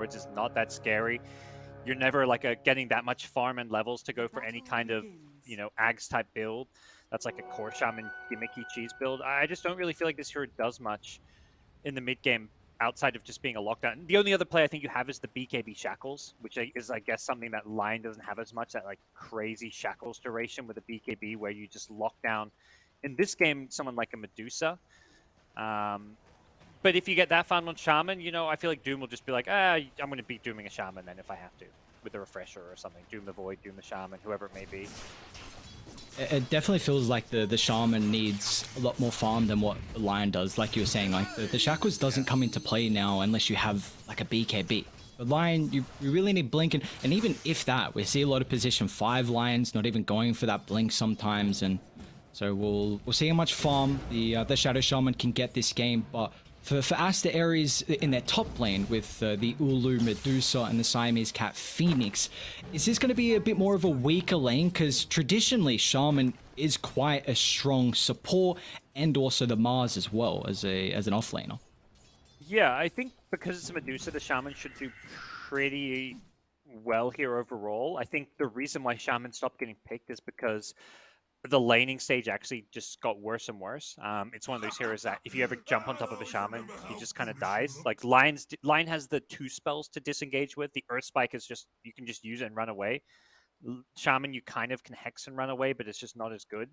which is not that scary. You're never like getting that much farm and levels to go for any kind of, you know, Ags type build. That's like a core shaman gimmicky cheese build. I just don't really feel like this hero does much in the mid game outside of just being a lockdown. The only other play I think you have is the BKB Shackles, which is, I guess, something that Lion doesn't have as much, that like crazy Shackles duration with a BKB where you just lock down, in this game, someone like a Medusa. But if you get that fun on Shaman, you know, I feel like Doom will just be like, I'm going to beat Dooming a Shaman then if I have to, with a refresher or something. Doom the Void, Doom the Shaman, whoever it may be. It definitely feels like the Shaman needs a lot more farm than what Lion does. Like you were saying, like the Shackles doesn't come into play now unless you have like a BKB. But Lion, you really need Blink, and even if that, we see a lot of position 5 Lions not even going for that Blink sometimes, and so we'll see how much farm the Shadow Shaman can get this game. But for Aster Aries in their top lane with the Ulu, Medusa, and the Siamese Cat Phoenix, is this going to be a bit more of a weaker lane? Because traditionally, Shaman is quite a strong support, and also the Mars as well as an offlaner. Yeah, I think because it's a Medusa, the Shaman should do pretty well here overall. I think the reason why Shaman stopped getting picked is because the laning stage actually just got worse and worse. It's one of those heroes that if you ever jump on top of a Shaman, he just kind of dies. Like Lion has the 2 spells to disengage with. The Earth Spike is just, you can just use it and run away. Shaman, you kind of can Hex and run away, but it's just not as good.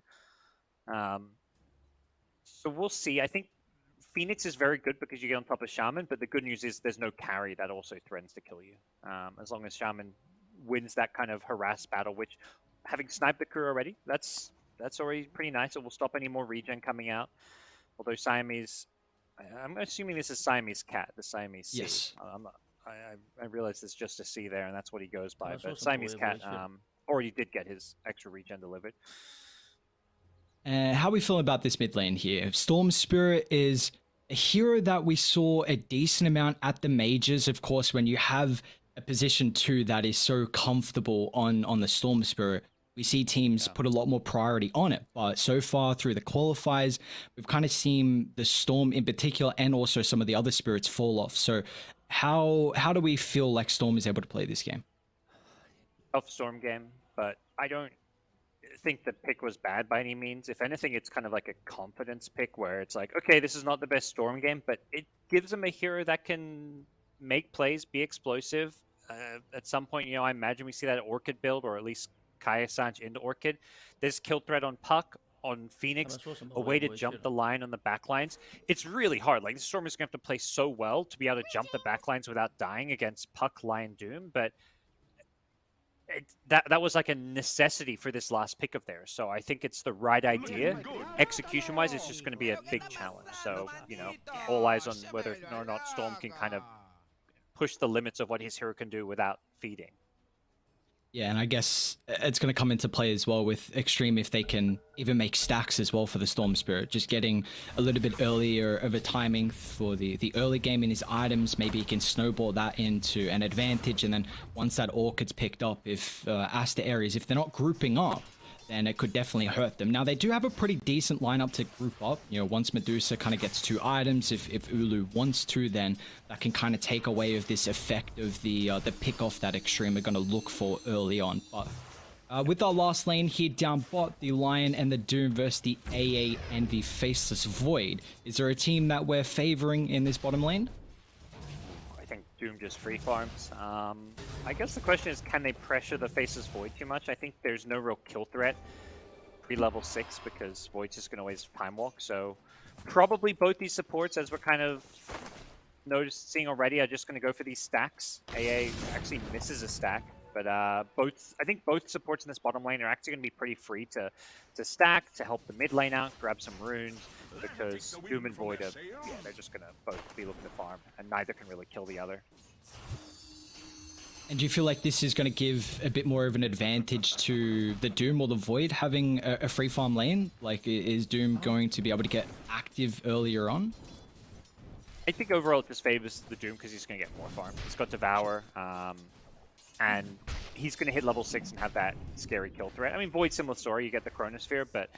So we'll see. I think Phoenix is very good because you get on top of Shaman, but the good news is there's no carry that also threatens to kill you. As long as Shaman wins that kind of harass battle, which, having sniped the crew already, that's already pretty nice. It will stop any more regen coming out. Although Siamese, I'm assuming this is Siamese Cat, the Siamese C. Yes. I realize it's just a C there, and that's what he goes by. But Siamese Cat already did get his extra regen delivered. How are we feeling about this mid lane here? Storm Spirit is a hero that we saw a decent amount at the majors. Of course, when you have a position 2 that is so comfortable on the Storm Spirit, we see teams put a lot more priority on it. But so far through the qualifiers, we've kind of seen the Storm in particular and also some of the other spirits fall off. So how do we feel like Storm is able to play this game? Tough Storm game, but I don't think the pick was bad by any means. If anything, it's kind of like a confidence pick where it's like, okay, this is not the best Storm game, but it gives them a hero that can make plays, be explosive. At some point, you know, I imagine we see that Orchid build, or at least Kaya Sanch into Orchid. There's kill threat on Puck, on Phoenix, a way to jump the line on the backlines. It's really hard. Like, the Storm is going to have to play so well to be able to jump the backlines without dying against Puck, Lion, Doom, but that was like a necessity for this last pick of theirs. So I think it's the right idea. Execution-wise, it's just going to be a big challenge. So, you know, all eyes on whether or not Storm can kind of push the limits of what his hero can do without feeding. Yeah, and I guess it's going to come into play as well with Xtreme if they can even make stacks as well for the Storm Spirit. Just getting a little bit earlier of a timing for the early game in his items. Maybe he can snowball that into an advantage. And then once that Orchid's picked up, if Aster Aries, if they're not grouping up, then it could definitely hurt them. Now, they do have a pretty decent lineup to group up. You know, once Medusa kind of gets 2 items, if Ulu wants to, then that can kind of take away of this effect of the pick-off that Xtreme are going to look for early on. But with our last lane here down bot, the Lion and the Doom versus the AA and the Faceless Void. Is there a team that we're favoring in this bottom lane? I think Doom just free farms. I guess the question is, can they pressure the Faceless Void too much? I think there's no real kill threat pre-level 6 because Void's just going to waste time walk. So probably both these supports, as we're kind of seeing already, are just going to go for these stacks. AA actually misses a stack, but I think both supports in this bottom lane are actually going to be pretty free to stack, to help the mid lane out, grab some runes, because Doom and Void are, they're just going to both be looking to farm, and neither can really kill the other. And do you feel like this is going to give a bit more of an advantage to the Doom or the Void having a free farm lane? Like, is Doom going to be able to get active earlier on? I think overall it just favors the Doom because he's going to get more farm. He's got Devour, and he's going to hit level 6 and have that scary kill threat. I mean, Void, similar story, you get the Chronosphere, but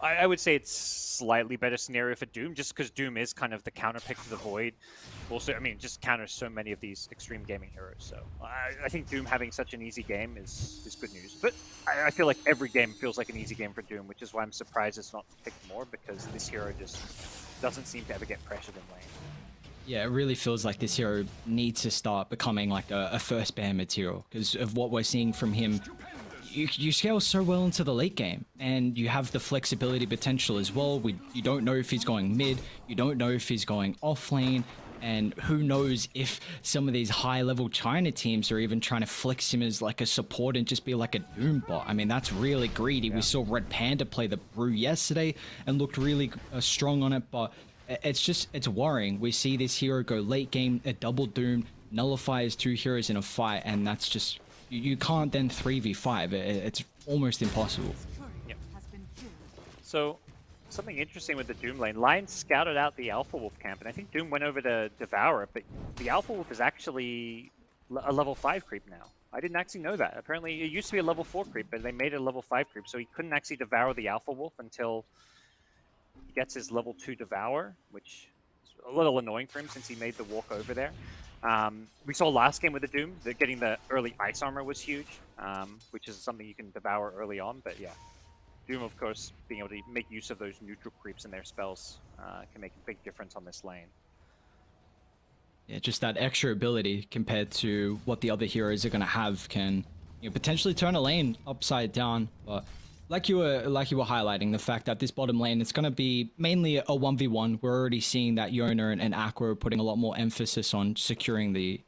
I would say it's slightly better scenario for Doom, just because Doom is kind of the counter pick to the Void. Also, I mean, just counters so many of these extreme gaming heroes. So I think Doom having such an easy game is good news. But I feel like every game feels like an easy game for Doom, which is why I'm surprised it's not picked more, because this hero just doesn't seem to ever get pressured in lane. Yeah, it really feels like this hero needs to start becoming like a first ban material because of what we're seeing from him. You scale so well into the late game, and you have the flexibility potential as well. You don't know if he's going mid, you don't know if he's going off lane, and who knows if some of these high-level China teams are even trying to flex him as like a support and just be like a Doom bot. I mean, that's really greedy. Yeah. We saw Red Panda play the Brew yesterday and looked really strong on it, but it's worrying. We see this hero go late game, a double Doom, nullifies two heroes in a fight, and that's just... You can't then 3v5. It's almost impossible. Yep. So, something interesting with the Doom lane. Lion scouted out the Alpha Wolf camp, and I think Doom went over to devour it, but the Alpha Wolf is actually a level 5 creep now. I didn't actually know that. Apparently, it used to be a level 4 creep, but they made it a level 5 creep, so he couldn't actually devour the Alpha Wolf until he gets his level 2 devour, which is a little annoying for him since he made the walk over there. We saw last game with the Doom that getting the early ice armor was huge, which is something you can devour early on. But yeah, Doom, of course, being able to make use of those neutral creeps in their spells can make a big difference on this lane. Yeah, just that extra ability compared to what the other heroes are going to have can potentially turn a lane upside down. But like you were highlighting, the fact that this bottom lane, it's going to be mainly a 1v1. We're already seeing that Yona and Aqua are putting a lot more emphasis on securing the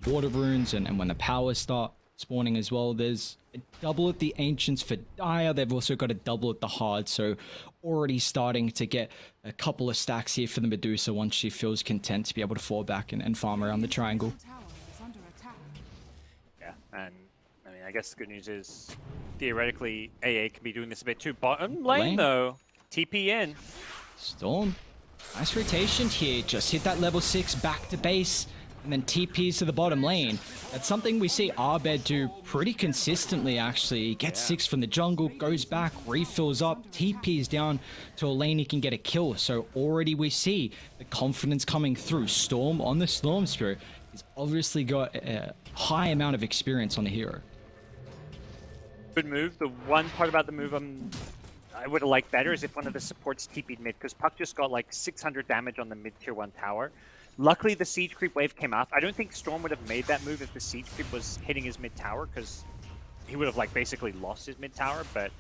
water runes, and when the powers start spawning as well. There's a double at the Ancients for Dire. They've also got a double at the Hard, so already starting to get a couple of stacks here for the Medusa once she feels content to be able to fall back and farm around the triangle. Yeah, and I mean, I guess the good news is theoretically AA can be doing this a bit too. Bottom lane though, TP in. Storm, nice rotation here. Just hit that level 6 back to base, and then TPs to the bottom lane. That's something we see Abed do pretty consistently, actually. He gets 6 from the jungle, goes back, refills up, TPs down to a lane he can get a kill. So already we see the confidence coming through. Storm on the Storm Spirit. He's obviously got a high amount of experience on the hero. Good move. The one part about the move I would have liked better is if one of the supports TP'd mid, because Puck just got like 600 damage on the mid tier 1 tower. Luckily, the siege creep wave came off. I don't think Storm would have made that move if the siege creep was hitting his mid tower, because he would have like basically lost his mid tower. But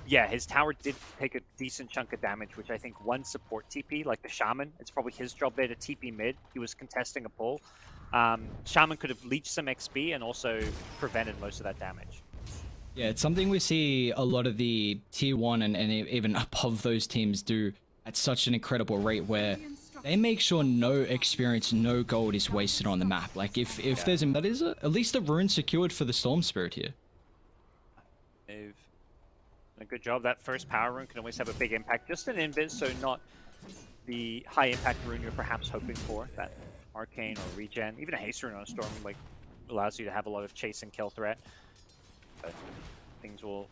yeah, his tower did take a decent chunk of damage, which I think one support TP, like the Shaman, it's probably his job there to TP mid. He was contesting a pull. Shaman could have leached some XP and also prevented most of that damage. Yeah, it's something we see a lot of the tier 1 and even above those teams do at such an incredible rate, where they make sure no experience, no gold is wasted on the map. Like if there's that is at least a rune secured for the Storm Spirit here. They've done a good job. That first power rune can always have a big impact. Just an invis, so not the high impact rune you're perhaps hoping for. That arcane or regen, even a haste rune on a storm like allows you to have a lot of chase and kill threat. But things will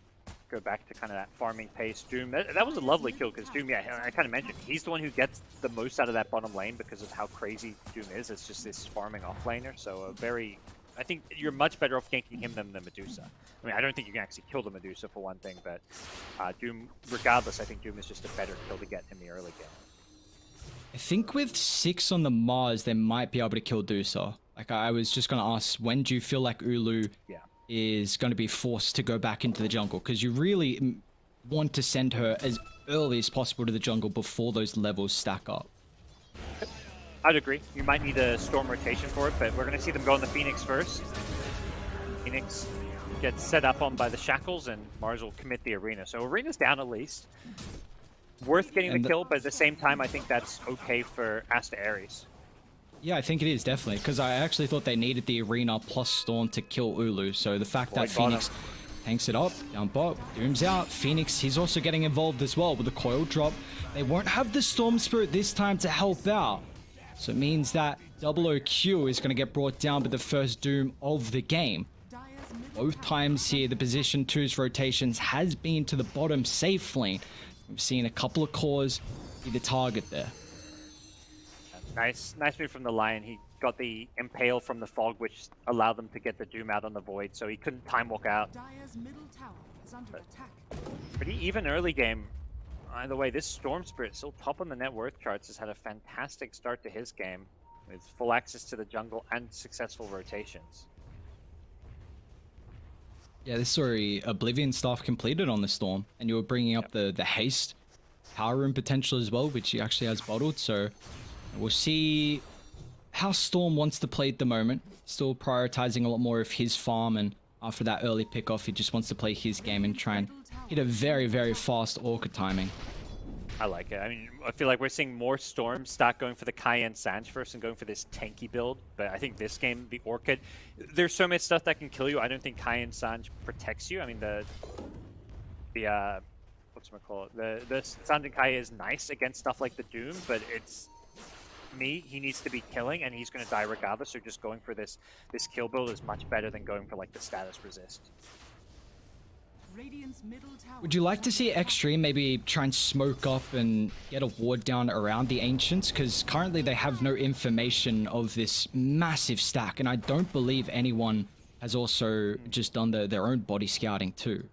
go back to kind of that farming pace. Doom, that was a lovely kill, because Doom, yeah, I kind of mentioned, he's the one who gets the most out of that bottom lane because of how crazy Doom is. It's just this farming offlaner, so a very... I think you're much better off ganking him than the Medusa. I mean, I don't think you can actually kill the Medusa for one thing, but Doom, regardless, I think Doom is just a better kill to get in the early game. I think with 6 on the Mars, they might be able to kill Dusa. Like, I was just going to ask, when do you feel like Ulu is going to be forced to go back into the jungle? Because you really want to send her as early as possible to the jungle before those levels stack up. I'd agree. You might need a storm rotation for it, but we're going to see them go on the Phoenix first. Phoenix gets set up on by the Shackles, and Mars will commit the Arena. So Arena's down at least. Worth getting the kill, but at the same time, I think that's okay for Aster Aries. Yeah, I think it is, definitely, because I actually thought they needed the Arena plus Storm to kill Ulu. So the fact that Phoenix tanks it up, down bot, Doom's out. Phoenix, he's also getting involved as well with the coil drop. They won't have the Storm Spirit this time to help out. So it means that 00Q is going to get brought down by the first Doom of the game. Both times here, the position 2's rotations has been to the bottom safe lane. We've seen a couple of cores be the target there. Nice move from the Lion. He got the Impale from the Fog, which allowed them to get the Doom out on the Void, so he couldn't time walk out. Dire's middle tower is under attack. Pretty even early game. Either way, this Storm Spirit, still top on the net worth charts, has had a fantastic start to his game with full access to the jungle and successful rotations. Yeah, this is already Oblivion stuff completed on the Storm, and you were bringing up the haste power room potential as well, which he actually has bottled, so we'll see how Storm wants to play at the moment. Still prioritizing a lot more of his farm, and after that early pickoff, he just wants to play his game and try and hit a very, very fast Orca timing. I like it. I mean, I feel like we're seeing more Storms start going for the Cayenne Sange first and going for this tanky build. But I think this game, the Orchid, there's so much stuff that can kill you. I don't think Cayenne Sange protects you. I mean, the whatchamacallit, the Sange and Kaya is nice against stuff like the Doom, but it's he needs to be killing, and he's going to die regardless. So just going for this kill build is much better than going for like the status resist. Would you like to see Xtreme maybe try and smoke up and get a ward down around the Ancients? Because currently they have no information of this massive stack, and I don't believe anyone has also just done their own body scouting too.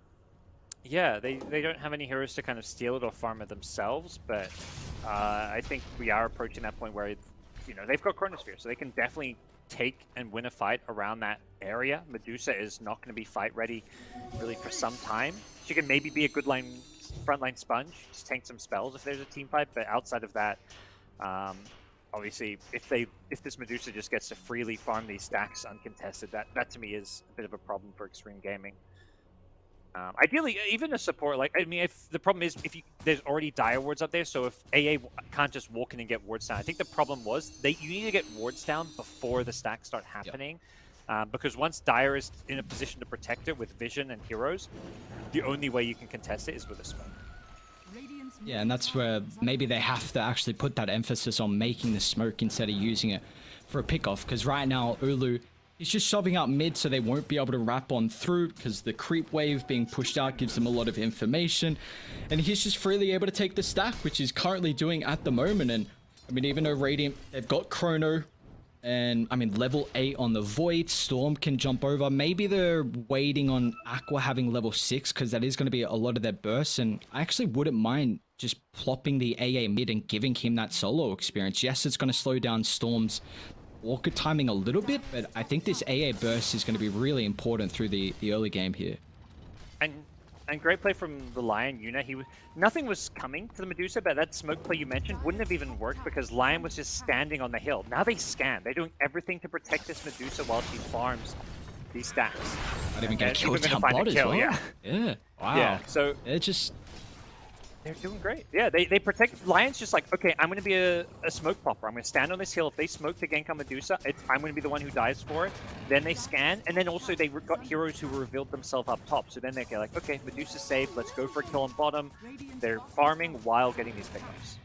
Yeah, they don't have any heroes to kind of steal it or farm it themselves, but I think we are approaching that point where, you know, they've got Chronosphere, so they can definitely take and win a fight around that area. Medusa is not going to be fight ready really for some time. She can maybe be a good frontline sponge, just tank some spells if there's a team fight, but outside of that, obviously if this Medusa just gets to freely farm these stacks uncontested, that to me is a bit of a problem for Xtreme Gaming. Ideally, even a support, like, I mean, if the problem is there's already Dire wards up there, so if AA can't just walk in and get wards down. I think the problem was you need to get wards down before the stacks start happening, because once Dire is in a position to protect it with vision and heroes, the only way you can contest it is with a smoke. Yeah, and that's where maybe they have to actually put that emphasis on making the smoke instead of using it for a pickoff, because right now Ulu, he's just shoving out mid, so they won't be able to wrap on through, because the creep wave being pushed out gives them a lot of information. And he's just freely able to take the stack, which he's currently doing at the moment. And, I mean, even though Radiant, they've got Chrono, and, I mean, level 8 on the Void, Storm can jump over. Maybe they're waiting on Aqua having level 6, because that is going to be a lot of their bursts. And I actually wouldn't mind just plopping the AA mid and giving him that solo experience. Yes, it's going to slow down Storm's Orchid timing a little bit, but I think this AA burst is going to be really important through the early game here. And great play from the Lion Yuna. Nothing was coming to the Medusa, but that smoke play you mentioned wouldn't have even worked because Lion was just standing on the hill. Now they scan. They're doing everything to protect this Medusa while she farms these stacks. I'd even get killed down bot as well. Yeah. Wow. Yeah. So they're doing great. Yeah, they protect. Lion's just like, okay, I'm going to be a smoke popper. I'm going to stand on this hill. If they smoke to gank on Medusa, I'm going to be the one who dies for it. Then they scan, and then also they got heroes who revealed themselves up top. So then they're like, okay, Medusa's safe. Let's go for a kill on bottom. They're farming while getting these pickups.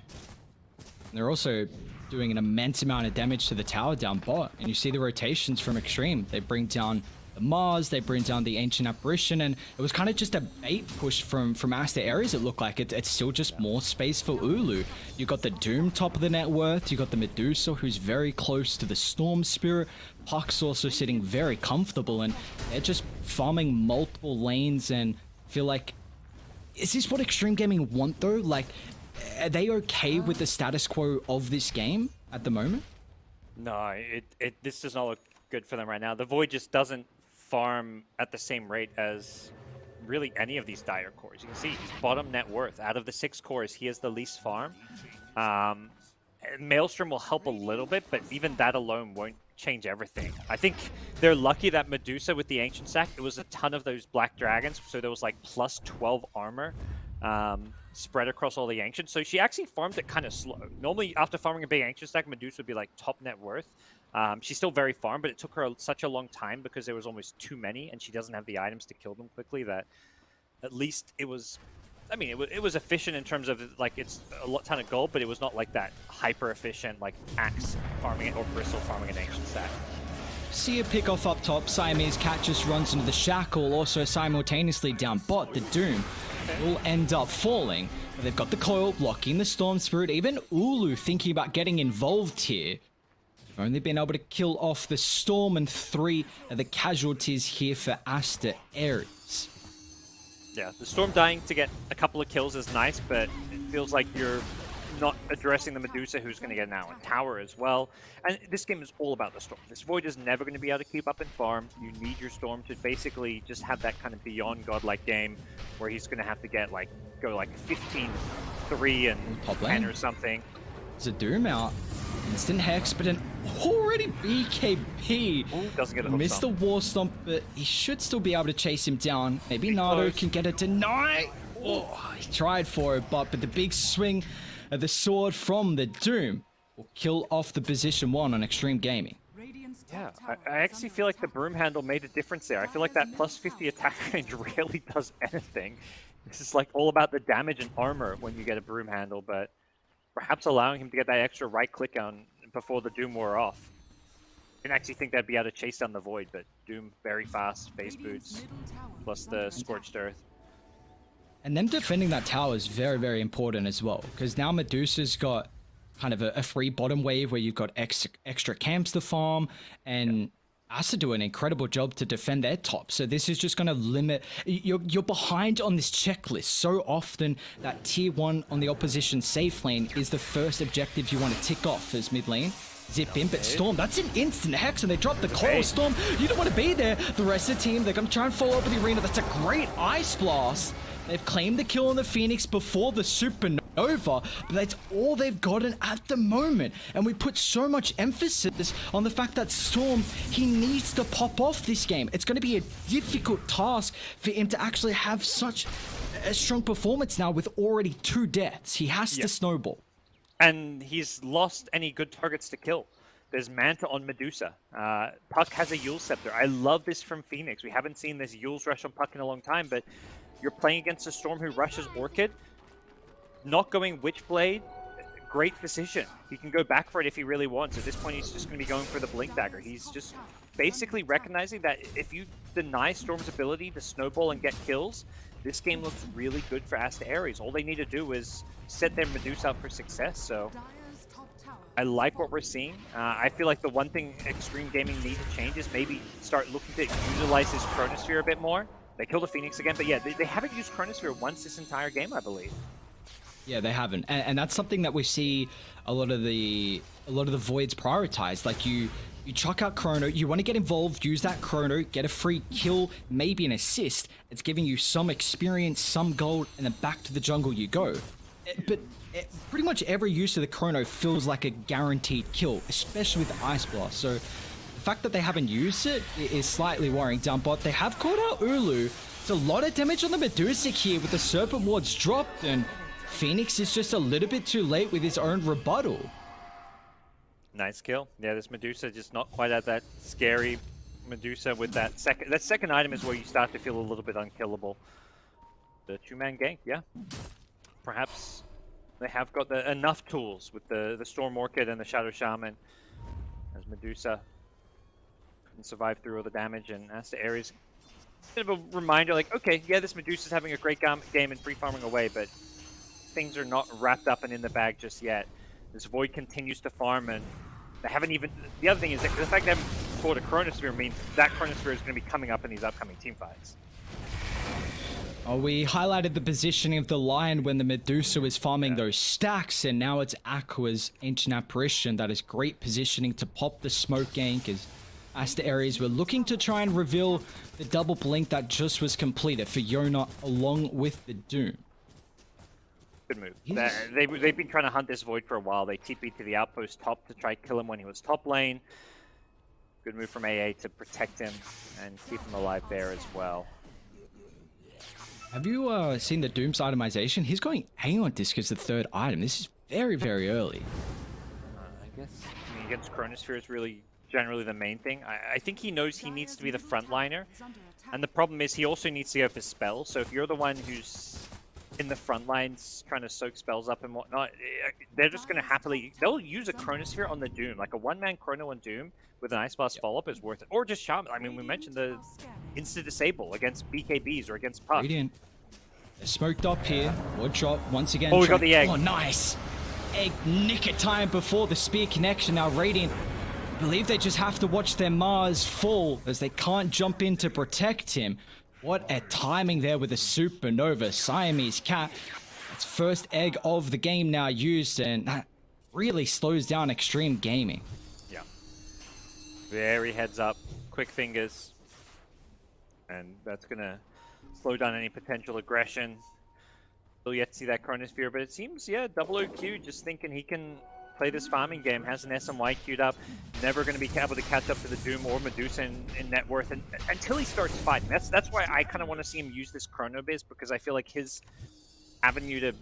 They're also doing an immense amount of damage to the tower down bot. And you see the rotations from Xtreme. They bring down the Mars, they bring down the Ancient Apparition, and it was kind of just a bait push from Aster Aries. It looked like it's still just more space for Ulu. You got the Doom top of the net worth, you got the Medusa who's very close to the Storm Spirit, Puck's also sitting very comfortable, and they're just farming multiple lanes. And I feel like, is this what Xtreme Gaming want though? Like, are they okay with the status quo of this game at the moment? No, this does not look good for them right now. The Void just doesn't farm at the same rate as really any of these Dire cores. You can see he's bottom net worth. Out of the 6 cores, he has the least farm. Maelstrom will help a little bit, but even that alone won't change everything. I think they're lucky that Medusa with the Ancient Stack, it was a ton of those Black Dragons, so there was like plus 12 armor spread across all the Ancients. So she actually farmed it kind of slow. Normally, after farming a big Ancient Stack, Medusa would be like top net worth. She's still very farm, but it took her such a long time because there was almost too many, and she doesn't have the items to kill them quickly, that at least it was... I mean, it was efficient in terms of, like, it's a ton of gold, but it was not like that hyper-efficient, like, Axe farming it or Bristle farming an Ancient Stack. see a pick off up top. Siamese Cat just runs into the shackle, also simultaneously down bot. The Doom will end up falling. But they've got the coil blocking the Storm Spirit. Even Ulu thinking about getting involved here. They've only been able to kill off the Storm, and 3 of the casualties here for Aster Aries. Yeah, the Storm dying to get a couple of kills is nice, but it feels like you're not addressing the Medusa, who's going to get now, and tower as well. And this game is all about the Storm. This Void is never going to be able to keep up in farm. You need your Storm to basically just have that kind of beyond godlike game where he's going to have to get like go like 15-3 and Top 10 lane or something. There's a Doom out. Instant Hex, but an already BKB. Ooh, doesn't get a hook Missed the stomp. War Stomp, but he should still be able to chase him down. Maybe Pretty Nardo close. can get a deny. Oh, he tried for it, but the big swing of the sword from the Doom will kill off the position 1 on Xtreme Gaming. Radiant's Yeah, top tower I is actually under feel like the attack. broom handle made a difference there. I feel like that plus 50 attack range rarely does anything. This is like all about the damage and armor when you get a broom handle, but perhaps allowing him to get that extra right click on before the Doom wore off. I didn't actually think they'd be able to chase down the Void, but Doom very fast, face Radiant's boots, middle tower plus is the under Scorched attack. Earth. And them defending that tower is very, very important as well, because now Medusa's got kind of a free bottom wave where you've got extra camps to farm, and Aster do an incredible job to defend their top. So this is just going to limit... You're behind on this checklist so often that tier 1 on the opposition safe lane is the first objective you want to tick off as mid lane. Zip in, but Storm, that's an instant Hex, and they drop the coil. Storm, you don't want to be there. The rest of the team, they're going to try and follow up with the arena. That's a great Ice Blast. They've claimed the kill on the Phoenix before the Supernova, but that's all they've gotten at the moment. And we put so much emphasis on the fact that Storm, he needs to pop off this game. It's going to be a difficult task for him to actually have such a strong performance now with already 2 deaths. He has to snowball. And he's lost any good targets to kill. There's Manta on Medusa. Puck has a Yule Scepter. I love this from Phoenix. We haven't seen this Yule's rush on Puck in a long time, but you're playing against a Storm who rushes Orchid. Not going Witchblade, great decision. He can go back for it if he really wants. At this point, he's just going to be going for the Blink Dagger. He's just basically recognizing that if you deny Storm's ability to snowball and get kills, this game looks really good for Aster Aries. All they need to do is set their Medusa up for success. So Dire's top tower I like what we're seeing. I feel like the one thing Xtreme Gaming need to change is maybe start looking to utilize his Chronosphere a bit more. They killed a Phoenix again, but yeah, they haven't used Chronosphere once this entire game, I believe. Yeah, they haven't, and that's something that we see a lot of the Voids prioritize. Like you chuck out Chrono, you want to get involved, use that Chrono, get a free kill, maybe an assist. It's giving you some experience, some gold, and then back to the jungle you go. But pretty much every use of the Chrono feels like a guaranteed kill, especially with the Ice Blast. So the fact that they haven't used it is slightly worrying. Down bot, they have called out Ulu. It's a lot of damage on the Medusa here with the Serpent Wards dropped, and Phoenix is just a little bit too late with his own rebuttal. Nice kill. Yeah, this Medusa just not quite at that scary Medusa with that second. That second item is where you start to feel a little bit unkillable. The 2-man gank, yeah. Perhaps they have got enough tools with the Storm Orchid and the Shadow Shaman, as Medusa can survive through all the damage, and Aster Aries, bit of a reminder, like, okay, yeah, this Medusa's having a great game and free farming away, but things are not wrapped up and in the bag just yet. This Void continues to farm, and they haven't even... The other thing is that the fact they haven't fought a Chronosphere means that Chronosphere is going to be coming up in these upcoming team fights. Oh, we highlighted the positioning of the Lion when the Medusa was farming those stacks, and now it's Aqua's Ancient Apparition. That is great positioning to pop the smoke gank as Aster Aries were looking to try and reveal the double blink that just was completed for Yona along with the Doom. Good move. They've been trying to hunt this Void for a while. They TP'd to the outpost top to try kill him when he was top lane. Good move from AA to protect him and keep him alive there as well. Have you seen the Doom's itemization? He's going Aeon Disc as the 3rd item. This is very, very early. I guess against Chronosphere is really generally the main thing. I think he knows he needs to be the frontliner, and the problem is he also needs to go for spells. So if you're the one who's in the front lines trying to soak spells up and whatnot, they're just going to happily... They'll use a Chronosphere on the Doom. Like a one-man Chrono on Doom with an Ice Blast follow-up is worth it. Or just Shaman. I mean, we mentioned the Insta-Disable against BKBs or against Puck. Radiant. They're smoked up here. Wood drop once again. Oh, we got the egg. Oh, nice. Egg nick it time before the spear connection. Now Radiant, I believe they just have to watch their Mars fall as they can't jump in to protect him. What a timing there with a supernova. Siamese cat. It's first egg of the game now used, and that really slows down Xtreme gaming. Yeah. Very heads up. Quick fingers. And that's going to slow down any potential aggression. Still yet to see that Chronosphere, but it seems, yeah, Double OQ just thinking he can play this farming game, has an SMY queued up, never going to be able to catch up to the Doom or Medusa in net worth until he starts fighting. That's why I kind of want to see him use this Chrono Biz, because I feel like his avenue to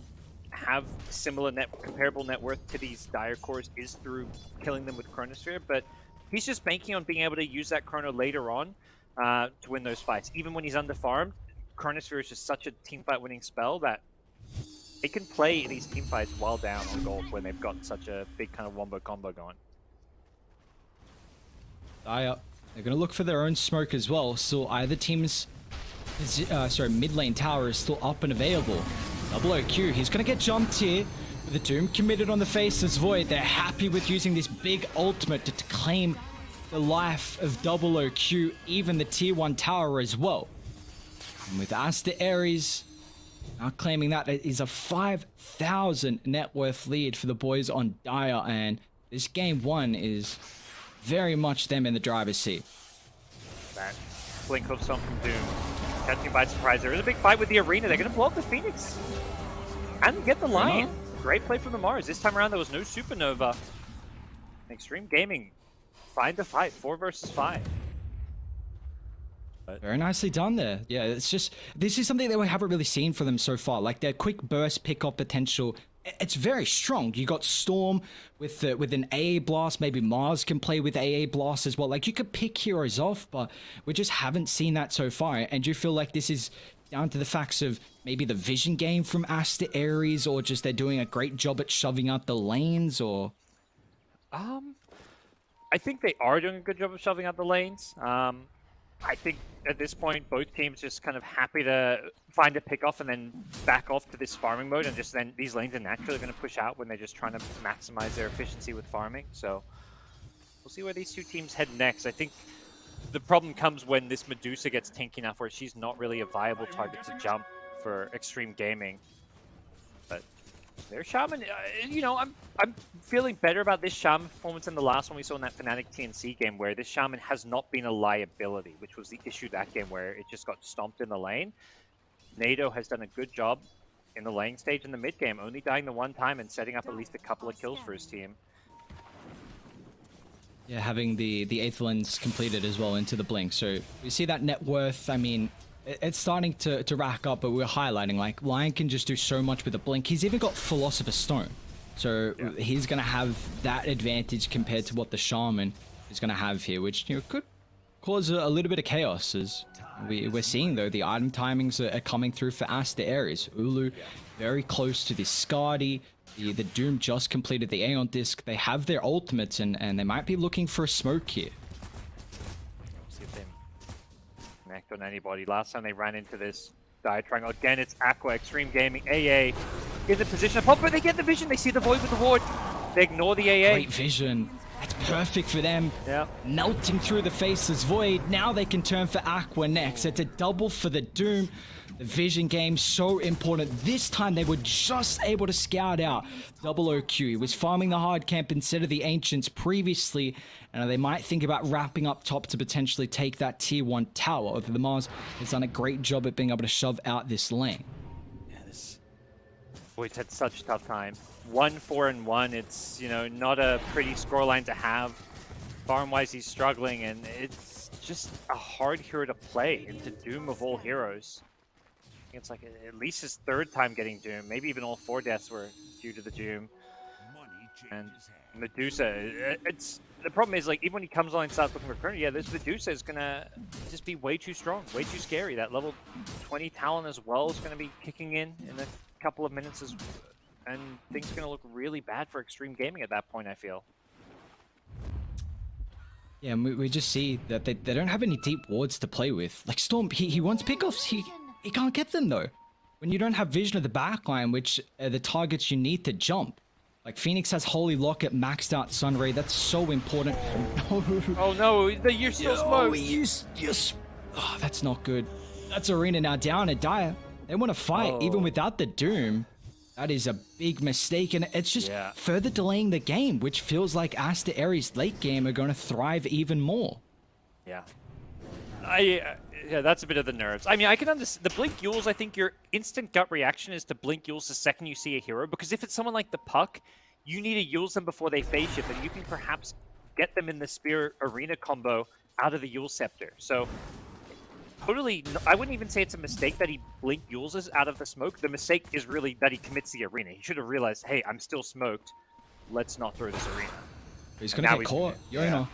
have similar comparable net worth to these Dire cores is through killing them with Chronosphere, but he's just banking on being able to use that Chrono later on to win those fights. Even when he's underfarmed, Chronosphere is just such a teamfight winning spell that they can play these team fights while down on gold when they've got such a big kind of wombo combo going. They're going to look for their own smoke as well. So either team's mid lane tower is still up and available. Double OQ, he's going to get jumped here. With the Doom committed on the Faceless Void, they're happy with using this big ultimate to claim the life of Double OQ, even the tier 1 tower as well. And with Aster Aries now claiming that, it is a 5,000 net worth lead for the boys on Dire, and this game 1 is very much them in the driver's seat. That blink of some from Doom, catching by surprise. There is a big fight with the arena. They're going to blow up the Phoenix and get the lion. Great play from the Mars. This time around there was no supernova. Xtreme Gaming find the fight, 4 versus 5. Very nicely done there. Yeah, it's just, this is something that we haven't really seen for them so far. Like their quick burst pick-off potential, it's very strong. You got Storm with an AA Blast. Maybe Mars can play with AA Blast as well. Like you could pick heroes off, but we just haven't seen that so far. And do you feel like this is down to the facts of maybe the vision game from Aster Aries, or just they're doing a great job at shoving out the lanes, or? I think they are doing a good job of shoving out the lanes. I think at this point, both teams just kind of happy to find a pick-off and then back off to this farming mode, and just then these lanes are naturally going to push out when they're just trying to maximize their efficiency with farming. So we'll see where these two teams head next. I think the problem comes when this Medusa gets tanky enough where she's not really a viable target to jump for Xtreme Gaming. But their Shaman, you know, I'm feeling better about this Shaman performance than the last one we saw in that Fnatic TNC game, where this Shaman has not been a liability, which was the issue that game where it just got stomped in the lane. NATO has done a good job in the lane stage in the mid game, only dying the one time and setting up at least a couple of kills for his team. Yeah, having the 8th lens completed as well into the blink. So we see that net worth, I mean, it's starting to rack up, but we're highlighting, like, Lion can just do so much with a blink. He's even got Philosopher's Stone. So yeah, he's going to have that advantage compared to what the Shaman is going to have here, which, you know, could cause a little bit of chaos. As we're seeing, though, the item timings are coming through for Aster Aries. Ulu very close to the Skadi. The Doom just completed the Aeon Disc. They have their ultimates, and they might be looking for a smoke here. See if they connect on anybody. Last time they ran into this Dire Triangle. Again, it's Aqua, Xtreme Gaming, AA in the position of pop, but they get the vision. They see the Void with the ward. They ignore the AA. Great vision. That's perfect for them. Yeah. Melting through the Faceless Void. Now they can turn for Aqua next. It's a double for the Doom. The vision game, so important. This time they were just able to scout out Double OQ. He was farming the hard camp instead of the Ancients previously, and they might think about wrapping up top to potentially take that tier 1 tower. Although the Mars has done a great job at being able to shove out this lane. Yeah, this Void's had such a tough time. 1-4-1. It's, you know, not a pretty scoreline to have. Farm-wise, he's struggling, and it's just a hard hero to play into Doom of all heroes. It's like at least his 3rd time getting Doom. Maybe even all 4 deaths were due to the Doom. And Medusa, it's the problem is like even when he comes on and starts looking for Chrono, yeah, this Medusa is gonna just be way too strong, way too scary. That level 20 Talon as well is gonna be kicking in a couple of minutes and things are gonna look really bad for Xtreme Gaming at that point, I feel. Yeah, and we just see that they don't have any deep wards to play with. Like Storm, he wants pickoffs, he can't get them though. When you don't have vision of the backline, which are the targets you need to jump. Like Phoenix has Holy Locket, maxed out Sunray, that's so important. Oh no, you're still smoked. Oh, that's not good. That's Arena now down at Dire. They want to fight even without the Doom. That is a big mistake, and it's just further delaying the game, which feels like Aster Aries late game are going to thrive even more. Yeah. Yeah, that's a bit of the nerves. I mean, I can understand the blink Yules. I think your instant gut reaction is to blink Yules the second you see a hero, because if it's someone like the Puck, you need to Yules them before they phase shift, and you can perhaps get them in the Spear Arena combo out of the Yule Scepter. So, totally, I wouldn't even say it's a mistake that he blink Yules out of the smoke. The mistake is really that he commits the Arena. He should have realized, hey, I'm still smoked. Let's not throw this Arena. He's going to get caught. Yona.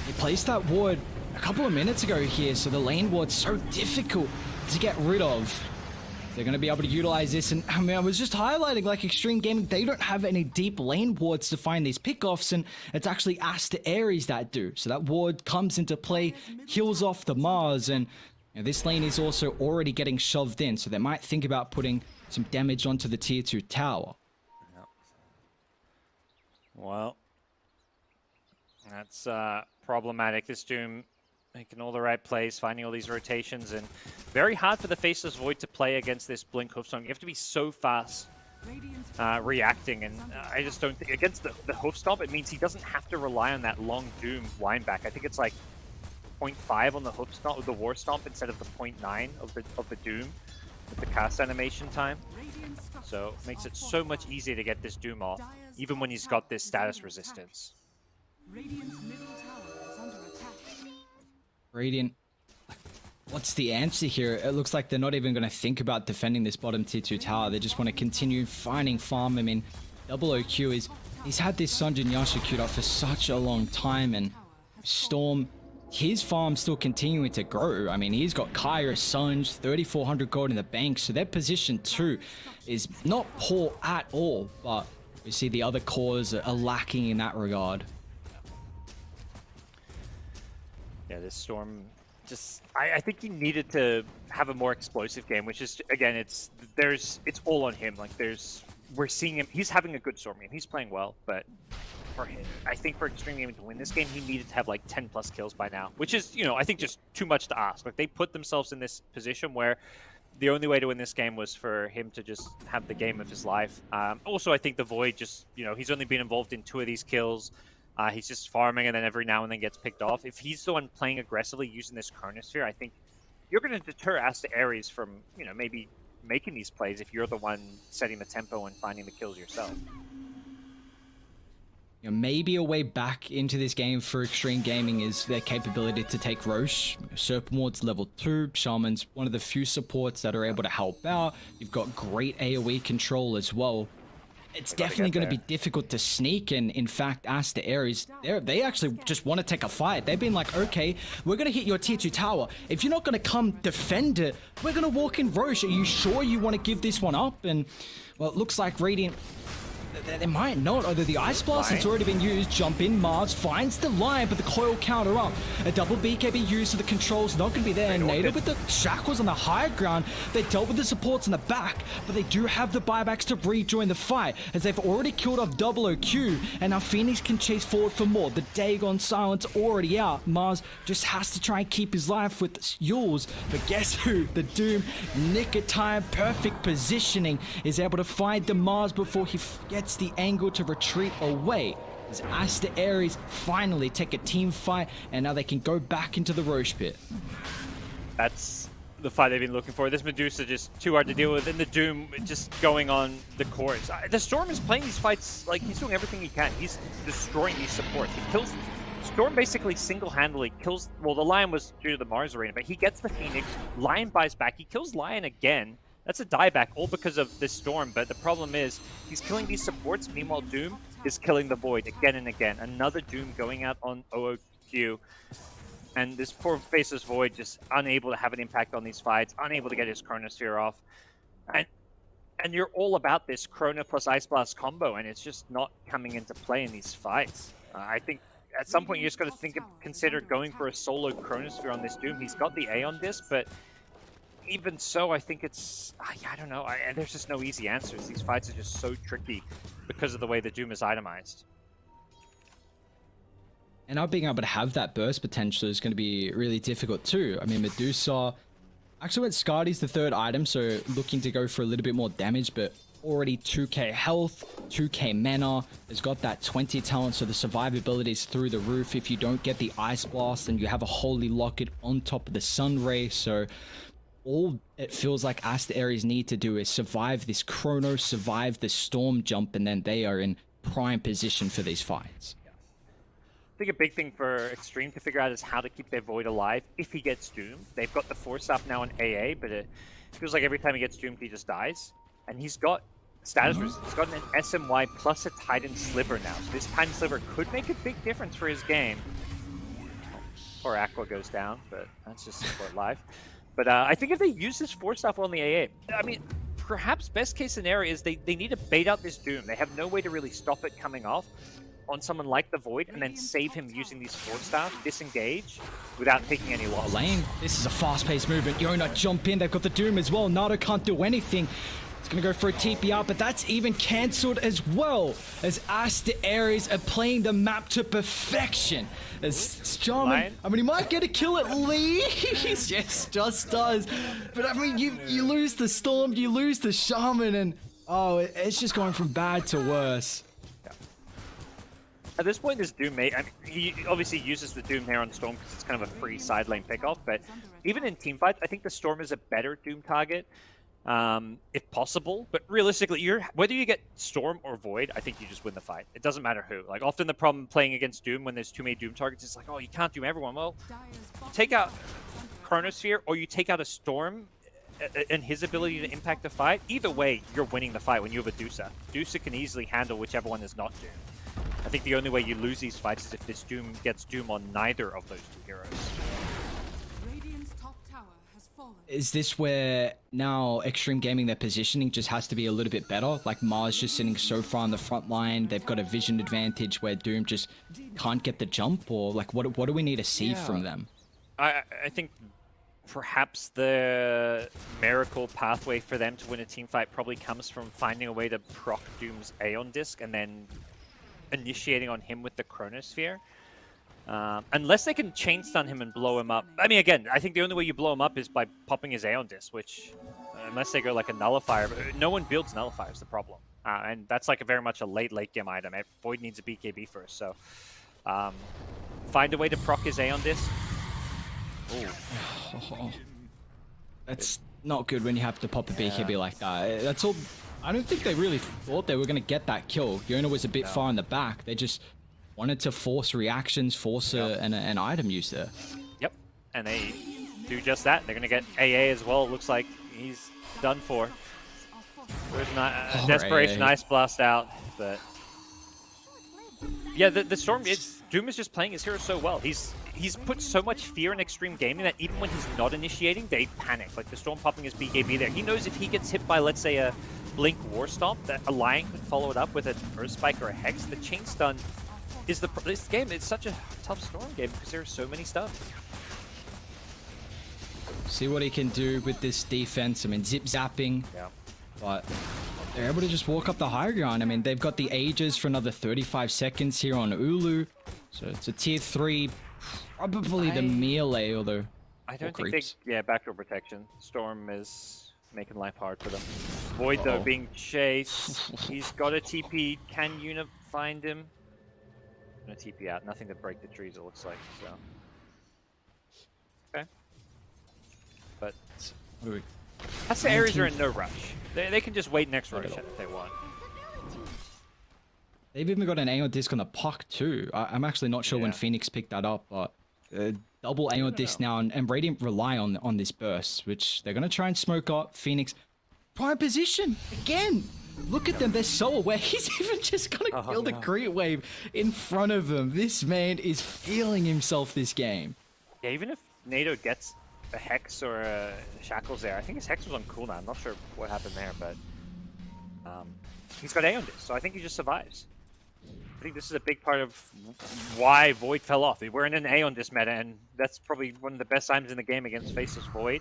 He placed that ward a couple of minutes ago here, so the lane ward's so difficult to get rid of. They're going to be able to utilize this, and I mean, I was just highlighting, like, Xtreme Gaming, they don't have any deep lane wards to find these pickoffs, and it's actually Aster Aries that do. So that ward comes into play, heals off the Mars, and you know, this lane is also already getting shoved in, so they might think about putting some damage onto the tier 2 tower. Well, that's problematic. This Doom making all the right plays, finding all these rotations, and very hard for the Faceless Void to play against this Blink Hoofstomp. You have to be so fast reacting, and I just don't think against the Hoofstomp, it means he doesn't have to rely on that long Doom wind back. I think it's like 0.5 on the Hoofstomp with the War Stomp instead of the 0.9 of the Doom with the cast animation time. So it makes it so much easier to get this Doom off, even when he's got this status resistance. Radiant's middle tower is under attack. Radiant, what's the answer here? It looks like they're not even going to think about defending this bottom tier 2 tower. They just want to continue finding farm. I mean, Double OQ he's had this Sunjin Yasha queued up for such a long time, and Storm, his farm's still continuing to grow. I mean, he's got Kyra, Sunj, 3,400 gold in the bank, so their position too is not poor at all, but we see the other cores are lacking in that regard. Yeah, this Storm just I think he needed to have a more explosive game, which is again it's all on him. Like we're seeing him, he's having a good Storm game, he's playing well, but for him, I think for Xtreme Gaming to win this game, he needed to have like 10 plus kills by now, which is, you know, I think just too much to ask. Like they put themselves in this position where the only way to win this game was for him to just have the game of his life. Also, I think the Void just, you know, he's only been involved in 2 of these kills. He's just farming and then every now and then gets picked off. If he's the one playing aggressively using this Chronosphere, I think you're going to deter Aster Aries from, you know, maybe making these plays if you're the one setting the tempo and finding the kills yourself. You know, maybe a way back into this game for Xtreme Gaming is their capability to take Roche. Serpent Ward's level 2, Shaman's one of the few supports that are able to help out. You've got great AoE control as well. It's definitely going to be difficult to sneak, and in fact, Aster Aries, they actually just want to take a fight. They've been like, okay, we're going to hit your tier 2 tower. If you're not going to come defend it, we're going to walk in Roche. Are you sure you want to give this one up? And, well, it looks like Radiant, they might not. Although the Ice Blast has already been used. Jump in, Mars finds the Lion, but the coil counter up. A double BKB used, so the control's not going to be there. Nader with the Shackles on the high ground. They dealt with the supports in the back, but they do have the buybacks to rejoin the fight, as they've already killed off Double OQ, and now Phoenix can chase forward for more. The Dagon Silence already out. Mars just has to try and keep his life with Yules, but guess who? The Doom, nick of time, perfect positioning, is able to find the Mars before he gets the angle to retreat away, as Aster Aries finally take a team fight, and now they can go back into the Roche pit. That's the fight they've been looking for. This Medusa just too hard to deal with, and the Doom just going on the course. The Storm is playing these fights like he's doing everything he can. He's destroying these supports. He kills Storm basically single-handedly kills, well, the Lion was due to the Mars Arena, but he gets the Phoenix, Lion buys back, he kills Lion again. That's a dieback, all because of this Storm, but the problem is, he's killing these supports, meanwhile Doom is killing the Void again and again. Another Doom going out on OOQ. And this poor Faceless Void just unable to have an impact on these fights, unable to get his Chronosphere off. And you're all about this Chrono plus Ice Blast combo, and it's just not coming into play in these fights. I think at some point you just got to consider going for a solo Chronosphere on this Doom. He's got the Aeon Disc, but even so, I think it's... I don't know. There's just no easy answers. These fights are just so tricky because of the way the Doom is itemized. And not being able to have that burst potential is going to be really difficult too. I mean, Medusa actually went Scardy's the third item, so looking to go for a little bit more damage, but already 2k health, 2k mana, has got that 20 talent, so the survivability is through the roof. If you don't get the Ice Blast, and you have a Holy Locket on top of the Sun Ray, so all it feels like Aster Aries need to do is survive this Chrono, survive the Storm Jump, and then they are in prime position for these fights. I think a big thing for Xtreme to figure out is how to keep their Void alive if he gets doomed. They've got the Force Staff now in AA, but it feels like every time he gets doomed, he just dies. And he's got status resist. He's got an SMY plus a Titan Sliver now. So this Titan Sliver could make a big difference for his game. Poor Aqua goes down, but that's just support life. But I think if they use this Force Staff on the AA, I mean, perhaps best case scenario is they need to bait out this Doom. They have no way to really stop it coming off on someone like the Void, and then save him using these Force Staff, disengage, without taking any loss. Lane, this is a fast-paced movement. Yona jump in, they've got the Doom as well. Nato can't do anything. It's gonna go for a TP out, but that's even cancelled as well, as Aster Aries are playing the map to perfection. As Shaman, I mean, he might get a kill at least. Yes, just does. But I mean, you lose the Storm, you lose the Shaman, and oh, it's just going from bad to worse. At this point, this Doom mate, I mean, he obviously uses the Doom here on Storm because it's kind of a free side lane pickoff, but even in teamfights, I think the Storm is a better Doom target, if possible. But realistically, whether you get Storm or Void, I think you just win the fight. It doesn't matter who. Like, often the problem playing against Doom when there's too many Doom targets is like, oh, you can't Doom everyone. Well, take out Chronosphere or you take out a Storm and his ability to impact the fight. Either way, you're winning the fight when you have a Dusa. Dusa can easily handle whichever one is not Doom. I think the only way you lose these fights is if this Doom gets Doom on neither of those two heroes. Radiant's top tower has fallen. Is this where now Xtreme Gaming, their positioning just has to be a little bit better? Like Mars just sitting so far on the front line, they've got a vision advantage where Doom just can't get the jump, or like what do we need to see from them? I think perhaps the miracle pathway for them to win a team fight probably comes from finding a way to proc Doom's Aeon Disc and then initiating on him with the Chronosphere. Unless they can chain stun him and blow him up. I mean, again, I think the only way you blow him up is by popping his Aeon Disc, which, unless they go like a Nullifier, no one builds Nullifiers, the problem. And that's like very much a late game item. Void needs a BKB first, so find a way to proc his Aeon Disc. Oh, that's not good when you have to pop a BKB like that. That's all. I don't think they really thought they were going to get that kill. Yona was a bit far in the back. They just wanted to force reactions, force an item use there. Yep, and they do just that. They're going to get AA as well. It looks like he's done for. There's not Desperation Ice Blast out, but yeah, the Storm. Doom is just playing his hero so well. He's put so much fear in Xtreme Gaming that even when he's not initiating, they panic. Like the Storm popping his BKB there. He knows if he gets hit by, let's say, a Blink War Stomp, that a Lion could follow it up with an Earth Spike or a Hex. The Chain Stun is this game. It's such a tough Storm game because there are so many stuns. See what he can do with this defense. I mean, zip zapping. Yeah. But they're able to just walk up the high ground. I mean, they've got the Aegis for another 35 seconds here on Ulu. So it's a tier 3, probably the melee, although... I don't think they... Yeah, backdoor protection. Storm is making life hard for them. Void, though, being chased. He's got a TP. Can Yuna find him? Gonna TP out. Nothing to break the trees, it looks like, so... Okay. But... That's the Aries are in no rush. They can just wait next rotation if they want. They've even got an Aeon Disc on the puck too. I'm actually not sure when Phoenix picked that up, but double Aeon Disc now, and Radiant rely on this burst, which they're going to try and smoke up. Phoenix, prime position again. Look at them, they're so aware. He's even just gonna kill the Great Wave in front of him. This man is feeling himself this game. Yeah, even if NATO gets a Hex or a Shackles there, I think his Hex was on cooldown. I'm not sure what happened there, but he's got Aeon Disc, so I think he just survives. I think this is a big part of why Void fell off. We're in an Aeon Disc meta, and that's probably one of the best times in the game against Faceless Void.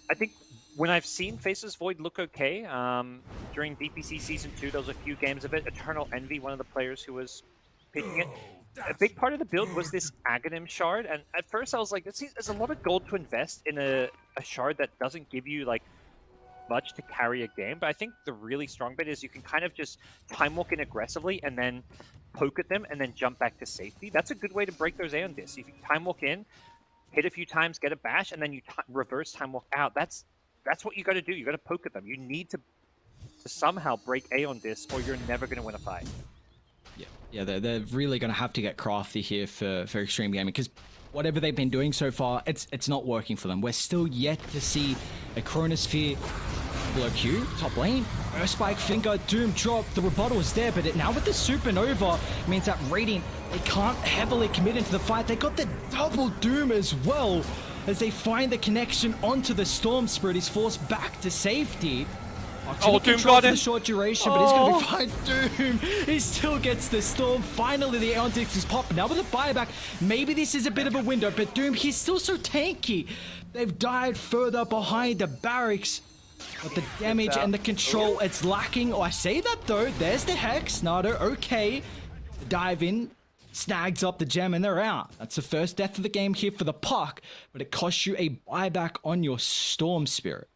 I think when I've seen Faceless Void look okay, during DPC Season 2, there was a few games of it. Eternal Envy, one of the players who was picking it. A big part of the build was this Aghanim shard, and at first I was like, there's a lot of gold to invest in a shard that doesn't give you like much to carry a game, but I think the really strong bit is you can kind of just time walk in aggressively and then poke at them and then jump back to safety. That's a good way to break those Aeon Discs. If you time walk in, hit a few times, get a bash, and then you reverse time walk out. That's what you got to do. You got to poke at them. You need to somehow break Aeon Discs, or you're never going to win a fight. Yeah, they're really going to have to get crafty here for Xtreme Gaming, because whatever they've been doing so far, it's not working for them. We're still yet to see a Chronosphere below Q, top lane, Earthspike, Finger, Doom drop. The rebuttal is there, but now with the Supernova, it means that Radiant, they can't heavily commit into the fight. They got the double Doom as well, as they find the connection onto the Storm Spirit. He's forced back to safety. Oh, Doom got it! For the short duration, but he's going to be fine. Doom, he still gets the Storm. Finally, the Aeon Disc is popping. Now with the buyback, maybe this is a bit of a window, but Doom, he's still so tanky. They've died further behind the barracks, but the damage and the control, it's lacking. Oh, I say that though. There's the Hex. Nado, okay. Dive in, snags up the gem, and they're out. That's the first death of the game here for the Puck, but it costs you a buyback on your Storm Spirit.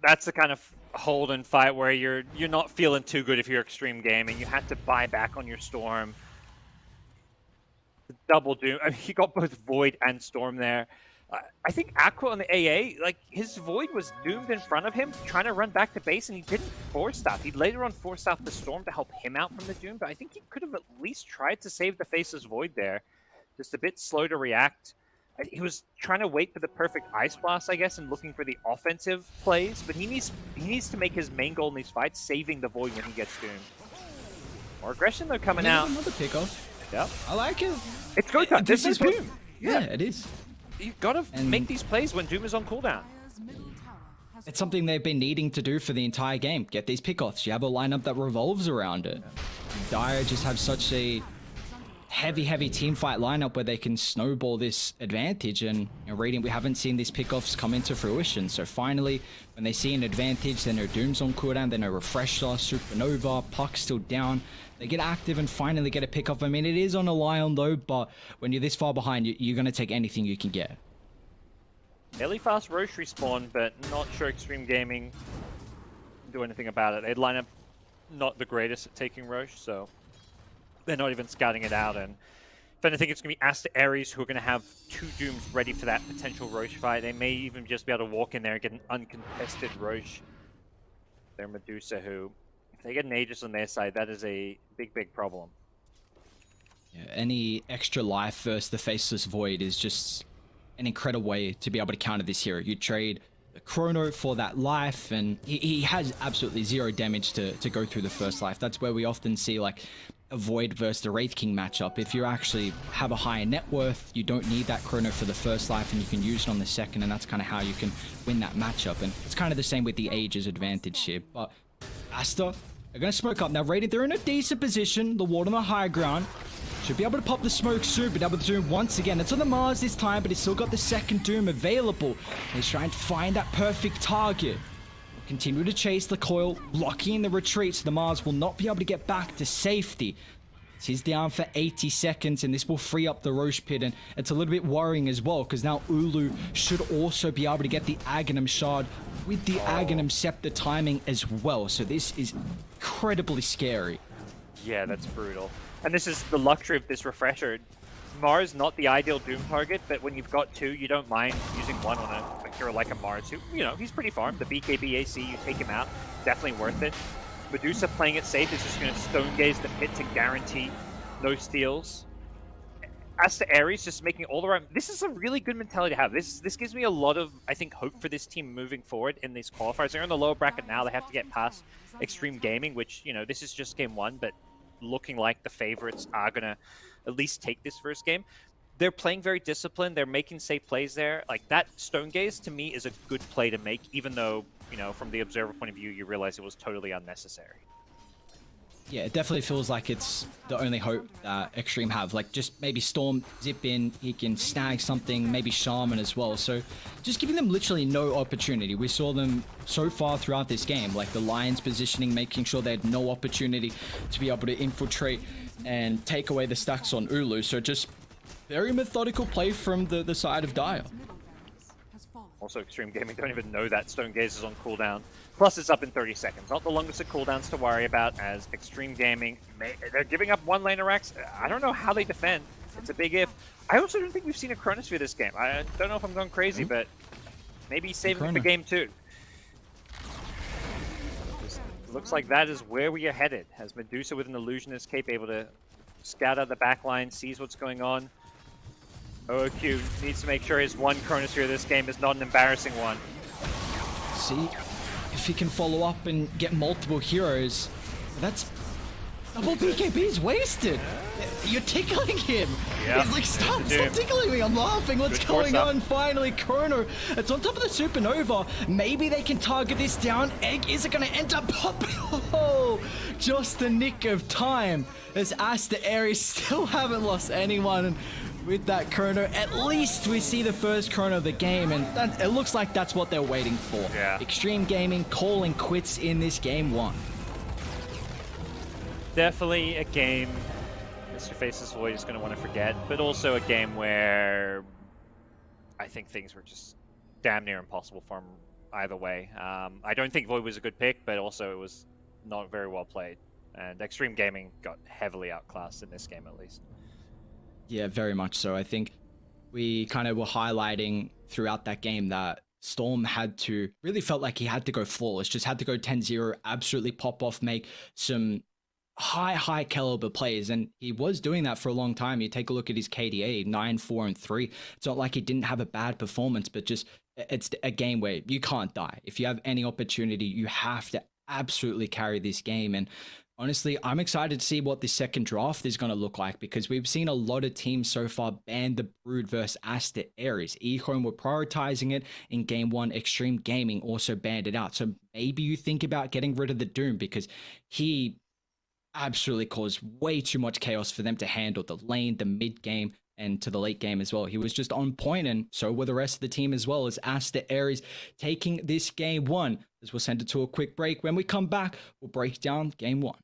That's the kind of hold and fight where you're not feeling too good if you're Xtreme Gaming. You had to buy back on your Storm. Double Doom. I mean, he got both Void and Storm there. I think Aqua on the AA, like, his Void was doomed in front of him, trying to run back to base, and he didn't force stuff. He later on forced out the Storm to help him out from the Doom, but I think he could have at least tried to save the Faceless Void there. Just a bit slow to react. He was trying to wait for the perfect Ice Blast, I guess, and looking for the offensive plays, but he needs to make his main goal in these fights, saving the Void when he gets doomed. More aggression, though, coming out. Another pickoff. Yeah. I like it. It's go time. This is what, Doom. Yeah, it is. You've got to make these plays when Doom is on cooldown. It's something they've been needing to do for the entire game. Get these pickoffs. You have a lineup that revolves around it. Dire just have such a heavy team fight lineup where they can snowball this advantage, and Radiant, we haven't seen these pickoffs come into fruition. So finally, when they see an advantage, they know Doom's on cooldown, they know Refresher, Supernova, Puck's still down. They get active and finally get a pickoff. I mean, it is on a Lion though, but when you're this far behind, you're going to take anything you can get. Fairly fast Roche respawn, but not sure Xtreme Gaming can do anything about it. They'd line up not the greatest at taking Roche, so they're not even scouting it out. And if anything, it's going to be Aster, Aries, who are going to have two Dooms ready for that potential Roche fight. They may even just be able to walk in there and get an uncontested Roche. They're Medusa, who, if they get an Aegis on their side, that is a big problem. Yeah, any extra life versus the Faceless Void is just an incredible way to be able to counter this hero. You trade the Chrono for that life, and he has absolutely zero damage to go through the first life. That's where we often see like a Void versus the Wraith King matchup. If you actually have a higher net worth, you don't need that Chrono for the first life, and you can use it on the second, and that's kind of how you can win that matchup. And it's kind of the same with the Aegis advantage here. But Aster, they're going to smoke up. Now Radiant, they're in a decent position. The ward on the high ground. Should be able to pop the smoke soon, but able to Doom once again. It's on the Mars this time, but he's still got the second Doom available. He's trying to find that perfect target. Continue to chase the coil, blocking the retreat, so the Mars will not be able to get back to safety. He's down for 80 seconds, and this will free up the Roche Pit, and it's a little bit worrying as well, because now Ulu should also be able to get the Aghanim Shard with the Aghanim Scepter timing as well. So this is incredibly scary. Yeah, that's brutal. And this is the luxury of this Refresher. Mars, not the ideal Doom target, but when you've got two, you don't mind using one on a hero like a Mars, who, you know, he's pretty farmed. The BKB AC, you take him out, definitely worth it. Medusa playing it safe is just going to Stone Gaze the pit to guarantee no steals. Aster Aries just making all the right. This is a really good mentality to have. This gives me a lot of, I think, hope for this team moving forward in these qualifiers. They're in the lower bracket now. They have to get past Xtreme Gaming, which, you know, this is just game one, but looking like the favorites are gonna at least take this first game. They're playing very disciplined. They're making safe plays there. Like that Stone Gaze to me is a good play to make, even though, you know, from the observer point of view, you realize it was totally unnecessary. Yeah, it definitely feels like it's the only hope that Xtreme have. Like, just maybe Storm zip in, he can snag something, maybe Shaman as well. So, just giving them literally no opportunity. We saw them so far throughout this game, like the Lions positioning, making sure they had no opportunity to be able to infiltrate and take away the stacks on Ulu. So, just very methodical play from the side of Dire. Also, Xtreme Gaming don't even know that Stone Gaze is on cooldown. Plus, it's up in 30 seconds. Not the longest of cooldowns to worry about, as Xtreme Gaming, they're giving up one lane of Rex. I don't know how they defend. It's a big if. I also don't think we've seen a Chronosphere this game. I don't know if I'm going crazy, but maybe saving it for game 2. Looks like that is where we are headed, as Medusa with an Illusionist cape able to scout out the backline, sees what's going on. OQ needs to make sure his one Chronosphere this game is not an embarrassing one. See, if he can follow up and get multiple heroes, that's double BKB is wasted. You're tickling him. Yeah. He's like, stop tickling me. I'm laughing. What's going on? Finally, Chrono. It's on top of the Supernova. Maybe they can target this down. Egg, is it going to end up popping? Oh, just the nick of time. As Aster Aries still haven't lost anyone. And with that Chrono, at least we see the first Chrono of the game, and it looks like that's what they're waiting for. Yeah. Xtreme Gaming calling quits in this game 1. Definitely a game Mr. Faceless Void is going to want to forget, but also a game where I think things were just damn near impossible for him either way. I don't think Void was a good pick, but also it was not very well played. And Xtreme Gaming got heavily outclassed in this game, at least. Yeah, very much so. I think we kind of were highlighting throughout that game that Storm really felt like he had to go flawless, just had to go 10-0, absolutely pop off, make some high caliber plays, and he was doing that for a long time. You take a look at his KDA, 9-4-3. It's not like he didn't have a bad performance, but just it's a game where you can't die. If you have any opportunity, you have to absolutely carry this game. And honestly, I'm excited to see what the second draft is going to look like, because we've seen a lot of teams so far ban the Brood versus Aster Aries. eHome were prioritizing it in game 1. Xtreme Gaming also banned it out. So maybe you think about getting rid of the Doom, because he absolutely caused way too much chaos for them to handle the lane, the mid game, and to the late game as well. He was just on point, and so were the rest of the team as well, as Aster Aries taking this game 1. As we'll send it to a quick break. When we come back, we'll break down game 1.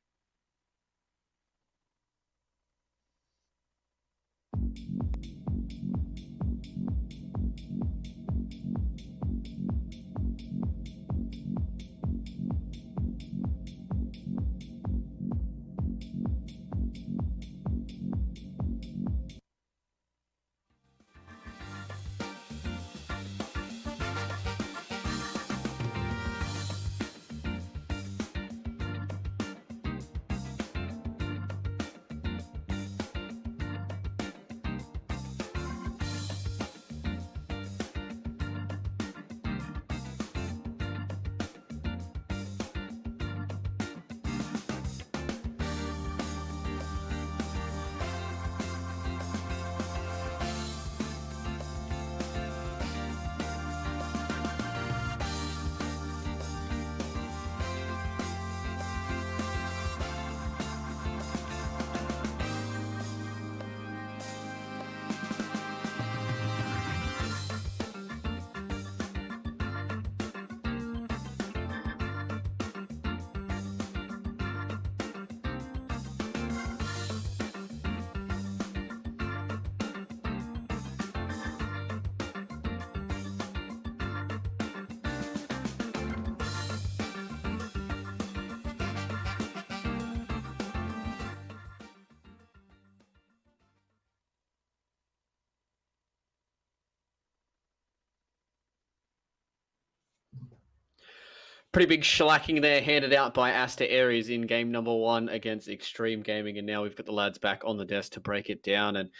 Pretty big shellacking there handed out by Aster Aries in game number 1 against Xtreme Gaming. And now we've got the lads back on the desk to break it down. And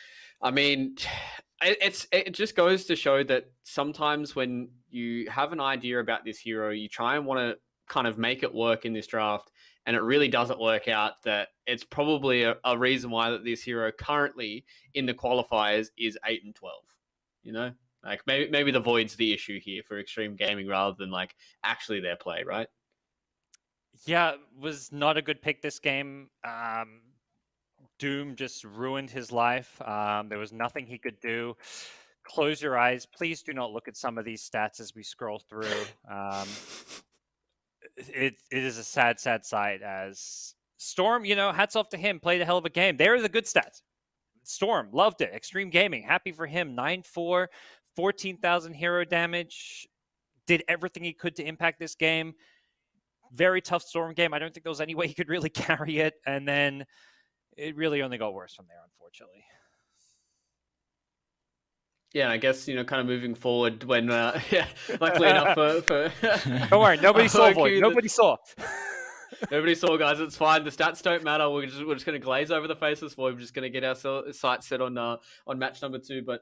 I mean, it just goes to show that sometimes when you have an idea about this hero, you try and want to kind of make it work in this draft, and it really doesn't work out. That it's probably a reason why that this hero currently in the qualifiers is 8-12. You know, like maybe the void's the issue here for Xtreme Gaming rather than like actually their play, right? Yeah, was not a good pick this game. Doom just ruined his life. There was nothing he could do. Close your eyes. Please do not look at some of these stats as we scroll through. It is a sad, sad sight as Storm, hats off to him, played a hell of a game. There are the good stats. Storm, loved it. Xtreme Gaming, happy for him. 9-4, 14,000 hero damage. Did everything he could to impact this game. Very tough Storm game. I don't think there was any way he could really carry it. And then it really only got worse from there, unfortunately. Yeah, I guess, kind of moving forward when, luckily enough for Don't worry, nobody saw Void. Nobody saw. Nobody saw, guys. It's fine. The stats don't matter. We're just going to glaze over the faces. We're just going to get our sights set on match number 2. But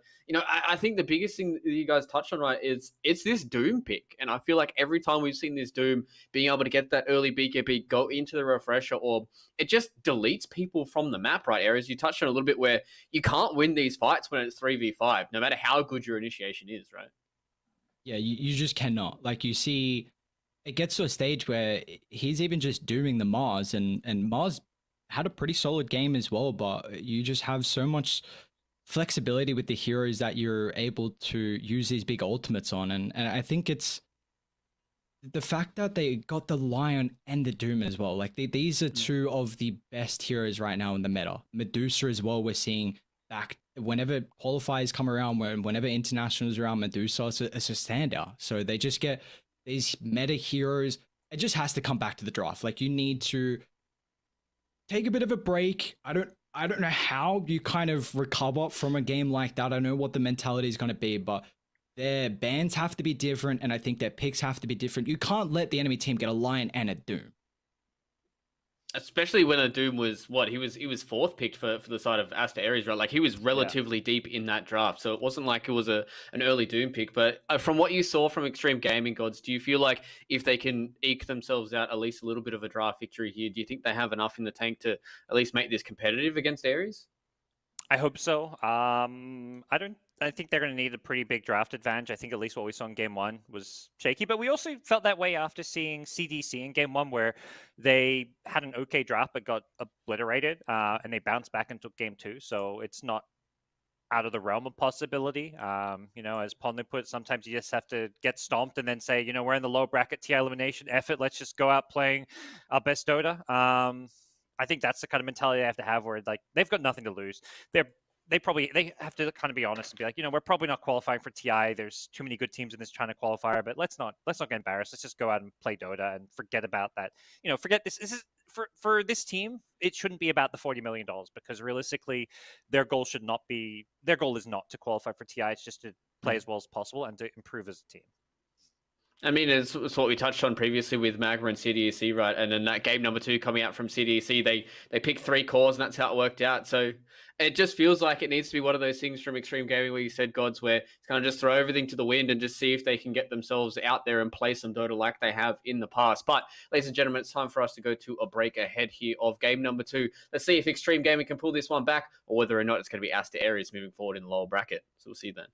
I think the biggest thing that you guys touched on, right, is it's this Doom pick, and I feel like every time we've seen this Doom being able to get that early BKB, go into the refresher, or it just deletes people from the map, right? Aries, you touched on a little bit where you can't win these fights when it's 3v5, no matter how good your initiation is, right? Yeah, you just cannot. Like, you see, it gets to a stage where he's even just doing the Mars, and Mars had a pretty solid game as well, but you just have so much flexibility with the heroes that you're able to use these big ultimates on. And I think it's the fact that they got the Lion and the Doom as well. Like, these are two of the best heroes right now in the meta. Medusa as well, we're seeing back whenever qualifiers come around, whenever internationals around, Medusa it's a standout. So they just get these meta heroes. It just has to come back to the draft. Like, you need to take a bit of a break. I don't know how you kind of recover from a game like that. I don't know what the mentality is going to be, but their bans have to be different, and I think their picks have to be different. You can't let the enemy team get a Lion and a Doom. Especially when a Doom was he was 4th picked for the side of Aster Aries, right? Like, he was relatively deep in that draft, so it wasn't like it was an early Doom pick. But from what you saw from Xtreme Gaming, Gods, do you feel like if they can eke themselves out at least a little bit of a draft victory here, do you think they have enough in the tank to at least make this competitive against Aries? I hope so. I think they're going to need a pretty big draft advantage. I think at least what we saw in game 1 was shaky, but we also felt that way after seeing CDC in game 1, where they had an okay draft but got obliterated, and they bounced back and took game 2. So it's not out of the realm of possibility. As Ponley put it, sometimes you just have to get stomped and then say, we're in the low bracket TI elimination effort. Let's just go out playing our best Dota. I think that's the kind of mentality they have to have, where like they've got nothing to lose. They have to kind of be honest and be like, we're probably not qualifying for TI. There's too many good teams in this China qualifier, but let's not get embarrassed. Let's just go out and play Dota and forget about that. Forget this. This is for this team. It shouldn't be about the $40 million, because realistically, their goal is not to qualify for TI. It's just to play as well as possible and to improve as a team. I mean, it's what we touched on previously with Magma and CDC, right? And then that game number 2 coming out from CDC, they picked 3 cores, and that's how it worked out. So it just feels like it needs to be one of those things from Xtreme Gaming where you said, Gods, where it's kind of just throw everything to the wind and just see if they can get themselves out there and play some Dota like they have in the past. But, ladies and gentlemen, it's time for us to go to a break ahead here of game number 2. Let's see if Xtreme Gaming can pull this one back, or whether or not it's going to be Aster Aries moving forward in the lower bracket. So we'll see you then.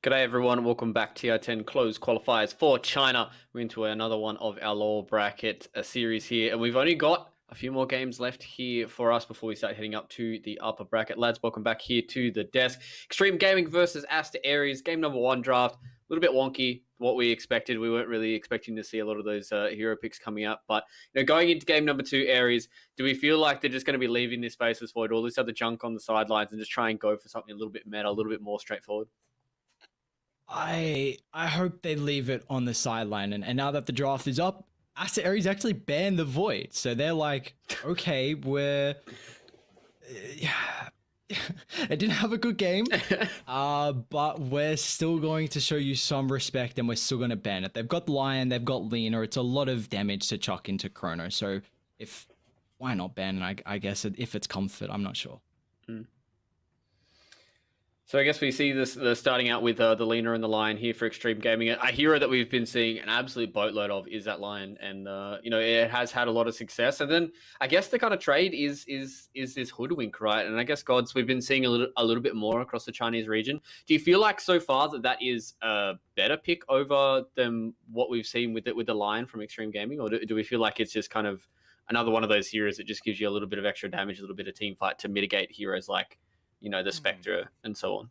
G'day everyone, welcome back to our 10 closed qualifiers for China. We're into another one of our lower bracket series here, and we've only got a few more games left here for us before we start heading up to the upper bracket. Lads, welcome back here to the desk. Xtreme Gaming versus Aster Aries, game number 1 draft. A little bit wonky, what we expected. We weren't really expecting to see a lot of those hero picks coming up, but going into game number 2, Aries, do we feel like they're just going to be leaving this Faceless Void, all this other junk on the sidelines, and just try and go for something a little bit meta, a little bit more straightforward? I hope they leave it on the sideline, and now that the draft is up, Aster Aries actually banned the Void, so they're like, okay, we're it didn't have a good game, but we're still going to show you some respect, and we're still going to ban it. They've got Lion, they've got Lina. It's a lot of damage to chuck into Chrono, so why not ban? I guess if it's comfort, I'm not sure. So I guess we see this starting out with the Lina and the Lion here for Xtreme Gaming. A hero that we've been seeing an absolute boatload of is that Lion, and it has had a lot of success. And then I guess the kind of trade is this Hoodwink, right? And I guess Gods, we've been seeing a little bit more across the Chinese region. Do you feel like so far that is a better pick over than what we've seen with the Lion from Xtreme Gaming, or do we feel like it's just kind of another one of those heroes that just gives you a little bit of extra damage, a little bit of team fight to mitigate heroes like the Spectre and so on?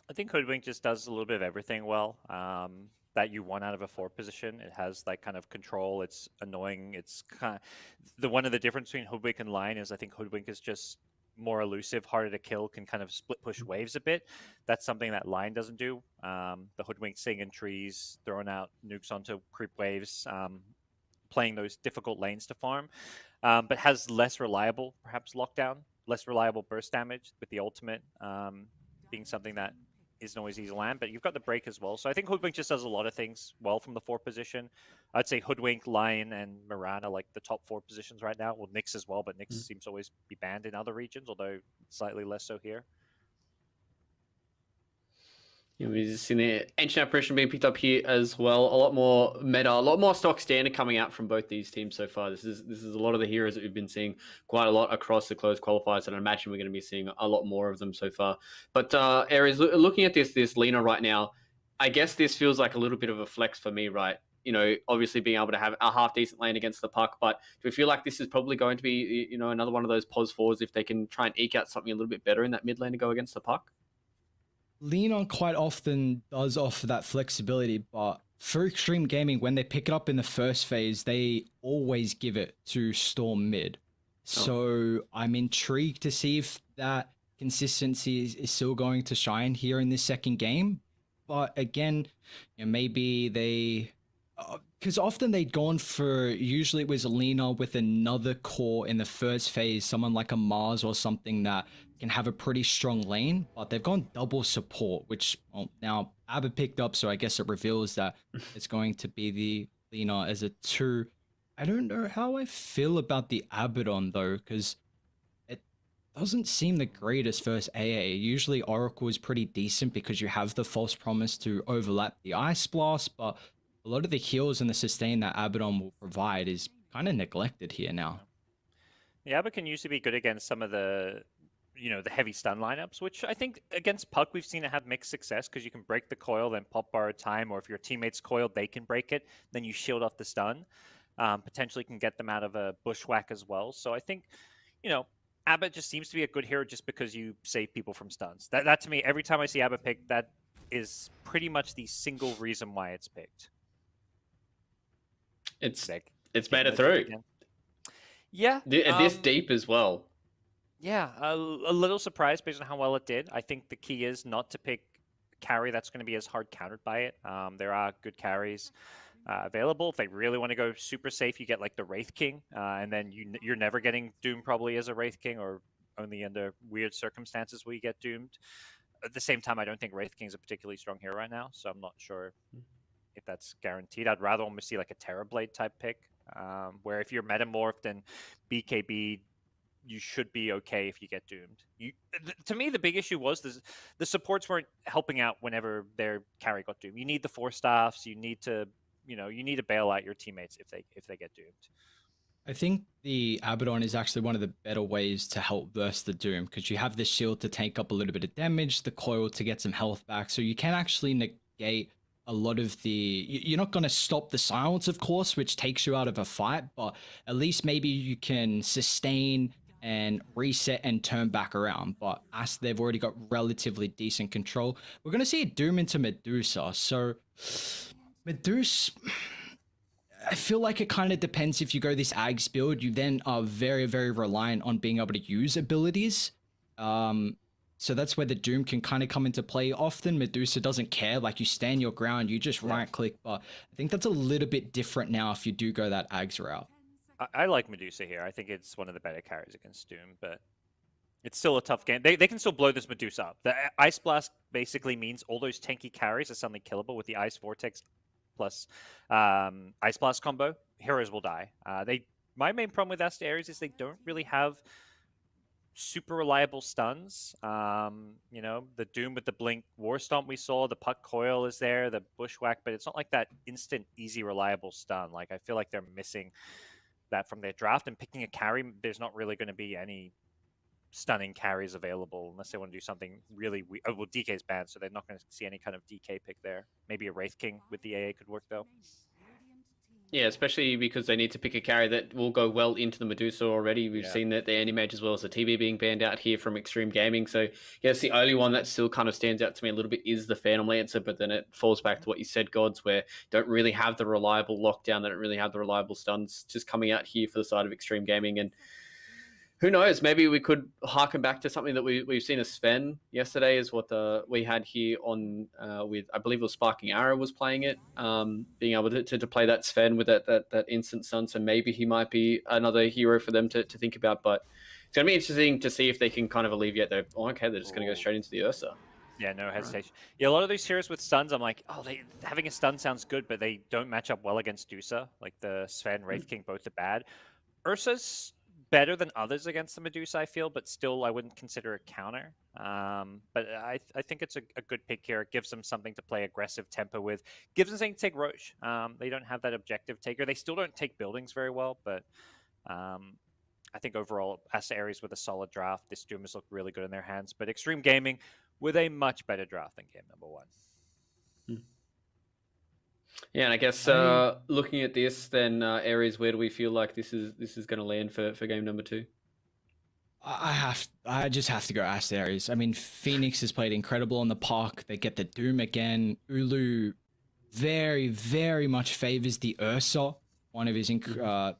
I think Hoodwink just does a little bit of everything well. That you want out of a 4 position. It has like kind of control. It's annoying. It's kind of one of the difference between Hoodwink and Lion is I think Hoodwink is just more elusive, harder to kill, can kind of split push waves a bit. That's something that Lion doesn't do. The Hoodwink sitting in trees, throwing out nukes onto creep waves, playing those difficult lanes to farm, but has less reliable, perhaps lockdown, less reliable burst damage with the ultimate being something that isn't always easy to land, but you've got the break as well. So I think Hoodwink just does a lot of things well from the 4 position. I'd say Hoodwink, Lion, and Moran are like the top 4 positions right now. Well, Nyx as well, but Nyx seems to always be banned in other regions, although slightly less so here. We've seen the Ancient Apparition being picked up here as well. A lot more meta, a lot more stock standard coming out from both these teams so far. This is a lot of the heroes that we've been seeing quite a lot across the closed qualifiers, and I imagine we're going to be seeing a lot more of them so far. But Aries, looking at this Lina right now, I guess this feels like a little bit of a flex for me, right? Obviously being able to have a half decent lane against the puck, but do we feel like this is probably going to be, another one of those pos forwards if they can try and eke out something a little bit better in that mid lane to go against the puck? Lina quite often does offer that flexibility, but for Xtreme Gaming, when they pick it up in the first phase, they always give it to Storm mid. So I'm intrigued to see if that consistency is still going to shine here in this second game. But again, maybe they... because often they'd gone for, usually it was Lina with another core in the first phase, someone like a Mars or something that can have a pretty strong lane, but they've gone double support, which now Abba picked up, so I guess it reveals that it's going to be the Lina as a 2. I don't know how I feel about the Abaddon though, because it doesn't seem the greatest versus AA. Usually Oracle is pretty decent because you have the false promise to overlap the Ice Blast, but a lot of the heals and the sustain that Abaddon will provide is kind of neglected here now. Yeah, Abba can usually be good against some of the the heavy stun lineups, which I think against Puck we've seen it have mixed success because you can break the coil, then pop bar time, or if your teammate's coiled, they can break it, then you shield off the stun. Potentially can get them out of a bushwhack as well. So I think, Abba just seems to be a good hero just because you save people from stuns. That to me, every time I see Abba picked, that is pretty much the single reason why it's picked. It's made it through. Yeah. This deep as well. Yeah, a little surprised based on how well it did. I think the key is not to pick carry that's going to be as hard countered by it. There are good carries available. If they really want to go super safe, you get like the Wraith King, and then you're never getting doomed probably as a Wraith King, or only under weird circumstances will you get doomed. At the same time, I don't think Wraith King's a particularly strong hero right now, so I'm not sure if that's guaranteed. I'd rather almost see like a Terrorblade type pick, where if you're metamorphed and BKB, you should be okay if you get doomed. To me, the big issue was the supports weren't helping out whenever their carry got doomed. You need the 4 staffs. You need to, you need to bail out your teammates if they get doomed. I think the Abaddon is actually one of the better ways to help verse the Doom, because you have the shield to take up a little bit of damage, the coil to get some health back, so you can actually negate a lot of the... You're not going to stop the silence, of course, which takes you out of a fight, but at least maybe you can sustain and reset and turn back around. But as they've already got relatively decent control, we're going to see a Doom into Medusa. So Medusa... I feel like it kind of depends. If you go this Ags build, you then are very, very reliant on being able to use abilities. So that's where the Doom can kind of come into play. Often Medusa doesn't care. Like, you stand your ground, you just right click. But I think that's a little bit different now if you do go that Ags route. I like Medusa here. I think it's one of the better carries against Doom, but it's still a tough game. They can still blow this Medusa up. The Ice Blast basically means all those tanky carries are suddenly killable with the Ice Vortex plus Ice Blast combo. Heroes will die. My main problem with Aster Aries is they don't really have super reliable stuns. You know, the Doom with the Blink War Stomp we saw, the Puck Coil is there, the Bushwhack, but it's not like that instant, easy, reliable stun. Like, I feel like they're missing that from their draft, and picking a carry, there's not really going to be any stunning carries available unless they want to do something really weird. Oh, well, DK's banned, so they're not going to see any kind of DK pick there. Maybe a Wraith King with the AA could work, though. Yeah, especially because they need to pick a carry that will go well into the Medusa already. We've seen that the Anti-Mage as well as the TB being banned out here from Xtreme Gaming. So, yes, the only one that still kind of stands out to me a little bit is the Phantom Lancer, but then it falls back to what you said, Gods, where don't really have the reliable lockdown, they don't really have the reliable stuns just coming out here for the side of Xtreme Gaming. And who knows? Maybe we could harken back to something that we've seen as Sven yesterday, is what we had here on with, I believe it was Sparking Arrow was playing it, being able to play that Sven with that instant stun. So maybe he might be another hero for them to think about. But it's going to be interesting to see if they can kind of alleviate their, they're just going to go straight into the Ursa. Yeah, no hesitation. Yeah, a lot of these heroes with stuns, I'm like, having a stun sounds good, but they don't match up well against Dusa. Like the Sven, Wraith King, both are bad. Ursa's better than others against the Medusa, I feel, but still I wouldn't consider a counter. But I think it's a good pick here. It gives them something to play aggressive tempo with. Gives them something to take Roche. They don't have that objective taker. They still don't take buildings very well, but I think overall, Aster Aries with a solid draft. This Doom has looked really good in their hands, but Xtreme Gaming with a much better draft than game number one. Yeah, and I guess looking at this, then Aries, where do we feel like this is going to land for game number two? I just have to go Aster Aries. I mean, Phoenix has played incredible on the park. They get the Doom again. Ulu very, very much favors the Ursa, one of his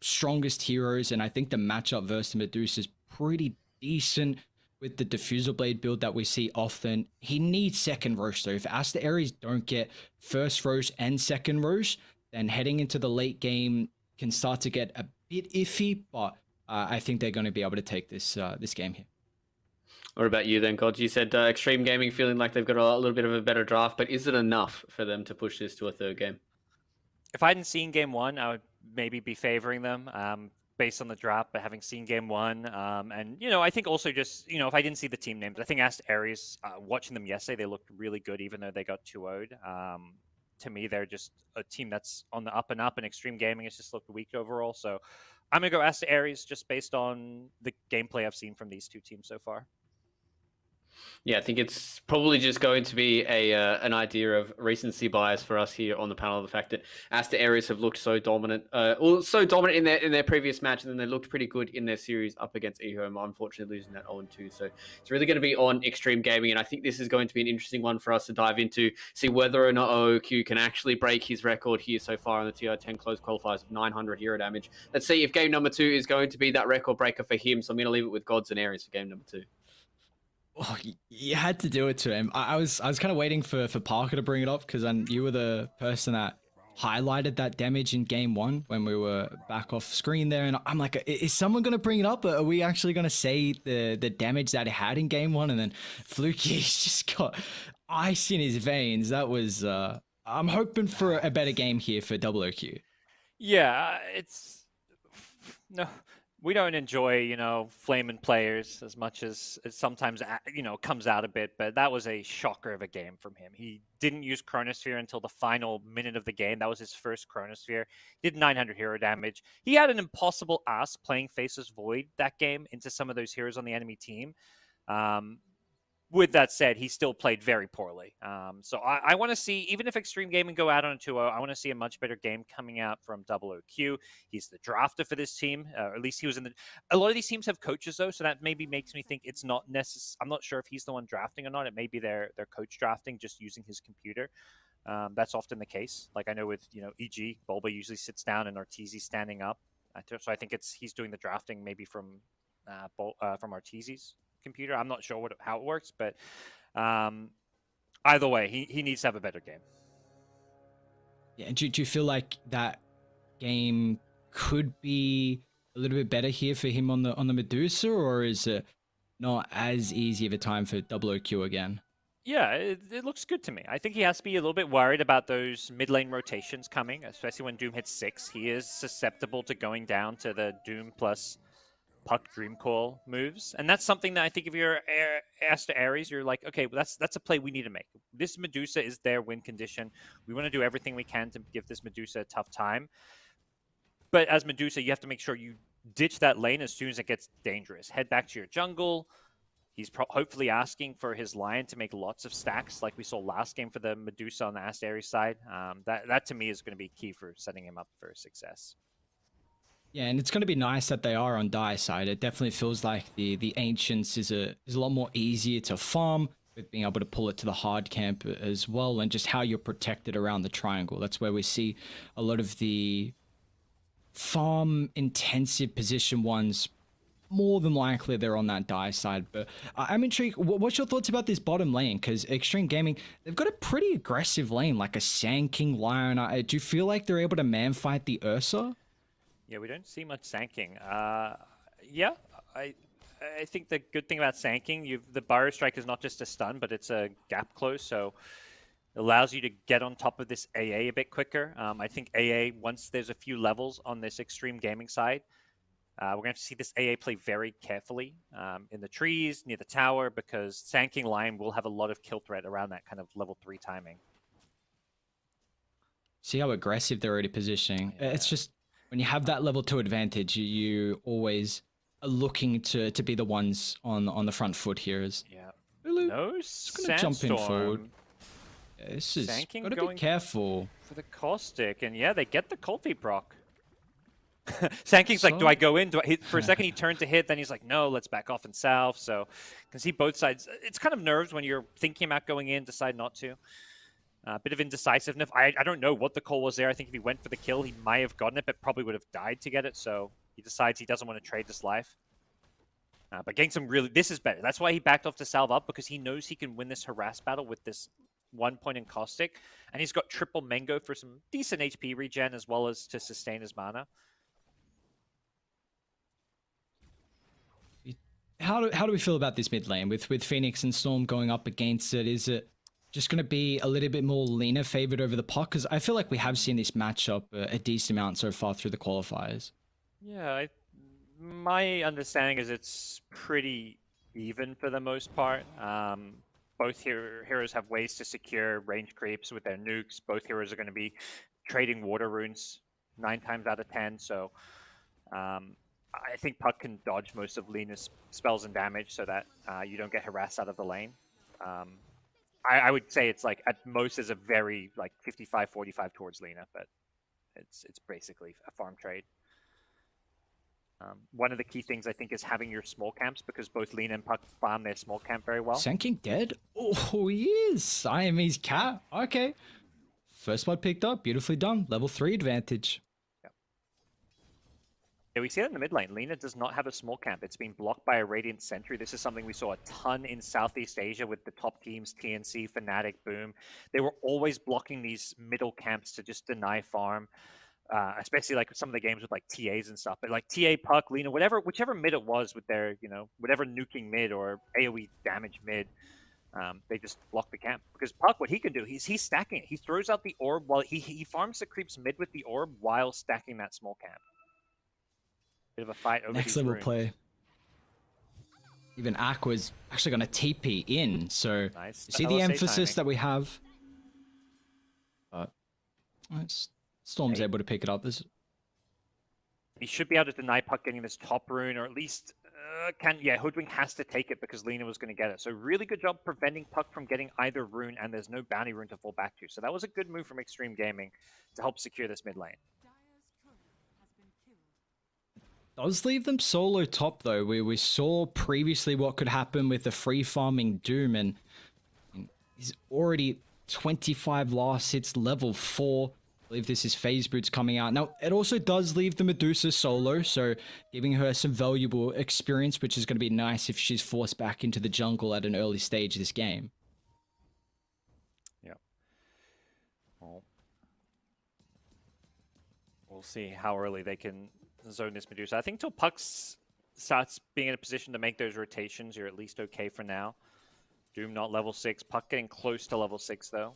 strongest heroes, and I think the matchup versus Medusa is pretty decent with the Diffusal Blade build that we see often. He needs second Roche, though. If Aster Aries don't get first Roche and second Roche, then heading into the late game can start to get a bit iffy, but I think they're going to be able to take this game here. What about you then, God? You said Xtreme Gaming feeling like they've got a little bit of a better draft, but is it enough for them to push this to a third game? If I hadn't seen game one, I would maybe be favoring them. Based on the draft, but having seen game one, and I think also just if I didn't see the team names, I think Aster Aries, watching them yesterday, they looked really good, even though they got 2-0'd. To me, they're just a team that's on the up and up, and Xtreme Gaming has just looked weak overall. So I'm gonna go Aster Aries just based on the gameplay I've seen from these two teams so far. Yeah, I think it's probably just going to be an idea of recency bias for us here on the panel. The fact that Aster Aries have looked so dominant, so dominant in their previous match, and then they looked pretty good in their series up against eHome. Unfortunately, losing that 0-2. So it's really going to be on Xtreme Gaming, and I think this is going to be an interesting one for us to dive into, see whether or not OOQ can actually break his record here so far on the TI10 closed qualifiers of 900 hero damage. Let's see if game number two is going to be that record breaker for him. So I'm going to leave it with Gods and Aries for game number two. Oh, you had to do it to him. I was kind of waiting for Parker to bring it up, because you were the person that highlighted that damage in game one when we were back off screen there, and I'm like, is someone going to bring it up? Are we actually going to say the damage that it had in game one? And then Fluky's just got ice in his veins. That was I'm hoping for a better game here for OOQ. Yeah, it's no. we don't enjoy, you know, flaming players as much as it sometimes, you know, comes out a bit, but that was a shocker of a game from him. He didn't use Chronosphere until the final minute of the game. That was his first Chronosphere. Did 900 hero damage. He had an impossible ask playing Faceless Void that game into some of those heroes on the enemy team. With that said, he still played very poorly. So I want to see, even if Xtreme Gaming go out on a 2-0, I want to see a much better game coming out from OOQ. He's the drafter for this team, or at least he was in the. A lot of these teams have coaches though, so that maybe makes me think it's not necessary. I'm not sure if he's the one drafting or not. It may be their coach drafting, just using his computer. That's often the case. Like I know with EG, Bulba usually sits down and Arteezy standing up. So I think he's doing the drafting maybe from Arteezy's computer. I'm not sure how it works, but either way, he needs to have a better game. Yeah, do you feel like that game could be a little bit better here for him on the Medusa, or is it not as easy of a time for OOQ again? Yeah, it looks good to me. I think he has to be a little bit worried about those mid lane rotations coming, especially when Doom hits 6. He is susceptible to going down to the Doom plus Puck Dreamcall moves, and that's something that I think if you're Aster Aries, you're like, okay, well, that's a play we need to make. This Medusa is their win condition. We want to do everything we can to give this Medusa a tough time. But as Medusa, you have to make sure you ditch that lane as soon as it gets dangerous. Head back to your jungle. He's hopefully asking for his Lion to make lots of stacks like we saw last game for the Medusa on the Aster Aries side. That to me is going to be key for setting him up for success. Yeah, and it's going to be nice that they are on die side. It definitely feels like the Ancients is a lot more easier to farm, with being able to pull it to the hard camp as well, and just how you're protected around the triangle. That's where we see a lot of the farm intensive position ones. More than likely they're on that die side, but I'm intrigued. What's your thoughts about this bottom lane? Because Xtreme Gaming, they've got a pretty aggressive lane, like a Sand King, Lion. Do you feel like they're able to man fight the Ursa? Yeah, we don't see much Sanking. Yeah, I think the good thing about Sanking, the Burrow Strike is not just a stun, but it's a gap close, so it allows you to get on top of this AA a bit quicker. I think AA, once there's a few levels on this Xtreme Gaming side, we're going to have to see this AA play very carefully in the trees, near the tower, because Sand King Lion will have a lot of kill threat around that kind of level 3 timing. See how aggressive they're already positioning. Yeah. It's just, when you have that level 2 advantage, you always are looking to be the ones on the front foot here. Yeah. Lulu, No gonna jump in forward. Yeah, this is gotta be careful for the caustic, and yeah, they get the cold feet proc. Sand King's like, do I go in? Do I hit? For a second, he turned to hit. Then he's like, no, let's back off and south. So, can see both sides. It's kind of nerves when you're thinking about going in, decide not to. A bit of indecisiveness. I don't know what the call was there. I think if he went for the kill, he might have gotten it, but probably would have died to get it. So he decides he doesn't want to trade this life. But getting some really... This is better. That's why he backed off to salve up, because he knows he can win this harass battle with this 1 point in caustic. And he's got triple mango for some decent HP regen, as well as to sustain his mana. How do we feel about this mid lane? With Phoenix and Storm going up against it, is it just going to be a little bit more Lina favored over the Puck? Because I feel like we have seen this matchup a decent amount so far through the qualifiers. Yeah, my understanding is it's pretty even for the most part. Both heroes have ways to secure range creeps with their nukes. Both heroes are going to be trading water runes 9 times out of 10. So I think Puck can dodge most of Lina's spells and damage so that you don't get harassed out of the lane. I would say it's like at most is a very like 55-45 towards Lina, but it's basically a farm trade. One of the key things I think is having your small camps, because both Lina and Puck farm their small camp very well. Sand King dead? Oh, he is. Siamese cat. Okay. First blood picked up. Beautifully done. Level 3 advantage. Yeah, we see that in the mid lane. Lina does not have a small camp. It's been blocked by a Radiant Sentry. This is something we saw a ton in Southeast Asia with the top teams, TNC, Fnatic, Boom. They were always blocking these middle camps to just deny farm, especially like some of the games with like TAs and stuff. But like TA, Puck, Lina, whichever mid it was with their, whatever nuking mid or AoE damage mid, they just block the camp. Because Puck, what he can do, he's stacking it. He throws out the orb while he farms the creeps mid with the orb while stacking that small camp. Bit of a fight over Next these level runes. play. Even Aqua's actually going to TP in, so Nice. you see the LSA emphasis timing. that we have. But Storm's Hey. able to pick it up. This He should be able to deny Puck getting this top rune, or at least Hoodwink has to take it because Lina was going to get it. So really good job preventing Puck from getting either rune, and there's no bounty rune to fall back to. So that was a good move from Xtreme Gaming to help secure this mid lane. Dire's turret has been killed. does leave them solo top though. We saw previously what could happen with the free farming Doom, and he's already 25 last hits, level 4. I believe this is phase boots coming out. Now, it also does leave the Medusa solo, so giving her some valuable experience, which is going to be nice if she's forced back into the jungle at an early stage of this game. Yeah. Well, we'll see how early they can zone this Medusa. I think till Puck starts being in a position to make those rotations, you're at least okay for now. Doom not level 6. Puck getting close to level 6, though.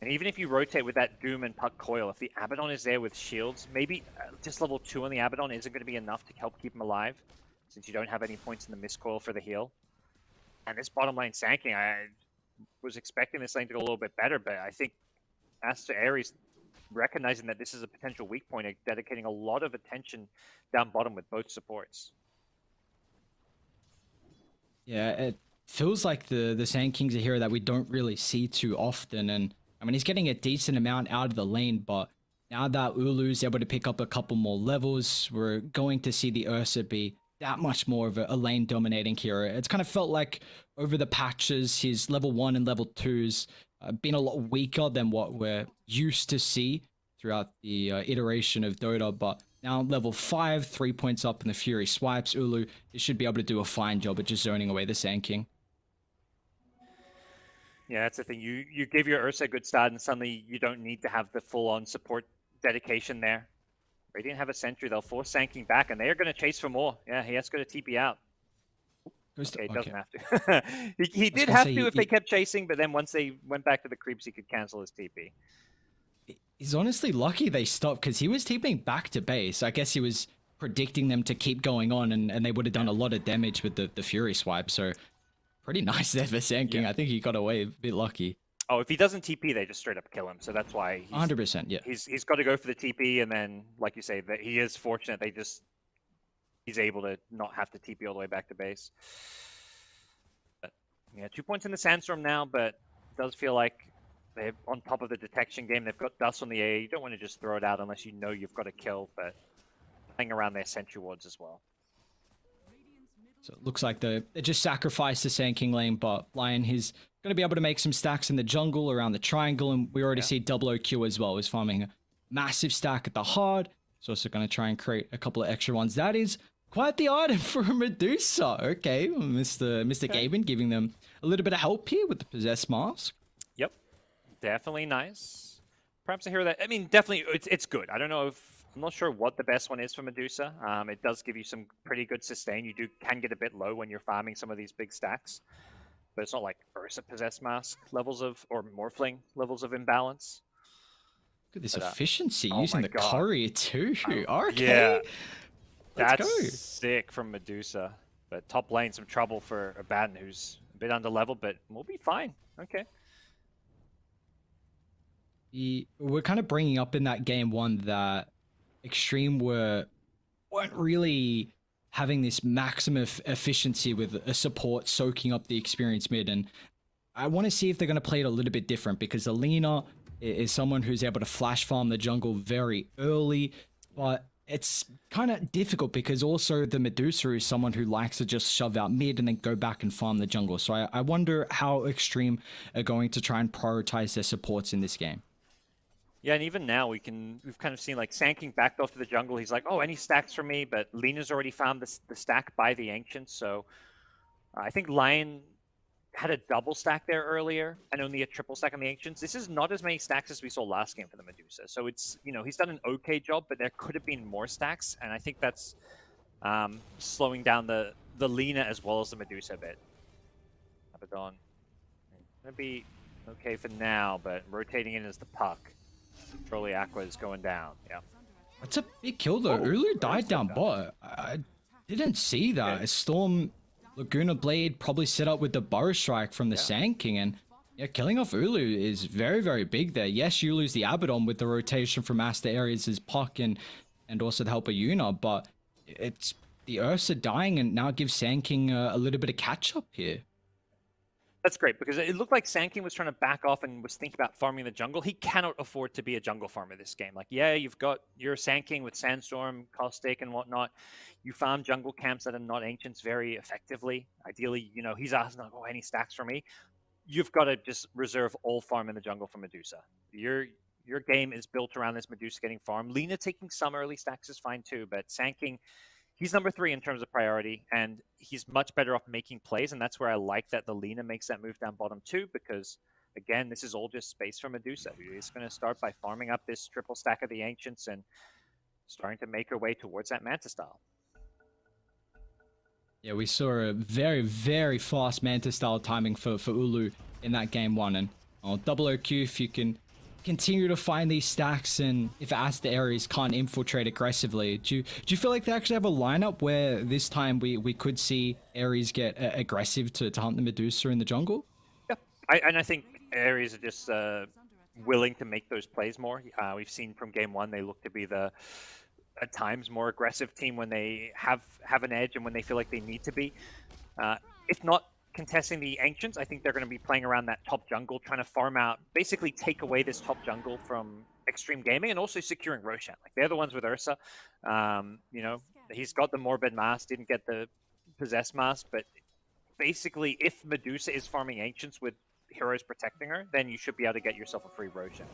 And even if you rotate with that Doom and Puck coil, if the Abaddon is there with shields, maybe just level 2 on the Abaddon isn't going to be enough to help keep him alive, since you don't have any points in the Mist Coil for the heal. And this bottom lane Sanking, I was expecting this lane to go a little bit better, but I think Aster Aries, recognizing that this is a potential weak point, are dedicating a lot of attention down bottom with both supports. Yeah, it feels like the Sand King's a hero that we don't really see too often, and I mean, he's getting a decent amount out of the lane, but now that Ulu's able to pick up a couple more levels, we're going to see the Ursa be that much more of a lane dominating hero. It's kind of felt like over the patches, his level 1 and level 2's been a lot weaker than what we're used to see throughout the iteration of Dota, but now level 5, 3 points up in the Fury swipes, Ulu should be able to do a fine job at just zoning away the Sand King. Yeah, that's the thing. You give your Ursa a good start, and suddenly you don't need to have the full-on support dedication there. Radiant have a sentry. They'll force Sanking back, and they are going to chase for more. Yeah, he has to go to TP out. Okay, he doesn't have to. he did have to if they kept chasing, but then once they went back to the creeps, he could cancel his TP. He's honestly lucky they stopped, because he was TPing back to base. I guess he was predicting them to keep going on, and they would have done a lot of damage with the Fury swipe, so pretty nice there for Sand King. Yeah. I think he got away a bit lucky. Oh, if he doesn't TP, they just straight up kill him. So that's why 100%, yeah. He's got to go for the TP, and then, like you say, that he is fortunate he's able to not have to TP all the way back to base. But, yeah, 2 points in the Sandstorm now, but it does feel like they're on top of the detection game. They've got dust on the A. You don't want to just throw it out unless you know you've got a kill, but playing around their sentry wards as well. So it looks like they just sacrificed the Sand King lane, but Lion, he's going to be able to make some stacks in the jungle around the triangle, and we already see double OQ as well. He's farming a massive stack at the hard. He's also going to try and create a couple of extra ones. That is quite the item for Medusa. Okay, Mr. Gaben giving them a little bit of help here with the Possessed Mask. Yep, definitely nice. Perhaps a hero that, I mean, definitely, it's good. I don't know if, I'm not sure what the best one is for Medusa. It does give you some pretty good sustain. You can get a bit low when you're farming some of these big stacks, but it's not like Ursa Possessed Mask levels of, or Morphling levels of imbalance. Look at this efficiency oh using the courier too. Okay, yeah, let's that's go. sick from Medusa. But top lane, some trouble for Abaddon, who's a bit under level, but we'll be fine. Okay. We're kind of bringing up in that game one that Xtreme weren't really having this maximum efficiency with a support soaking up the experienced mid, and I want to see if they're going to play it a little bit different, because Alina is someone who's able to flash farm the jungle very early, but it's kind of difficult because also the Medusa is someone who likes to just shove out mid and then go back and farm the jungle. So I wonder how Xtreme are going to try and prioritize their supports in this game. Yeah, and even now we've kind of seen like Sand King backed off to the jungle. He's like, oh, any stacks for me? But Lina's already found the stack by the Ancients. So I think Lion had a double stack there earlier and only a triple stack on the Ancients. This is not as many stacks as we saw last game for the Medusa. So it's, he's done an okay job, but there could have been more stacks. And I think that's slowing down the Lina as well as the Medusa a bit. Abaddon. Gonna be okay for now, but rotating in as the Puck. Trolley Aqua is going down. Yeah. That's a big kill though. Ulu died down bot. I didn't see that. A Storm Laguna Blade probably set up with the Burrow Strike from the Sand King, and yeah, killing off Ulu is very, very big there. Yes, you lose the Abaddon with the rotation from Aster, Aries' Puck and also the help of Yuna, but it's the Ursa dying, and now it gives Sand King a little bit of catch up here. That's great, because it looked like Sand King was trying to back off and was thinking about farming the jungle. He cannot afford to be a jungle farmer this game. Like, yeah, you've got your Sand King with Sandstorm, Caustic, and whatnot. You farm jungle camps that are not ancients very effectively. Ideally, you know, he's asking, like, oh, any stacks for me? You've got to just reserve all farm in the jungle for Medusa. Your game is built around this Medusa getting farmed. Lina taking some early stacks is fine too, but Sand King, he's number 3 in terms of priority, and he's much better off making plays, and that's where I like that the Lina makes that move down bottom too, because, again, this is all just space for Medusa. He's going to start by farming up this triple stack of the Ancients and starting to make her way towards that Manta style. Yeah, we saw a very, very fast Manta style timing for Ulu in that game 1, and double OQ, if you can continue to find these stacks, and if Aster Aries can't infiltrate aggressively, do you feel like they actually have a lineup where this time we could see Aries get aggressive to hunt the Medusa in the jungle? Yeah, I think Aries are just willing to make those plays more. We've seen from game 1 they look to be the at times more aggressive team when they have an edge and when they feel like they need to be. If not contesting the Ancients, I think they're going to be playing around that top jungle, trying to farm out, basically take away this top jungle from Xtreme Gaming, and also securing Roshan. Like, they're the ones with Ursa. You know, he's got the Morbid Mask, didn't get the Possessed Mask, but basically, if Medusa is farming Ancients with heroes protecting her, then you should be able to get yourself a free Roshan.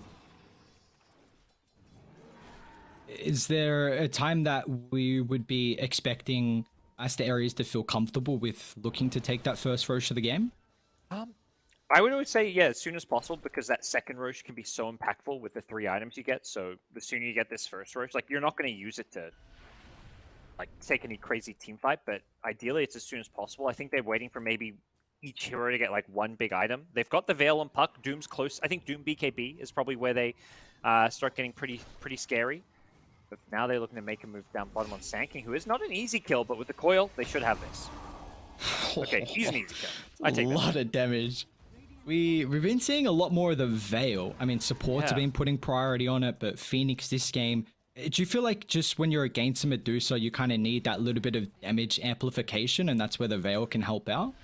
Is there a time that we would be expecting Aster Aries to feel comfortable with looking to take that first Roche of the game? I would always say, yeah, as soon as possible, because that second Roche can be so impactful with the 3 items you get. So the sooner you get this first Roche, like, you're not going to use it to like take any crazy team fight, but ideally it's as soon as possible. I think they're waiting for maybe each hero to get like one big item. They've got the Veil and Puck. Doom's close. I think Doom BKB is probably where they start getting pretty scary. But now they're looking to make a move down bottom on Sand King, who is not an easy kill, but with the coil, they should have this. Okay, he's an easy kill. I take a lot of damage. We've been seeing a lot more of the Veil. I mean, supports have been putting priority on it, but Phoenix this game, do you feel like just when you're against a Medusa, you kind of need that little bit of damage amplification, and that's where the Veil can help out?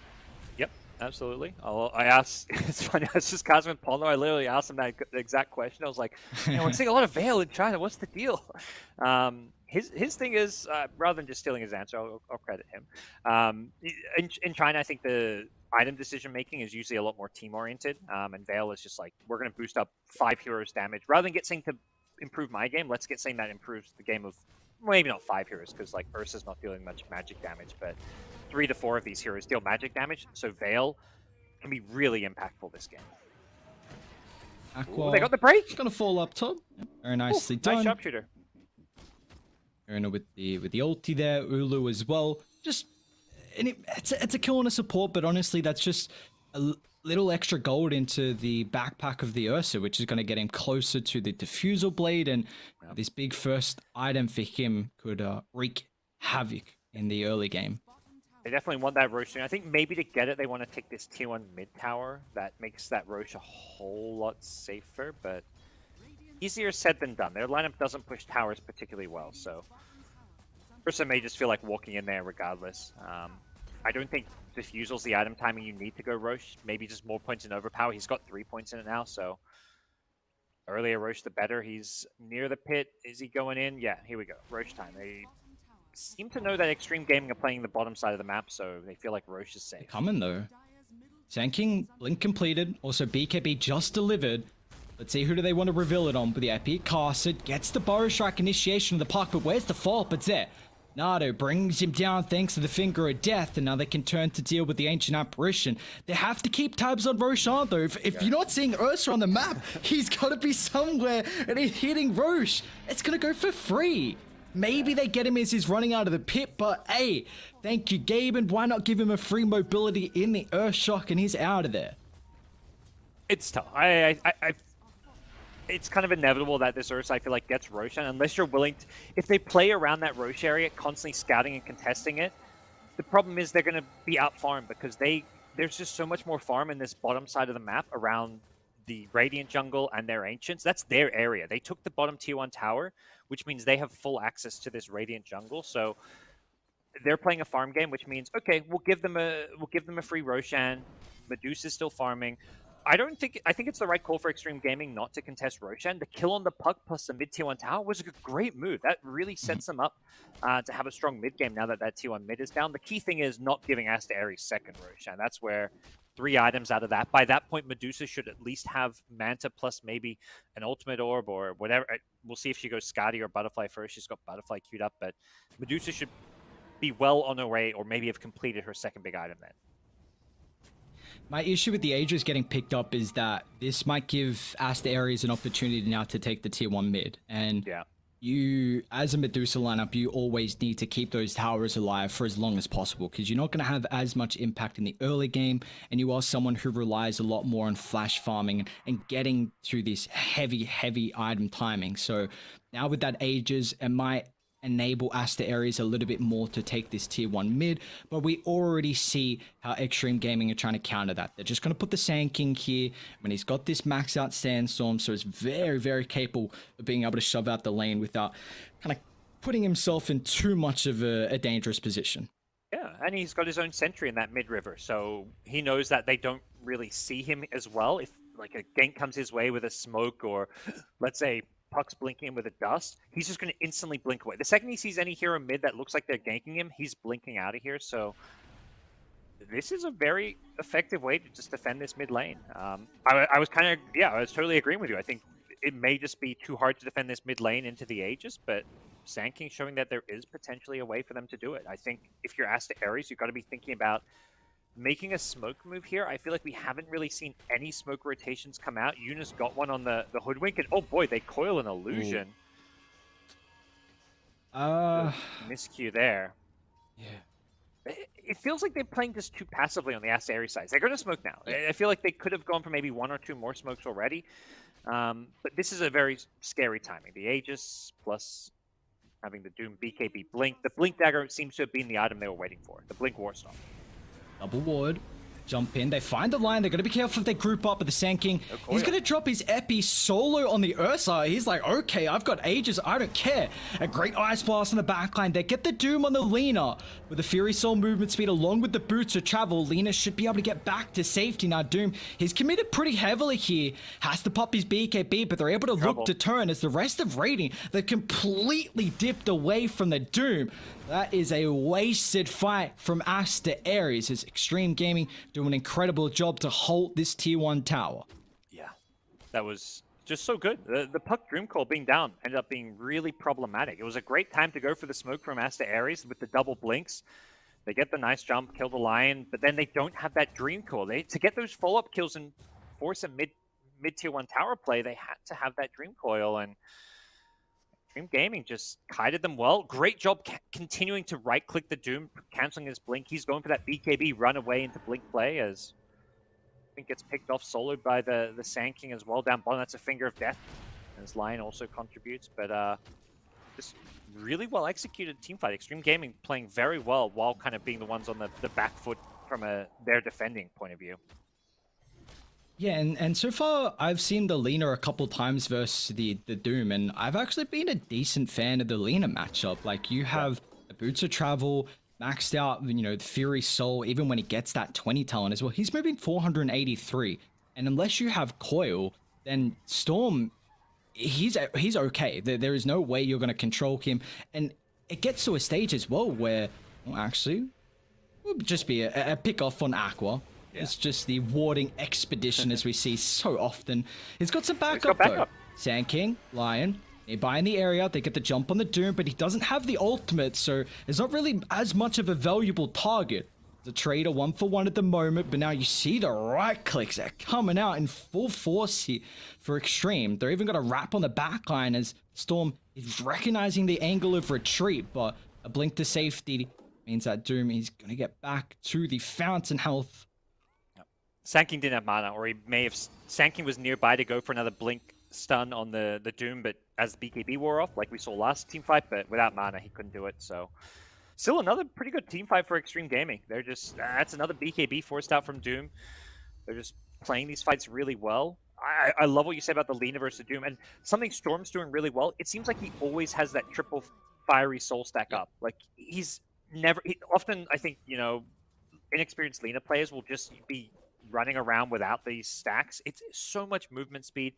Yep, absolutely. I asked, it's funny, I was just Cosmo and Paulo, I literally asked him that exact question. I was like, you know, we're seeing a lot of Veil in China, what's the deal? His thing is, rather than just stealing his answer, I'll credit him. In China, I think the item decision making is usually a lot more team oriented, and Veil is just like, we're going to boost up 5 heroes damage. Rather than get saying to improve my game, let's get saying that improves the game of, maybe not 5 heroes, because like Ursa's not dealing much magic damage, but 3 to 4 of these heroes deal magic damage, so Veil can be really impactful this game. Aqua, ooh, they got the break. It's gonna fall up top. Very nicely done. Nice sharpshooter. Arena with the ulti there, Ulu as well. Just, and it's a kill on a support, but honestly, that's just a little extra gold into the backpack of the Ursa, which is going to get him closer to the Diffusal Blade, and this big first item for him could wreak havoc in the early game. They definitely want that Roche. I think maybe to get it, they want to take this tier 1 mid tower. That makes that Roche a whole lot safer, but easier said than done. Their lineup doesn't push towers particularly well, so Ursa may just feel like walking in there regardless. I don't think Diffusal's the item timing you need to go Roche. Maybe just more points in Overpower. He's got 3 points in it now, so earlier Roche the better. He's near the pit. Is he going in? Yeah, here we go. Roche time. They seem to know that Xtreme Gaming are playing the bottom side of the map, so they feel like Roche is safe. Coming though. Sand King, Blink completed. Also BKB just delivered. Let's see, who do they want to reveal it on? But the Epic casts it, gets the Burrow Strike initiation of the Puck, but where's the follow-up? It's there. Nado brings him down thanks to the Finger of Death, and now they can turn to deal with the Ancient Apparition. They have to keep tabs on Roshan, though. If you're not seeing Ursa on the map, he's got to be somewhere, and he's hitting Roche. It's going to go for free. Maybe they get him as he's running out of the pit, but hey, thank you, Gaben. Why not give him a free mobility in the Earth Shock, and he's out of there? It's tough. it's kind of inevitable that this Ursa, I feel like, gets Roshan, unless you're willing to... If they play around that Rosh area, constantly scouting and contesting it, the problem is they're going to be out-farmed because there's just so much more farm in this bottom side of the map around the Radiant jungle and their Ancients. That's their area. They took the bottom tier 1 tower, which means they have full access to this Radiant jungle, so they're playing a farm game, which means, okay, we'll give them a free Roshan. Medusa's still farming. I think it's the right call for Xtreme Gaming not to contest Roshan. The kill on the puck plus the mid tier 1 tower was a great move. That really sets them up to have a strong mid game now that tier 1 mid is down. The key thing is not giving Aster Aries second Roshan. That's where 3 items out of that. By that point, Medusa should at least have Manta plus maybe an ultimate orb or whatever. We'll see if she goes Scotty or Butterfly first. She's got Butterfly queued up, but Medusa should be well on her way or maybe have completed her second big item then. My issue with the Aegis getting picked up is that this might give Aster Aries an opportunity now to take the tier 1 mid. And you, as a Medusa lineup, you always need to keep those towers alive for as long as possible because you're not going to have as much impact in the early game. And you are someone who relies a lot more on flash farming and getting through this heavy item timing. So now with that Aegis, it might enable Aster Aries a little bit more to take this tier 1 mid, but we already see how Xtreme Gaming are trying to counter that. They're just going to put the Sand King here when he's got this max out Sandstorm, so it's very capable of being able to shove out the lane without kind of putting himself in too much of a dangerous position. Yeah, and he's got his own sentry in that mid river, so he knows that they don't really see him as well. If like a gank comes his way with a smoke or let's say puck's blinking him with a dust, he's just going to instantly blink away. The second he sees any hero mid that looks like they're ganking him, he's blinking out of here. So this is a very effective way to just defend this mid lane. I was totally agreeing with you. I think it may just be too hard to defend this mid lane into the Aegis, but Sand King showing that there is potentially a way for them to do it. I think if you're Aster Aries, you've got to be thinking about making a smoke move here. I feel like we haven't really seen any smoke rotations come out. Yuna's got one on the Hoodwink, and oh boy, they coil an illusion. Miscue there. Yeah. It feels like they're playing just too passively on the Aster Aries side. They're going to smoke now. I feel like they could have gone for maybe 1 or 2 more smokes already. But this is a very scary timing. The Aegis plus having the Doom BKB Blink. The Blink Dagger seems to have been the item they were waiting for. The Blink Warstone. Double ward, jump in, they find the line, they're going to be careful if they group up with the Sand King. He's going to drop his Epi solo on the Ursa. He's like, okay, I've got Aegis, I don't care. A great Ice Blast on the backline. They get the Doom on the Lina. With the Fury Soul movement speed along with the Boots of Travel, Lina should be able to get back to safety. Now Doom, he's committed pretty heavily here. Has to pop his BKB, but they're able to look to turn as the rest of Radiant, they're completely dipped away from the Doom. That is a wasted fight from Aster Aries as Xtreme Gaming doing an incredible job to hold this tier 1 tower. Yeah, that was just so good. The puck Dream Call being down ended up being really problematic. It was a great time to go for the smoke from Aster Aries with the double blinks. They get the nice jump, kill the Lion, but then they don't have that Dream Call. To get those follow-up kills and force a mid tier 1 tower play, they had to have that Dream Coil, and Xtreme Gaming just kited them well. Great job continuing to right-click the Doom, canceling his Blink. He's going for that BKB run away into Blink play as I think gets picked off soloed by the Sand King as well down bottom. That's a Finger of Death. And his Lion also contributes, but just really well executed team fight. Xtreme Gaming playing very well while kind of being the ones on the back foot from their defending point of view. Yeah, and so far I've seen the Lina a couple times versus the Doom, and I've actually been a decent fan of the Lina matchup. Like, you have the Boots of Travel, maxed out, you know, the Fury Soul, even when he gets that 20 talent as well. He's moving 483, and unless you have Coil, then Storm, he's okay. There is no way you're going to control him, and it gets to a stage as well where, well, actually, will just be a pick off on Aqua. It's just the warding expedition as we see so often. He's got some backup though. Sand King, Lion, nearby in the area. They get the jump on the Doom, but he doesn't have the ultimate, so it's not really as much of a valuable target. The trader 1-for-1 at the moment, but now you see the right clicks. They're coming out in full force here for Xtreme. They're even got a wrap on the backline as Storm is recognizing the angle of retreat, but a blink to safety means that Doom is going to get back to the fountain health. Sand King didn't have mana, or he may have... Sand King was nearby to go for another blink stun on the Doom, but as BKB wore off, like we saw last team fight, but without mana, he couldn't do it. So still another pretty good team fight for Xtreme Gaming. They're just, that's another BKB forced out from Doom. They're just playing these fights really well. I love what you said about the Lina versus the Doom, and something Storm's doing really well. It seems like he always has that triple fiery soul stack up. Like he's never, often I think, you know, inexperienced Lina players will just be running around without these stacks. It's so much movement speed,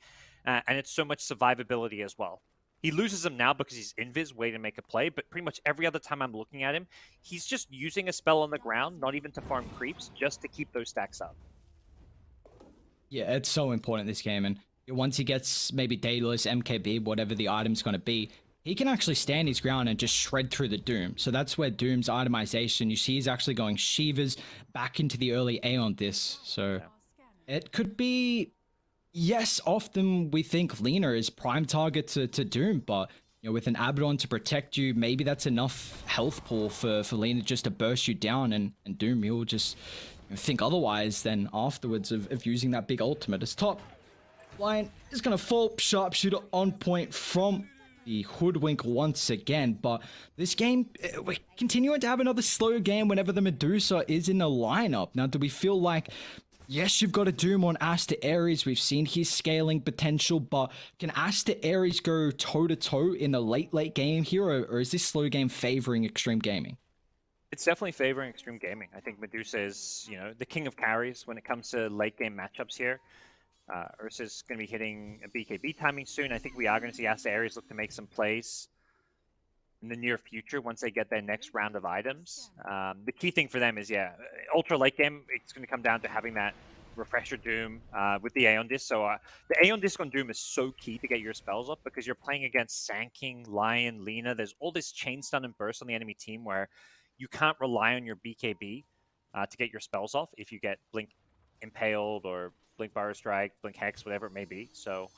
and it's so much survivability as well. He loses them now because he's invis, waiting to make a play, but pretty much every other time I'm looking at him, he's just using a spell on the ground, not even to farm creeps, just to keep those stacks up. Yeah, it's so important this game, and once he gets maybe Daedalus, MKB, whatever the item's going to be, he can actually stand his ground and just shred through the Doom. So that's where Doom's itemization, you see he's actually going Shivas back into the early Aeon Disc. So it could be, yes, often we think Lina is prime target to Doom, but you know, with an Abaddon to protect you, maybe that's enough health pool for Lina just to burst you down, and Doom, he'll just think otherwise then afterwards of using that big ultimate. His top line is going to fall, sharpshooter on point from the Hoodwink once again, but this game, we're continuing to have another slow game whenever the Medusa is in the lineup. Now, do we feel like, yes, you've got a Doom on Aster Aries, we've seen his scaling potential, but can Aster Aries go toe-to-toe in the late game here, or is this slow game favoring Xtreme Gaming? It's definitely favoring Xtreme Gaming. I think Medusa is, you know, the king of carries when it comes to late game matchups here. Ursa's going to be hitting a BKB timing soon. I think we are going to see Aster Aries look to make some plays in the near future once they get their next round of items. The key thing for them is, yeah, ultra late game, it's going to come down to having that Refresher Doom with the Aeon Disc. So the Aeon Disc on Doom is so key to get your spells up because you're playing against Sand King, Lion, Lina. There's all this chain stun and burst on the enemy team where you can't rely on your BKB to get your spells off if you get Blink Impaled or Blink Bar Strike, Blink Hex, whatever it may be. So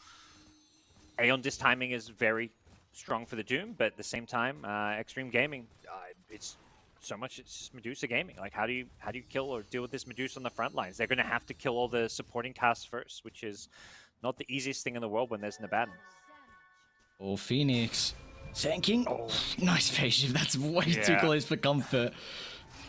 Aeon Disc timing is very strong for the Doom, but at the same time, Xtreme Gaming, it's so much, it's just Medusa Gaming. Like, how do you kill or deal with this Medusa on the front lines? They're going to have to kill all the supporting casts first, which is not the easiest thing in the world when there's an Abaddon. Oh, Phoenix. Sand King. Oh, nice phase shift. That's way too close for comfort.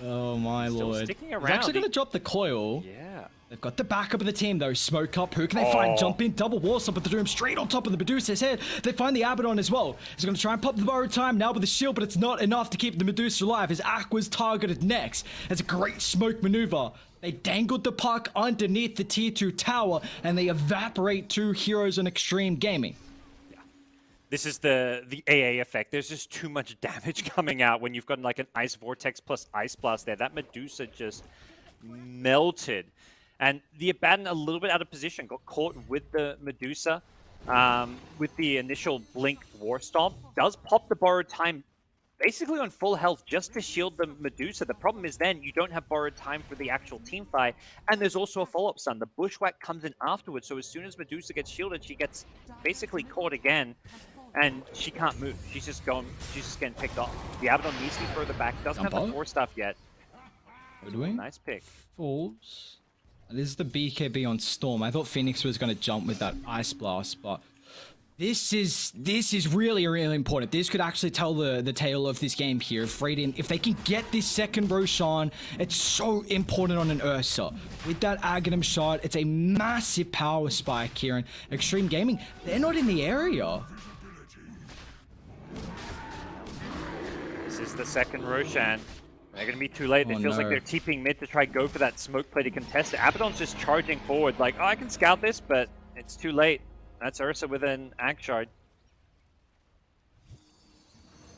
Oh, my lord. Sticking around. He's actually going to drop the coil. Yeah. They've got the backup of the team, though. Smoke up. Who can they find? Jump in. Double wall stop at the Doom. Straight on top of the Medusa's head. They find the Abaddon as well. He's going to try and pop the borrowed time now with the shield, but it's not enough to keep the Medusa alive. His Aqua's targeted next. It's a great smoke maneuver. They dangled the puck underneath the tier 2 tower, and they evaporate 2 heroes on Xtreme Gaming. This is the AA effect. There's just too much damage coming out when you've got like an Ice Vortex plus Ice Blast there. That Medusa just melted. And the Abaddon a little bit out of position, got caught with the Medusa, with the initial Blink War Stomp. Does pop the borrowed time basically on full health just to shield the Medusa. The problem is then you don't have borrowed time for the actual team fight, and there's also a follow-up stun. The Bushwhack comes in afterwards, so as soon as Medusa gets shielded, she gets basically caught again, and she can't move. She's just getting picked off. The Abaddon needs to be further back. Doesn't have the 4 stuff yet. Nice pick. Falls. This is the BKB on Storm. I thought Phoenix was going to jump with that Ice Blast, but this is really, really important. This could actually tell the tale of this game here. If they can get this second Roshan, it's so important on an Ursa. With that Aghanim shot, it's a massive power spike here. And Xtreme Gaming, they're not in the area. This is the second Roshan. They're going to be too late. It feels like they're TPing mid to try go for that smoke play to contest it. Abaddon's just charging forward like, oh, I can scout this, but it's too late. That's Ursa with an Axe Shard.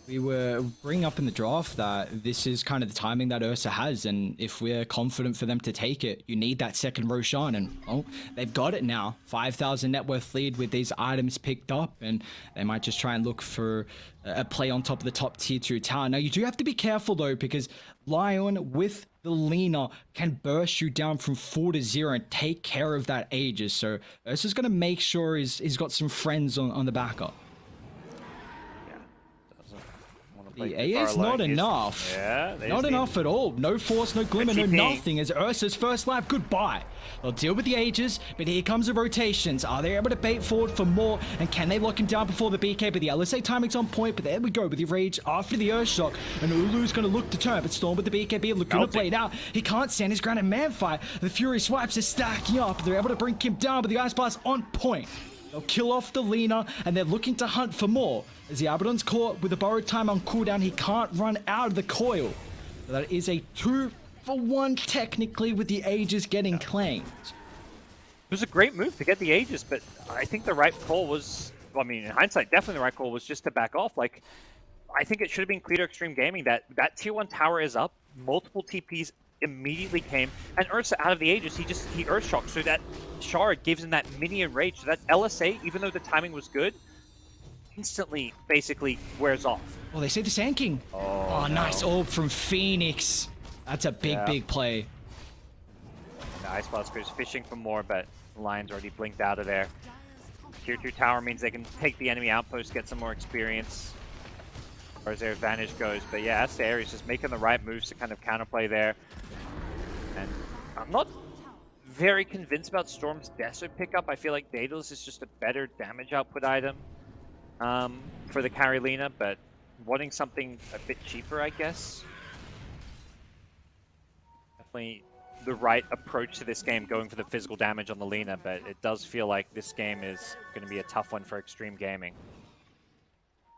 We were bringing up in the draft that this is kind of the timing that Ursa has, and if we're confident for them to take it, you need that second Roshan, and well, they've got it now. 5,000 net worth lead with these items picked up, and they might just try and look for a play on top of the top tier 2 tower. Now, you do have to be careful, though, because Lion with the Lina can burst you down from 4 to 0 and take care of that Aegis, so Ursa's going to make sure he's got some friends on the backup. The A is not enough. Yeah, not enough at all. No force, no glimmer, no nothing as Ursa's first life goodbye. They'll deal with the Aegis, but here comes the rotations. Are they able to bait forward for more? And can they lock him down before the BK? But the LSA timing's on point, but there we go with the Rage after the Earthshock. And Ulu's going to look to turn, but Storm with the BKB looking to play it out. He can't stand his ground in man fight. The Fury swipes are stacking up. They're able to bring him down, but the Ice Blast on point. They'll kill off the Lina, and they're looking to hunt for more. As the Abaddon's caught with the borrowed time on cooldown, he can't run out of the coil. So that is a 2-for-1 technically with the Aegis getting claimed. It was a great move to get the Aegis, but I think the right call was, well, I mean, in hindsight, definitely the right call was just to back off. Like, I think it should have been clear to Xtreme Gaming that that tier 1 tower is up, multiple TPs immediately came, and Ursa out of the Aegis, he Earth Shocked, so that shard gives him that minion rage, so that LSA, even though the timing was good, instantly basically wears off. Oh, they say the Sand King. Oh, no. Nice orb from Phoenix. That's a big play. The Ice Blast is fishing for more, but Lion's already blinked out of there. Tier 2 tower means they can take the enemy outpost, get some more experience, as far as their advantage goes. But yeah, Aster Aries just making the right moves to kind of counterplay there. And I'm not very convinced about Storm's Deso pickup. I feel like Daedalus is just a better damage output item for the carry Lina, but wanting something a bit cheaper, I guess. Definitely the right approach to this game, going for the physical damage on the Lina, but it does feel like this game is going to be a tough one for Xtreme Gaming.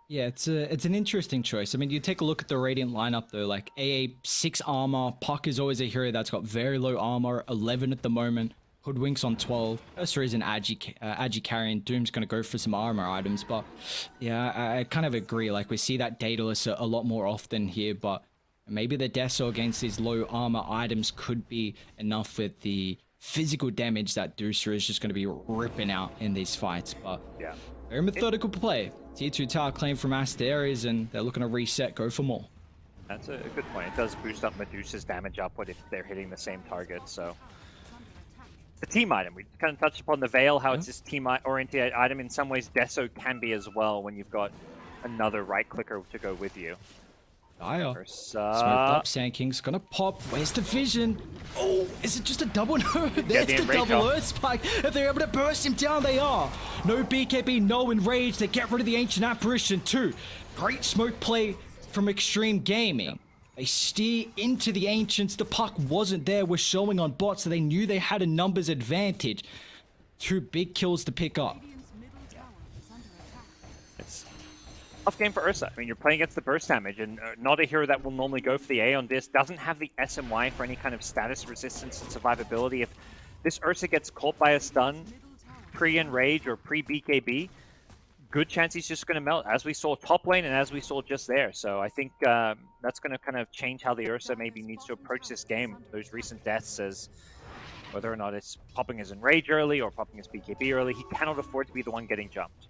Yeah, it's an interesting choice. I mean, you take a look at the Radiant lineup though, like AA 6 armor, Puck is always a hero that's got very low armor, 11 at the moment, Hoodwink's on 12, Aster is an Agi carry, and Doom's going to go for some armor items, but yeah, I kind of agree, like we see that Daedalus a lot more often here, but maybe the Deso against these low armor items could be enough with the physical damage that Deucer is just going to be ripping out in these fights, but yeah, very methodical play. Tier 2 tower claim from Aster Aries, and they're looking to reset, go for more. That's a good point. It does boost up Medusa's damage output if they're hitting the same target, so. The team item, we kind of touched upon the Veil, how it's this team-oriented item. In some ways, Deso can be as well when you've got another right-clicker to go with you. Smoked up, Sand King's gonna pop. Where's the vision? Oh, is it just a double? No, there's the double Earth Spike. If they're able to burst him down, they are. No BKB, no Enrage. They get rid of the Ancient Apparition too. Great smoke play from Xtreme Gaming. They steer into the Ancients. The Puck wasn't there. We're showing on bot, so they knew they had a numbers advantage. 2 big kills to pick up. It's a tough game for Ursa. I mean, you're playing against the burst damage, and not a hero that will normally go for the A on this. Doesn't have the SMY for any kind of status resistance and survivability. If this Ursa gets caught by a stun, pre-Enrage or pre-BKB, good chance he's just going to melt, as we saw top lane and as we saw just there. So I think that's going to kind of change how the Ursa maybe needs to approach this game. Those recent deaths, as whether or not it's popping his Enrage early or popping his BKB early, he cannot afford to be the one getting jumped.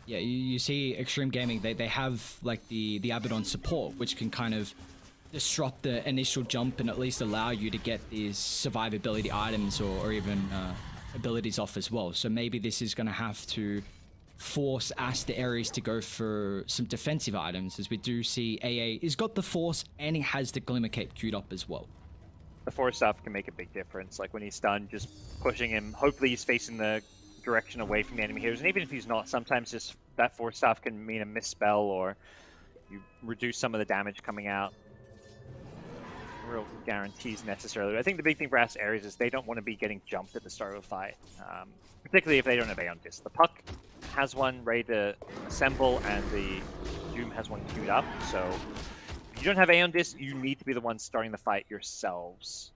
Yeah, you see Xtreme Gaming, they have like the Abaddon support, which can kind of disrupt the initial jump and at least allow you to get these survivability items or even abilities off as well. So maybe this is going to have to force Aster Aries to go for some defensive items, as we do see AA has got the Force and he has the Glimmer Cape queued up as well. The Force stuff can make a big difference, like when he's stunned, just pushing him. Hopefully he's facing the direction away from the enemy heroes, and even if he's not, sometimes just that Force stuff can mean a misspell or you reduce some of the damage coming out. Real guarantees necessarily. I think the big thing for Aster Aries is they don't want to be getting jumped at the start of a fight, particularly if they don't have Aeon Disc. The Puck has one ready to assemble, and the Doom has one queued up. So if you don't have Aeon Disc, you need to be the ones starting the fight yourselves.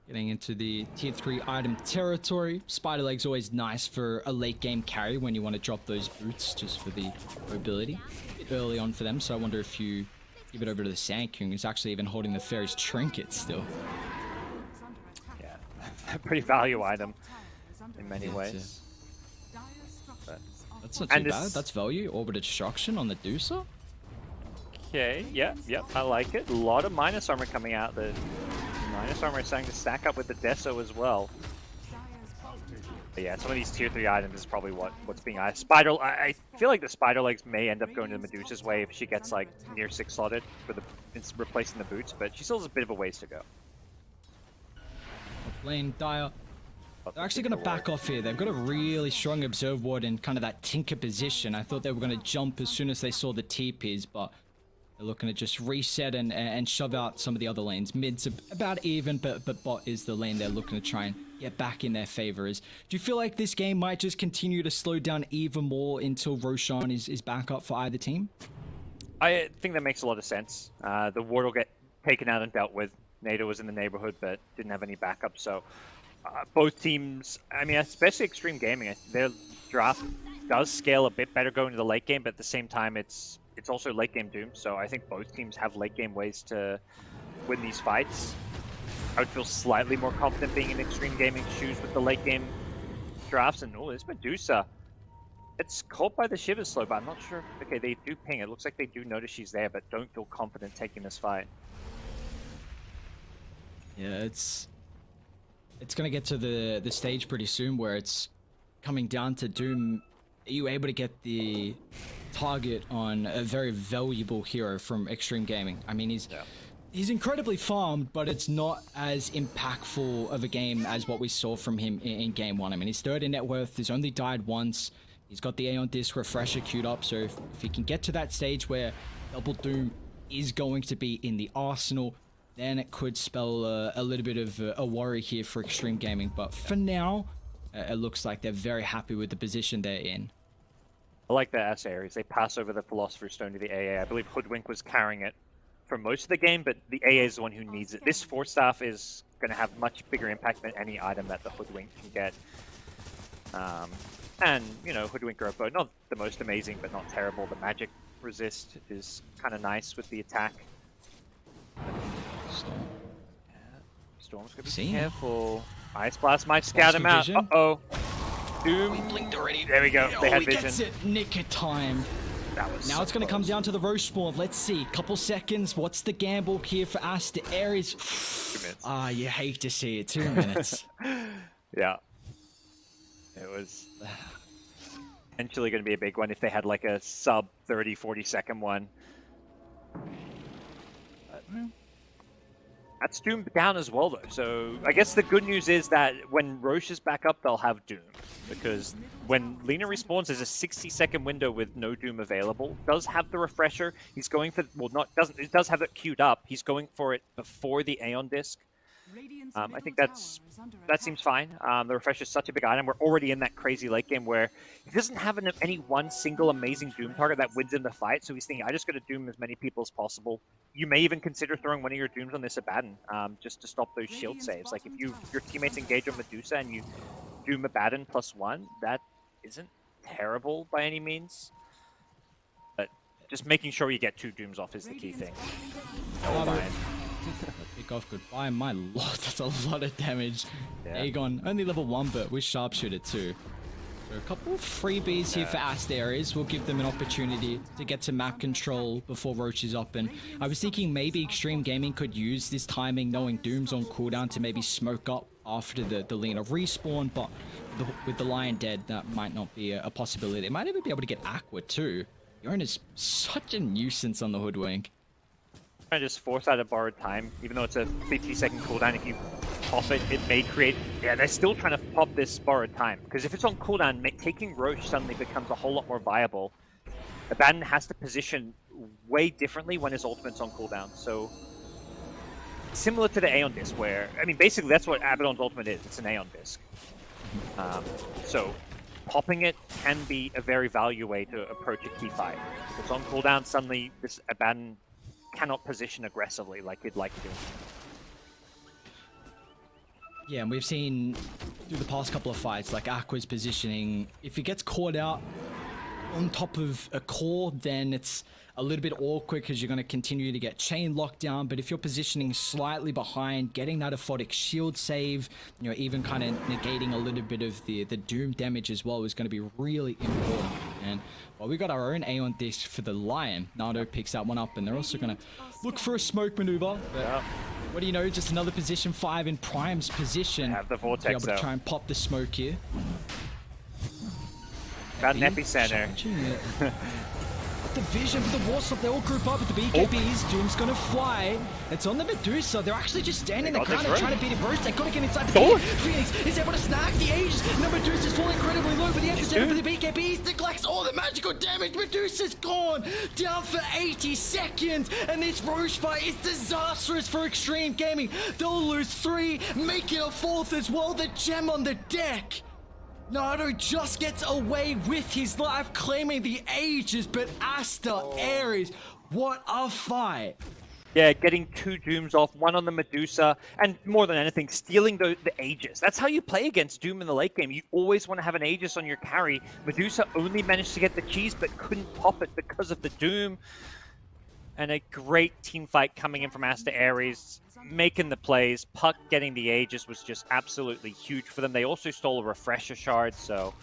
Getting into the tier 3 item territory. Spider Leg's always nice for a late game carry when you want to drop those boots just for the mobility. A bit early on for them, so I wonder if you give it over to the Sand King, who's actually even holding the Fairy's trinket still. Yeah, a pretty value item in many ways. But that's not too bad. That's value. Orbit Destruction on the Deucer. Okay, yep, I like it. A lot of minus armor coming out. The minus armor is starting to stack up with the Deso as well. But yeah, some of these tier 3 items is probably what's being eyed. Spider, I feel like the spider legs may end up going to Medusa's way if she gets like near 6 slotted for it's replacing the boots, but she still has a bit of a ways to go. Lane Dire. They're actually going to back off here. They've got a really strong observe ward in kind of that tinker position. I thought they were going to jump as soon as they saw the TPs, but they're looking to just reset and shove out some of the other lanes. Mid's about even, but bot is the lane they're looking to try and get back in their favor. Do you feel like this game might just continue to slow down even more until Roshan is back up for either team? I think that makes a lot of sense. The ward will get taken out and dealt with. NATO was in the neighborhood, but didn't have any backup, so both teams, I mean, especially Xtreme Gaming, their draft does scale a bit better going to the late game, but at the same time, it's also late game Doom, so I think both teams have late game ways to win these fights. I would feel slightly more confident being in Xtreme Gaming's shoes with the late game drafts, and oh, it's Medusa. It's caught by the Shiver Slow, but I'm not sure. Okay, they do ping. It looks like they do notice she's there, but don't feel confident taking this fight. Yeah, it's going to get to the stage pretty soon where it's coming down to Doom. Are you able to get the target on a very valuable hero from Xtreme Gaming? I mean, he's incredibly farmed, but it's not as impactful of a game as what we saw from him in game 1. I mean, he's third in net worth. He's only died once. He's got the Aeon Disc Refresher queued up, so if he can get to that stage where Double Doom is going to be in the arsenal, then it could spell a little bit of a worry here for Xtreme Gaming. But for now, it looks like they're very happy with the position they're in. I like that as Aries. They pass over the Philosopher's Stone to the AA. I believe Hoodwink was carrying it for most of the game, but the AA is the one who needs it. This 4-staff is going to have much bigger impact than any item that the Hoodwink can get. And, you know, Hoodwink or bow, not the most amazing, but not terrible. The magic resist is kind of nice with the attack. Storm. Yeah. Storm's going to be careful. Ice Blast might scout him out. Uh-oh. Doom. He blinked already. There we go. They had vision. Gets it. Nick of time. That was now so it's going to come down to the Roche Spawn. Let's see. Couple seconds. What's the gamble here for Aster? Aries. 2 minutes. Ah, you hate to see it. 2 minutes. Yeah. It was potentially going to be a big one if they had like a sub 30, 40 second one. But that's Doom down as well, though. So I guess the good news is that when Roche is back up, they'll have Doom. Because when Lina respawns, there's a 60-second window with no Doom available. Does have the refresher. He's going for, well, it does have it queued up. He's going for it before the Aeon Disc. I think that seems fine. The refresher is such a big item. We're already in that crazy late game where he doesn't have any one single amazing Doom target that wins in the fight. So he's thinking, I just got to Doom as many people as possible. You may even consider throwing one of your Dooms on this Abaddon just to stop those shield saves. Like if your teammates engage on Medusa and you Doom Abaddon +1, that isn't terrible by any means. But just making sure you get 2 Dooms off is the key thing. Pick off goodbye, my lord, that's a lot of damage. Yeah. Aegon, only level 1, but with Sharpshooter too. So a couple of freebies here for Aster Aries will give them an opportunity to get to map control before Roche is up. And I was thinking maybe Xtreme Gaming could use this timing, knowing Doom's on cooldown, to maybe smoke up after the Lina respawn, but with the Lion dead, that might not be a possibility. They might even be able to get Aqua too. Yorin is such a nuisance on the Hoodwink. I just force out a borrowed time, even though it's a 50-second cooldown. If you pop it, it may create. Yeah, they're still trying to pop this borrowed time because if it's on cooldown, taking Roche suddenly becomes a whole lot more viable. Abaddon has to position way differently when his ultimate's on cooldown. So similar to the Aeon Disc, where I mean, basically that's what Abaddon's ultimate is. It's an Aeon Disc. So popping it can be a very valuable way to approach a key fight. If it's on cooldown, suddenly this Abaddon cannot position aggressively like you'd like to. Yeah, and we've seen through the past couple of fights, like Aqua's positioning, if he gets caught out on top of a core, then it's a little bit awkward because you're going to continue to get chain locked down. But if you're positioning slightly behind, getting that aphotic shield save, you know, even kind of negating a little bit of the Doom damage as well is going to be really important. And well, we got our own Aeon Disc for the Lion. Nardo picks that one up, and they're also going to look for a smoke maneuver. But What do you know? Just another position 5 in Prime's position. Have the To be vortex able to out. try and pop the smoke here. Got an epicenter. Charging it. The vision with the Warsaw, they all group up with the BKBs. Doom's gonna fly. It's on the Medusa. They're actually just standing the ground and trying to beat it first. They gotta get inside the beat. Phoenix is able to snag the Aegis. No, Medusa's falling incredibly low, but the epicenter for the BKBs neglects all the magical damage. Medusa's gone down for 80 seconds, and this Roche fight is disastrous for Xtreme Gaming. They'll lose 3, making a 4th as well. The gem on the deck. Naruto just gets away with his life, claiming the Aegis, but Aster, Aries, what a fight. Yeah, getting 2 Dooms off, 1 on the Medusa, and more than anything, stealing the Aegis. That's how you play against Doom in the late game. You always want to have an Aegis on your carry. Medusa only managed to get the cheese, but couldn't pop it because of the Doom. And a great team fight coming in from Aster Aries, making the plays. Puck getting the Aegis was just absolutely huge for them. They also stole a refresher shard, so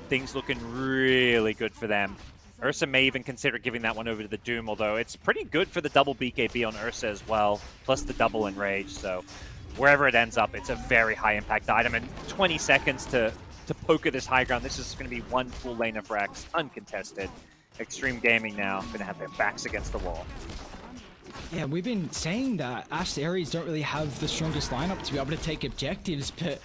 things looking really good for them. Ursa may even consider giving that one over to the Doom, although it's pretty good for the double BKB on Ursa as well, plus the double Enrage. So wherever it ends up, it's a very high impact item. And 20 seconds to poker this high ground. This is going to be 1 full lane of Rex, uncontested. Xtreme Gaming now going to have their backs against the wall. Yeah, we've been saying that Aster Aries don't really have the strongest lineup to be able to take objectives, but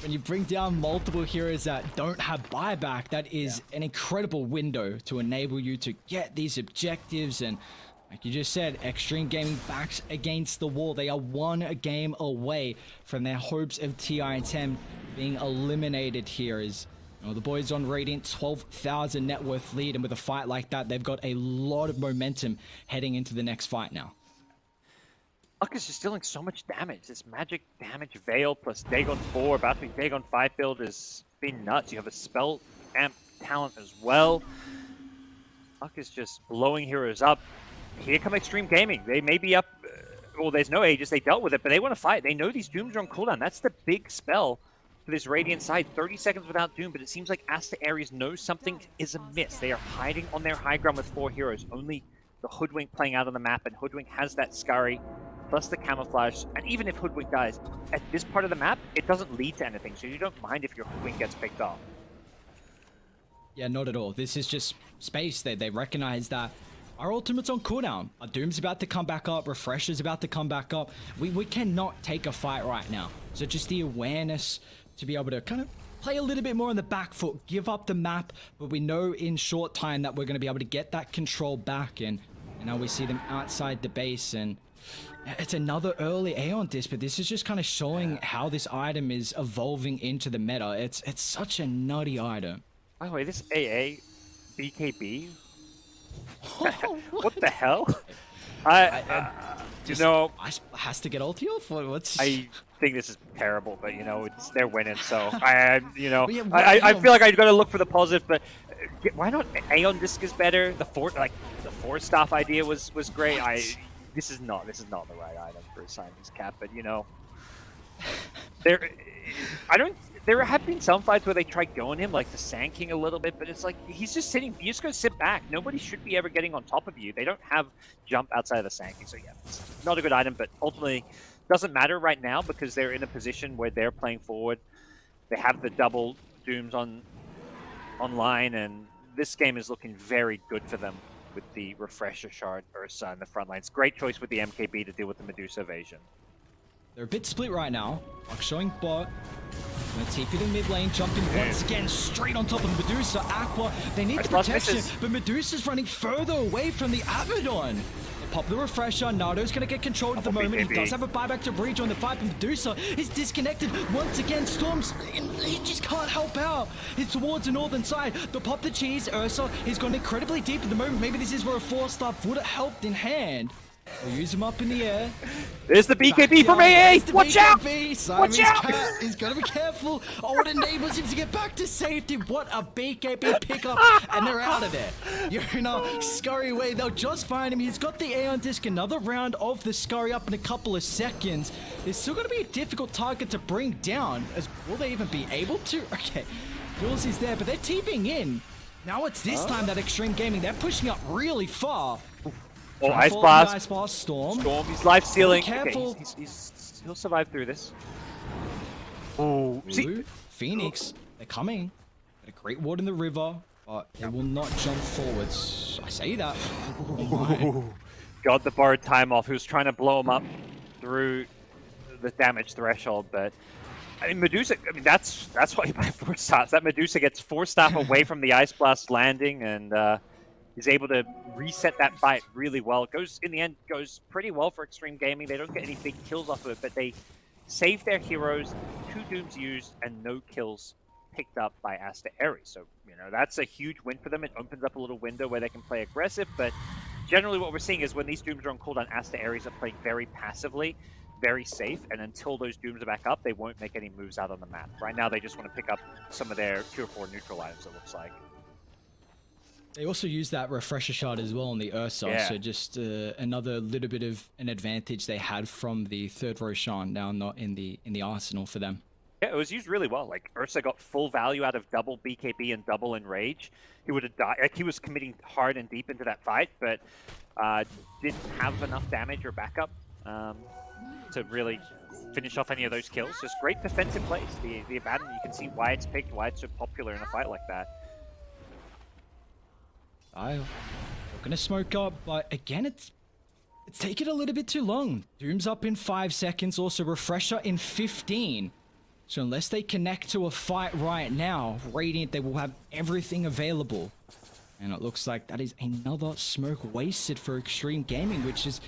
when you bring down multiple heroes that don't have buyback, that is an incredible window to enable you to get these objectives. And like you just said, Xtreme Gaming backs against the wall. They are 1 game away from their hopes of TI10 being eliminated here. As you know, the boys on Radiant, 12,000 net worth lead, and with a fight like that, they've got a lot of momentum heading into the next fight now. Puck is just dealing so much damage. This magic damage Veil plus Dagon 4, about to be Dagon 5 build has been nuts. You have a spell amp talent as well. Puck is just blowing heroes up. Here come Xtreme Gaming. They may be up. Well, there's no Aegis. They dealt with it, but they want to fight. They know these Dooms are on cooldown. That's the big spell for this Radiant side. 30 seconds without Doom, but it seems like Aster Aries knows something is amiss. They are hiding on their high ground with 4 heroes. Only the Hoodwink playing out on the map, and Hoodwink has that Scurry plus the camouflage. And even if Hoodwink dies, at this part of the map, it doesn't lead to anything, so you don't mind if your Hoodwink gets picked off. Yeah, not at all. This is just space. They recognize that our ultimate's on cooldown. Our Doom's about to come back up. Refresher's about to come back up. We cannot take a fight right now. So just the awareness to be able to kind of play a little bit more on the back foot, give up the map, but we know in short time that we're going to be able to get that control back. And now we see them outside the base, and it's another early Aeon disc, but this is just kind of showing how this item is evolving into the meta. It's such a nutty item. By the way, this AA BKB, what the hell? You know, has to get ulti off. What's? I think this is terrible, but you know, they're winning, so I yeah, feel like I got to look for the positive. But why not Aeon disc is better? The four staff idea was great. This is not the right item for Simon's cap, but you know, there have been some fights where they try going him, like the Sand King a little bit, but it's like, he's just sitting, you're just going to sit back. Nobody should be ever getting on top of you. They don't have jump outside of the Sand King, so yeah, it's not a good item, but ultimately doesn't matter right now because they're in a position where they're playing forward. They have the double Dooms online, and this game is looking very good for them with the Refresher Shard Ursa in the front lines. Great choice with the MKB to deal with the Medusa evasion. They're a bit split right now. Like showing bot. Gonna TP the mid lane, jumping once again straight on top of Medusa. Aqua, they need the protection, but Medusa's running further away from the Abaddon. They pop the refresher. Naruto's gonna get controlled at the moment. He does have a buyback to rejoin the fight, but Medusa is disconnected once again. Storms, he just can't help out. It's towards the northern side. They'll pop the cheese. Ursa, he's gone incredibly deep at the moment. Maybe this is where a 4-star would have helped in hand. We'll use him up in the air. There's the BKB from AA! Watch out! Watch out! He's got to be careful. Oh, it enables him to get back to safety. What a BKB pickup. And they're out of there. You know, scurry away. They'll just find him. He's got the Aeon disc. Another round of the scurry up in a couple of seconds. It's still going to be a difficult target to bring down. Will they even be able to? Okay. Jules is there, but they're TPing in. Now it's this time that Xtreme Gaming, they're pushing up really far. Oh, Trying to Ice follow the Blast. Ice Blast, Storm. Storm, he's life stealing. Okay, Careful. he'll survive through this. Oh, see, Blue, Phoenix, they're coming. Got a great ward in the river, but they will not jump forwards. I say that. Oh my. got the borrowed time off. He was trying to blow him up through the damage threshold, but I mean, Medusa. I mean, that's why you buy 4 stars. That Medusa gets 4 staff away from the Ice Blast landing, and he's able to reset that fight really well. It goes in the end goes pretty well for Xtreme Gaming. They don't get any big kills off of it, but they save their heroes. 2 dooms used and no kills picked up by Aster Aries. So, you know, that's a huge win for them. It opens up a little window where they can play aggressive, but generally what we're seeing is when these dooms are on cooldown, Aster Aries are playing very passively, very safe, and until those dooms are back up, they won't make any moves out on the map. Right now, they just want to pick up some of their tier 4 neutral items, it looks like. They also use that refresher shard as well on the Ursa, Yeah. so just another little bit of an advantage they had from the third Roshan, now not in the arsenal for them. Yeah, it was used really well. Like, Ursa got full value out of double BKB and double Enrage. He would have died. Like, he was committing hard and deep into that fight, but didn't have enough damage or backup to really finish off any of those kills. Just great defensive plays. The Abaddon, you can see why it's picked, why it's so popular in a fight like that. I'm gonna smoke up, but again, it's taking a little bit too long. Doom's up in 5 seconds, also refresher in 15. So unless they connect to a fight right now, Radiant, they will have everything available. And it looks like that is another smoke wasted for Xtreme Gaming, which is,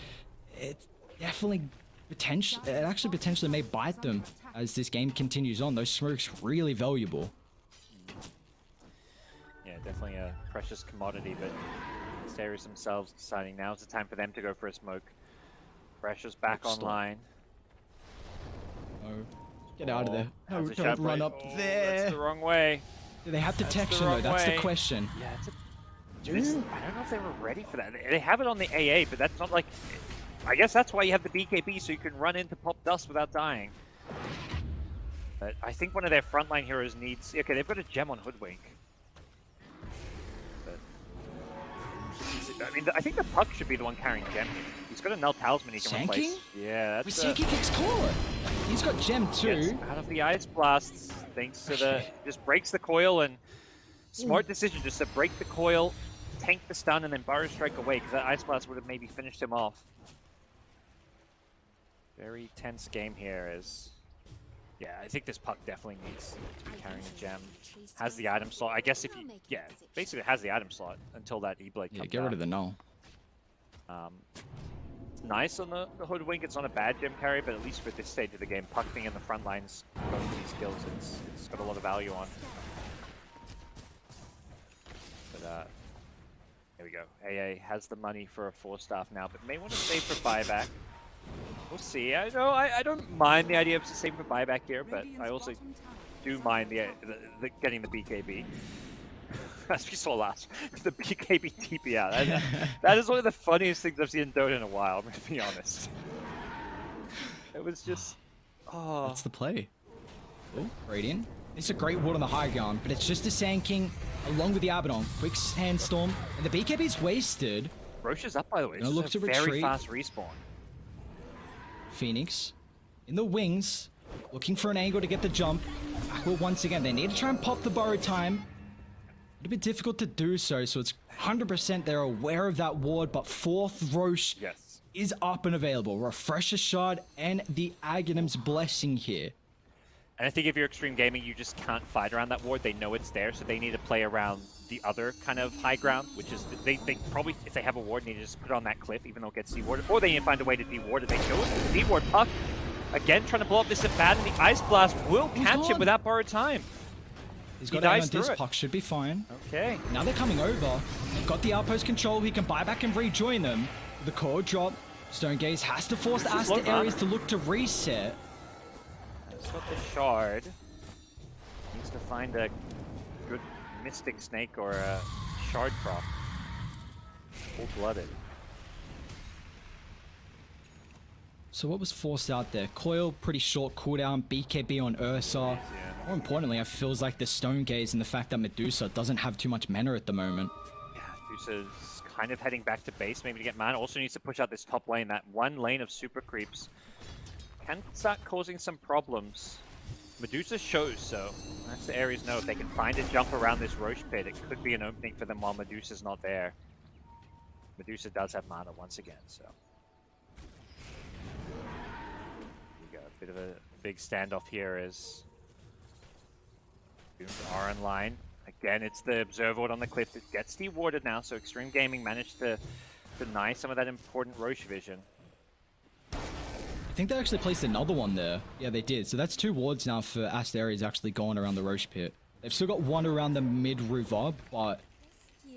it's definitely potential. It actually potentially may bite them as this game continues on. Those smokes really valuable. Yeah, definitely a precious commodity, but Aries themselves deciding now is the time for them to go for a smoke. Pressure's back online. Oh, get out of there. No, That's a don't shot run break. up Oh, there. That's the wrong way. Do they have That's the detection though? wrong That's the way. question. Yeah, it's a... I don't know if they were ready for that. They have it on the AA, but that's not like... I guess that's why you have the BKB, so you can run into pop dust without dying. But I think one of their frontline heroes needs... Okay, they've got a gem on Hoodwink. But... I mean, I think the Puck should be the one carrying gem here. He's got a Null Talisman he can replace. Yeah, that's Sankey kicks Caller. He's got gem too. out of the Ice Blasts, thanks to the... Just breaks the coil, and... Smart decision just to break the coil, tank the stun, and then Burrow Strike away, because that Ice Blast would have maybe finished him off. Very tense game here as... Yeah, I think this Puck definitely needs to be carrying a gem. Has the item slot. I guess if you... Yeah, basically has the item slot until that E-Blade comes Yeah, get rid of the null. It's nice on the Hoodwink. It's not a bad gem carry, but at least for this stage of the game, Puck being in the front lines, both of these skills, it's got a lot of value on. But there we go. AA has the money for a 4-staff now, but may want to save for buyback. We'll see. I don't mind the idea of saving for buyback here, but I also do mind the getting the BKB. As we saw last, the BKB TP out. That is one of the funniest things I've seen in Dota in a while, I'm going to be honest. It was just... Oh. That's the play. Oh, Radiant. It's a great ward on the high ground, but it's just a Sand King along with the Abaddon. Quick Sandstorm, and the BKB's wasted. Roche is up, by the way. Gonna This look is a to very retreat. fast respawn. Phoenix in the wings, looking for an angle to get the jump. Aqua once again, they need to try and pop the borrow time. A little bit difficult to do so, so it's 100% they're aware of that ward, but 4th Roche Yes. is up and available. Refresher Shard and the Aghanim's Blessing here. And I think if you're Xtreme Gaming, you just can't fight around that ward. They know it's there, so they need to play around the other kind of high ground, which is they probably, if they have a ward, need to just put it on that cliff, even though it gets dewarded. Or they need to find a way to deward it. They go with the deward Puck. Again, trying to blow up this Abaddon. The Ice Blast will catch him without borrowed time. He's He got out dies on through this it. Puck, should be fine. Okay. Now they're coming over. They've got the outpost control. He can buy back and rejoin them. The core drop. Stone Gaze has to force the Aster Aries to look to reset. He's got the shard. Needs to find a good Mystic Snake or a Shard Crop. Full-blooded. So what was forced out there? Coil, pretty short cooldown. BKB on Ursa. More importantly, it feels like the Stone Gaze and the fact that Medusa doesn't have too much mana at the moment. Yeah, Medusa's kind of heading back to base, maybe to get mana. Also needs to push out this top lane. That one lane of super creeps can start causing some problems. Medusa shows, so that's the Aries know. If they can find a jump around this Roche pit, it could be an opening for them while Medusa's not there. Medusa does have mana once again, so. We got a bit of a big standoff here as Dooms are in line. Again, it's the Observer Ward on the cliff that gets dewarded now, so Xtreme Gaming managed to deny some of that important Roche vision. I think they actually placed another one there. Yeah, they did. So that's 2 wards now for Aster Aries actually going around the Roche pit. They've still got one around the mid river, but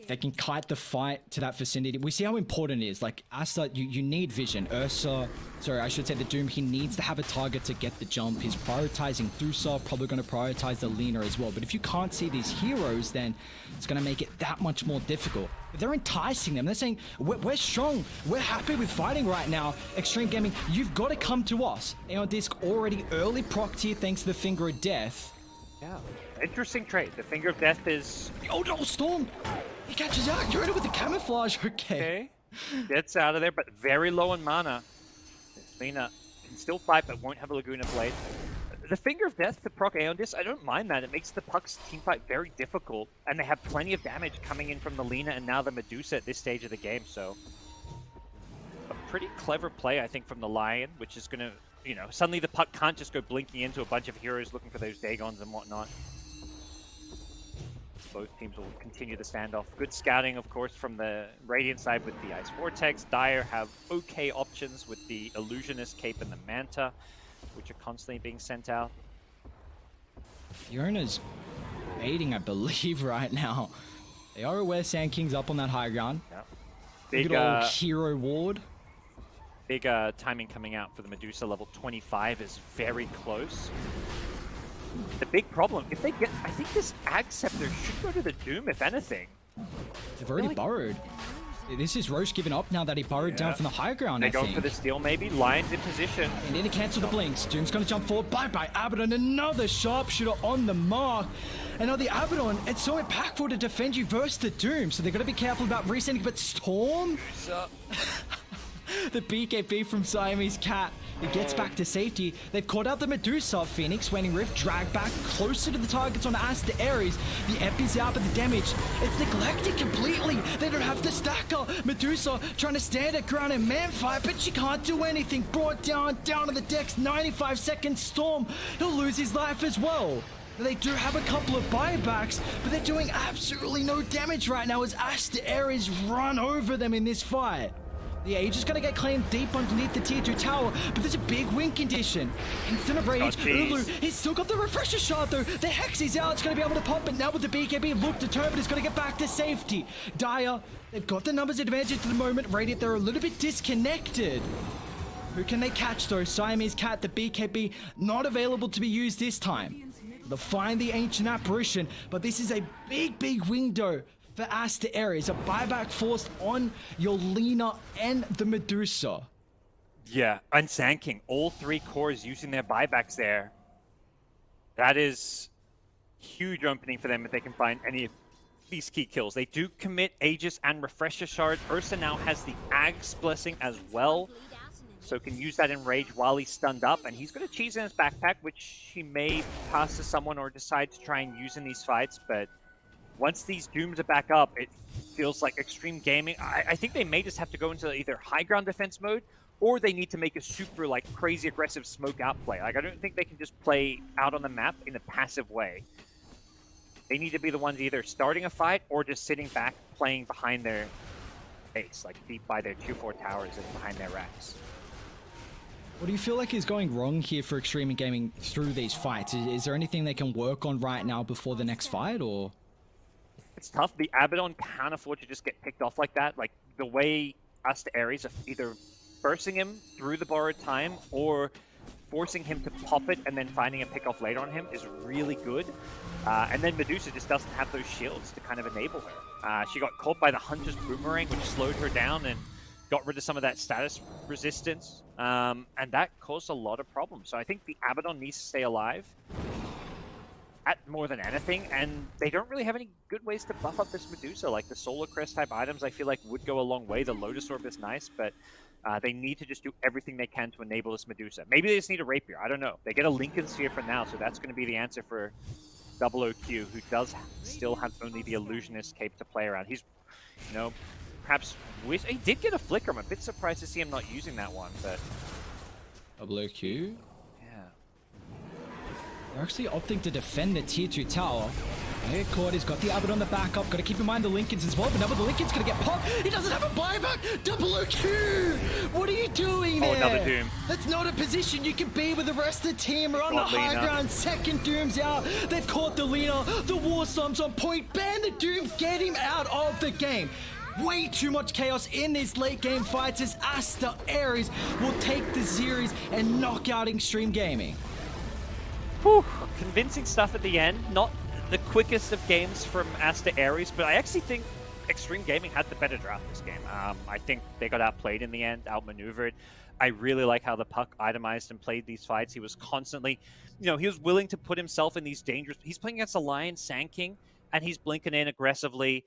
they can kite the fight to that vicinity. We see how important it is. Like, Aster, you need vision. I should say the Doom, he needs to have a target to get the jump. He's prioritizing Thusa, probably going to prioritize the Lina as well. But if you can't see these heroes, then it's going to make it that much more difficult. But they're enticing them. They're saying, we're strong. We're happy with fighting right now. Xtreme Gaming, you've got to come to us. Aeon Disc already early procced here thanks to the Finger of Death. Yeah, interesting trade. The Finger of Death is... Oh no, Storm! He catches out. You're in it with the camouflage. Okay. Gets out of there, but very low on mana. Lina can still fight, but won't have a Laguna Blade. The Finger of Death to proc Aeon Disc, I don't mind that. It makes the Puck's teamfight very difficult, and they have plenty of damage coming in from the Lina and now the Medusa at this stage of the game, so... A pretty clever play, I think, from the Lion, which is going to, you know, suddenly the Puck can't just go blinking into a bunch of heroes looking for those Dagons and whatnot. Both teams will continue the standoff. Good scouting, of course, from the Radiant side with the Ice Vortex. Dire have okay options with the Illusionist Cape and the Manta, which are constantly being sent out. Fiona's baiting, I believe, right now. They are aware Sand King's up on that high ground. Yep. Big old hero ward. Big timing coming out for the Medusa. Level 25 is very close. The big problem, if they get, I think this Ag Scepter should go to the Doom, if anything. They've already burrowed. This is Roche giving up now that he burrowed down from the high ground, They go for the steal, maybe. Lion's in position. And then to cancel the blinks. Doom's going to jump forward. Bye-bye, Abaddon. Another sharpshooter on the mark. And now the Abaddon, it's so impactful to defend you versus the Doom, so they've got to be careful about resending. But Storm? The BKB from Siamese Cat. It gets back to safety. They've caught out the Medusa. Phoenix, Waning Rift, drag back closer to the targets on Aster Aries. The Epi's out, but the damage, it's neglected completely. They don't have the stacker. Medusa trying to stand her ground in man fight, but she can't do anything. Brought down to the decks. 95 seconds. Storm, he'll lose his life as well. They do have a couple of buybacks, but they're doing absolutely no damage right now as Aster Aries run over them in this fight. The Age is going to get claimed deep underneath the tier 2 tower, but there's a big win condition. Instant of Rage, Ulu, he's still got the Refresher shard though. The Hex is out, it's going to be able to pop, but now with the BKB, look, determined, it's going to get back to safety. Dire, they've got the numbers advantage at the moment. Radiant, they're a little bit disconnected. Who can they catch though? Siamese Cat, the BKB, not available to be used this time. They'll find the Ancient Apparition, but this is a big window for Aster Aries, a buyback forced on your Lina and the Medusa. Yeah, and Sand King, all 3 cores using their buybacks there. That is huge opening for them if they can find any of these key kills. They do commit Aegis and Refresher Shard. Ursa now has the Ag's Blessing as well, so can use that in Rage while he's stunned up, and he's going to cheese in his backpack, which he may pass to someone or decide to try and use in these fights, but once these Dooms are back up, it feels like Xtreme Gaming, I think they may just have to go into either high ground defense mode, or they need to make a super, like, crazy aggressive smoke out play. Like, I don't think they can just play out on the map in a passive way. They need to be the ones either starting a fight or just sitting back, playing behind their base, like deep by their 2-4 towers and behind their racks. What do you feel like is going wrong here for Xtreme Gaming through these fights? Is there anything they can work on right now before the next fight, or...? It's tough. The Abaddon can't afford to just get picked off like that. Like, the way Aster Aries are either bursting him through the borrowed time or forcing him to pop it and then finding a pick off later on him is really good. And then Medusa just doesn't have those shields to kind of enable her. She got caught by the Hunter's Boomerang, which slowed her down and got rid of some of that status resistance. And that caused a lot of problems. So I think the Abaddon needs to stay alive. at more than anything, and they don't really have any good ways to buff up this Medusa. Like the Solar Crest type items, I feel like would go a long way. The Lotus Orb is nice, but they need to just do everything they can to enable this Medusa. Maybe they just need a Rapier. I don't know. They get a Lincoln Sphere for now, so that's going to be the answer for Double OQ, who does still have only the Illusionist cape to play around. He's, you know, perhaps he did get a Flicker. I'm a bit surprised to see him not using that one, but Double OQ. yeah. They're actually opting to defend the tier 2 tower. Okay, Cordy's got the Abbott on the backup. Got to keep in mind the Lincolns as well. But now the Lincoln's going to get popped. He doesn't have a buyback. Double OQ. What are you doing there? Oh, another Doom. That's not a position you can be with the rest of the team. We're on the high Lina. ground. Second Doom's out. They've caught the Lina. The War Storm's on point. Ban the Doom. Get him out of the game. Way too much chaos in these late game fights as Aster Aries will take the series and knock out Xtreme Gaming. Whew, convincing stuff at the end. Not the quickest of games from Aster Aries, but I actually think Xtreme Gaming had the better draft this game. I think they got outplayed in the end, outmaneuvered. I really like how the Puck itemized and played these fights. He was constantly, you know, he was willing to put himself in these dangerous... He's playing against a Lion Sand King, and he's blinking in aggressively,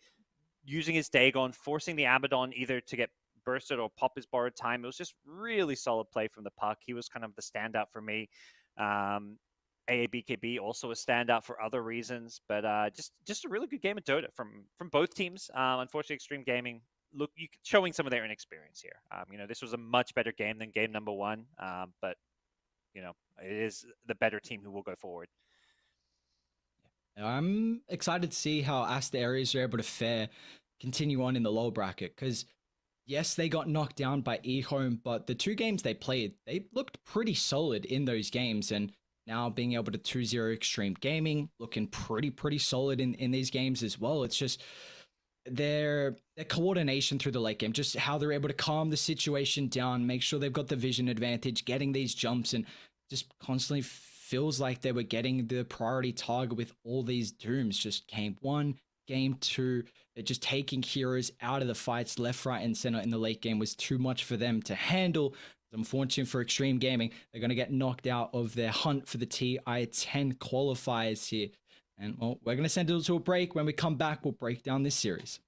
using his Dagon, forcing the Abaddon either to get bursted or pop his borrowed time. It was just really solid play from the Puck. He was kind of the standout for me. AABKB also a standout for other reasons, but just a really good game of Dota from both teams. Unfortunately, Xtreme Gaming showing some of their inexperience here. You know, this was a much better game than game number 1, but you know, it is the better team who will go forward. I'm excited to see how Aster Aries are able to continue on in the low bracket, because yes, they got knocked down by eHome, but the 2 games they played, they looked pretty solid in those games, and now being able to 2-0 Xtreme Gaming, looking pretty solid in these games as well. It's just their coordination through the late game, just how they're able to calm the situation down, make sure they've got the vision advantage, getting these jumps, and just constantly feels like they were getting the priority target with all these Dooms. Just game 1, game 2, they're just taking heroes out of the fights left, right, and center in the late game was too much for them to handle. Unfortunate for Xtreme Gaming, they're going to get knocked out of their hunt for the TI-10 qualifiers here. And well, we're going to send it to a break. When we come back, we'll break down this series.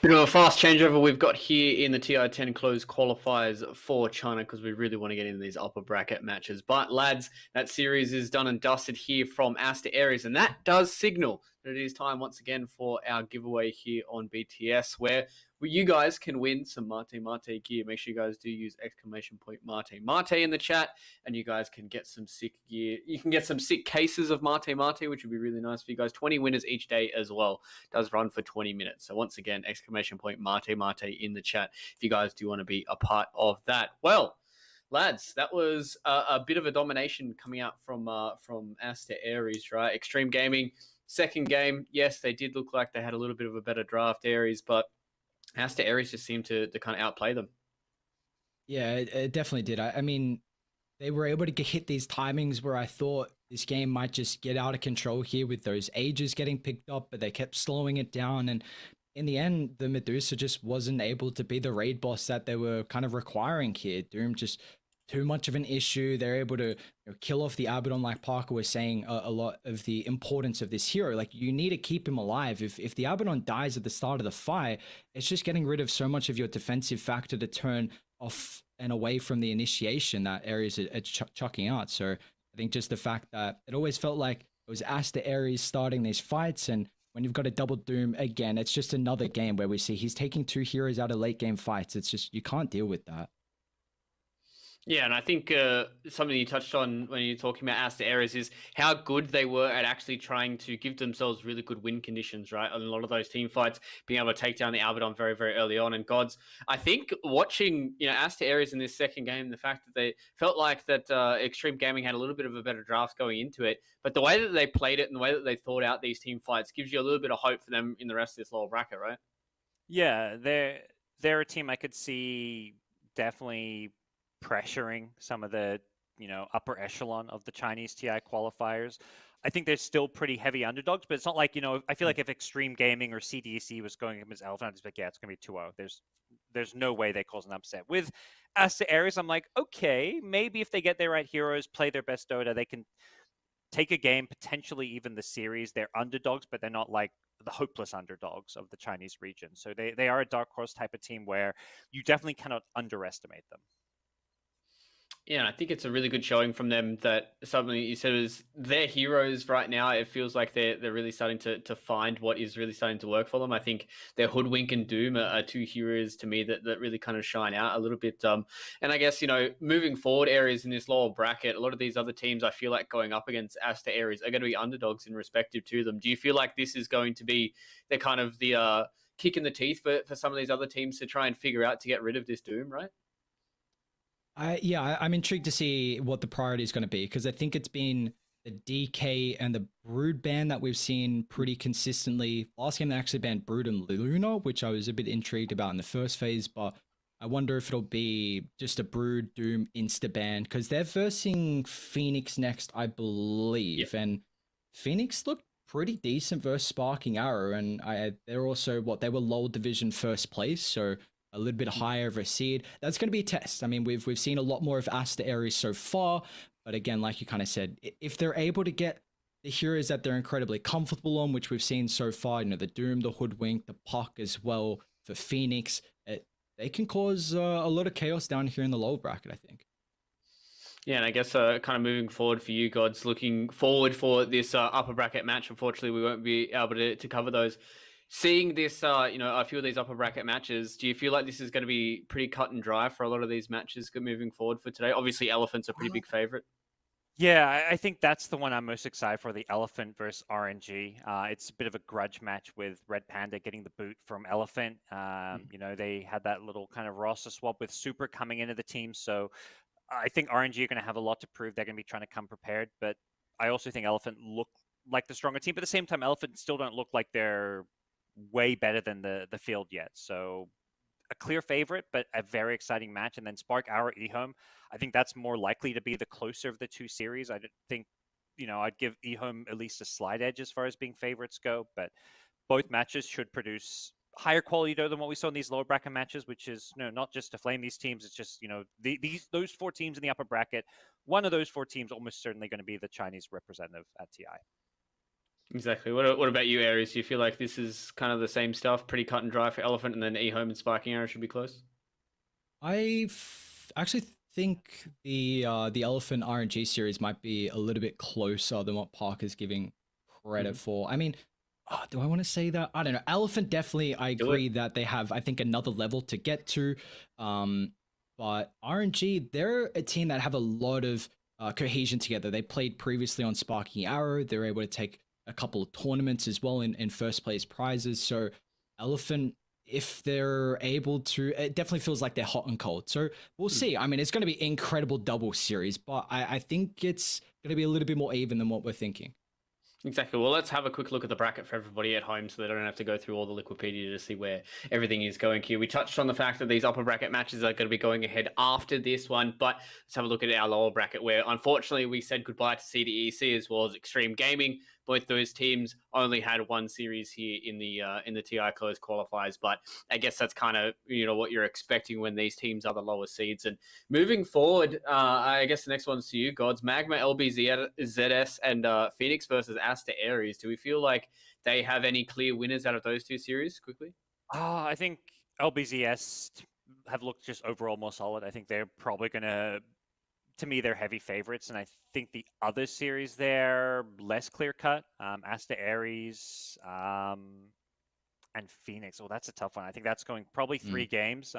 Bit of a fast changeover we've got here in the TI-10 closed qualifiers for China, because we really want to get into these upper bracket matches. But lads, that series is done and dusted here from Aster Aries, and that does signal that it is time once again for our giveaway here on BTS, where you guys can win some Mate gear. Make sure you guys do use !Mate in the chat, and you guys can get some sick gear. You can get some sick cases of Mate, which would be really nice for you guys. 20 winners each day as well. Does run for 20 minutes. So once again, !Mate in the chat if you guys do want to be a part of that. Well, lads, that was a bit of a domination coming out from Aster Aries, right? Xtreme Gaming, second game, yes, they did look like they had a little bit of a better draft, Aries, but Aster Aries just seemed to kind of outplay them. Yeah, it definitely did. I mean, they were able to hit these timings where I thought this game might just get out of control here with those ages getting picked up, but they kept slowing it down. And in the end, the Medusa just wasn't able to be the raid boss that they were kind of requiring here. Doom just too much of an issue. They're able to kill off the Abaddon, like Parker was saying, a lot of the importance of this hero. Like, you need to keep him alive. If the Abaddon dies at the start of the fight, it's just getting rid of so much of your defensive factor to turn off and away from the initiation that Aries are chucking out. So I think just the fact that it always felt like it was Aster Aries starting these fights, and when you've got a double Doom, again, it's just another game where we see he's taking 2 heroes out of late game fights. It's just, you can't deal with that. Yeah, and I think something you touched on when you're talking about Aster Aries is how good they were at actually trying to give themselves really good win conditions, right? On a lot of those team fights, being able to take down the Abaddon very, very early on. And Gods, I think watching Aster Aries in this second game, the fact that they felt like that Xtreme Gaming had a little bit of a better draft going into it, but the way that they played it and the way that they thought out these team fights gives you a little bit of hope for them in the rest of this lower bracket, right? Yeah, they're a team I could see definitely pressuring some of the, upper echelon of the Chinese TI qualifiers. I think they're still pretty heavy underdogs, but it's not like, I feel like if Extreme Gaming or CDC was going against Elephant, I'd just be like, yeah, it's going to be 2-0. There's no way they cause an upset. With Aster Aries, I'm like, okay, maybe if they get their right heroes, play their best Dota, they can take a game, potentially even the series. They're underdogs, but they're not like the hopeless underdogs of the Chinese region. So they are a dark horse type of team where you definitely cannot underestimate them. Yeah, I think it's a really good showing from them that something you said is their heroes right now. It feels like they're really starting to find what is really starting to work for them. I think their Hoodwink and Doom are two heroes to me that really kind of shine out a little bit. And I guess, moving forward areas in this lower bracket, a lot of these other teams I feel like going up against Aster Aries are going to be underdogs in respective to them. Do you feel like this is going to be the kind of the kick in the teeth for some of these other teams to try and figure out to get rid of this Doom, right? I'm intrigued to see what the priority is going to be, because I think it's been the DK and the Brood ban that we've seen pretty consistently. Last game they actually banned Brood and Luna, which I was a bit intrigued about in the first phase, but I wonder if it'll be just a Brood Doom insta ban, because they're versing Phoenix next, I believe, and Phoenix looked pretty decent versus Sparking Arrow, and they're also they were low division first place, so a little bit higher of a seed. That's going to be a test. I mean, we've seen a lot more of Aster Aries so far, but again, like you kind of said, if they're able to get the heroes that they're incredibly comfortable on, which we've seen so far, the Doom, the Hoodwink, the Puck as well for Phoenix, they can cause a lot of chaos down here in the lower bracket, I think. Yeah, and I guess kind of moving forward for you, Gods, looking forward for this upper bracket match. Unfortunately, we won't be able to cover those. Seeing this, a few of these upper bracket matches, do you feel like this is going to be pretty cut and dry for a lot of these matches moving forward for today? Obviously, Elephant's a pretty big favorite. Yeah, I think that's the one I'm most excited for, the Elephant versus RNG. It's a bit of a grudge match with Red Panda getting the boot from Elephant. They had that little kind of roster swap with Super coming into the team. So I think RNG are going to have a lot to prove. They're going to be trying to come prepared. But I also think Elephant look like the stronger team. But at the same time, Elephant still don't look like they're way better than the field yet. So a clear favorite, but a very exciting match. And then Spark Hour eHome, I think that's more likely to be the closer of the two series. I think, I'd give eHome at least a slight edge as far as being favorites go, but both matches should produce higher quality though than what we saw in these lower bracket matches, which is not just to flame these teams. It's just, those four teams in the upper bracket, one of those four teams almost certainly going to be the Chinese representative at TI. Exactly. What about you, Aries? Do you feel like this is kind of the same stuff, pretty cut and dry for Elephant, and then eHome and Sparking Arrow should be close? I actually think the Elephant RNG series might be a little bit closer than what Parker's giving credit for. I mean, do I want to say that? I don't know. Elephant definitely, I agree that they have, I think, another level to get to. But RNG, they're a team that have a lot of cohesion together. They played previously on Sparking Arrow. They're able to take a couple of tournaments as well in first place prizes. So Elephant, if they're able to, it definitely feels like they're hot and cold. So we'll see. I mean, it's going to be incredible double series, but I think it's going to be a little bit more even than what we're thinking. Exactly. Well, let's have a quick look at the bracket for everybody at home so they don't have to go through all the Liquipedia to see where everything is going here. We touched on the fact that these upper bracket matches are going to be going ahead after this one, but let's have a look at our lower bracket where, unfortunately, we said goodbye to CDEC as well as Xtreme Gaming. Both those teams only had one series here in the TI closed qualifiers, but I guess that's kind of what you're expecting when these teams are the lower seeds. And moving forward, I guess the next one's to you, Gods. Magma, LBZS, and Phoenix versus Aster Aries. Do we feel like they have any clear winners out of those two series? Quickly, I think LBZS have looked just overall more solid. I think they're probably going to me, they're heavy favorites, and I think the other series they're less clear cut. Aster Aries and Phoenix. Oh, that's a tough one. I think that's going probably 3 games.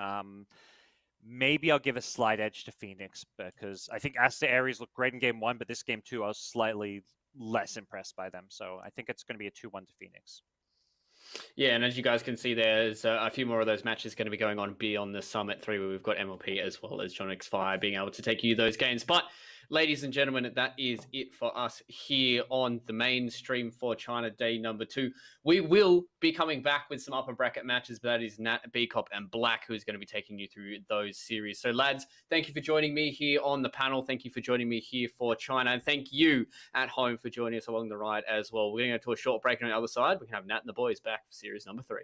Maybe I'll give a slight edge to Phoenix because I think Aster Aries looked great in game 1, but this game 2 I was slightly less impressed by them. So I think it's going to be a 2-1 to Phoenix. Yeah, and as you guys can see, there's a few more of those matches going to be going on beyond the Summit 3, where we've got MLP as well as John X Fire being able to take you those games. But ladies and gentlemen, that is it for us here on the main stream for China Day number 2. We will be coming back with some upper bracket matches, but that is Nat, Bcop, and Black who's going to be taking you through those series. So, lads, thank you for joining me here on the panel. Thank you for joining me here for China. And thank you at home for joining us along the ride as well. We're going to go to a short break, and on the other side, we can have Nat and the boys back for series number 3.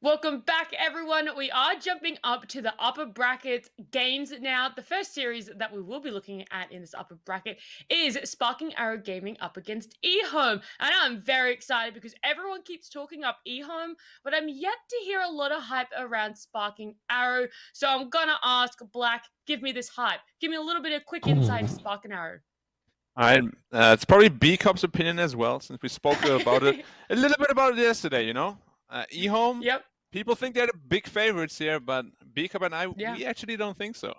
Welcome back, everyone. We are jumping up to the upper bracket games now. The first series that we will be looking at in this upper bracket is Sparking Arrow Gaming up against eHome. And I'm very excited because everyone keeps talking up eHome, but I'm yet to hear a lot of hype around Sparking Arrow. So I'm going to ask Black, give me this hype. Give me a little bit of quick insight to Sparking Arrow. All right, it's probably B Cup's opinion as well, since we spoke about it a little bit about it yesterday. You know, eHome. Yep. People think they're the big favorites here, but B Cup and I, we actually don't think so.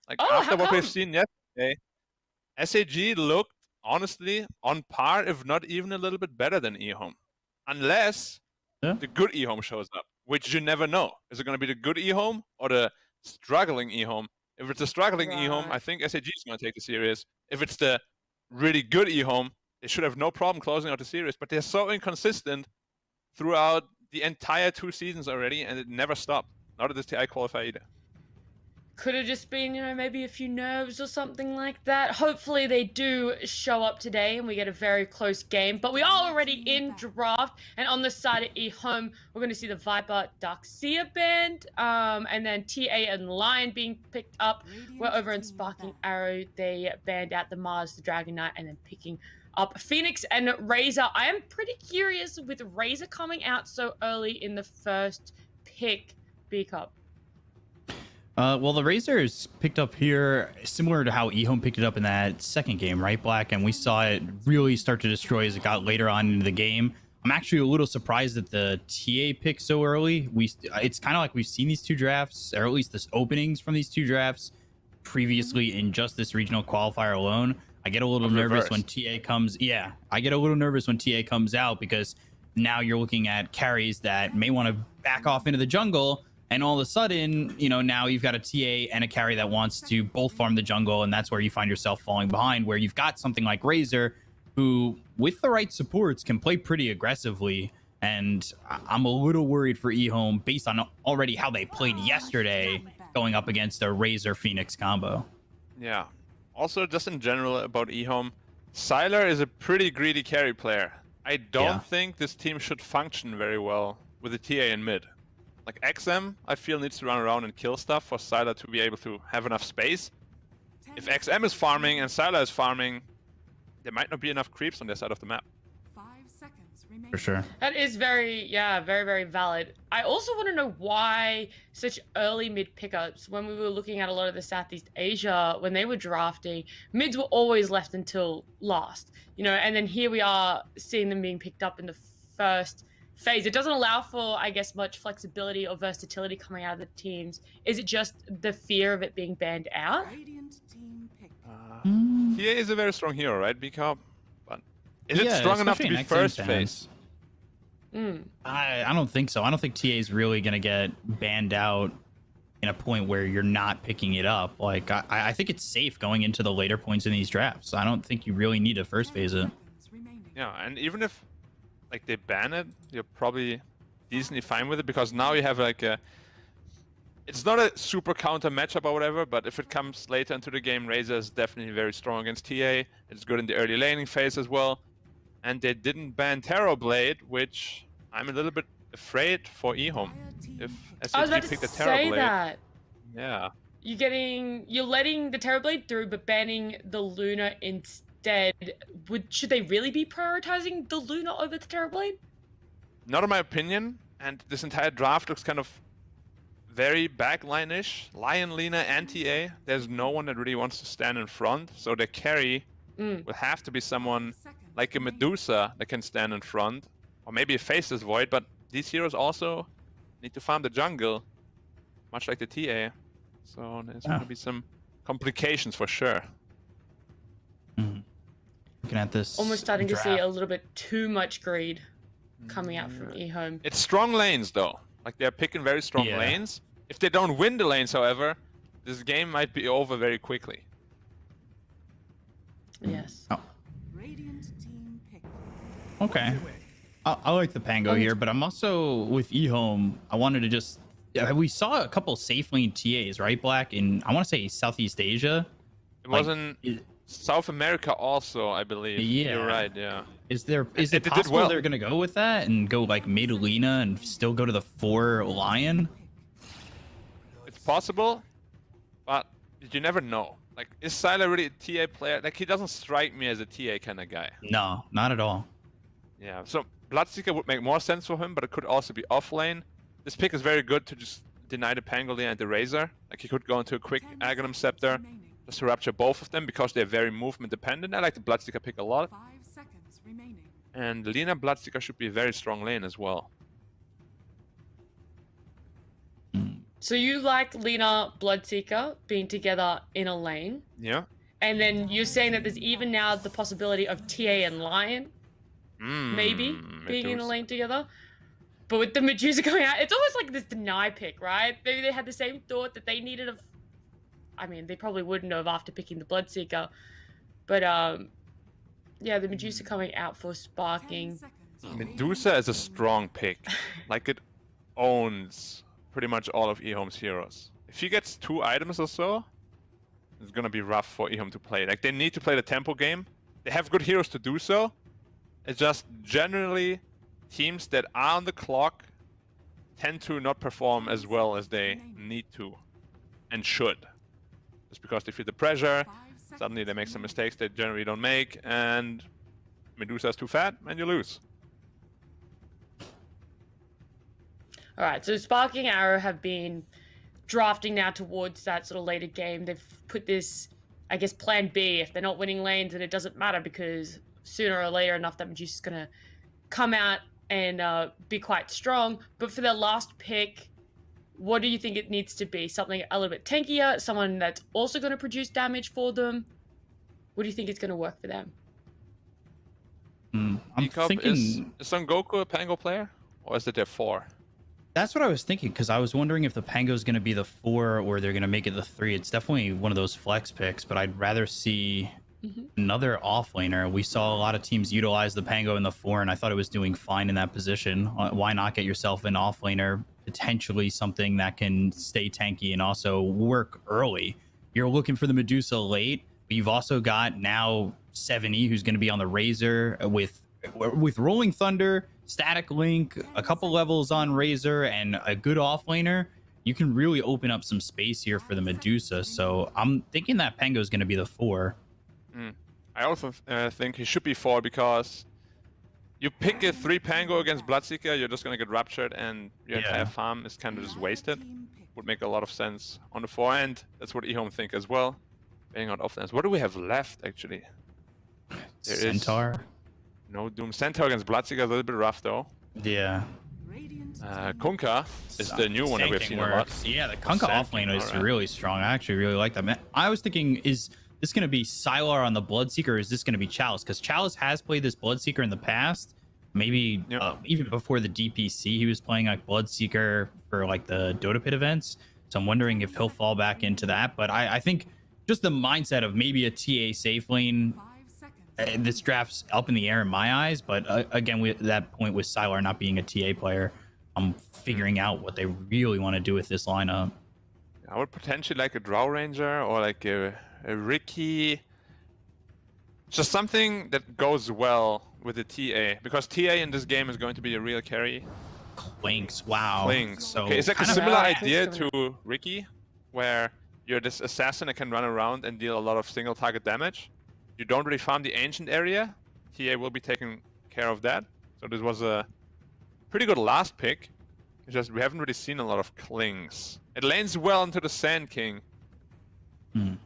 Like after what we've seen yesterday, SAG looked honestly on par, if not even a little bit better than eHome, unless the good eHome shows up, which you never know. Is it going to be the good eHome or the struggling eHome? If it's a struggling eHome, I think SAG is going to take the series. If it's the really good eHome, they should have no problem closing out the series, but they're so inconsistent throughout the entire 2 seasons already, and it never stopped. Not at this TI qualifier either. Could have just been, you know, maybe a few nerves or something like that. Hopefully they do show up today and we get a very close game. But we are already in draft, and on the side of eHome, we're going to see the Viper Darkseer band, and then TA and Lion being picked up. We're over in Sparking Arrow. They banned out the Mars, the Dragon Knight, and then picking up Phoenix and Razor. I am pretty curious with Razor coming out so early in the first pick, B Cup. Well, the Razors picked up here similar to how eHome picked it up in that second game, right, Black? And we saw it really start to destroy as it got later on into the game. I'm actually a little surprised that the TA picked so early. It's kind of like we've seen these 2 drafts, or at least the openings from these 2 drafts previously in just this regional qualifier alone. I get a little nervous when TA comes. Yeah, I get a little nervous when TA comes out because now you're looking at carries that may want to back off into the jungle. And all of a sudden, you know, now you've got a TA and a carry that wants to both farm the jungle. And that's where you find yourself falling behind, where you've got something like Razor, who with the right supports can play pretty aggressively. And I'm a little worried for eHome based on already how they played yesterday going up against a Razor Phoenix combo. Yeah. Also, just in general about eHome, Sylar is a pretty greedy carry player. I don't think this team should function very well with the TA in mid. Like XM, I feel needs to run around and kill stuff for Sylar to be able to have enough space. If XM is farming and Sylar is farming, there might not be enough creeps on their side of the map. 5 seconds remaining. For sure. That is very, very, very valid. I also want to know why such early mid pickups. When we were looking at a lot of the Southeast Asia, when they were drafting, mids were always left until last. You know, and then here we are seeing them being picked up in the first phase. It doesn't allow for, I guess, much flexibility or versatility coming out of the teams. Is it just the fear of it being banned out? Radiant team pick. TA is a very strong hero, right, B-Cup? But is it strong enough to be first phase? I don't think so. I don't think TA is really going to get banned out in a point where you're not picking it up. Like, I think it's safe going into the later points in these drafts. I don't think you really need to first phase it. Yeah, and even if like they ban it, you're probably decently fine with it, because now you have like a... It's not a super counter matchup or whatever, but if it comes later into the game, Razor is definitely very strong against TA. It's good in the early laning phase as well. And they didn't ban Terrorblade, which I'm a little bit afraid for eHome. If I was about SAG to picked a say Terrorblade, that. yeah. You're letting the Terrorblade through, but banning the Luna instead. Should they really be prioritizing the Luna over the Terrorblade? Not in my opinion, and this entire draft looks kind of very backline-ish. Lion, Lina, and TA. There's no one that really wants to stand in front, so their carry will have to be someone like a Medusa that can stand in front, or maybe a Faceless Void, but these heroes also need to farm the jungle, much like the TA. So there's going to be some complications for sure. Looking at this, almost starting to see a little bit too much greed coming out from eHome. It's strong lanes though. Like they're picking very strong lanes. If they don't win the lanes, however, this game might be over very quickly. Yes. Radiant team pick. Okay. I like the Pango here, but I'm also with eHome. I wanted to just... we saw a couple safe lane TAs, right, Black? In, I want to say, Southeast Asia. It wasn't South America also, I believe. Yeah. You're right, yeah. Is it did possible well. they're gonna go with that and go like mid Lina and still go to the 4 Lion? It's possible, but you never know. Like, is Sylar really a TA player? Like, he doesn't strike me as a TA kind of guy. No, not at all. Yeah, so Bloodseeker would make more sense for him, but it could also be off lane. This pick is very good to just deny the Pangolier and the Razor. Like, he could go into a quick Aghanim Scepter just to rapture both of them because they're very movement dependent. I like the Bloodseeker pick a lot. 5 seconds remaining. And Lina Bloodseeker should be a very strong lane as well. So you like Lina Bloodseeker being together in a lane, Yeah. and then you're saying that there's even now the possibility of TA and Lion maybe being in a lane together. But with the Medusa going out, it's almost like this deny pick, right? Maybe they had the same thought that they needed a... I mean, they probably wouldn't have after picking the Bloodseeker. But, yeah, the Medusa coming out for 10 sparking. seconds Medusa is a strong pick. Like, it owns pretty much all of eHome's heroes. If he gets 2 items or so, it's gonna be rough for eHome to play. Like, they need to play the tempo game. They have good heroes to do so. It's just generally teams that are on the clock tend to not perform as well as they need to and should. Just because they feel the pressure, suddenly they make some mistakes they generally don't make, and Medusa's too fat, and you lose. All right, so Sparking Arrow have been drafting now towards that sort of later game. They've put this, I guess, plan B. If they're not winning lanes, then it doesn't matter because sooner or later enough that Medusa's going to come out and be quite strong. But for their last pick, what do you think it needs to be? Something a little bit tankier, someone that's also going to produce damage for them? What do you think is going to work for them? I'm Jacob, thinking... is Son Goku a Pango player? Or is it their 4? That's what I was thinking, because I was wondering if the Pango is going to be the 4 or they're going to make it the 3. It's definitely one of those flex picks, but I'd rather see another offlaner. We saw a lot of teams utilize the Pango in the 4, and I thought it was doing fine in that position. Why not get yourself an offlaner, potentially something that can stay tanky and also work early? You're looking for the Medusa late, but you've also got now 7E, who's going to be on the Razor with Rolling Thunder, Static Link, a couple levels on Razor, and a good offlaner. You can really open up some space here for the Medusa. So I'm thinking that Pango is going to be the 4. I also think he should be 4 because you pick a 3 Pango against Bloodseeker, you're just going to get ruptured and your entire farm is kind of just wasted. Would make a lot of sense on the 4 end. That's what eHome think as well. Bang out offense. What do we have left actually? There Centaur. No Doom. Centaur against Bloodseeker is a little bit rough though. Yeah. Kunkka is the new one that we've seen a lot. Yeah, the Kunkka offlane is really strong. I actually really like that. Man, I was thinking, is this going to be Sylar on the Bloodseeker, or is this going to be Chalice? Because Chalice has played this Bloodseeker in the past. Maybe even before the DPC, he was playing like Bloodseeker for like the Dota Pit events. So I'm wondering if he'll fall back into that. But I think just the mindset of maybe a TA safe lane, this draft's up in the air in my eyes. But again, with that point with Sylar not being a TA player, I'm figuring out what they really want to do with this lineup. I would potentially like a Drow Ranger or like a Ricky. Just something that goes well with the TA, because TA in this game is going to be a real carry. Clinks, wow. Clinks. So okay, it's like a kind of similar idea to Ricky, where you're this assassin that can run around and deal a lot of single target damage. You don't really farm the ancient area. TA will be taking care of that. So this was a pretty good last pick. It's just we haven't really seen a lot of Clings. It lanes well into the Sand King.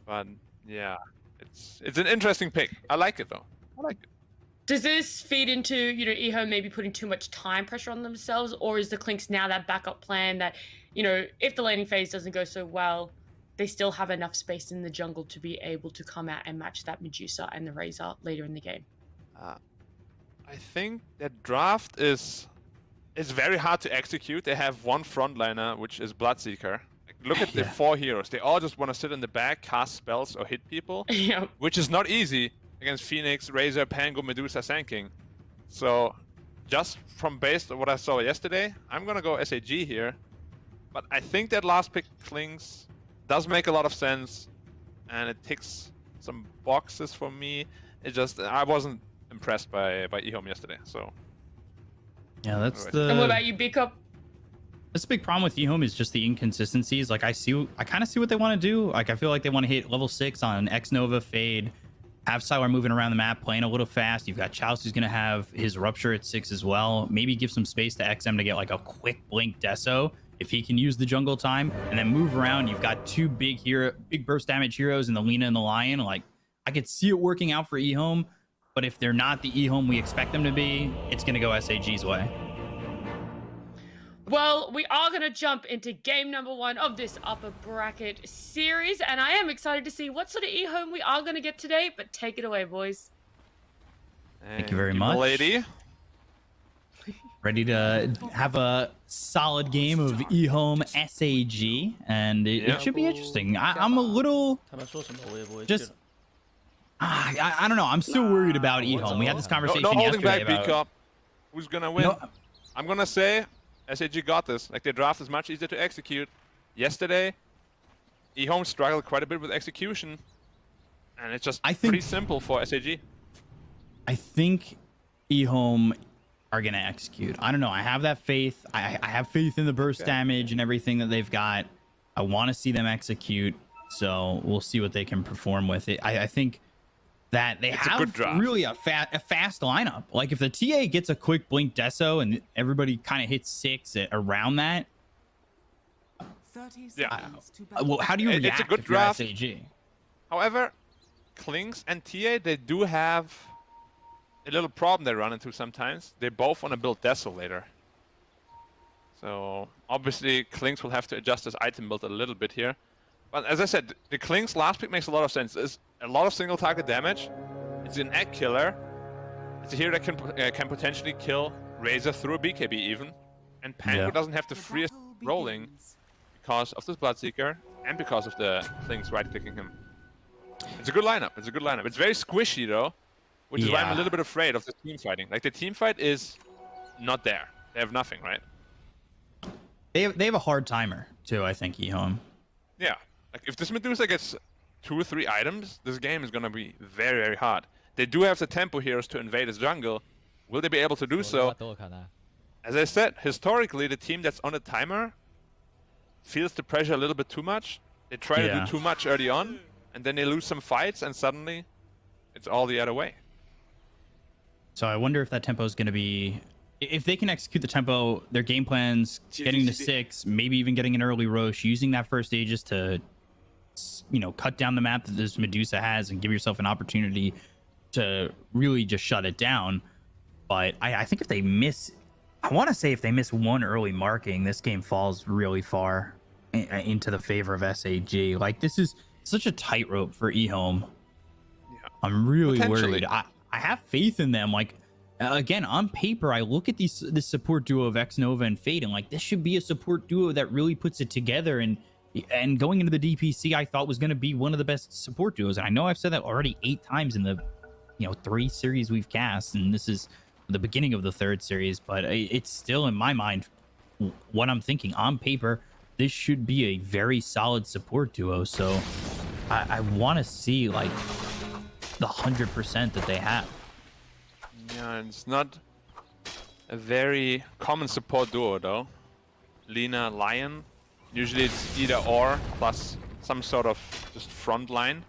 But yeah, it's an interesting pick. I like it though. I like it. Does this feed into, eHome maybe putting too much time pressure on themselves, or is the Clinks now that backup plan that, if the laning phase doesn't go so well, they still have enough space in the jungle to be able to come out and match that Medusa and the Razor later in the game? I think that draft is very hard to execute. They have one frontliner, which is Bloodseeker. Look at the 4 heroes. They all just want to sit in the back, cast spells, or hit people, which is not easy against Phoenix, Razor, Pango, Medusa, Sand King. So, just from based on what I saw yesterday, I'm gonna go SAG here. But I think that last pick Clings does make a lot of sense, and it ticks some boxes for me. It just I wasn't impressed by eHome yesterday. So yeah, that's Alright. the. And what about you, B-Cup? That's a big problem with eHome is just the inconsistencies. Like I kind of see what they want to do. Like I feel like they want to hit level 6 on X Nova Fade, have Sylar moving around the map, playing a little fast. You've got Chaos who's gonna have his Rupture at 6 as well. Maybe give some space to XM to get like a quick blink Deso if he can use the jungle time, and then move around. You've got two big burst damage heroes in the Lina and the Lion. Like I could see it working out for eHome, but if they're not the eHome we expect them to be, it's gonna go SAG's way. Well, we are going to jump into game number 1 of this upper bracket series, and I am excited to see what sort of eHome we are going to get today, but take it away, boys. Thank you very much. Lady. Ready to have a solid game of eHome SAG, and it should be interesting. I'm a little just I don't know. I'm still worried about eHome. We had this conversation no holding yesterday back, about B-Cup. Who's gonna win? No. I'm gonna say SAG got this. Like, their draft is much easier to execute. Yesterday, eHome struggled quite a bit with execution, and it's just pretty simple for SAG. I think eHome are gonna execute. I don't know. I have that faith. I have faith in the burst damage and everything that they've got. I want to see them execute. So we'll see what they can perform with it. I think that they have really a fast lineup. Like if the TA gets a quick blink Deso and everybody kind of hits 6 around that. 30 Yeah. seconds to Well, how do you react It's a good if you're draft. SAG? However, Klings and TA, they do have a little problem they run into sometimes. They both want to build Deso later. So obviously Klings will have to adjust his item build a little bit here. But as I said, the Klings last pick makes a lot of sense. It's a lot of single target damage. It's an egg killer. It's a hero that can potentially kill Razor through a BKB even. And Pango doesn't have to free his rolling because of this Bloodseeker and because of the Klings right-clicking him. It's a good lineup. It's a good lineup. It's very squishy though, which is why I'm a little bit afraid of the team fighting. Like the team fight is not there. They have nothing, right? They have a hard timer too, I think, eHome. Yeah. Like if this Medusa gets 2 or 3 items, this game is gonna be very, very hard. They do have the tempo heroes to invade his jungle. Will they be able to do so? As I said, historically, the team that's on a timer feels the pressure a little bit too much. They try to do too much early on, and then they lose some fights, and suddenly it's all the other way. So I wonder if that tempo is going to be... If they can execute the tempo, their game plans, getting to 6, maybe even getting an early Roche, using that first Aegis to, you know, cut down the map that this Medusa has and give yourself an opportunity to really just shut it down. But I think if they miss... I want to say if they miss one early marking, this game falls really far into the favor of SAG. Like, this is such a tightrope for eHome. Yeah. I'm really worried. I have faith in them. Like, again, on paper, I look at this support duo of X Nova and Fade, and like, this should be a support duo that really puts it together. And going into the DPC, I thought was going to be one of the best support duos. And I know I've said that already 8 times in the 3 series we've cast, and this is the beginning of the 3rd series, but it's still in my mind what I'm thinking. On paper, this should be a very solid support duo. So I want to see like the 100% that they have. Yeah, it's not a very common support duo though. Lina, Lion. Usually it's either or plus some sort of just front line.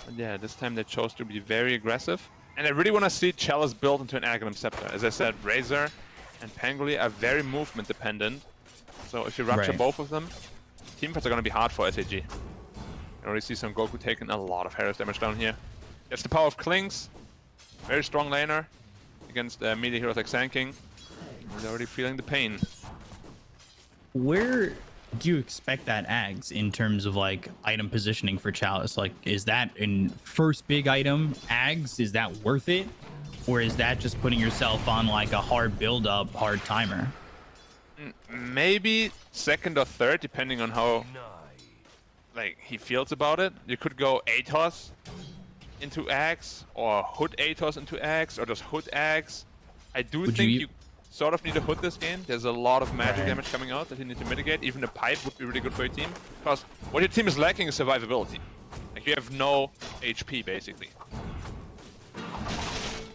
But yeah, this time they chose to be very aggressive. And I really want to see Chalice built into an Aghanim Scepter. As I said, Razor and Pangoli are very movement dependent. So if you rupture both of them, teamfights are going to be hard for SAG. I already see some Goku taking a lot of Harris damage down here. That's the power of Klings. Very strong laner against melee heroes like Sand King. He's already feeling the pain. Where do you expect that Ags in terms of like item positioning for Chalice? Like, is that in first big item Ags? Is that worth it? Or is that just putting yourself on like a hard build up, hard timer? Maybe second or third, depending on how like he feels about it. You could go Atos into Ags, or Hood Atos into Ags, or just Hood Ags. I do think you sort of need to Hood this game. There's a lot of magic damage coming out that you need to mitigate. Even a pipe would be really good for your team, because what your team is lacking is survivability. Like, Like you have no HP basically.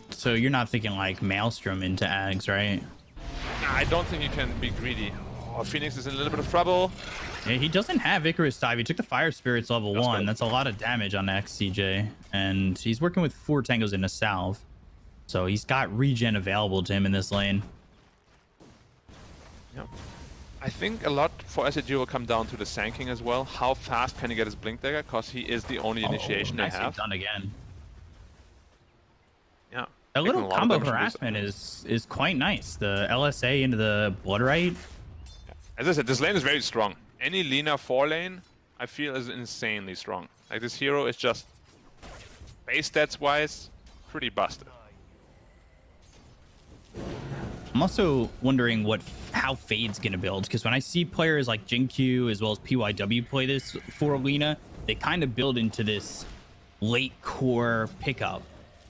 So you're not thinking like Maelstrom into Ags, right? Nah, I don't think you can be greedy. Oh, Phoenix is in a little bit of trouble. Yeah, he doesn't have Icarus dive. He took the Fire Spirits level 1. Good. That's a lot of damage on XCJ. And he's working with 4 tangos in a salve. So he's got regen available to him in this lane. Yeah. I think a lot for SAG will come down to the Sanking as well. How fast can he get his Blink Dagger? Because he is the only initiation they nicely have. done again. Yeah. That Taking little a lot of combo damage from harassment is quite nice. The LSA into the Bloodrite. As I said, this lane is very strong. Any Lina 4 lane, I feel, is insanely strong. Like, this hero is just, base stats wise, pretty busted. I'm also wondering how Fade's gonna build, because when I see players like JinQ as well as PYW play this for Lina, they kind of build into this late core pickup.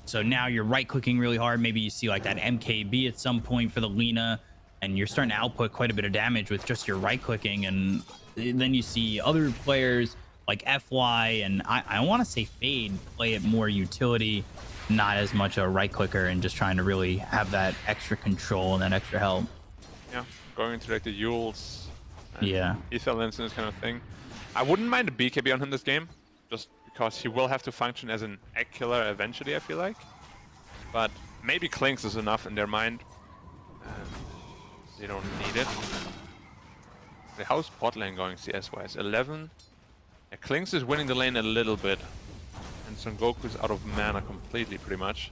So now you're right clicking really hard. Maybe you see like that MKB at some point for the Lina, and you're starting to output quite a bit of damage with just your right clicking. And then you see other players like FY and I want to say Fade play it more utility, not as much a right clicker, and just trying to really have that extra control and that extra help. Yeah, going into like the Yules, Yeah, Ether Lens and this kind of thing. I wouldn't mind a BKB on him this game, just because he will have to function as an egg killer eventually, I feel like. But maybe Clinks is enough in their mind. They don't need it. How's bot lane going CS-wise? 11? Yeah, Clinks is winning the lane a little bit. And Son Goku's out of mana completely, pretty much.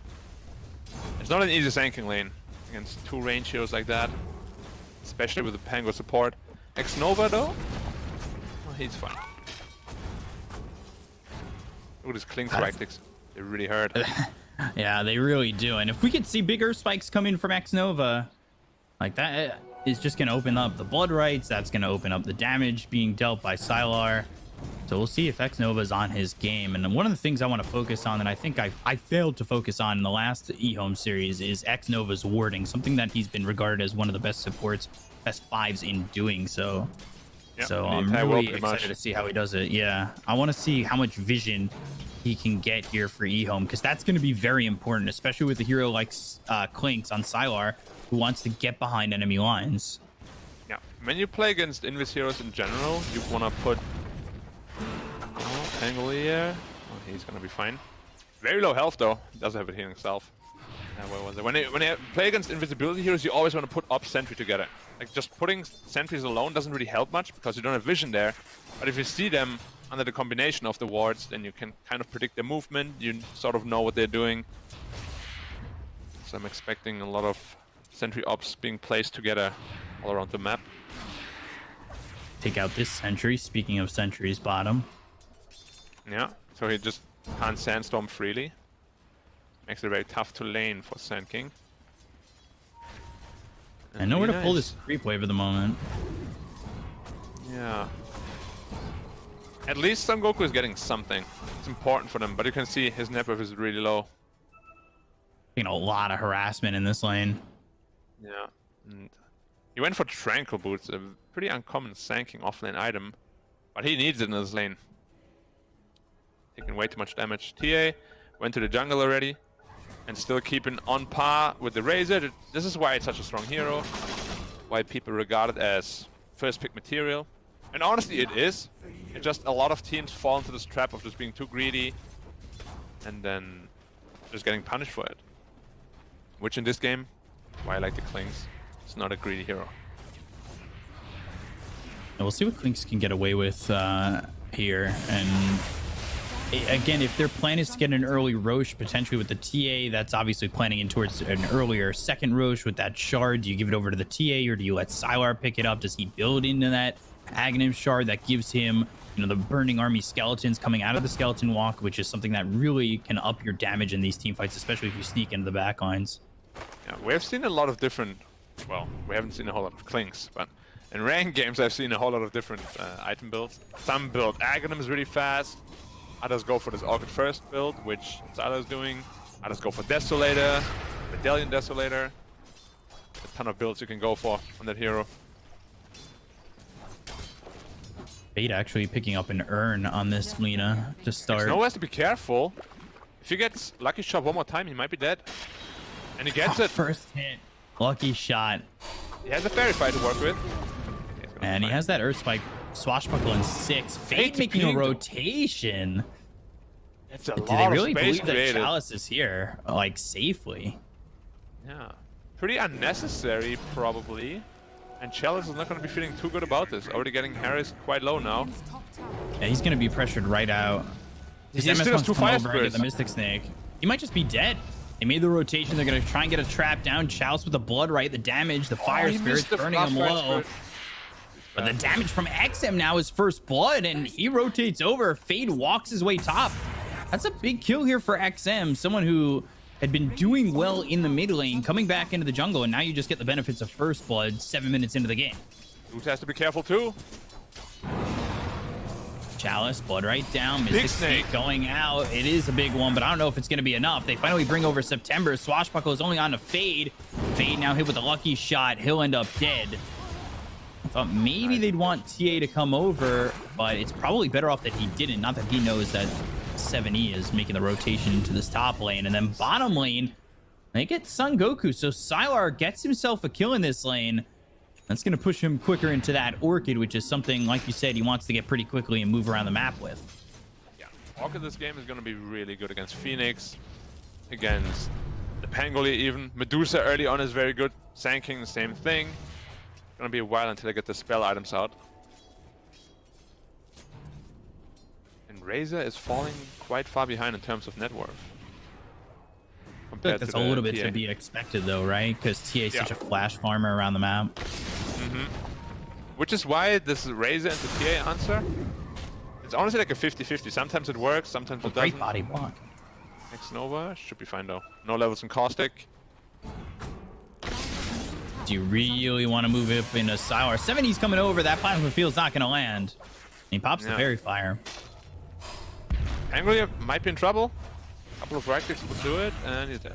It's not an easy Sanking lane against 2 range heroes like that. Especially with the Pango support. X-Nova though? Well, he's fine. Look at his Clinks right clicks. They really hurt. yeah, they really do. And if we could see bigger spikes coming from X-Nova, like that is just going to open up the blood rights. That's going to open up the damage being dealt by Sylar. So we'll see if X-Nova is on his game. And one of the things I want to focus on that I think I failed to focus on in the last eHome series is X-Nova's warding, something that he's been regarded as one of the best supports, best 5s in doing so. Yep, so I'm really excited to see how he does it. Yeah, I want to see how much vision he can get here for eHome, because that's going to be very important, especially with a hero like Clinks on Sylar, who wants to get behind enemy lines. Yeah, when you play against Invis heroes in general, you want to put Pangolier. Oh, he's gonna be fine. Very low health though. Doesn't have a healing self. Where was it? When you play against invisibility heroes, you always want to put up sentry together. Like just putting sentries alone doesn't really help much because you don't have vision there. But if you see them under the combination of the wards, then you can kind of predict their movement. You sort of know what they're doing. So I'm expecting a lot of sentry ops being placed together all around the map. Take out this sentry. Speaking of sentries, bottom. Yeah, so he just can't sandstorm freely. Makes it very tough to lane for Sand King. I know where to pull this creep wave at the moment. Yeah. At least Son Goku is getting something. It's important for them, but you can see his networth is really low. A lot of harassment in this lane. Yeah. And he went for Tranquil Boots, a pretty uncommon Sanking offlane item, but he needs it in this lane. Taking way too much damage. TA went to the jungle already, and still keeping on par with the Razor. This is why it's such a strong hero, why people regard it as first pick material. And honestly, it is. It's just a lot of teams fall into this trap of just being too greedy, and then just getting punished for it. Which in this game, why I like the Clinks, it's not a greedy hero. And we'll see what Clinks can get away with here. And again, if their plan is to get an early Roche, potentially with the TA, that's obviously planning in towards an earlier second Roche with that shard. Do you give it over to the TA, or do you let Sylar pick it up? Does he build into that Aghanim shard that gives him, the burning army skeletons coming out of the skeleton walk, which is something that really can up your damage in these team fights, especially if you sneak into the back lines. Yeah, we have seen a lot of different, well, we haven't seen a whole lot of Clinks, but in ranked games I've seen a whole lot of different item builds. Some build Aghanims really fast, others go for this Orchid First build, which Sylar is doing, others go for Desolator, Medallion Desolator. A ton of builds you can go for on that hero. Fate actually picking up an urn on this Lina to start. Snow has to be careful. If he gets lucky shot one more time, he might be dead. And he gets it. First hit. Lucky shot. He has a fairy fight to work with. And he has that Earth Spike swashbuckle in 6. Fate making a rotation. It's a Do lot they of really space believe that created. Chalice is here, like, safely? Yeah. Pretty unnecessary, probably. And Chalice is not going to be feeling too good about this. Already getting Aries quite low now. Radiant's top tower Yeah, he's going to be pressured right out. His He MS still has wants to 2 come fire over and get spirits. the Mystic Snake. He might just be dead. They made the rotation. They're going to try and get a trap down. Chalice with the blood right, the damage, the fire he spirits missed the burning him fire low. spirit. But the damage from XM now is first blood, and he rotates over. Fade walks his way top. That's a big kill here for XM. Someone who had been doing well in the mid lane, coming back into the jungle, and now you just get the benefits of first blood 7 minutes into the game. Dude has to be careful too. Chalice, blood right down. Mystic Big snake. going out. It is a big one, but I don't know if it's going to be enough. They finally bring over September. Swashbuckle is only on to Fade. Fade now hit with a lucky shot. He'll end up dead. I thought maybe they'd want TA to come over, but it's probably better off that he didn't. Not that he knows that 7E is making the rotation into this top lane. And then bottom lane, they get Son Goku. So Sylar gets himself a kill in this lane. That's going to push him quicker into that Orchid, which is something, like you said, he wants to get pretty quickly and move around the map with. Yeah, Orchid this game is going to be really good against Phoenix, against the Pangoli even. Medusa early on is very good. Sand King, the same thing. Gonna be a while until I get the spell items out. And Razor is falling quite far behind in terms of net worth. I feel like that's a little bit TA. to be expected, though, right? Because TA is such a flash farmer around the map. Which is why this Razor into TA answer, it's honestly like a 50-50. Sometimes it works, sometimes it doesn't. Great body block. Next Nova should be fine though. No levels in Caustic. Do you really want to move up into Sylar? 70's coming over. That Plasma Field's not going to land. And he pops the Fairy Fire. Anglia might be in trouble. A couple of reactives will do it, and he's dead.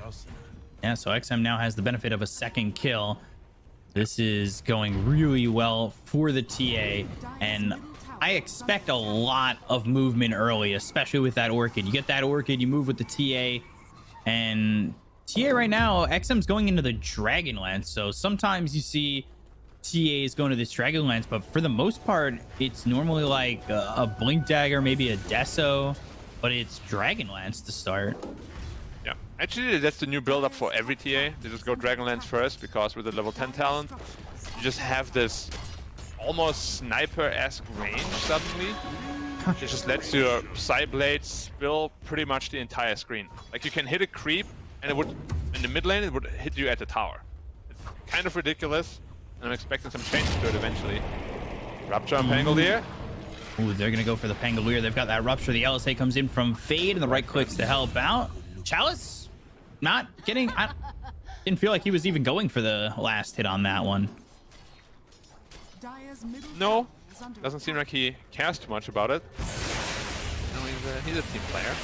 Yeah, so XM now has the benefit of a second kill. This is going really well for the TA, and I expect a lot of movement early, especially with that Orchid. You get that Orchid, you move with the TA, and TA right now, XM's going into the Dragonlance, so sometimes you see TAs going to this Dragonlance, but for the most part, it's normally like a Blink Dagger, maybe a Deso, but it's Dragonlance to start. Yeah, actually that's the new build-up for every TA. They just go Dragonlance first, because with the level 10 talent, you just have this almost sniper-esque range suddenly. It just lets your Psyblade spill pretty much the entire screen. Like you can hit a creep, and it would, in the mid lane, it would hit you at the tower. It's kind of ridiculous, and I'm expecting some changes to it eventually. Rupture on Pangolier. Ooh, they're gonna go for the Pangolier. They've got that Rupture. The LSA comes in from Fade, and the right clicks to help out. Chalice, not getting... I didn't feel like he was even going for the last hit on that one. Dire's middle No, tower is under doesn't seem attack. like he cares too much about it. No, he's a team player.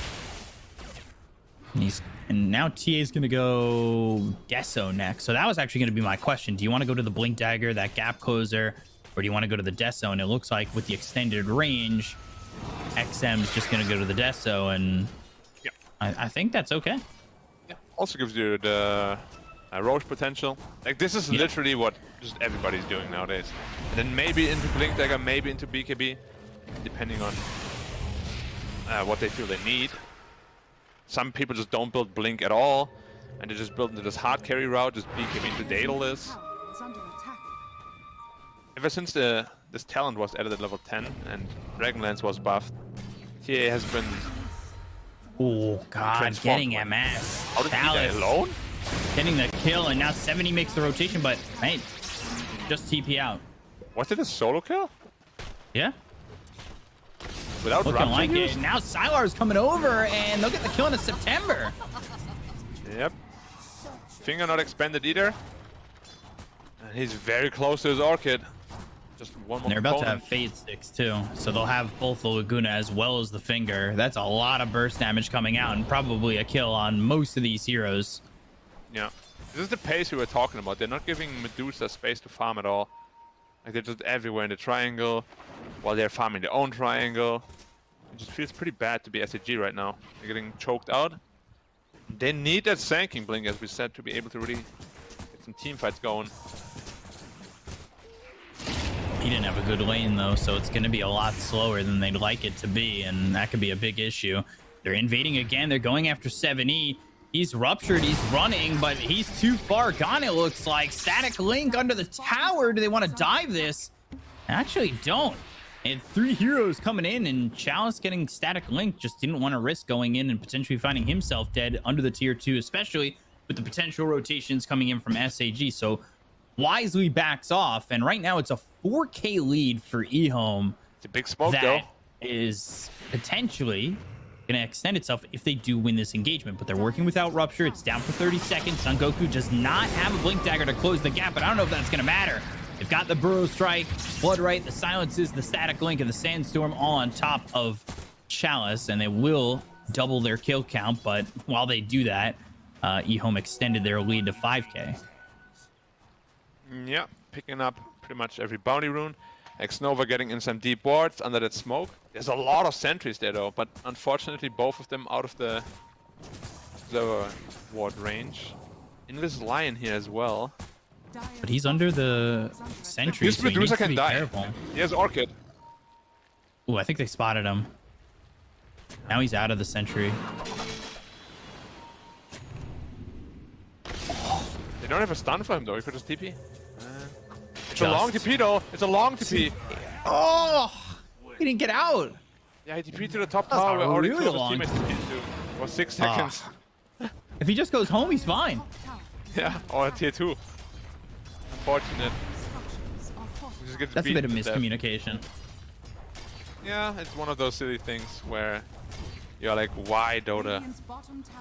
And now TA is gonna go Deso next. So that was actually gonna be my question. Do you want to go to the Blink Dagger, that gap closer, or do you want to go to the Deso? And it looks like with the extended range, XM's just gonna go to the Deso, and Yeah. I think that's okay. Yeah. Also gives you the Roche potential. Like this is literally what just everybody's doing nowadays. And then maybe into Blink Dagger, maybe into BKB, depending on what they feel they need. Some people just don't build Blink at all, and they just build into this hard carry route, just BKB into Daedalus. Tower is under attack. Ever since this talent was added at level 10 and Dragonlance was buffed, TA has been... Oh god, Transformed. getting MS. How did he die Palace alone? getting the kill, and now 70 makes the rotation, but hey, just TP out. Was it a solo kill? Yeah. Without Looking Rupture like use? it. Now Sylar's coming over, and they'll get the kill into September. Yep. Finger not expanded either. And he's very close to his Orchid. Just one more They're about to component. have Fade Sticks too, so they'll have both the Laguna as well as the Finger. That's a lot of burst damage coming out, and probably a kill on most of these heroes. Yeah. This is the pace we were talking about. They're not giving Medusa space to farm at all. Like they're just everywhere in the triangle. while they're farming their own triangle. It just feels pretty bad to be SAG right now. They're getting choked out. They need that Sanking Blink, as we said, to be able to really get some team fights going. He didn't have a good lane though, so it's going to be a lot slower than they'd like it to be, and that could be a big issue. They're invading again. They're going after 7E. He's ruptured. He's running, but he's too far gone, it looks like. Static Link under the tower. Do they want to dive this? Actually, don't. And 3 heroes coming in, and Chalice getting Static Link just didn't want to risk going in and potentially finding himself dead under the tier 2, especially with the potential rotations coming in from SAG. So wisely backs off, and right now it's a 4K lead for eHome. It's a big smoke, that though. Is potentially going to extend itself if they do win this engagement, but they're working without Rupture. It's down for 30 seconds. Son Goku does not have a Blink Dagger to close the gap, but I don't know if that's going to matter. They've got the Burrow Strike, Blood Right, the Silences, the Static Link, and the Sandstorm all on top of Chalice, and they will double their kill count, but while they do that, eHome extended their lead to 5K. Yeah, picking up pretty much every bounty rune. Xnova getting in some deep wards under that smoke. There's a lot of sentries there though, but unfortunately both of them out of the ward range. Invis Lion here as well. But he's under the sentry, This so he needs Medusa to can be die. careful. He has Orchid. Ooh, I think they spotted him. Now he's out of the sentry. They don't have a stun for him though, he could just TP. It's a long TP though, it's a long TP. Oh, he didn't get out. Yeah, he TP to the top That's tower a where already really two of his long teammates TP to. For 6 seconds. If he just goes home, he's fine. Yeah, or tier 2. Unfortunate. He just gets That's a bit of beaten to death. miscommunication. Yeah, it's one of those silly things where you're like, why Dota?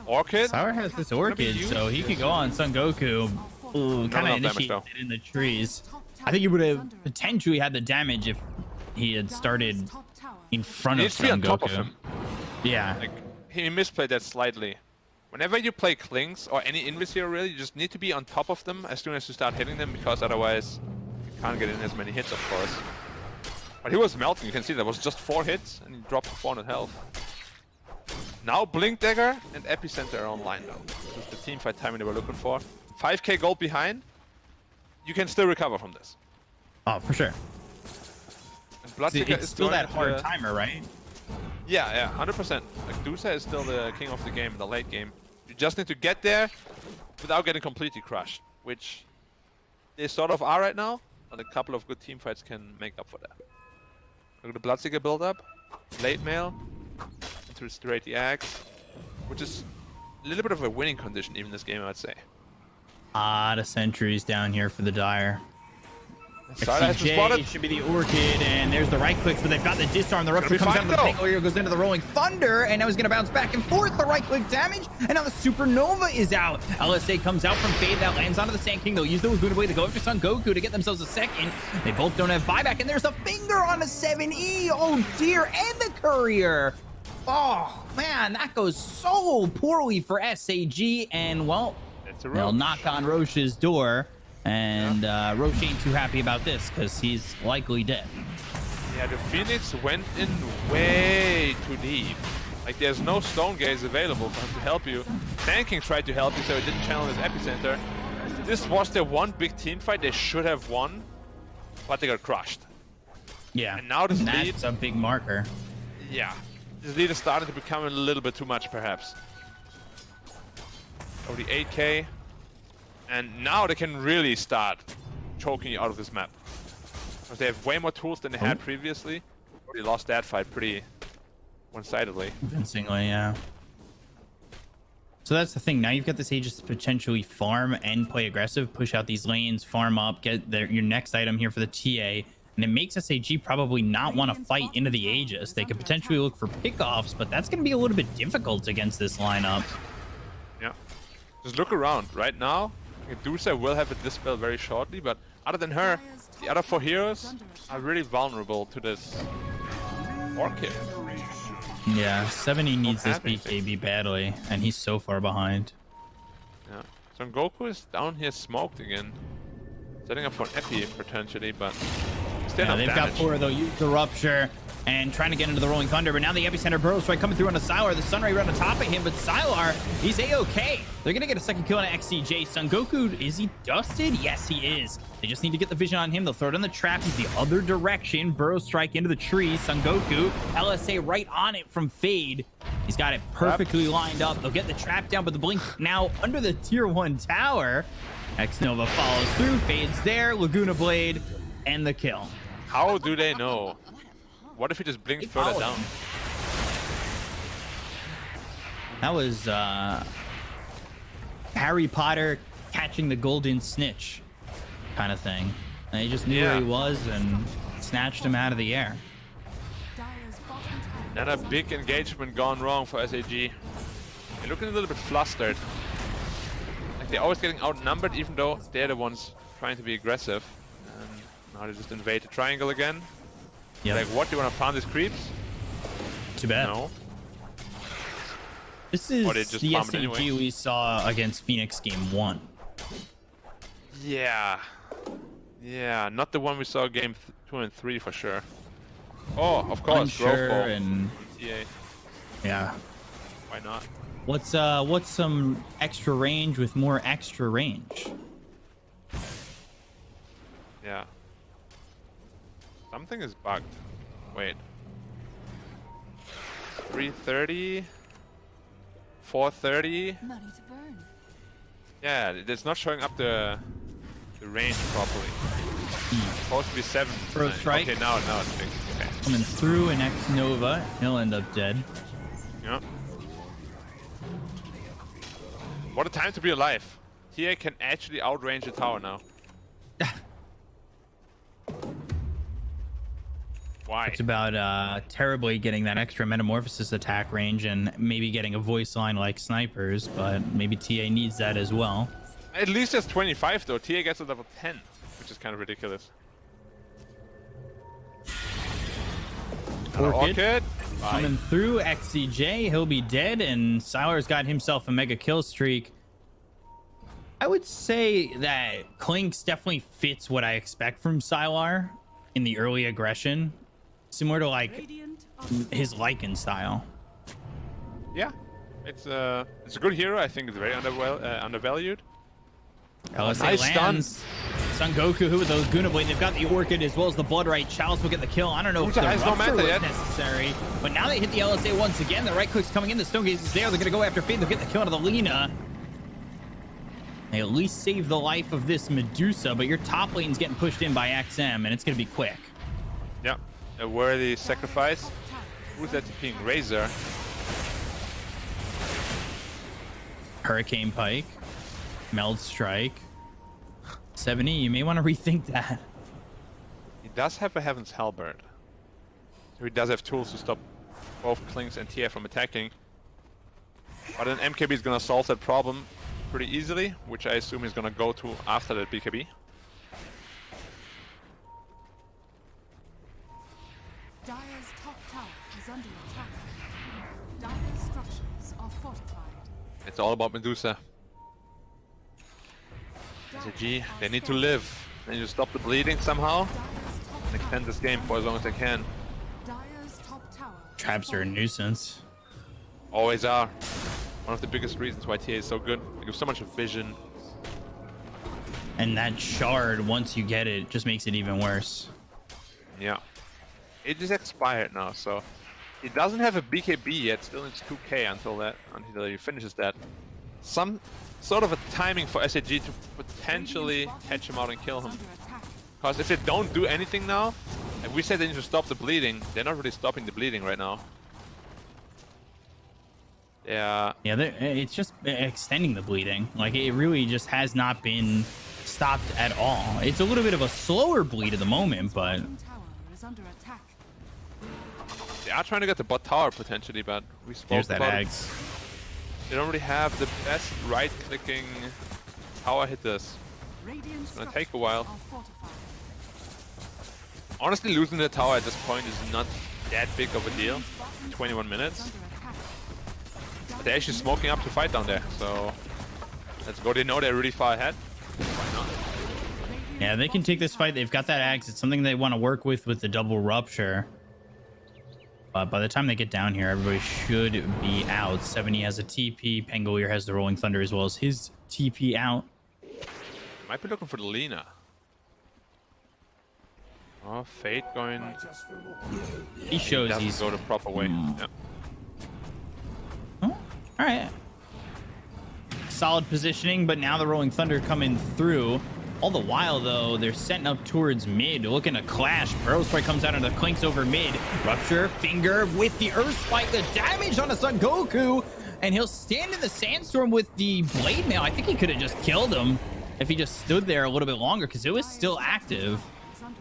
Orchid? Sour has this Orchid, so he could go on Son Goku. Ooh, kind of enough damage, initiated though. it in the trees. I think he would have potentially had the damage if he had started in front He of needs to be Son on top of Goku. him. Yeah. Like, he misplayed that slightly. Whenever you play Klings or any Invis hero really, you just need to be on top of them as soon as you start hitting them, because otherwise you can't get in as many hits, of course. But he was melting, you can see that was just 4 hits and he dropped to 400 health. Now Blink Dagger and Epicenter are online though. This is the teamfight timing they were looking for. 5k gold behind, you can still recover from this. Oh, for sure. And Bloodseeker It's is still going that to hard the- timer, right? Yeah, 100%. Like, Dusa is still the king of the game in the late game. You just need to get there without getting completely crushed, which they sort of are right now, and a couple of good team fights can make up for that. Look at the Bloodseeker build up, late mail, into straight the axe, which is a little bit of a winning condition even this game, I would say. Lot of sentries down here for the Dire. Sada has been spotted. Should be the Orchid, and there's the right clicks, but they've got the disarm. The Rupture be comes fine, down to the though. Tangle Hero, goes into the Rolling Thunder, and now he's going to bounce back and forth. The right click damage, and now the Supernova is out. LSA comes out from Fade, that lands onto the Sand King. They'll use the Lagoon Blade to go after Son Goku to get themselves a second. They both don't have buyback, and there's a finger on the 7E. Oh dear, and the Courier. Oh man, that goes so poorly for SAG, and well, they'll knock on Roche's door. And Roche ain't too happy about this because he's likely dead. Yeah, the Phoenix went in way too deep. Like, there's no Stone Gaze available for him to help you. Sand King tried to help you, so he didn't channel his Epicenter. This was their one big team fight they should have won, but they got crushed. Yeah, And now this lead, that's a big marker. yeah, this lead is starting to become a little bit too much, perhaps. Over the 8k. And now they can really start choking you out of this map. Because they have way more tools than they had previously. Already lost that fight pretty one-sidedly. Convincingly, yeah. So that's the thing. Now you've got this Aegis to potentially farm and play aggressive, push out these lanes, farm up, get your next item here for the TA. And it makes SAG probably not want to fight into the Aegis. They could potentially look for pickoffs, but that's going to be a little bit difficult against this lineup. Yeah. Just look around. Right now, Medusa will have a dispel very shortly, but other than her, the other 4 heroes are really vulnerable to this Orchid. Yeah, 70 needs this happening. BKB badly, and he's so far behind. Yeah. Son Goku is down here smoked again. Setting up for an Epi potentially, but enough they've damage. got 4, they'll use the Rupture and trying to get into the Rolling Thunder, but now the Epicenter Burrow Strike coming through on the Sylar. The Sunray right on top of him, but Sylar, he's A-okay. They're going to get a second kill on XCJ. Son Goku, is he dusted? Yes, he is. They just need to get the vision on him. They'll throw it on the trap. He's the other direction. Burrow Strike into the trees. Son Goku, LSA right on it from Fade. He's got it perfectly lined up. They'll get the trap down, but the Blink now under the tier 1 tower. X-Nova follows through. Fade's there. Laguna Blade and the kill. How do they know? What if he just blinked further down? That was Harry Potter catching the golden snitch kind of thing. And he just knew where he was and snatched him out of the air. Then a big engagement gone wrong for SAG. They're looking a little bit flustered. Like they're always getting outnumbered, even though they're the ones trying to be aggressive. And now they just invade the triangle again. Yep. Like, what? Do you want to farm these creeps? Too bad. No. This is just the farm it SAG anyway. we saw against Phoenix game 1. Yeah. Yeah, not the one we saw game 2 and 3 for sure. Oh, of course, Unsure growth ball. and TA. yeah. Why not? What's some extra range with more extra range? Yeah. Something is bugged. Wait. 330? 430? Money to burn. Yeah, it's not showing up the range properly. Supposed to be 7. Burrow Strike. Okay, now it's fixed. Okay. Coming through an X-Nova. He'll end up dead. Yeah. What a time to be alive. TA can actually outrange the tower now. Why? It's about terribly getting that extra metamorphosis attack range and maybe getting a voice line like snipers, but maybe TA needs that as well. At least it's 25 though. TA gets a level 10, which is kind of ridiculous. Orchid Bye. coming through. XCJ, he'll be dead, and Sylar's got himself a mega kill streak. I would say that Clinks definitely fits what I expect from Sylar in the early aggression, similar to like Radiant his Lycan style. Yeah, it's a good hero. I think it's very undervalued. LSA Nice lands. Son Goku, who with the Laguna Blade, they've got the Orchid as well as the Blood Right. Chalice will get the kill. I don't know if Uta the has no Rupture mana was yet. necessary, but now they hit the LSA once again. The right click's coming in. The Stone Gaze is there. They're going to go after Fade. They'll get the kill out of the Lina. They at least save the life of this Medusa, but your top lane's getting pushed in by XM, and it's going to be quick. Yeah, a worthy sacrifice. Who's that being? Razor. Hurricane Pike. Meld Strike. 70, you may want to rethink that. He does have a Heaven's Halberd. So he does have tools to stop both Clinks and TF from attacking. But then MKB is going to solve that problem pretty easily, which I assume he's going to go to after that BKB. Dire's top tower is under attack. Dire's structures are fortified. It's all about Medusa. SAG, they need to live. They need to stop the bleeding somehow and extend this game for as long as they can. Dire's top tower. Traps are a nuisance. Always are. One of the biggest reasons why TA is so good. They give so much vision. And that shard, once you get it, just makes it even worse. Yeah. It is expired now, so he doesn't have a BKB yet. Still needs 2k until he finishes that. Some sort of a timing for SAG to potentially catch him out and kill him. Because if they don't do anything now, and we said they need to stop the bleeding, they're not really stopping the bleeding right now. Yeah. Yeah, it's just extending the bleeding. Like, it really just has not been stopped at all. It's a little bit of a slower bleed at the moment, but Tower is under attack. They are trying to get the bot tower potentially, but we spoke there's that about it. Ags. They don't really have the best right-clicking tower hitters. Radiant It's gonna take a while. structures are fortified. Honestly, losing the tower at this point is not that big of a deal. 21 minutes. Under attack. But they're actually smoking up to fight down there, so let's go. They know they're really far ahead. Why not? Yeah, they can take this fight. They've got that axe. It's something they want to work with the double rupture. But by the time they get down here, everybody should be out. 70 has a TP. Pangolier has the Rolling Thunder as well as his TP out. Might be looking for the Lina. Oh, Fate going. He shows doesn't he's go the proper way. Yeah. Oh, all right. Solid positioning, but now the Rolling Thunder coming through. All the while, though, they're setting up towards mid, looking to clash. Burrow Strike comes out and the clinks over mid. Rupture, finger with the Earth Spike, the damage on the Son Goku, and he'll stand in the Sandstorm with the Blade Mail. I think he could have just killed him if he just stood there a little bit longer, because it was still active.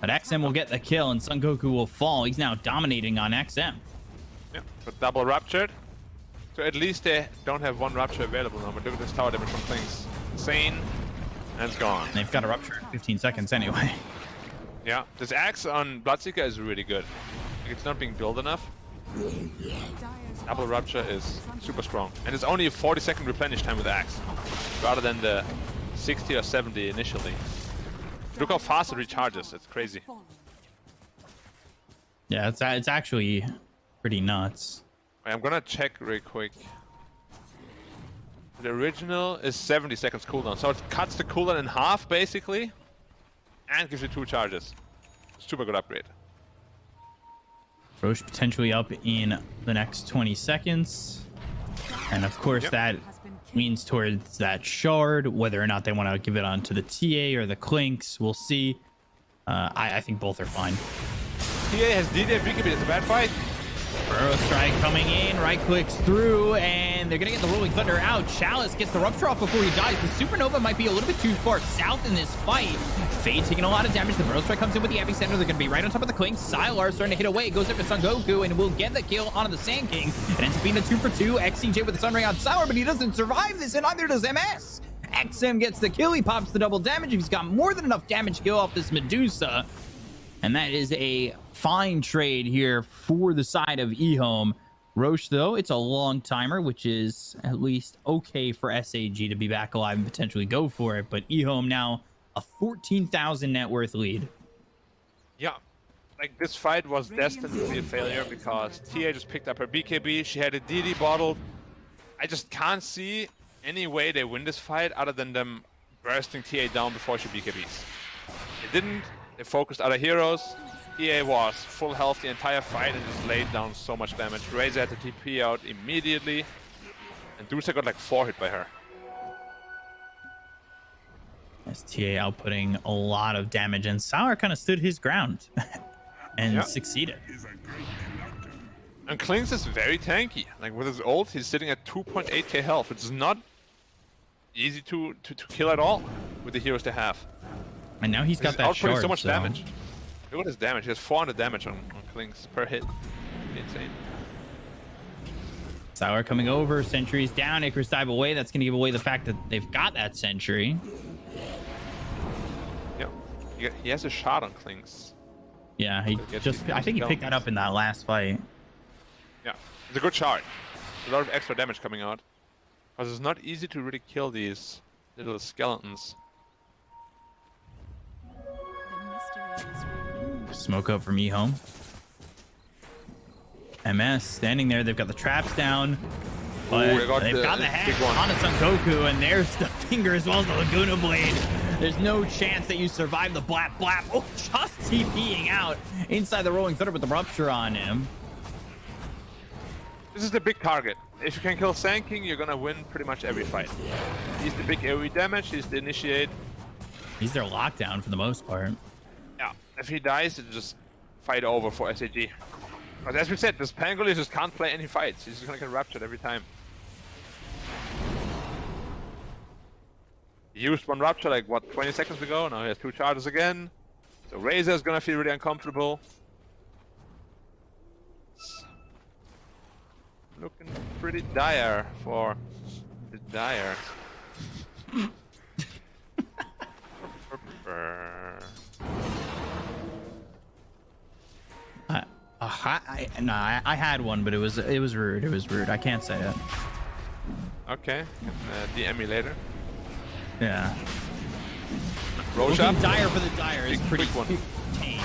But XM will get the kill, and Son Goku will fall. He's now dominating on XM. Yeah, but double ruptured. So at least they don't have one rupture available now. But look at this tower damage from things. Insane. And it's gone. They've got a rupture in 15 seconds anyway. Yeah, this axe on Bloodseeker is really good. Like, it's not being built enough. Double rupture is super strong. And it's only a 40-second replenish time with axe, rather than the 60 or 70 initially. Look how fast it recharges. It's crazy. Yeah, it's actually pretty nuts. I'm gonna check real quick. The original is 70 seconds cooldown, so it cuts the cooldown in half basically, and gives you 2 charges. Super good upgrade. Roche potentially up in the next 20 seconds, and of course that leans towards that shard. Whether or not they want to give it on to the TA or the clinks, we'll see. I think both are fine. TA has DD and BKB. It's a bad fight. Burrow Strike coming in, right clicks through, and they're gonna get the Rolling Thunder out. Chalice gets the rupture off before he dies. The Supernova might be a little bit too far south in this fight. Fade taking a lot of damage. The Burrow Strike comes in with the epicenter. They're gonna be right on top of the clinks. Sylar starting to hit away, goes up to Son Goku, and will get the kill onto the Sand King. It ends up being a 2-for-2. XCJ with the Sun Ray on Sylar, but he doesn't survive this, and neither does MS. XM gets the kill. He pops the double damage. He's got more than enough damage to kill off this Medusa. And that is a fine trade here for the side of eHome. Roche, though, it's a long timer, which is at least okay for SAG to be back alive and potentially go for it. But eHome now a 14,000 net worth lead. Yeah, like this fight was destined to be a failure because TA just picked up her BKB. She had a DD bottled. I just can't see any way they win this fight other than them bursting TA down before she BKBs. They didn't. They focused other heroes. TA was full health the entire fight and just laid down so much damage. Razor had to TP out immediately. And Dusa got like 4 hit by her. As TA outputting a lot of damage, and Sour kind of stood his ground and succeeded. And Klings is very tanky. Like with his ult, he's sitting at 2.8k health, which is not easy to kill at all with the heroes they have. And now he's got that outputting shard, so much damage. Look at his damage. He has 400 damage on Klings per hit. Insane. Sour coming over, sentry's down, Icarus dive away. That's going to give away the fact that they've got that sentry. Yep. He has a shot on Klings. Yeah, he just, I think he picked that up in that last fight. Yeah, it's a good shot. A lot of extra damage coming out. Because it's not easy to really kill these little skeletons. Smoke up from eHome. MS standing there. They've got the traps down. But they've got the hex on a Son Goku, and there's the finger as well as the Laguna Blade. There's no chance that you survive the blap blap. Oh, just TPing out inside the Rolling Thunder with the rupture on him. This is the big target. If you can kill Sand King, you're gonna win pretty much every fight. He's the big AoE damage, he's the initiate. He's their lockdown for the most part. Yeah, if he dies, it's just fight over for SAG. But as we said, this Pangolier just can't play any fights. He's just gonna get raptured every time. He used one rapture like, what, 20 seconds ago? Now he has 2 charges again. So Razor is gonna feel really uncomfortable. Looking pretty dire for the dire. I had one, but it was rude. It was rude. I can't say it. Okay, DM me later. Yeah. Roach Looking up. dire for the dire is Big pretty quick one. tame.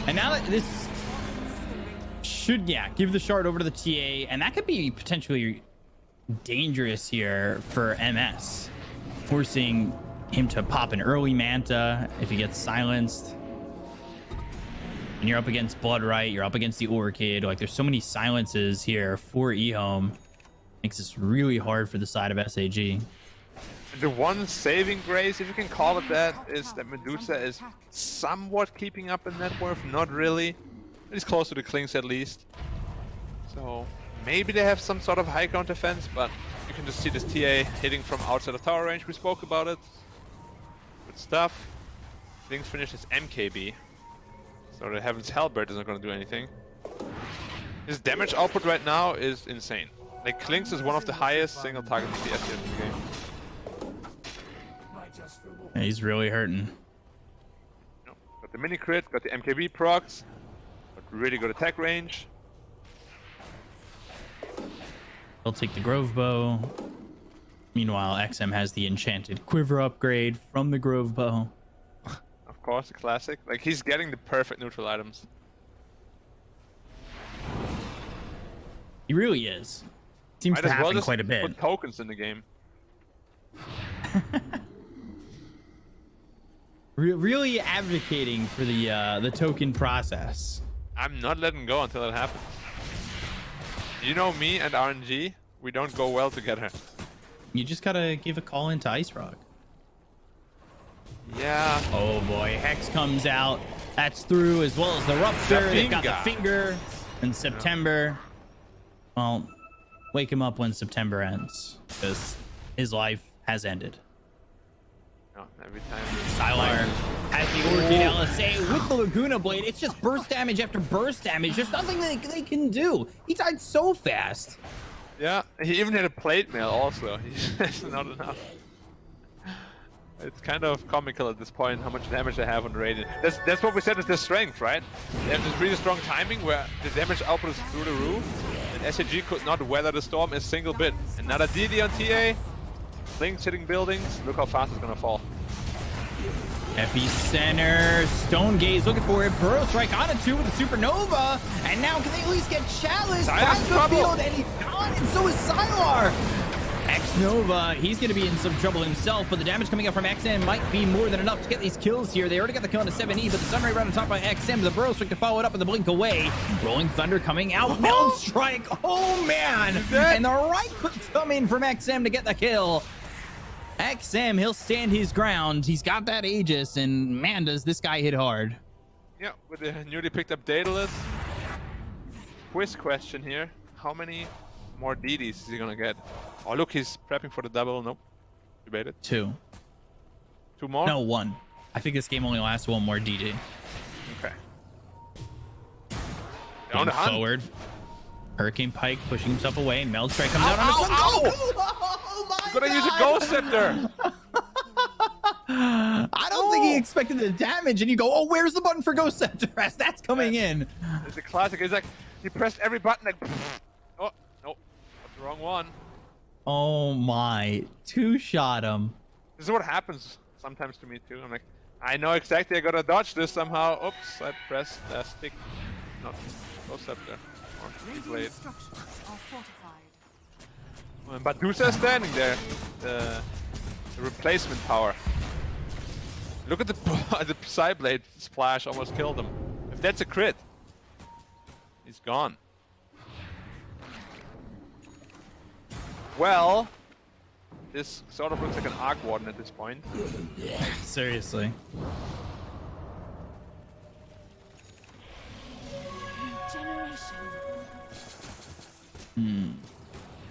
And now that this should, give the shard over to the TA, and that could be potentially dangerous here for MS, forcing him to pop an early Manta if he gets silenced. And you're up against Bloodright, you're up against the Orchid. Like, there's so many silences here for eHome. Makes this really hard for the side of SAG. The one saving grace, if you can call it that, is that Medusa is somewhat keeping up in net worth. Not really. It's close to the Klings at least. So maybe they have some sort of high ground defense, but you can just see this TA hitting from outside of tower range. We spoke about it. Good stuff. Klings finishes MKB. So the Heaven's Halberd is not going to do anything. His damage output right now is insane. Like, Klings is one of the highest single target DPS in the game. Yeah, he's really hurting. Got the mini crit, got the MKB procs, got really good attack range. He'll take the Grove Bow. Meanwhile, XM has the enchanted quiver upgrade from the Grove Bow. Of course, a classic. Like, he's getting the perfect neutral items. He really is. Seems to happen quite a bit. Put tokens in the game. Really advocating for the token process. I'm not letting go until it happens. You know me and RNG, we don't go well together. You just gotta give a call into Ice Rock. Yeah. Oh boy, Hex comes out. That's through, as well as the Rupture. They've got the Finger in September. Well, wake him up when September ends, because his life has ended. No, every time. Sylar has the Orchid LSA with the Laguna Blade. It's just burst damage after burst damage. There's nothing that they can do. He died so fast. Yeah, he even had a plate mail also. It's not enough. It's kind of comical at this point how much damage they have on the Radiant. That's what we said is their strength, right? They have this really strong timing where the damage output is through the roof, and SAG could not weather the storm a single bit. Another DD on TA. Klings hitting buildings. Look how fast it's gonna fall. Epicenter, Stone Gaze looking for it. Burrow Strike on a 2 with the Supernova. And now can they at least get Chalice back to the field? And he's gone, and so is Sylar. X-Nova, he's going to be in some trouble himself, but the damage coming up from XM might be more than enough to get these kills here. They already got the kill on the 7E, but the Sunray right on top by XM. The Burrow Strike to follow it up with the Blink away. Rolling Thunder coming out. Meld Strike. Oh, man. And the right clicks come in from XM to get the kill. XM, he'll stand his ground. He's got that Aegis, and man, does this guy hit hard. Yeah, with the newly picked up Daedalus. Quiz question here. How many more DDs is he gonna get? Oh, look, he's prepping for the double. Nope. Debated. 2. 2 more? No, 1. I think this game only lasts 1 more DD. Okay. Going forward. Hurricane Pike pushing himself away. Meld Strike comes out on his Oh my You're gonna use a Ghost Scepter! I don't think he expected the damage, and you go, oh, where's the button for Ghost Scepter as that's coming in? It's a classic. It's like, he pressed every button like, oh, nope, that's the wrong one. Oh my, 2-shot him. This is what happens sometimes to me too. I'm like, I know exactly I gotta dodge this somehow. Oops, I pressed stick, not Ghost Scepter. Blade. But Medusa standing there. The replacement power. Look at the the Psyblade splash almost killed him. If that's a crit, he's gone. Well, this sort of looks like an Arc Warden at this point. Seriously.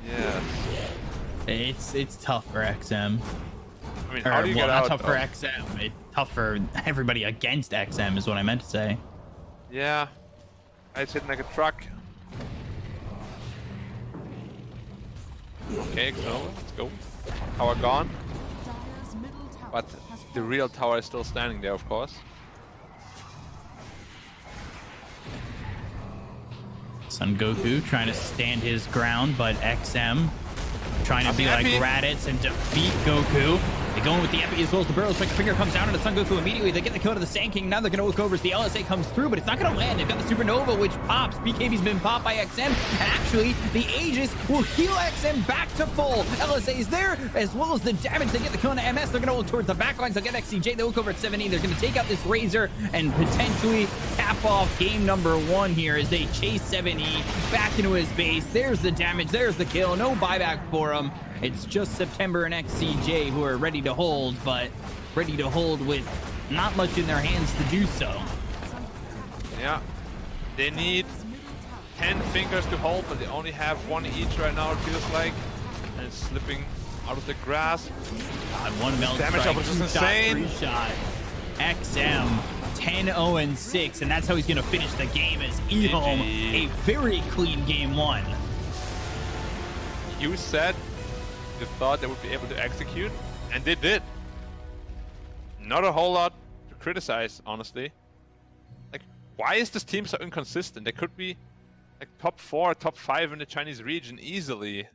Yeah. It's tough for XM. I mean, how do you get out? Not tough for XM. It's tough for everybody against XM is what I meant to say. Yeah. It's hitting like a truck. Okay, so let's go. Tower gone. But the real tower is still standing there, of course. Son Goku trying to stand his ground, but XM trying to be like Raditz and defeat Goku. They go in with the Epi as well as the Burrow. Striker Finger comes down on the Sun Goku immediately. They get the kill to the Sand King. Now they're going to look over as the LSA comes through, but it's not going to land. They've got the Supernova, which pops. BKB's been popped by XM. And actually, the Aegis will heal XM back to full. LSA is there, as well as the damage. They get the kill on the MS. They're going to look towards the backlines. They'll get XCJ. They look over at 70. They're going to take out this Razor and potentially cap off game number 1 here as they chase 70 back into his base. There's the damage. There's the kill. No buyback for him. It's just September and XCJ who are ready to hold, but ready to hold with not much in their hands to do so. Yeah, they need 10 fingers to hold, but they only have 1 each right now, it feels like. And it's slipping out of the grass. God, 1 melt damage strike, up, which is 2 insane. Shot, 3 shot. XM 10-0-6, and that's how he's going to finish the game as eHome. A very clean game 1. You said you thought they would be able to execute, and they did. Not a whole lot to criticize, honestly. Like, why is this team so inconsistent? They could be like top 4, top 5 in the Chinese region easily.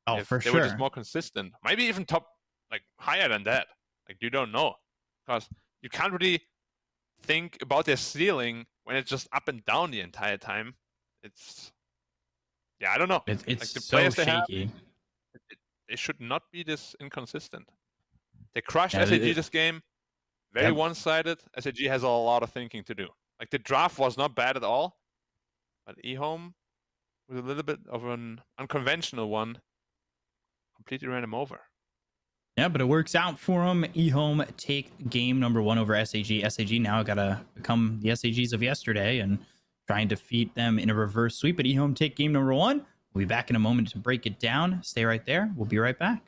Oh, if for they sure. were just more consistent. Maybe even top, like, higher than that. Like, you don't know. Because you can't really think about their ceiling when it's just up and down the entire time. It's, yeah, I don't know. It's like, the so players they have, shaky. they should not be this inconsistent. They crushed Yeah, SAG this game. Very Yep. one-sided. SAG has a lot of thinking to do. Like, the draft was not bad at all, but eHome was a little bit of an unconventional one. Completely ran him over. Yeah, but it works out for him. eHome take game number 1 over SAG. SAG now got to become the SAGs of yesterday and try and defeat them in a reverse sweep. But eHome take game number 1. We'll be back in a moment to break it down. Stay right there. We'll be right back.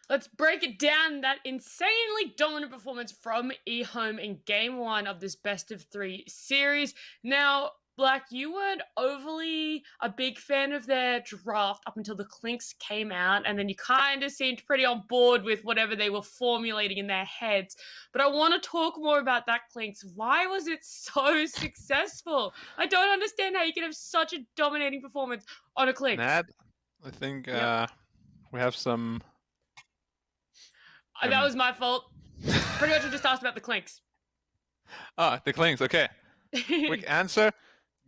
Let's break it down. That insanely dominant performance from eHome in game 1 of this best of 3 series. Now, Black, you weren't overly a big fan of their draft up until the Clinks came out, and then you kind of seemed pretty on board with whatever they were formulating in their heads. But I want to talk more about that Clinks. Why was it so successful? I don't understand how you can have such a dominating performance on a Clinks. Nat, I think we have some... That was my fault. Pretty much I just asked about the Clinks. Ah, the Clinks, okay. Quick answer.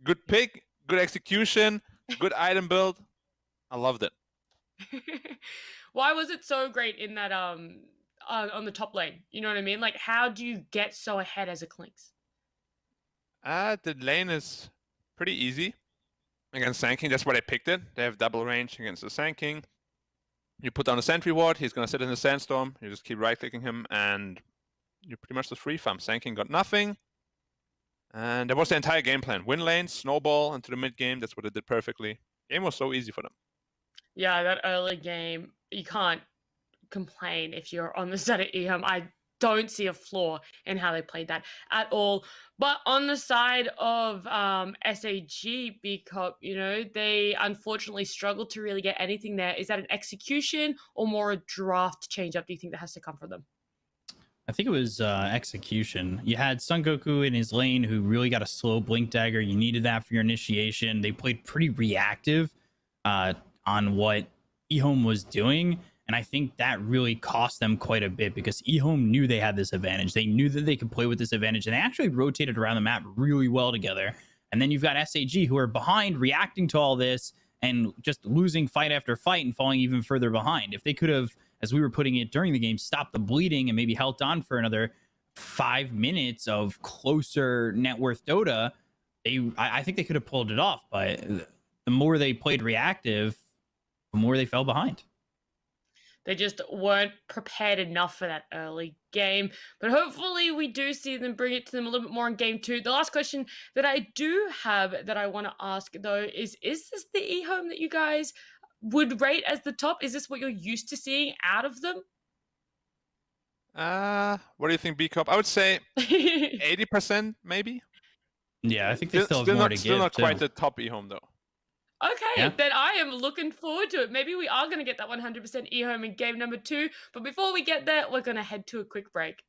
Good pick, good execution, good item build. I loved it. Why was it so great in that on the top lane? You know what I mean? Like, how do you get so ahead as a Clinks? The lane is pretty easy against Sand King. That's why they picked it. They have double range against the Sand King. You put down a sentry ward, he's going to sit in the sandstorm. You just keep right-clicking him, and you pretty much just free farm. Sand King got nothing. And that was the entire game plan. Win lanes, snowball into the mid-game. That's what it did perfectly. Game was so easy for them. Yeah, that early game, you can't complain if you're on the side of eHome. I don't see a flaw in how they played that at all. But on the side of SAG, because, you know, they unfortunately struggled to really get anything there. Is that an execution or more a draft change-up, do you think that has to come from them? I think it was execution. You had Sun Goku in his lane who really got a slow blink dagger. You needed that for your initiation. They played pretty reactive. on what eHome was doing. And I think that really cost them quite a bit because eHome knew they had this advantage. They knew that they could play with this advantage, and they actually rotated around the map really well together. And then you've got SAG, who are behind, reacting to all this and just losing fight after fight and falling even further behind. If they could have, as we were putting it during the game, stopped the bleeding and maybe held on for another 5 minutes of closer net worth Dota, I think they could have pulled it off. But the more they played reactive, the more they fell behind. They just weren't prepared enough for that early game. But hopefully we do see them bring it to them a little bit more in game 2. The last question that I do have that I want to ask, though, is this the eHome that you guys would rate as the top? Is this what you're used to seeing out of them? What do you think, B-Cup? I would say 80% maybe. Yeah, I think they still have more to give. Still not quite the top eHome, though. Okay, then I am looking forward to it. Maybe we are going to get that 100% eHome in game number 2. But before we get there, we're going to head to a quick break.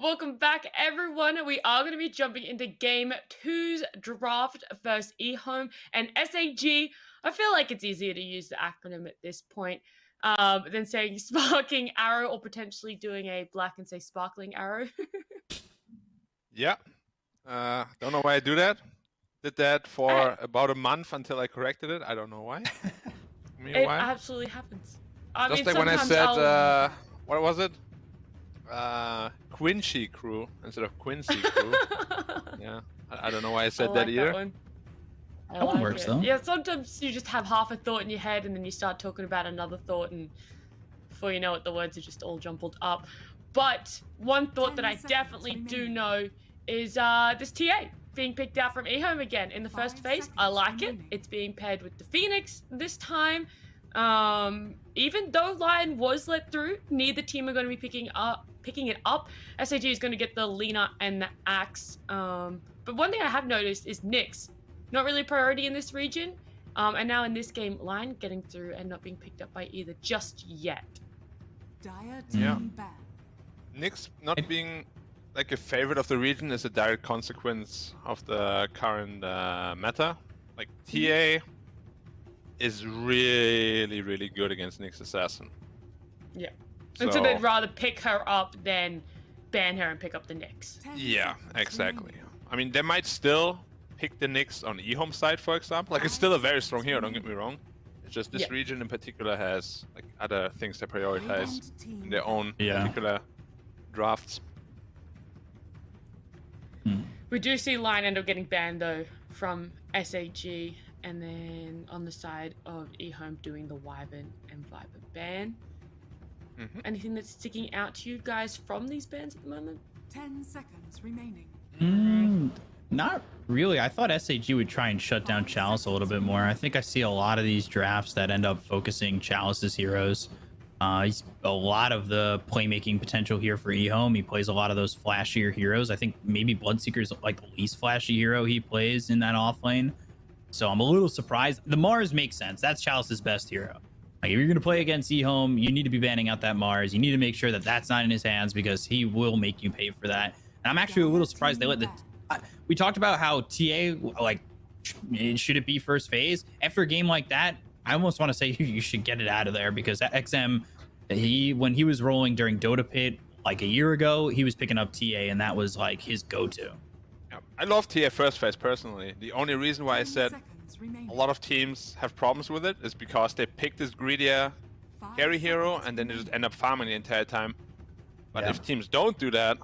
Welcome back, everyone. We are going to be jumping into Game 2's draft versus eHome and SAG. I feel like it's easier to use the acronym at this point than saying Sparking Arrow or potentially doing a black and say Sparkling Arrow. Yeah. Don't know why I do that. Did that for about a month until I corrected it. I don't know why. It absolutely happens. I Just mean, like when I said, I'll... what was it? Quincy crew instead of Quincy crew. Yeah, I don't know why I said that either. That one works though. Yeah, sometimes you just have half a thought in your head and then you start talking about another thought, and before you know it, the words are just all jumbled up. But one thought that I definitely do know is this TA being picked out from eHome again in the first phase. I like it. It's being paired with the Phoenix this time. Even though Lion was let through, neither team are going to be picking it up. SAG is going to get the Lina and the Axe. But one thing I have noticed is Nyx. Not really a priority in this region. And now in this game, Lion getting through and not being picked up by either just yet. Yeah. Nyx not being like a favorite of the region is a direct consequence of the current meta. Like TA is really, really good against Nyx Assassin. Yeah. And so they'd rather pick her up than ban her and pick up the Nyx. Yeah, exactly. I mean, they might still pick the Nyx on eHome side, for example. Like, it's still a very strong hero, don't get me wrong. It's just this region in particular has like other things to prioritize in their own particular drafts. We do see Lion end up getting banned though from SAG, and then on the side of eHome doing the Wyvern and Viper ban. Anything that's sticking out to you guys from these bans at the moment? 10 seconds remaining. Not really. I thought SAG would try and shut down Chalice a little bit more. I think I see a lot of these drafts that end up focusing Chalice's heroes. He's a lot of the playmaking potential here for eHome. He plays a lot of those flashier heroes. I think maybe Bloodseeker's like the least flashy hero he plays in that off lane. So I'm a little surprised. The Mars makes sense. That's Chalice's best hero. Like, if you're going to play against eHome, you need to be banning out that Mars. You need to make sure that that's not in his hands because he will make you pay for that. And I'm actually a little surprised they let the... we talked about how TA, like, should it be first phase? After a game like that, I almost want to say you should get it out of there because XM, when he was rolling during Dota Pit like a year ago, he was picking up TA and that was like his go-to. Yeah, I love TA first phase personally. The only reason why I said a lot of teams have problems with it is because they pick this greedier carry hero and then they just end up farming the entire time. But if teams don't do that,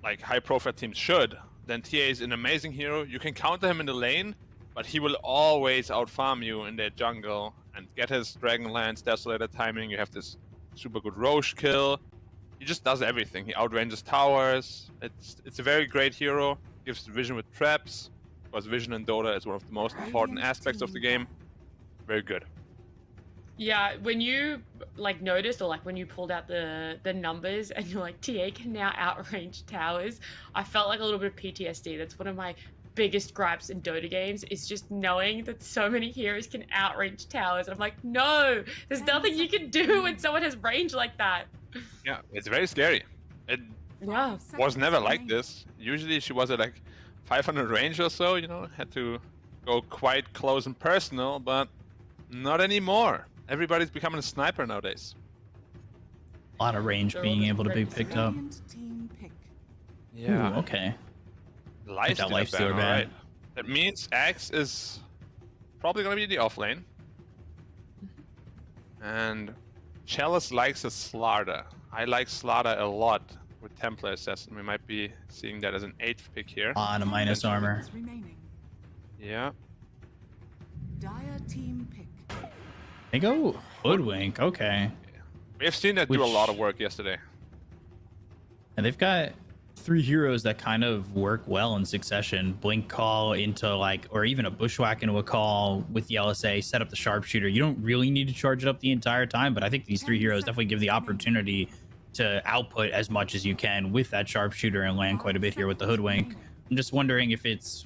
like high-profile teams should, then TA is an amazing hero. You can counter him in the lane, but he will always out-farm you in their jungle and get his Dragonlance, Desolator timing. You have this super good Roche kill. He just does everything. He outranges towers. It's a very great hero. Gives vision with traps, because vision in Dota is one of the most important aspects of the game. Very good. Yeah, when you like noticed or like when you pulled out the numbers and you're like, TA can now outrange towers, I felt like a little bit of PTSD. That's one of my biggest gripes in Dota games, is just knowing that so many heroes can outrange towers. And I'm like, no, there's nothing you can do when someone has range like that. Yeah, it's very scary. It was never like this. Usually she was at like 500 range or so, you know, had to go quite close and personal, but not anymore. Everybody's becoming a sniper nowadays. A lot of range being able to be picked up. Yeah. Ooh, okay. Lifestealer ban, right. That means Axe is probably going to be the off lane. And Chalice likes a Slardar. I like Slardar a lot with Templar Assassin. We might be seeing that as an 8th pick here. On a minus armor. Yeah. Dire team pick. They go Hoodwink, okay. Yeah. We have seen that do a lot of work yesterday. And they've got 3 heroes that kind of work well in succession. Blink call into like, or even a bushwhack into a call with the LSA, set up the sharpshooter. You don't really need to charge it up the entire time, but I think these 3 heroes definitely give the opportunity to output as much as you can with that sharpshooter and land quite a bit here with the Hoodwink. I'm just wondering if it's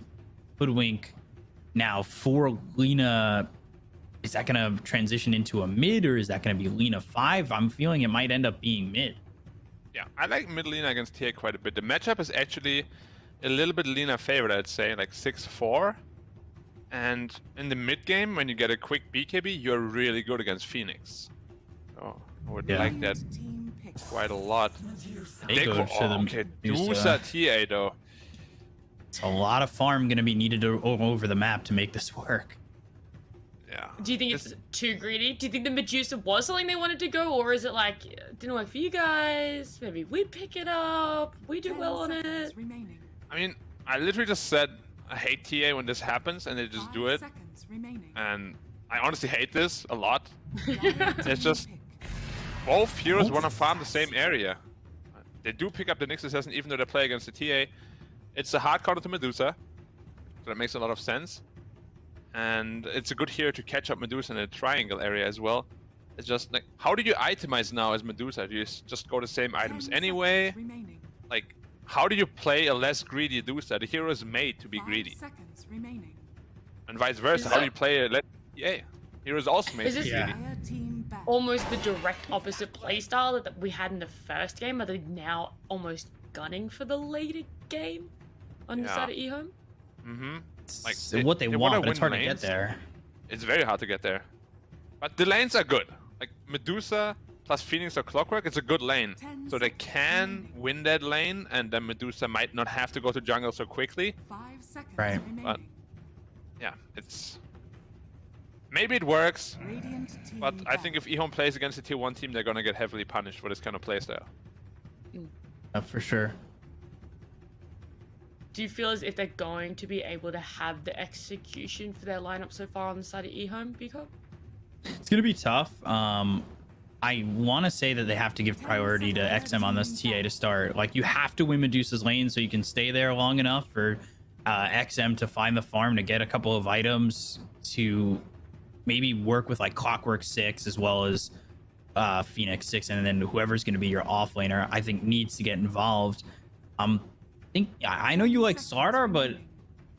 Hoodwink now for Lina. Is that going to transition into a mid, or is that going to be Lina 5? I'm feeling it might end up being mid. Yeah, I like mid Lina against TA quite a bit. The matchup is actually a little bit Lina favorite, I'd say, like 6-4. And in the mid game, when you get a quick BKB, you're really good against Phoenix. So I would like that quite a lot. They go to the okay, Medusa. Dusa TA though. It's a lot of farm going to be needed over the map to make this work. Yeah. Do you think it's too greedy? Do you think the Medusa was something they wanted to go, or is it like, it didn't work for you guys? Maybe we pick it up. We do well on it. I mean, I literally just said I hate TA when this happens, and they just do it. And I honestly hate this a lot. It's just both heroes want to farm the same area. They do pick up the Nyx Assassin even though they play against the TA. It's a hard counter to Medusa, so that makes a lot of sense. And it's a good hero to catch up Medusa in a triangle area as well. It's just like, how do you itemize now as Medusa? Do you just go the same items anyway? Like, how do you play a less greedy Medusa? The hero is made to be greedy. And vice versa, how do you play a less hero is also made to be greedy. Almost the direct opposite playstyle that we had in the first game? Are they now almost gunning for the later game on the side of eHome? Mm-hmm. Like what they want, but it's hard to get there. It's very hard to get there. But the lanes are good. Like Medusa plus Phoenix or Clockwork, it's a good lane. So they can win that lane, and then Medusa might not have to go to jungle so quickly. Right. But yeah, it's... Maybe it works, but I think if eHome plays against a tier 1 team, they're gonna get heavily punished for this kind of playstyle. For sure. Do you feel as if they're going to be able to have the execution for their lineup so far on the side of eHome, Bcop? It's going to be tough. I want to say that they have to give priority to XM on this TA to start. Like, you have to win Medusa's lane so you can stay there long enough for XM to find the farm to get a couple of items to maybe work with like Clockwork 6 as well as Phoenix 6, and then whoever's going to be your offlaner, I think, needs to get involved. I know you like Slardar, but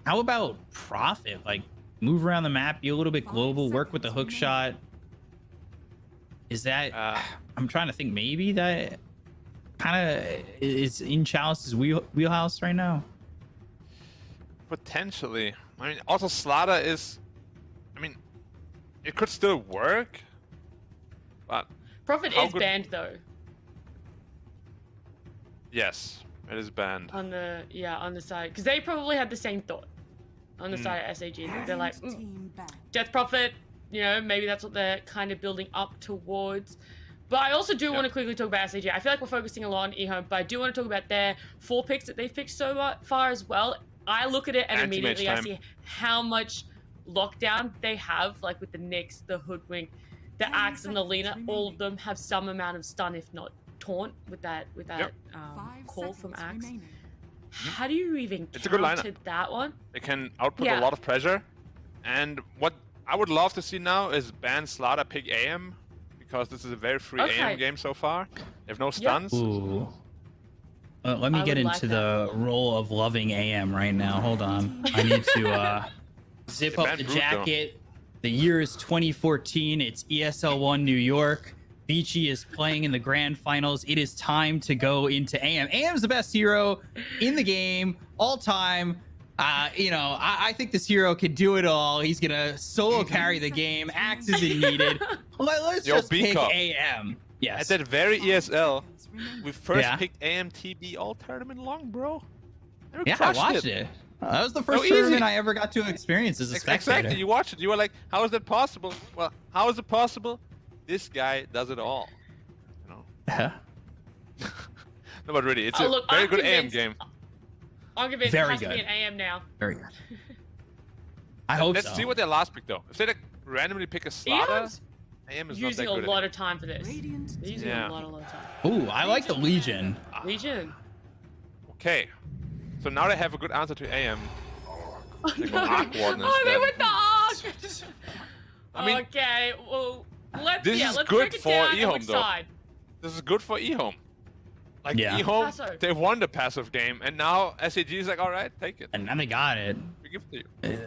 how about Prophet? Like, move around the map, be a little bit global, work with the hook shot. Is that... I'm trying to think, maybe that kind of is in Chalice's wheelhouse right now? Potentially. I mean, also Slaughter is... I mean, it could still work, but... Prophet is banned, though. Yes. It is banned. On the side, because they probably had the same thought on the side of SAG. They're like, Death Prophet, you know, maybe that's what they're kind of building up towards. But I also do want to quickly talk about SAG. I feel like we're focusing a lot on eHome, but I do want to talk about their 4 picks that they've picked so far as well. I look at it and immediately I see how much lockdown they have, like with the Nyx, the Hoodwink, the Axe, and the Lina. All of them have some amount of stun, if not taunt, with that call from Axe. How do you even counter that one? They can output a lot of pressure, and what I would love to see now is ban Slaughter, pick AM, because this is a very free AM game so far. They have no stuns. Ooh. Let me get into the role of loving AM right now. Hold on. I need to zip up the jacket. The year is 2014. It's ESL1 New York. Vici is playing in the grand finals. It is time to go into AM. AM's the best hero in the game all time. I think this hero can do it all. He's gonna solo carry the game. Axe isn't needed. Let's just pick AM. Yes. At that very ESL, we first picked AMTB all tournament long, bro. I watched it. That was the first tournament I ever got to experience as a spectator. Exactly. You watched it. You were like, how is that possible? Well, how is it possible? This guy does it all. You know? Yeah. No, but really, it's a very good AM game. I'm convinced it has to be an AM now. Very good. I hope Let's see what their last pick, though. If they like, randomly pick a Slaughter, AM is using not that good a lot of time for this. Using a lot of time. Ooh, I like the Legion. Legion. Okay. So now they have a good answer to AM. They go Arc Warden Oh, they instead. went the Arc! I mean, okay, well, let's good break it for down eHome, though. side. This is good for eHome. Like, eHome, they won the passive game, and now SAG is like, alright, take it. And now they got it. We give it to you.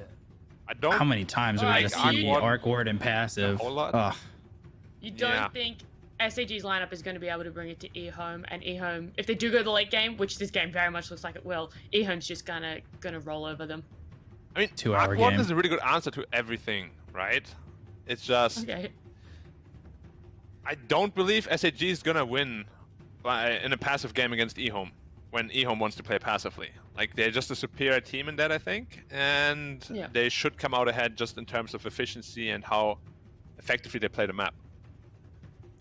I don't... How many times are we going to see Arc Warden passive? A whole lot. Ugh. You don't think SAG's lineup is going to be able to bring it to eHome, and eHome, if they do go to the late game, which this game very much looks like it will, eHome's just gonna roll over them. I mean, 2-hour Arc game is a really good answer to everything, right? It's just Okay. I don't believe SAG is gonna win in a passive game against eHome when eHome wants to play passively. Like, they're just a superior team in that, I think, and they should come out ahead just in terms of efficiency and how effectively they play the map.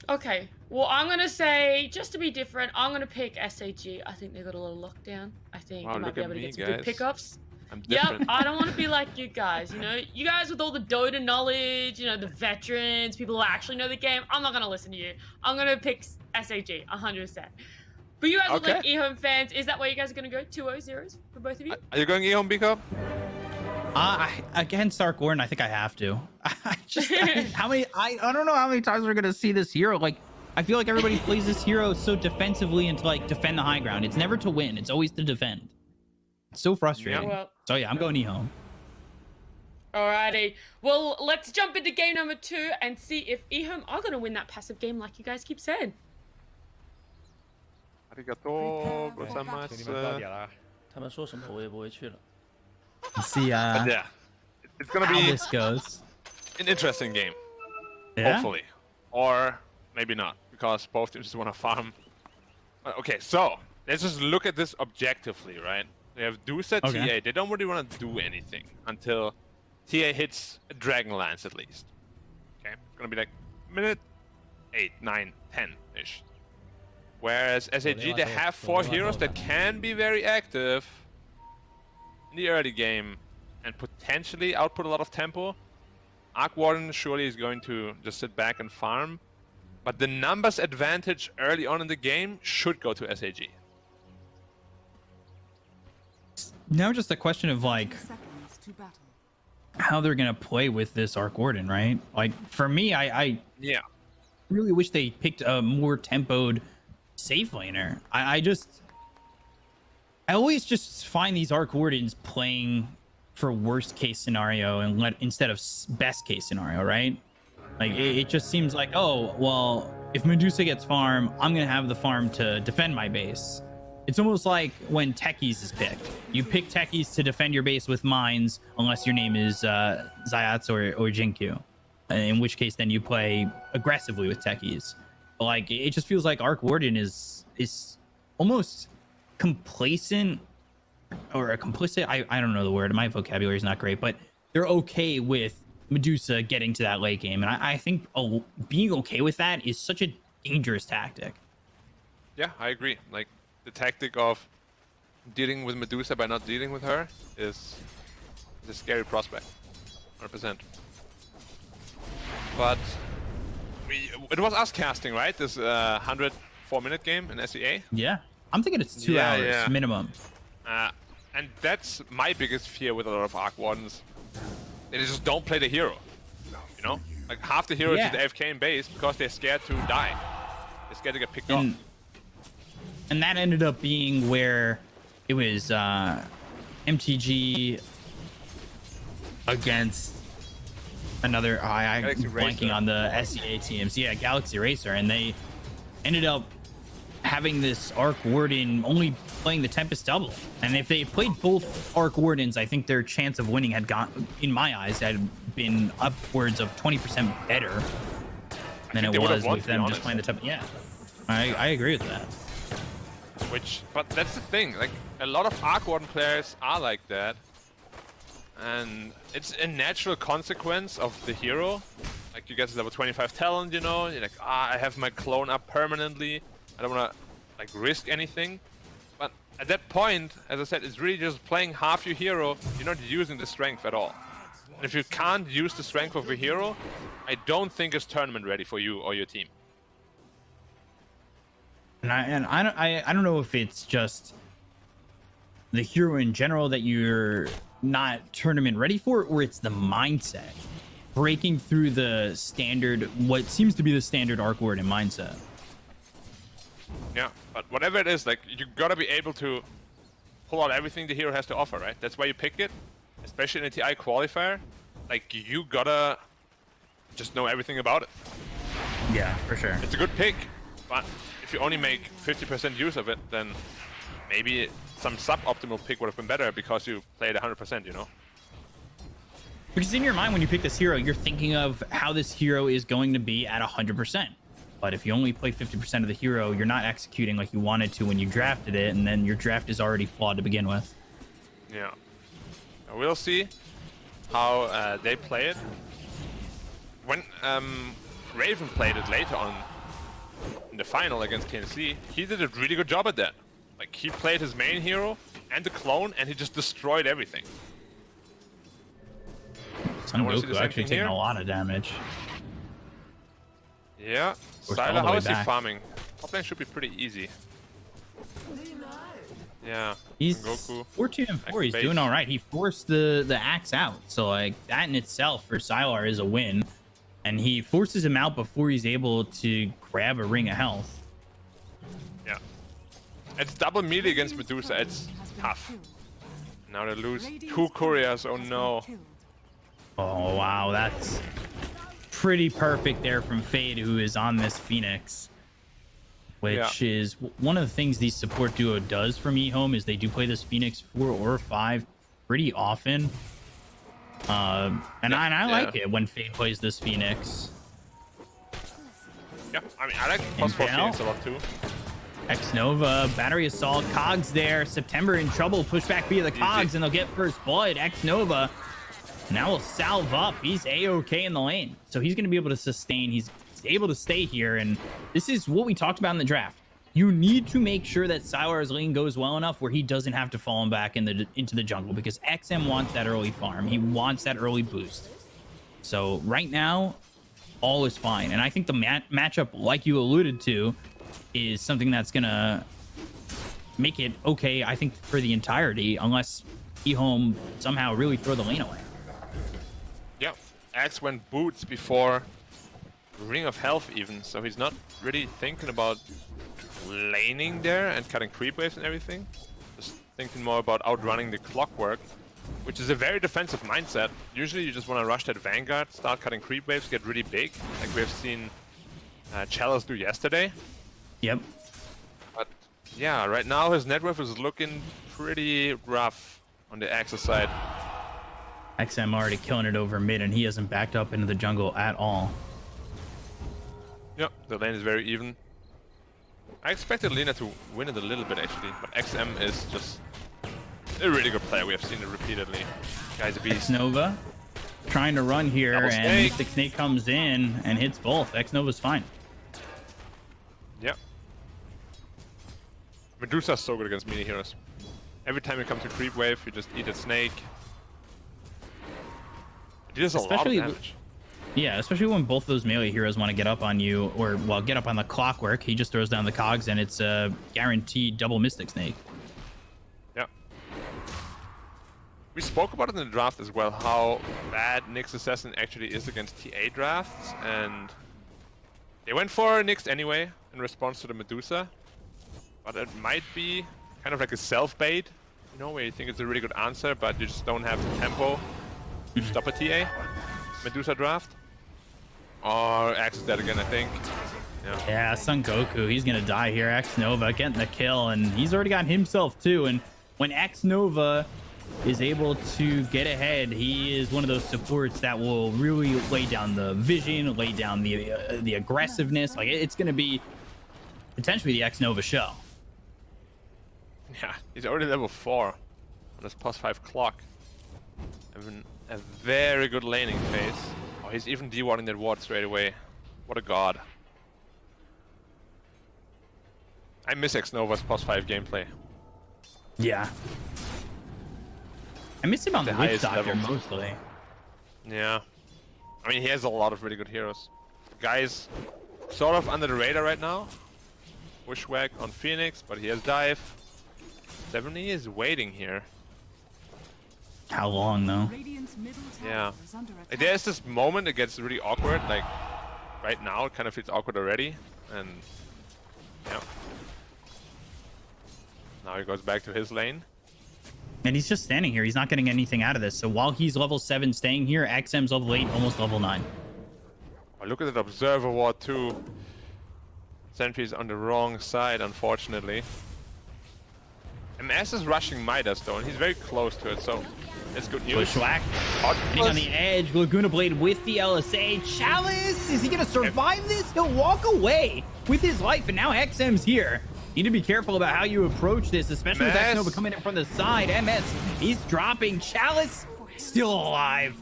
Okay, well, I'm going to say, just to be different, I'm going to pick SAG. I think they got a little lockdown. I think they might be able to get some good pickups. I'm different. Yep, I don't want to be like you guys, you know? You guys with all the Dota knowledge, you know, the veterans, people who actually know the game, I'm not going to listen to you. I'm going to pick SAG, 100%. But you guys look like eHome fans. Is that where you guys are going to go? 2-0-0s for both of you? Are you going eHome, Biko? Against Arc Warden, I think I have to. I don't know how many times we're gonna see this hero. Like, I feel like everybody plays this hero so defensively and to like defend the high ground. It's never to win. It's always to defend. It's so frustrating. Well, so yeah, I'm going eHome. Alrighty. Well, let's jump into game number 2 and see if eHome are gonna win that passive game, like you guys keep saying. Arigato gozaimasu. 他们说什么我也不会去了。 See But yeah, it's gonna how be this goes. an interesting game, Yeah? hopefully, or maybe not, because both teams just want to farm. Okay, so let's just look at this objectively, right? They have Dusa, TA. They don't really want to do anything until TA hits a Dragonlance at least. Okay, it's gonna be like minute 8, 9, 10-ish. Whereas SAG, they have 4 heroes that can be very active in the early game and potentially output a lot of tempo. Arc Warden surely is going to just sit back and farm, but the numbers advantage early on in the game should go to SAG. Now just a question of like how they're gonna play with this Arc Warden, right? Like for me, I really wish they picked a more tempoed safe laner. I always just find these Arc Wardens playing for worst case scenario and instead of best case scenario, right? Like it just seems like, oh well, if Medusa gets farm, I'm gonna have the farm to defend my base. It's almost like when Techies is picked. You pick Techies to defend your base with mines, unless your name is Zayats or Jinkyu, in which case then you play aggressively with Techies. But like it just feels like Arc Warden is almost complacent or a complicit. I don't know the word. My vocabulary is not great, but they're okay with Medusa getting to that late game, and I think being okay with that is such a dangerous tactic. Yeah, I agree. Like the tactic of dealing with Medusa by not dealing with her is a scary prospect, 100%. But it was us casting, right? This 104-minute game in SEA. Yeah, I'm thinking it's 2 hours minimum. And that's my biggest fear with a lot of Arc Wardens. They just don't play the hero. You know? Like half the heroes is AFK in base because they're scared to die. They're scared to get picked off. And that ended up being where it was MTG against another, I'm blanking on the SEA teams. Yeah, Galaxy Racer. And they ended up having this Arc Warden only playing the Tempest double. And if they played both Arc Wardens, I think their chance of winning had gone, in my eyes, had been upwards of 20% better than it was with them just playing the Tempest. Yeah, I agree with that. But that's the thing, like a lot of Arc Warden players are like that, and it's a natural consequence of the hero. Like you get level 25 talent, you know, you're like, I have my clone up permanently, I don't want to like risk anything. But at that point, as I said, it's really just playing half your hero, you're not using the strength at all. And if you can't use the strength of your hero, I don't think it's tournament ready for you or your team. And I don't know if it's just the hero in general that you're not tournament ready for, or it's the mindset breaking through the standard, what seems to be the standard Arc Warden mindset. Yeah, but whatever it is, like you gotta be able to pull out everything the hero has to offer, right? That's why you pick it, especially in a TI qualifier. Like you gotta just know everything about it. Yeah, for sure. It's a good pick, but if you only make 50% use of it, then maybe some suboptimal pick would have been better because you played 100%, you know? Because in your mind, when you pick this hero, you're thinking of how this hero is going to be at 100%. But if you only play 50% of the hero, you're not executing like you wanted to when you drafted it, and then your draft is already flawed to begin with. Yeah. We'll see how they play it. When Raven played it later on in the final against TNC, he did a really good job at that. Like, he played his main hero and the clone, and he just destroyed everything. Son Goku actually taking a lot of damage. Yeah. Sylar, how is he farming? Top lane should be pretty easy. Yeah. He's Goku. 4-2 and 4. He's doing all right. He forced the axe out, so like that in itself for Sylar is a win. And he forces him out before he's able to grab a ring of health. Yeah. It's double melee against Medusa. It's tough. Now they lose 2 couriers. Oh no. Oh wow, that's pretty perfect there from Fade, who is on this Phoenix. Which is one of the things these support duo does from eHome is they do play this Phoenix 4 or 5 pretty often. And I like it when Fade plays this Phoenix. Yeah, I mean, I like plus 4 Phoenix a lot too. X-Nova, Battery Assault, Cogs there. September in trouble, push back via the Cogs, and they'll get first blood. X-Nova now will salve up. He's A-OK in the lane. So he's going to be able to sustain. He's able to stay here, and this is what we talked about in the draft. You need to make sure that Sylar's lane goes well enough where he doesn't have to fall back into the jungle, because XM wants that early farm. He wants that early boost. So right now, all is fine. And I think the matchup, like you alluded to, is something that's gonna make it okay, I think, for the entirety, unless eHome somehow really throw the lane away. Yeah, Axe went boots before Ring of Health even, so he's not really thinking about laning there and cutting creep waves and everything. Just thinking more about outrunning the clockwork, which is a very defensive mindset. Usually you just want to rush that Vanguard, start cutting creep waves, get really big, like we have seen Chalice do yesterday. Yep. But yeah, right now his networth is looking pretty rough on the Axis side. XM already killing it over mid, and he hasn't backed up into the jungle at all. Yep, the lane is very even. I expected Lina to win it a little bit actually, but XM is just a really good player. We have seen it repeatedly. Guy's a beast. X-Nova trying to run here, and Mystic Snake comes in and hits both. X-Nova's fine. Yep. Medusa's so good against melee heroes. Every time you come to creep wave, you just eat a snake. It does a lot of damage. Yeah, especially when both of those melee heroes want to get up on you, or, well, get up on the clockwork. He just throws down the cogs, and it's a guaranteed double Mystic Snake. Yeah. We spoke about it in the draft as well, how bad Nyx Assassin actually is against TA drafts, and they went for Nyx anyway in response to the Medusa. But it might be kind of like a self-bait, you know, where you think it's a really good answer, but you just don't have the tempo to stop a TA Medusa draft. Or Axe is dead again, I think. Yeah, Son Goku, he's gonna die here. X-Nova getting the kill, and he's already got himself too. And when X-Nova is able to get ahead, he is one of those supports that will really lay down the vision, lay down the aggressiveness. Like, it's gonna be potentially the X-Nova show. Yeah, he's already level 4 on his +5 clock. Having a very good laning phase. Oh, he's even de-warding that ward straight away. What a god. I miss X-Nova's +5 gameplay. Yeah. I miss him on the Witch Doctor mostly. Yeah. I mean, he has a lot of really good heroes. Guy's sort of under the radar right now. Wishwag on Phoenix, but he has dive. 70 is waiting here. How long though? Yeah. Like, there's this moment it gets really awkward, like right now it kind of feels awkward already, and yeah. Now he goes back to his lane. And he's just standing here. He's not getting anything out of this. So while he's level 7 staying here, XM's level 8, almost level 9. Oh, look at that Observer Ward too. Sentry's on the wrong side, unfortunately. MS is rushing Midas though, and he's very close to it, so it's good news. Bushwhack. Hitting on the edge. Laguna Blade with the LSA. Chalice, is he going to survive this? He'll walk away with his life, and now XM's here. You need to be careful about how you approach this, especially with Xnova coming in from the side. MS, he's dropping. Chalice, still alive.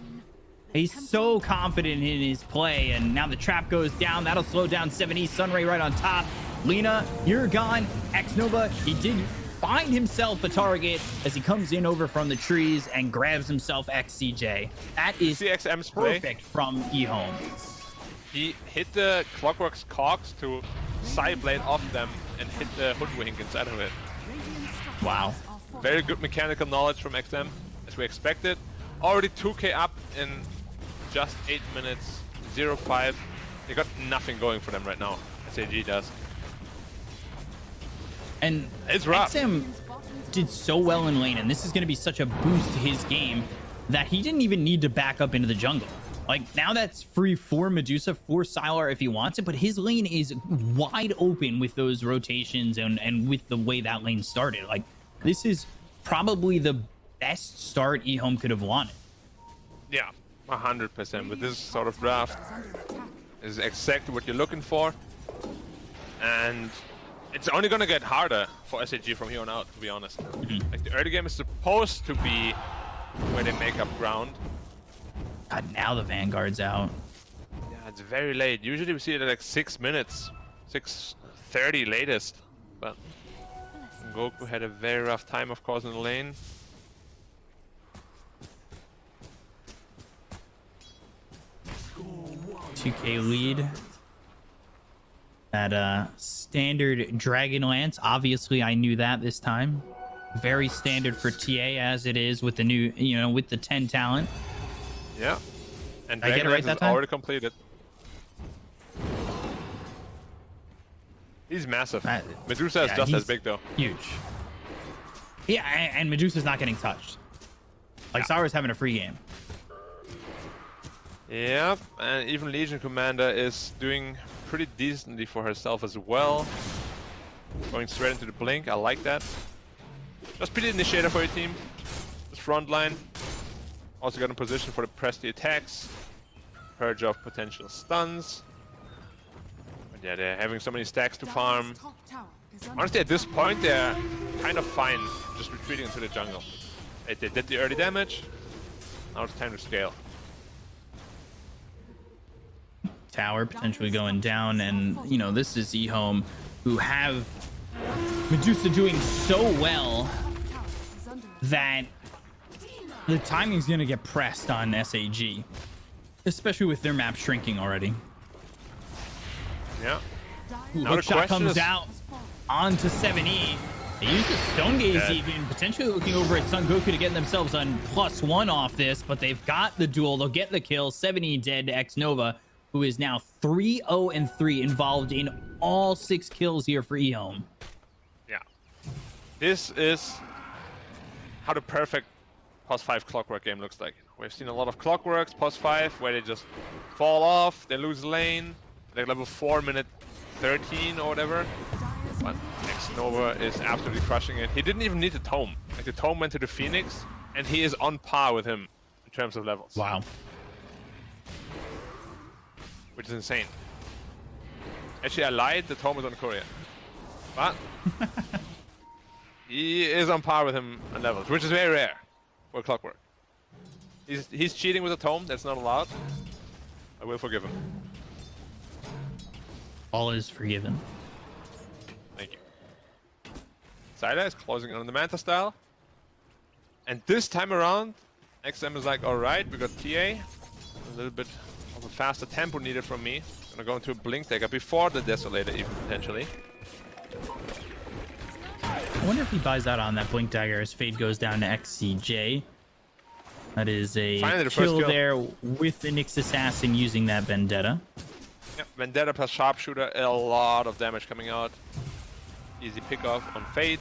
He's so confident in his play, and now the trap goes down. That'll slow down 7E. Sunray right on top. Lena, you're gone. Xnova, he did find himself a target as he comes in over from the trees and grabs himself XCJ. That is perfect from eHome. He hit the Clockwork's cogs to side blade off them and hit the hoodwink inside of it. Wow. Very good mechanical knowledge from XM, as we expected. Already 2k up in just 8 minutes, 0-5. They got nothing going for them right now, SAG does. And it's rough. XM did so well in lane, and this is going to be such a boost to his game that he didn't even need to back up into the jungle. Like, now that's free for Medusa, for Sylar if he wants it, but his lane is wide open with those rotations and with the way that lane started. Like, this is probably the best start eHome could have wanted. Yeah, 100%. With this sort of draft, this is exactly what you're looking for. And it's only going to get harder for SAG from here on out, to be honest. Like, the early game is supposed to be where they make up ground. God, now the Vanguard's out. Yeah, it's very late. Usually we see it at like 6 minutes, 6:30 latest. But Goku had a very rough time, of course, in the lane. $2K lead. That standard Dragon Lance. Obviously, I knew that this time. Very standard for TA as it is with the new, you know, with the 10 talent. Yeah. And Did I get it right that time? Already completed. He's massive. Medusa is just as big though. Huge. Yeah, and Medusa's not getting touched. Like, Sara's having a free game. Yeah, and even Legion Commander is doing pretty decently for herself as well. Going straight into the blink, I like that. Just pretty initiator for your team. This front line. Also got in position for the press the attacks. Purge of potential stuns. But yeah, they're having so many stacks to farm. Honestly, at this point, they're kind of fine just retreating into the jungle. They did the early damage. Now it's time to scale. Tower potentially going down, and you know, this is eHome, who have Medusa doing so well that the timing's gonna get pressed on SAG, especially with their map shrinking already. Yeah. Hookshot comes out onto 7E. They use the Stone Gaze even, potentially looking over at Son Goku to get themselves on +1 off this, but they've got the duel. They'll get the kill. 7E dead to Xnova, who is now 3-0-3, involved in all 6 kills here for eHome. Yeah. This is how the perfect +5 Clockwork game looks like. We've seen a lot of Clockworks, +5, where they just fall off, they lose lane, like level 4, minute 13 or whatever. But Xnova is absolutely crushing it. He didn't even need the Tome. Like, the Tome went to the Phoenix, and he is on par with him in terms of levels. Wow. Which is insane. Actually, I lied, the Tome is on Korea. But he is on par with him on levels, which is very rare for Clockwork. He's cheating with a Tome, that's not allowed. I will forgive him. All is forgiven. Thank you. Sylar is closing on the Manta style. And this time around, XM is like, alright, we got TA. A little bit of a faster tempo needed from me. Gonna go into a Blink Dagger before the Desolator even potentially. I wonder if he buys out on that Blink Dagger as Fade goes down to XCJ. That is a kill there with the Nyx Assassin using that Vendetta. Yeah, Vendetta plus Sharpshooter, a lot of damage coming out. Easy pick off on Fade.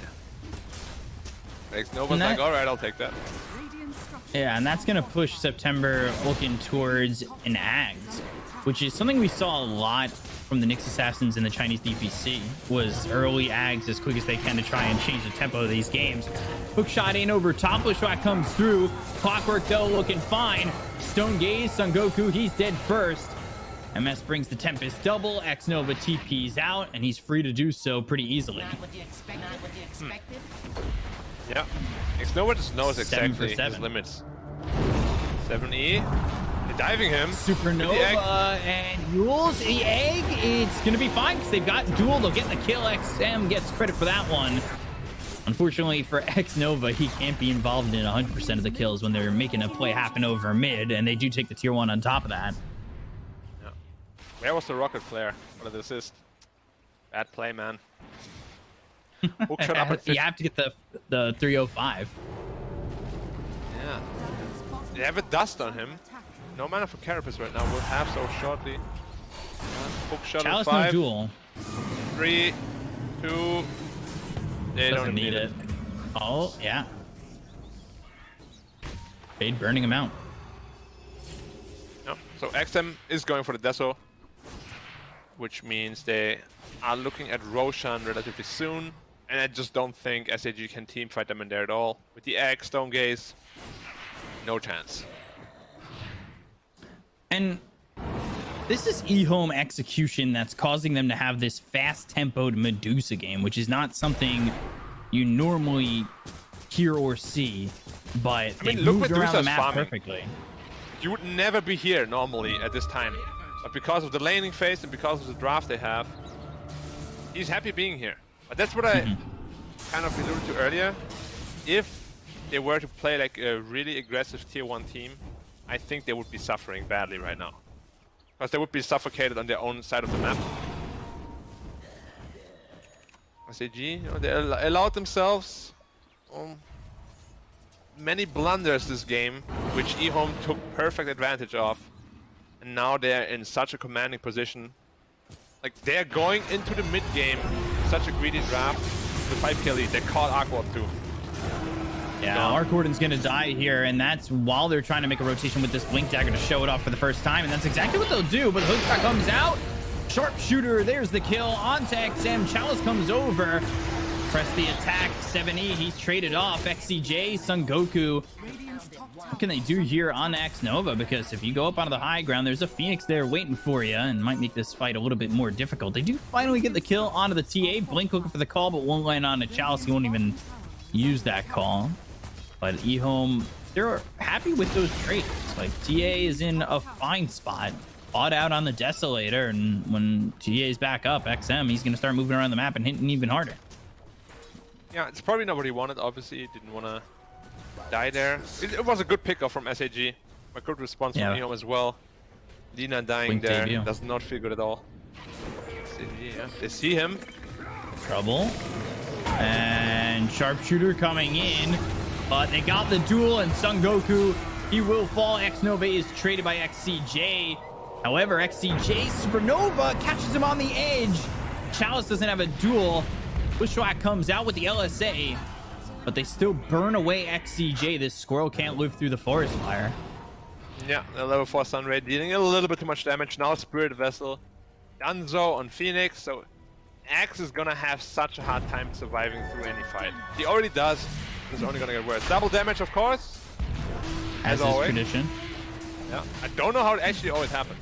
Xnova's like, alright, I'll take that. Yeah, and that's going to push September looking towards an Ags, which is something we saw a lot from the Nyx Assassins in the Chinese DPC, was early Ags as quick as they can to try and change the tempo of these games. Hook shot in over top, shot comes through. Clockwork though looking fine. Stone Gaze, Son Goku, he's dead first. MS brings the Tempest double. Xnova TP's out, and he's free to do so pretty easily. Yeah, Xnova just knows exactly his 7 limits. 7E, they're diving him. Supernova and Yules, the egg, it's going to be fine because they've got duel. They'll get the kill. XM gets credit for that one. Unfortunately for Xnova, he can't be involved in 100% of the kills when they're making a play happen over mid, and they do take the tier 1 on top of that. Yeah. Where was the rocket flare? What an assist. Bad play, man. Hook shot up at You have to get the 305. Yeah. They have a dust on him. No mana for Carapace right now. We'll have so shortly. Hook shot Chalice at 5. no duel. 3, 2. They Doesn't don't need it. Oh, yeah. Fade burning him out. No. So XM is going for the Deso, which means they are looking at Roshan relatively soon. And I just don't think SAG can teamfight them in there at all. With the Egg, Stone Gaze, no chance. And this is eHome execution that's causing them to have this fast-tempoed Medusa game, which is not something you normally hear or see, but they moved around the map perfectly. You would never be here normally at this time. But because of the laning phase and because of the draft they have, he's happy being here. But that's what I kind of alluded to earlier. If they were to play like a really aggressive tier 1 team, I think they would be suffering badly right now. Because they would be suffocated on their own side of the map. SAG, you know, they allowed themselves many blunders this game, which eHome took perfect advantage of. And now they're in such a commanding position. Like, they're going into the mid game, such a greedy draft, the 5k lead. They caught Aqua too. Yeah, Arcwarden's gonna die here, and that's while they're trying to make a rotation with this Blink Dagger to show it off for the first time, and that's exactly what they'll do. But the hook shot comes out. Sharpshooter, there's the kill. Onto XM, Chalice comes over. Press the attack, 7E, he's traded off. XCJ, Son Goku. What can they do here on Xnova? Because if you go up onto the high ground, there's a Phoenix there waiting for you and might make this fight a little bit more difficult. They do finally get the kill onto the TA. Blink looking for the call, but won't land on a Chalice. He won't even use that call. But eHome, they're happy with those trades. Like, TA is in a fine spot. Bought out on the Desolator, and when TA's back up, XM, he's going to start moving around the map and hitting even harder. Yeah, it's probably not what he wanted, obviously. He didn't want to die there. It was a good pickup from SAG. A good response from eHome as well. Lina dying Blink there debut. Does not feel good at all. SAG, yeah. They see him. Trouble. And Sharpshooter coming in. But they got the duel, and Son Goku, he will fall. Xnova is traded by XCJ. However, XCJ Supernova catches him on the edge. Chalice doesn't have a duel. Bushwhack comes out with the LSA, but they still burn away XCJ. This squirrel can't live through the forest fire. Yeah, the level 4 Sunray dealing a little bit too much damage. Now Spirit Vessel. Danzo on Phoenix, so Axe is gonna have such a hard time surviving through any fight. He already does. It's only gonna get worse. Double damage, of course. As is always. tradition. Yeah, I don't know how it actually always happens.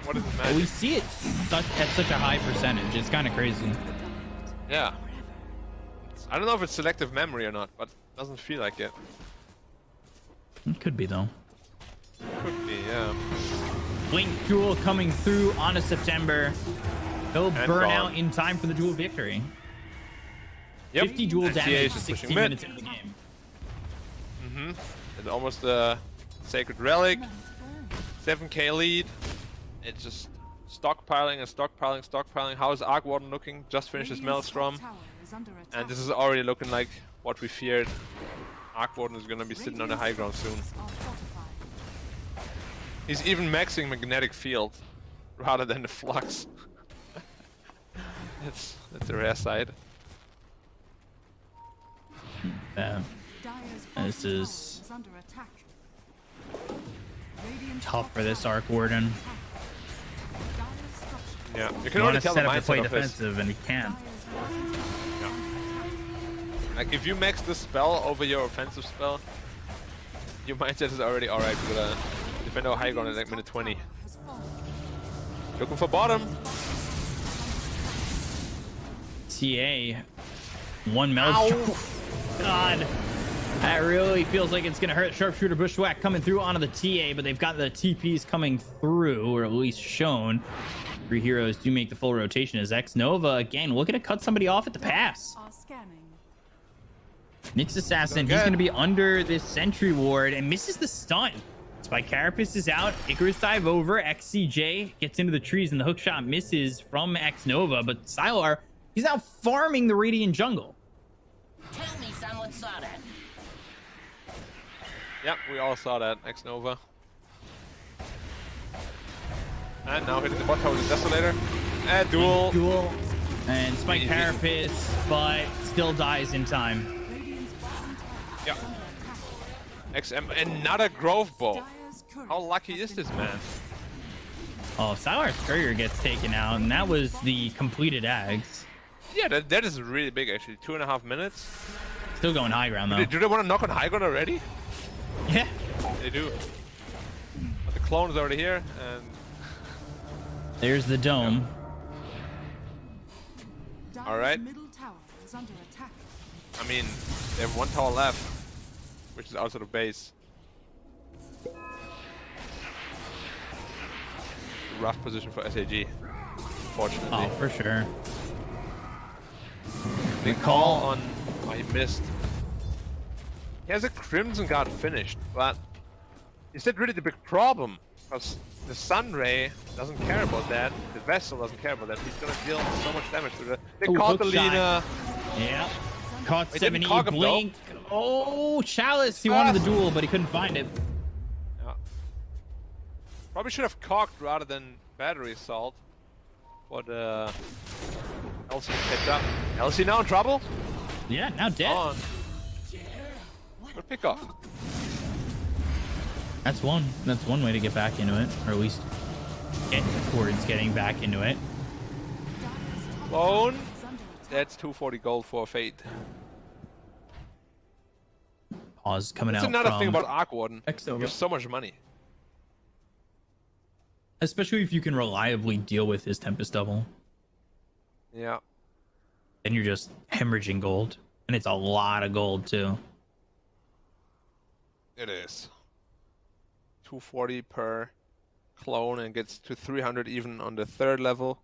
What is the magic? Well, we see it at such a high percentage. It's kind of crazy. Yeah. I don't know if it's selective memory or not, but it doesn't feel like it. It could be, though. Could be, yeah. Blink duel coming through on a September. He'll burn out in time for the duel victory. Yep. 50 duel damage, 16 minutes mid. into the game. It's almost a Sacred Relic. 7k lead. It's just stockpiling and stockpiling, stockpiling. How is Arcwarden looking? Just finished his Maelstrom. And this is already looking like what we feared. Arcwarden is gonna be sitting on the high ground soon. He's even maxing Magnetic Field rather than the Flux. That's a rare side. This is tough for this Arc Warden. Yeah, you You can want already to tell set the up to play mindset of this. defensive, and he can't. Like if you max the spell over your offensive spell, your mindset is already alright with a defender high ground at like minute 20. Looking for bottom. TA. One Maelstrom. God. That really feels like it's going to hurt. Sharpshooter Bushwhack coming through onto the TA, but they've got the TPs coming through, or at least shown. 3 heroes do make the full rotation as X-Nova, again, looking to cut somebody off at the pass. Nyx Assassin, he's going to be under this Sentry Ward and misses the stun. Spike Carapace is out. Icarus dive over. XCJ gets into the trees and the hook shot misses from X-Nova, but Sylar, he's now farming the Radiant jungle. Tell me someone saw that. Yep, we all saw that. X-Nova. And now hitting the bot tower with the Desolator. And duel. And Spike Carapace, but still dies in time. Yeah. Another Grove Bow. How lucky is this man? Oh, Sylar's Courier gets taken out, and that was the completed Ags. Yeah, that is really big actually. 2.5 minutes. Still going high ground though. Do they want to knock on high ground already? Yeah. They do. But the clone is already here, and there's the dome. Yeah. All right. I mean, they have 1 tower left, which is outside of base. Rough position for SAG, fortunately. Oh, for sure. Big call on... Oh, he missed. He has a Crimson Guard finished, but is that really the big problem? Because the Sunray doesn't care about that, the Vessel doesn't care about that. He's gonna deal so much damage to the... They caught the Lina. Yeah. Caught 70 cock him, blink. Oh, Chalice. He wanted the duel, but he couldn't find it. Yeah. Probably should have cocked rather than battery assault. But Elsie picked up. Elsie now in trouble? Yeah, now dead. On. Good pick off. That's one way to get back into it, or at least get towards getting back into it. Clone. That's 240 gold for Fate. Pause coming That's out. Another from thing about Arc Warden. X-Nova. You have so much money. Especially if you can reliably deal with his Tempest Double. Yeah. Then you're just hemorrhaging gold. And it's a lot of gold too. It is. 240 per clone and gets to 300 even on the 3rd level.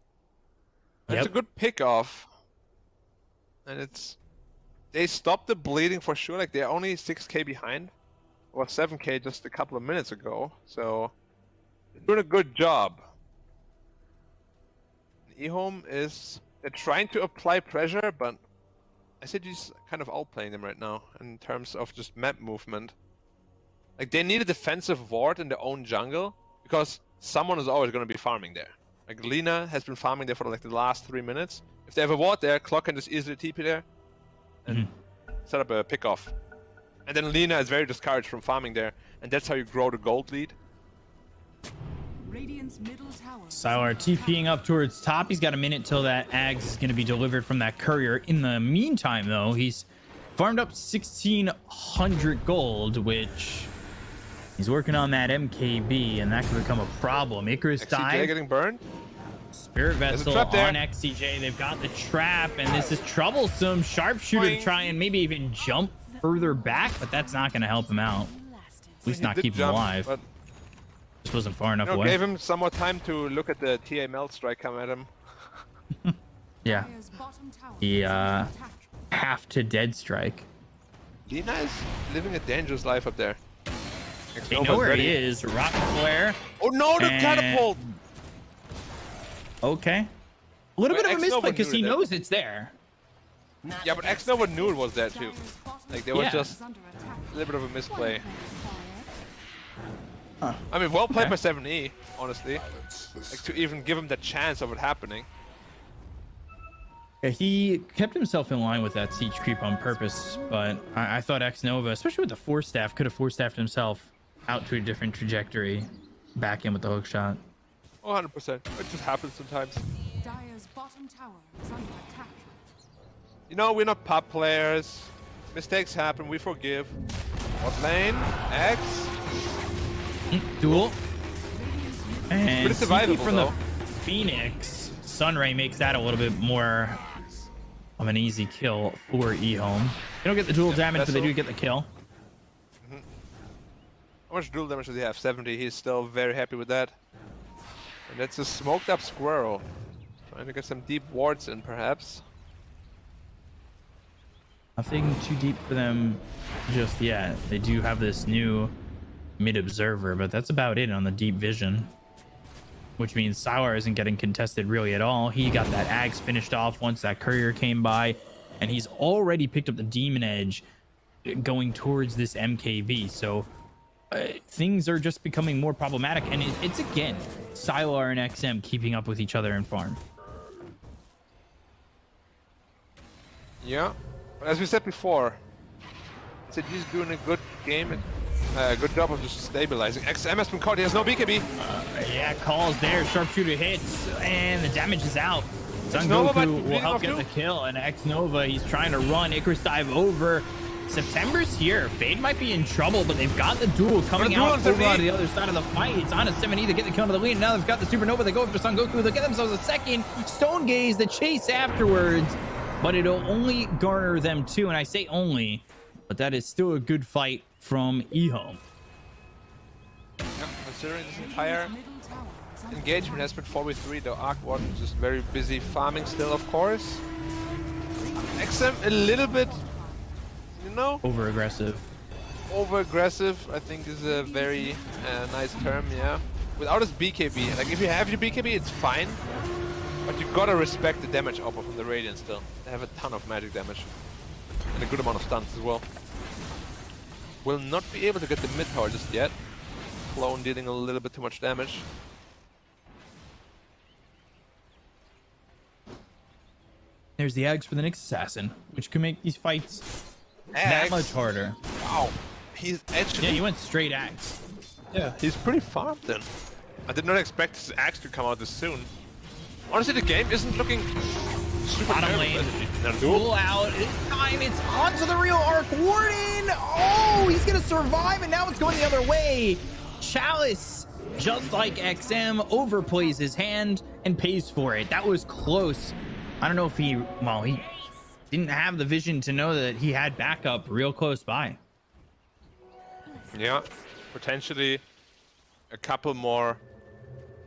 It's a good pick off. And it's... They stopped the bleeding for sure. Like, they're only 6k behind. Or 7k just a couple of minutes ago. So, they're doing a good job. eHome is... They're trying to apply pressure, but... SAG's kind of outplaying them right now. In terms of just map movement. Like, they need a defensive ward in their own jungle. Because someone is always going to be farming there. Like, Lina has been farming there for like the last 3 minutes. If they have a ward there, Clock can just easily TP there. And set up a pick-off. And then Lina is very discouraged from farming there. And that's how you grow the gold lead. Sylar TPing up towards top. He's got a minute till that Ags is going to be delivered from that courier. In the meantime, though, he's farmed up 1,600 gold, which he's working on that MKB, and that could become a problem. Icarus XCJ dive. getting burned. Spirit Vessel on XCJ. They've got the trap, and this is troublesome. Sharpshooter to try and maybe even jump further back, but that's not going to help him out. At least not keep him alive. Just wasn't far enough away. Gave him some more time to look at the TA melt strike come at him. Yeah. The half to dead strike. Lina is living a dangerous life up there. They know where he is. Rocket flare. Oh no, the catapult! Okay. A little bit of a misplay because he knows it's there. Yeah, but X-Nova knew it was there too. Like, there was just a little bit of a misplay. Huh. I mean, well played by 7E, honestly. Like, to even give him the chance of it happening. Yeah, he kept himself in line with that siege creep on purpose, but I thought X-Nova, especially with the force staff, could have force staffed himself out to a different trajectory, back in with the hook shot. 100%. It just happens sometimes. Dire's bottom tower is under attack. You know, we're not pub players. Mistakes happen, we forgive. What lane? X? Duel. And Pretty survivable, from the though. Phoenix, Sunray makes that a little bit more of an easy kill for eHome. They don't get the dual damage, but they do get the kill. How much dual damage does he have? 70. He's still very happy with that. And that's a smoked up squirrel. Trying to get some deep wards in, perhaps. Nothing too deep for them just yet. They do have this new mid observer, but that's about it on the deep vision. Which means Sylar isn't getting contested really at all. He got that Axe finished off once that courier came by, and he's already picked up the Demon Edge going towards this MKV. So things are just becoming more problematic, and it's again Sylar and XM keeping up with each other in farm. Yeah, but as we said before, he's doing a good game, good job of just stabilizing. XM has been caught. He has no BKB. Yeah, calls there. Sharpshooter hits, and the damage is out. Nova Sungoku will help get the kill, and X-Nova, he's trying to run. Icarus dive over. September's here. Fade might be in trouble, but they've got the duel coming out over on the other side of the fight. It's on a 7E. They get the kill to the lead. Now they've got the Supernova. They go after Sungoku. They'll get themselves a second. Stone Gaze, the chase afterwards, but it'll only garner them 2, and I say only, but that is still a good fight from eHome. Yeah, considering this entire engagement has been 4v3, though Arkward is just very busy farming still, of course. XM a little bit, you know, Over aggressive, I think is a very nice term, yeah. Without his BKB, like if you have your BKB, it's fine, but you gotta respect the damage output from the Radiant still. They have a ton of magic damage and a good amount of stuns as well. Will not be able to get the mid tower just yet. Clone dealing a little bit too much damage. There's the Ags for the next assassin, which can make these fights that much harder. Wow, he's actually... Yeah, he went straight Ags. Yeah, he's pretty farmed then. I did not expect his Axe to come out this soon. Honestly, the game isn't looking super Bottom lane, duel pull out. This time it's onto the real Arc Warden. Oh, he's gonna survive, and now it's going the other way. Chalice, just like XM, overplays his hand and pays for it. That was close. I don't know if he didn't have the vision to know that he had backup real close by. Yeah, potentially a couple more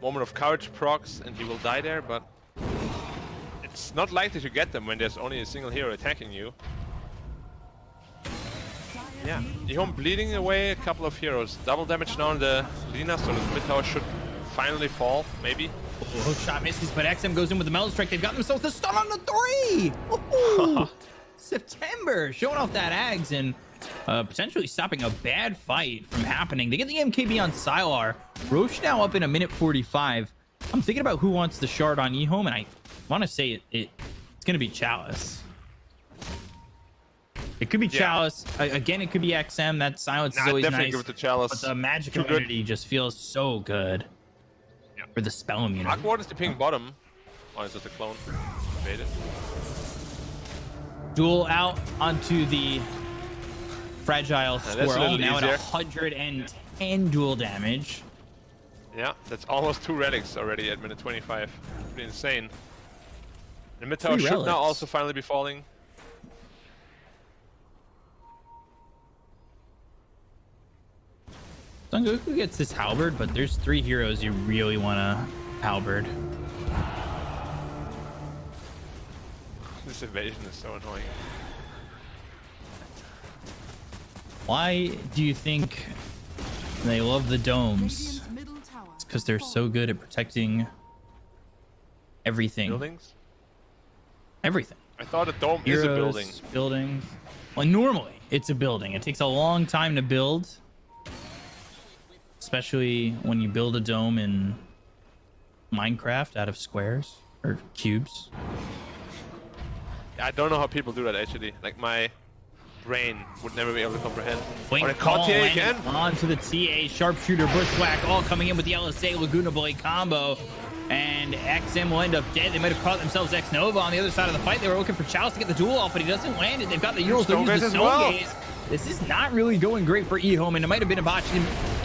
moment of courage procs and he will die there, but it's not likely to get them when there's only a single hero attacking you. Yeah, eHome bleeding away a couple of heroes. Double damage now on the Lina, so the mid tower should finally fall, maybe. Oh, hook shot misses, but XM goes in with the Metal Strike. They've got themselves the stun on the 3! Ooh, September showing off that Ags and potentially stopping a bad fight from happening. They get the MKB on Sylar. Roche now up in 1:45. I'm thinking about who wants the shard on eHome, and I want to say it's going to be Chalice. It could be Chalice. Again, it could be XM. That silence is always nice. Give it to Chalice. But the magic immunity just feels so good. For the spell immunity. Arkward is the ping bottom. Oh, it's just a clone. Made it. Duel out onto the fragile squirrel. Now at 110 duel damage. Yeah, that's almost 2 relics already at minute 25. Pretty insane. The mid tower should now also finally be falling. Sungoku gets this halberd, but there's 3 heroes you really want to halberd. This evasion is so annoying. Why do you think they love the domes? It's because they're so good at protecting everything. Buildings? Everything. I thought a dome is a building. Buildings. Well, normally it's a building. It takes a long time to build. Especially when you build a dome in Minecraft out of squares or cubes. I don't know how people do that actually. Like my brain would never be able to comprehend. Wing Or caught TA landing again. onto the TA sharpshooter bushwhack, all coming in with the LSA Laguna Blade combo. And XM will end up dead. They might have caught themselves X Nova on the other side of the fight. They were looking for Chalice to get the duel off, but he doesn't land it. They've got the Euros to use the as well. Gaze. This is not really going great for eHome, and it might have been a botched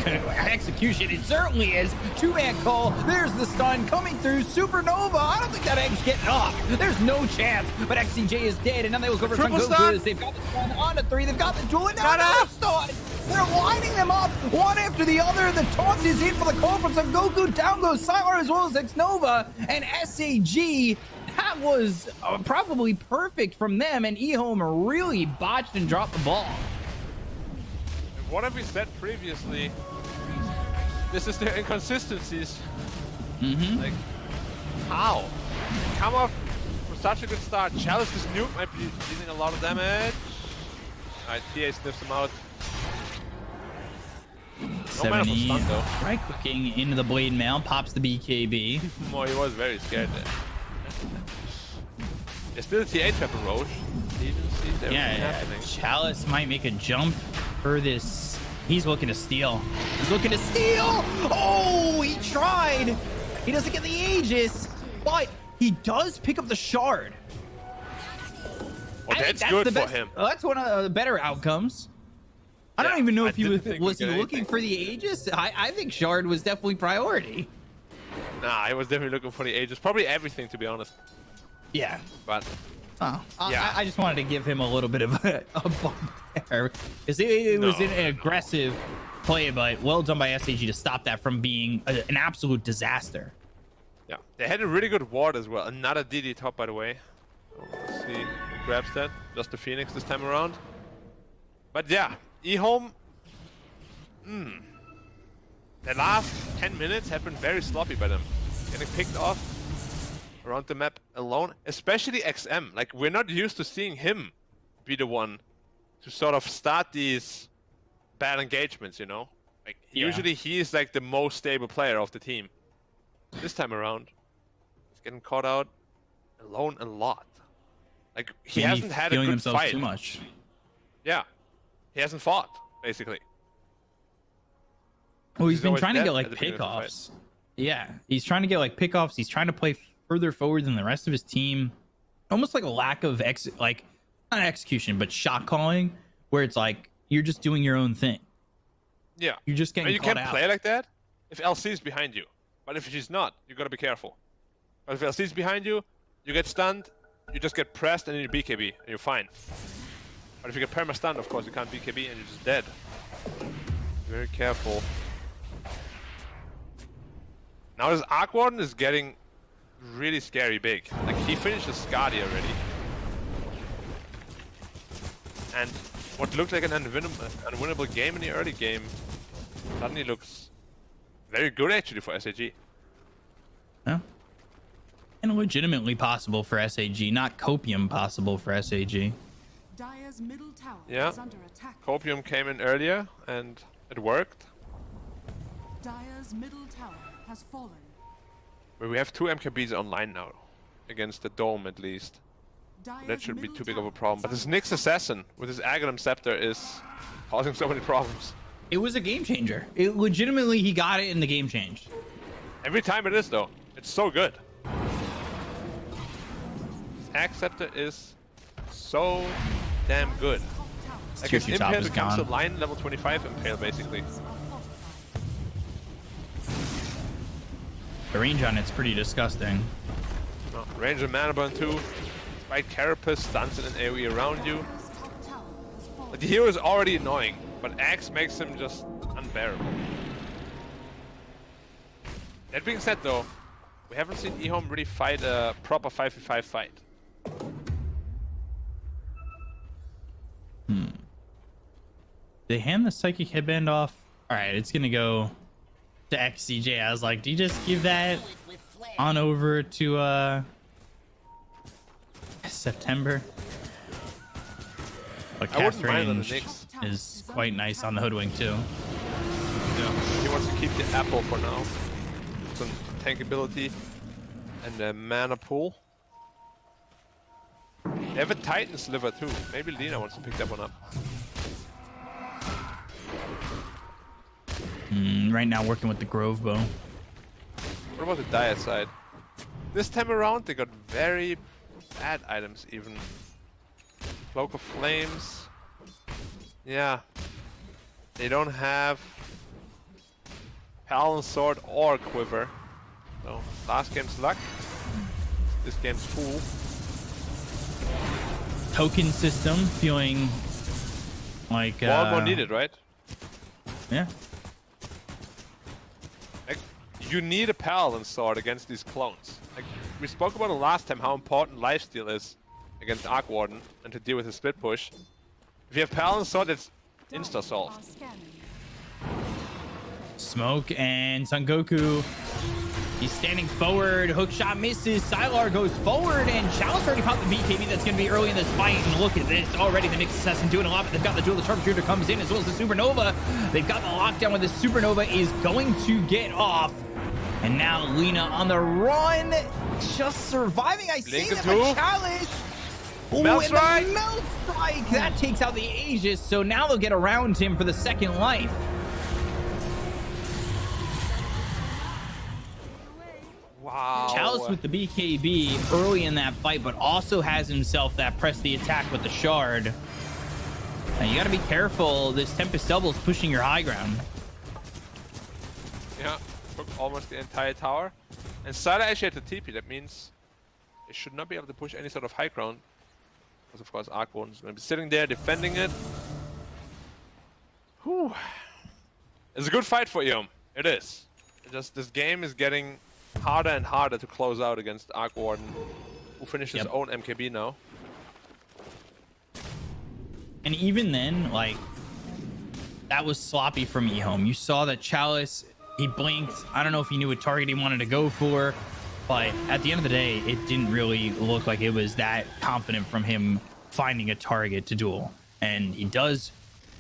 execution. It certainly is. Two-man call. There's the stun coming through. Supernova. I don't think that egg's getting off. There's no chance. But XCJ is dead, and now they look over Triple Goku. stun. They've got the stun on the 3. They've got the duel, and now another stun. They're lining them up one after the other. The taunt is in for the call from Son Goku. Down goes Sylar as well as X Nova and SAG. That was probably perfect from them, and eHome really botched and dropped the ball. What have we said previously? This is their inconsistencies. Like, how? Come off from such a good start. Chalice's nuke might be dealing a lot of damage. Alright, TA sniffs him out. No mana for stun though. Right clicking into the blade mail, pops the BKB. Oh, he was very scared there. There's still a TA trap in Roche. He didn't see everything happening. Chalice might make a jump for this. He's looking to steal. He's looking to steal. Oh, he tried. He doesn't get the Aegis, but he does pick up the shard. Well, I think that's good the for best, him. That's one of the better outcomes. I don't Yeah, even know I if he didn't think was we'd he get looking anything. for the Aegis. I think shard was definitely priority. Nah, I was definitely looking for the Aegis. Probably everything, to be honest. Yeah. But Oh, Yeah. I just wanted to give him a little bit of a bump there. Because it was an aggressive play, but well done by SAG to stop that from being an absolute disaster. yeah, they had a really good ward as well. Another DD top, by the way. Let's see who grabs that. Just the Phoenix this time around. But yeah, eHome. The last 10 minutes have been very sloppy by them. Getting picked off around the map alone, especially XM. Like, we're not used to seeing him be the one to sort of start these bad engagements, you know? Like, usually he's like the most stable player of the team. This time around, he's getting caught out alone a lot. Like, he Maybe hasn't had a feeling good himself fight. too much. Yeah. He hasn't fought, basically. Well, he's He's been always trying to dead get at like the beginning of the fight. pickoffs. Yeah, he's trying to get like pickoffs. He's trying to play further forward than the rest of his team. Almost like a lack of not execution, but shot calling, where it's like you're just doing your own thing. Yeah. You're just getting And you caught can't out. play like that if LC is behind you. But if she's not, you gotta be careful. But if LC is behind you, you get stunned, you just get pressed, and then you BKB, and you're fine. But if you get perma-stunned, of course, you can't BKB, and you're just dead. Very careful. Now this Arc Warden is getting really scary big. Like, he finishes Skadi already. And what looked like an unwinnable game in the early game suddenly looks very good actually for SAG. Yeah. And legitimately possible for SAG, not copium possible for SAG. Dire's middle tower Yeah. is under attack. Copium came in earlier and it worked. Dire's middle tower has fallen. But we have 2 MKBs online now. Against the Dome at least. Dire's That shouldn't be middle too big of a tower problem. is But this under Nyx Assassin with his Aghanim Scepter is causing so many problems. It was a game changer. It legitimately, he got it and the game changed. Every time it is though. It's so good. His Ag Scepter is so damn good. Like his Choo-choo top Impale is becomes gone. a line level 25 Impale basically. The range on it's pretty disgusting. No, range of Mana Burn 2. Spike Carapace stuns in an AoE around you. Dire's top tower has fallen. But the hero is already annoying, but Axe makes him just unbearable. That being said though, we haven't seen eHome really fight a proper 5v5 fight. They hand the Psychic Headband off. Alright, it's gonna go to XCJ. I was like, do you just give that on over to September? But I wouldn't cast mind on the range Nyx. is quite nice on the Hoodwink too. Yeah, he wants to keep the apple for now. Some tank ability and a mana pool. They have a Titan sliver too. Maybe Lina wants to pick that one up. Right now working with the Grove Bow. What about the Dire side? This time around they got very bad items even. Cloak of Flames. Yeah. They don't have Paladin Sword or Quiver. So last game's luck. This game's fool. Token system feeling like more needed, right? Yeah. Like, you need a Paladin Sword against these clones. Like we spoke about it last time, how important lifesteal is against Arc Warden and to deal with his split push. If you have Paladin Sword, it's insta solved. Smoke and Son Goku. He's standing forward. Hook shot misses. Sylar goes forward, and Chalice already popped the BKB. That's going to be early in this fight. And look at this. Already the Nyx Assassin doing a lot, but they've got the duel. The Sharpshooter comes in as well as the Supernova. They've got the lockdown where the Supernova is going to get off. And now Lina on the run. Just surviving. I see them, but Chalice. Melt Strike. Melt Strike. That takes out the Aegis. So now they'll get around him for the second life. Wow. Chalice with the BKB early in that fight, but also has himself that press the attack with the shard. And you got to be careful. This Tempest Double is pushing your high ground. Yeah, took almost the entire tower. And Sada actually had the TP. That means they should not be able to push any sort of high ground. Because of course Arc Warden is going to be sitting there defending it. Whew. It's a good fight for Eom. It is. It just this game is getting harder and harder to close out against Arc Warden, who finished his own MKB now. And even then, like, that was sloppy from eHome. You saw that Chalice, he blinked. I don't know if he knew what target he wanted to go for, but at the end of the day, it didn't really look like it was that confident from him finding a target to duel. And he does,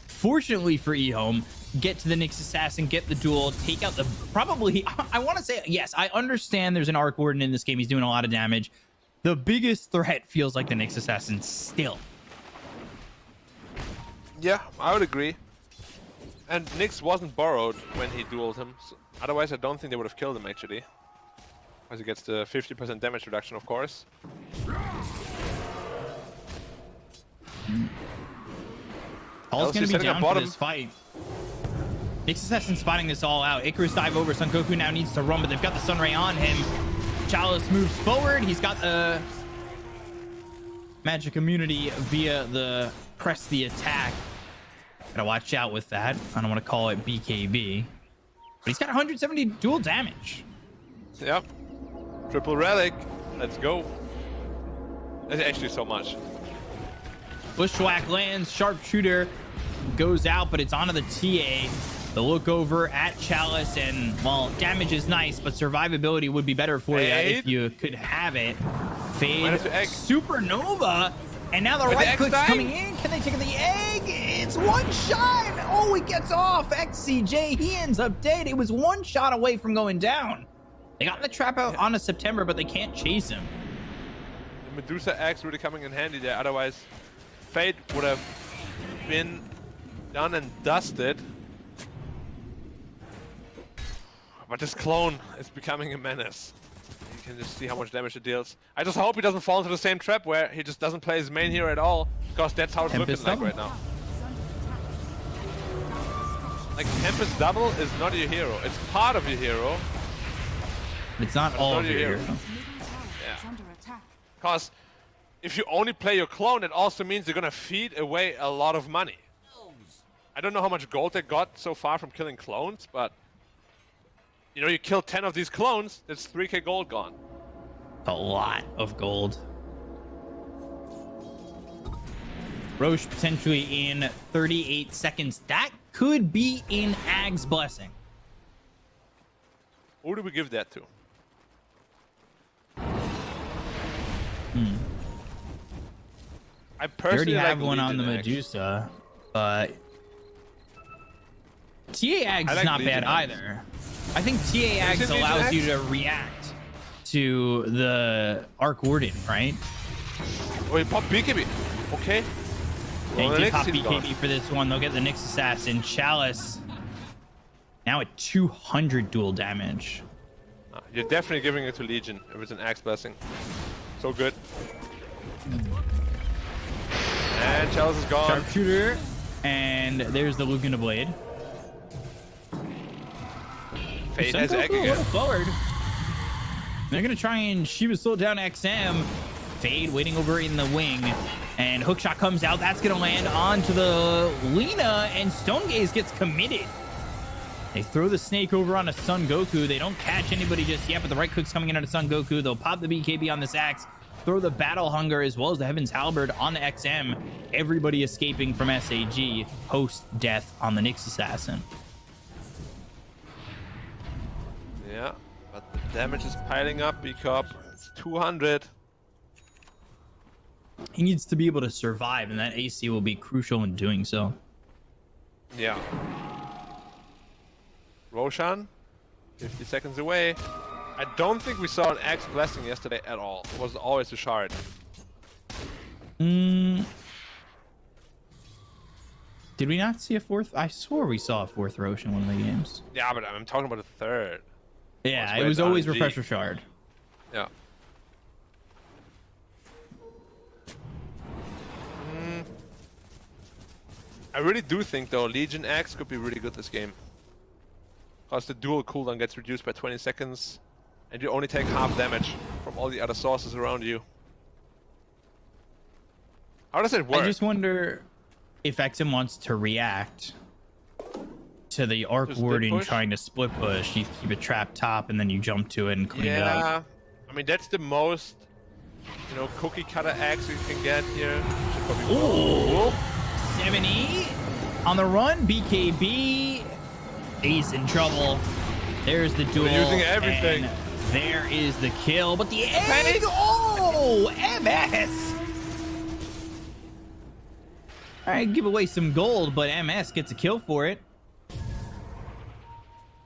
fortunately for eHome, get to the Nyx Assassin, get the duel, take out the probably, I want to say, yes, I understand there's an Arc Warden in this game. He's doing a lot of damage. The biggest threat feels like the Nyx Assassin still. Yeah, I would agree. And Nyx wasn't borrowed when he dueled him. So otherwise, I don't think they would have killed him, actually. Because he gets the 50% damage reduction, of course. Paul's going to be down for this fight. Nyx Assassin spotting this all out. Icarus dive over. Son Goku now needs to run, but they've got the Sunray on him. Chalice moves forward. He's got the magic immunity via the press the attack. Gotta watch out with that. I don't want to call it BKB. But he's got 170 dual damage. Yep. Triple relic. Let's go. That's actually so much. Bushwhack lands. Sharpshooter goes out, but it's onto the TA. The look over at Chalice, and well, damage is nice, but survivability would be better for you if you could have it. Fade, Supernova, and now the right click's coming in. Can they take the egg? It's one shot. Oh, he gets off. XCJ, he ends up dead. It was one shot away from going down. They got the trap out on a September, but they can't chase him. The Medusa X really coming in handy there. Otherwise, Fate would have been done and dusted. But this clone is becoming a menace. You can just see how much damage it deals. I just hope he doesn't fall into the same trap where he just doesn't play his main hero at all, because that's how it's looking like right now. Like, Tempest Double is not your hero. It's part of your hero. It's not all of your hero. Yeah. Because if you only play your clone, it also means you're going to feed away a lot of money. I don't know how much gold they got so far from killing clones, but you know, you kill 10 of these clones, that's 3k gold gone. A lot of gold. Roche potentially in 38 seconds. That could be in Ag's blessing. Who do we give that to? I personally already have like one on the Legion Medusa, but TA Ag's like not Legion bad either. I think TA Ag's Legion allows X? you to react to the Arc Warden, right? Oh, he popped BKB. Okay. They Well, did Nyx, pop he's gone. BKB for this one. They'll get the Nyx Assassin. Chalice now at 200 dual damage. You're definitely giving it to Legion if it's an Axe Blessing. So good. And Chalice is gone. Sharpshooter. And there's the Lugna Blade. Fade has Sun egg Goku a again. little forward. They're going to try and Shiva slow down XM. Fade waiting over in the wing. And hookshot comes out. That's going to land onto the Lina. And Stone Gaze gets committed. They throw the snake over on a Son Goku. They don't catch anybody just yet, but the right click's coming in on a Son Goku. They'll pop the BKB on this axe, throw the Battle Hunger as well as the Heaven's Halberd on the XM. Everybody escaping from SAG post-death on the Nyx Assassin. Yeah, but the damage is piling up. B-Cup, it's 200. He needs to be able to survive, and that AC will be crucial in doing so. Yeah. Roshan, 50 seconds away. I don't think we saw an Axe Blessing yesterday at all. It was always a shard. Did we not see a fourth? I swore we saw a fourth Rosh in one of the games. Yeah, but I'm talking about the third. Yeah, Well, it was it's always RNG. Refresher Shard. Yeah. I really do think, though, Legion Axe could be really good this game. Because the dual cooldown gets reduced by 20 seconds. And you only take half damage from all the other sources around you. How does it work? I just wonder if XM wants to react to the Arc To split Warden push? trying to split push. You keep it trapped top and then you jump to it and clean it up. Yeah. I mean, that's the most, you know, cookie cutter axe you can get here. Should probably Ooh. 70 on the run. BKB. He's in trouble. There's the duel. using everything. And there is the kill. But the egg. Oh, MS. All right, give away some gold, but MS gets a kill for it.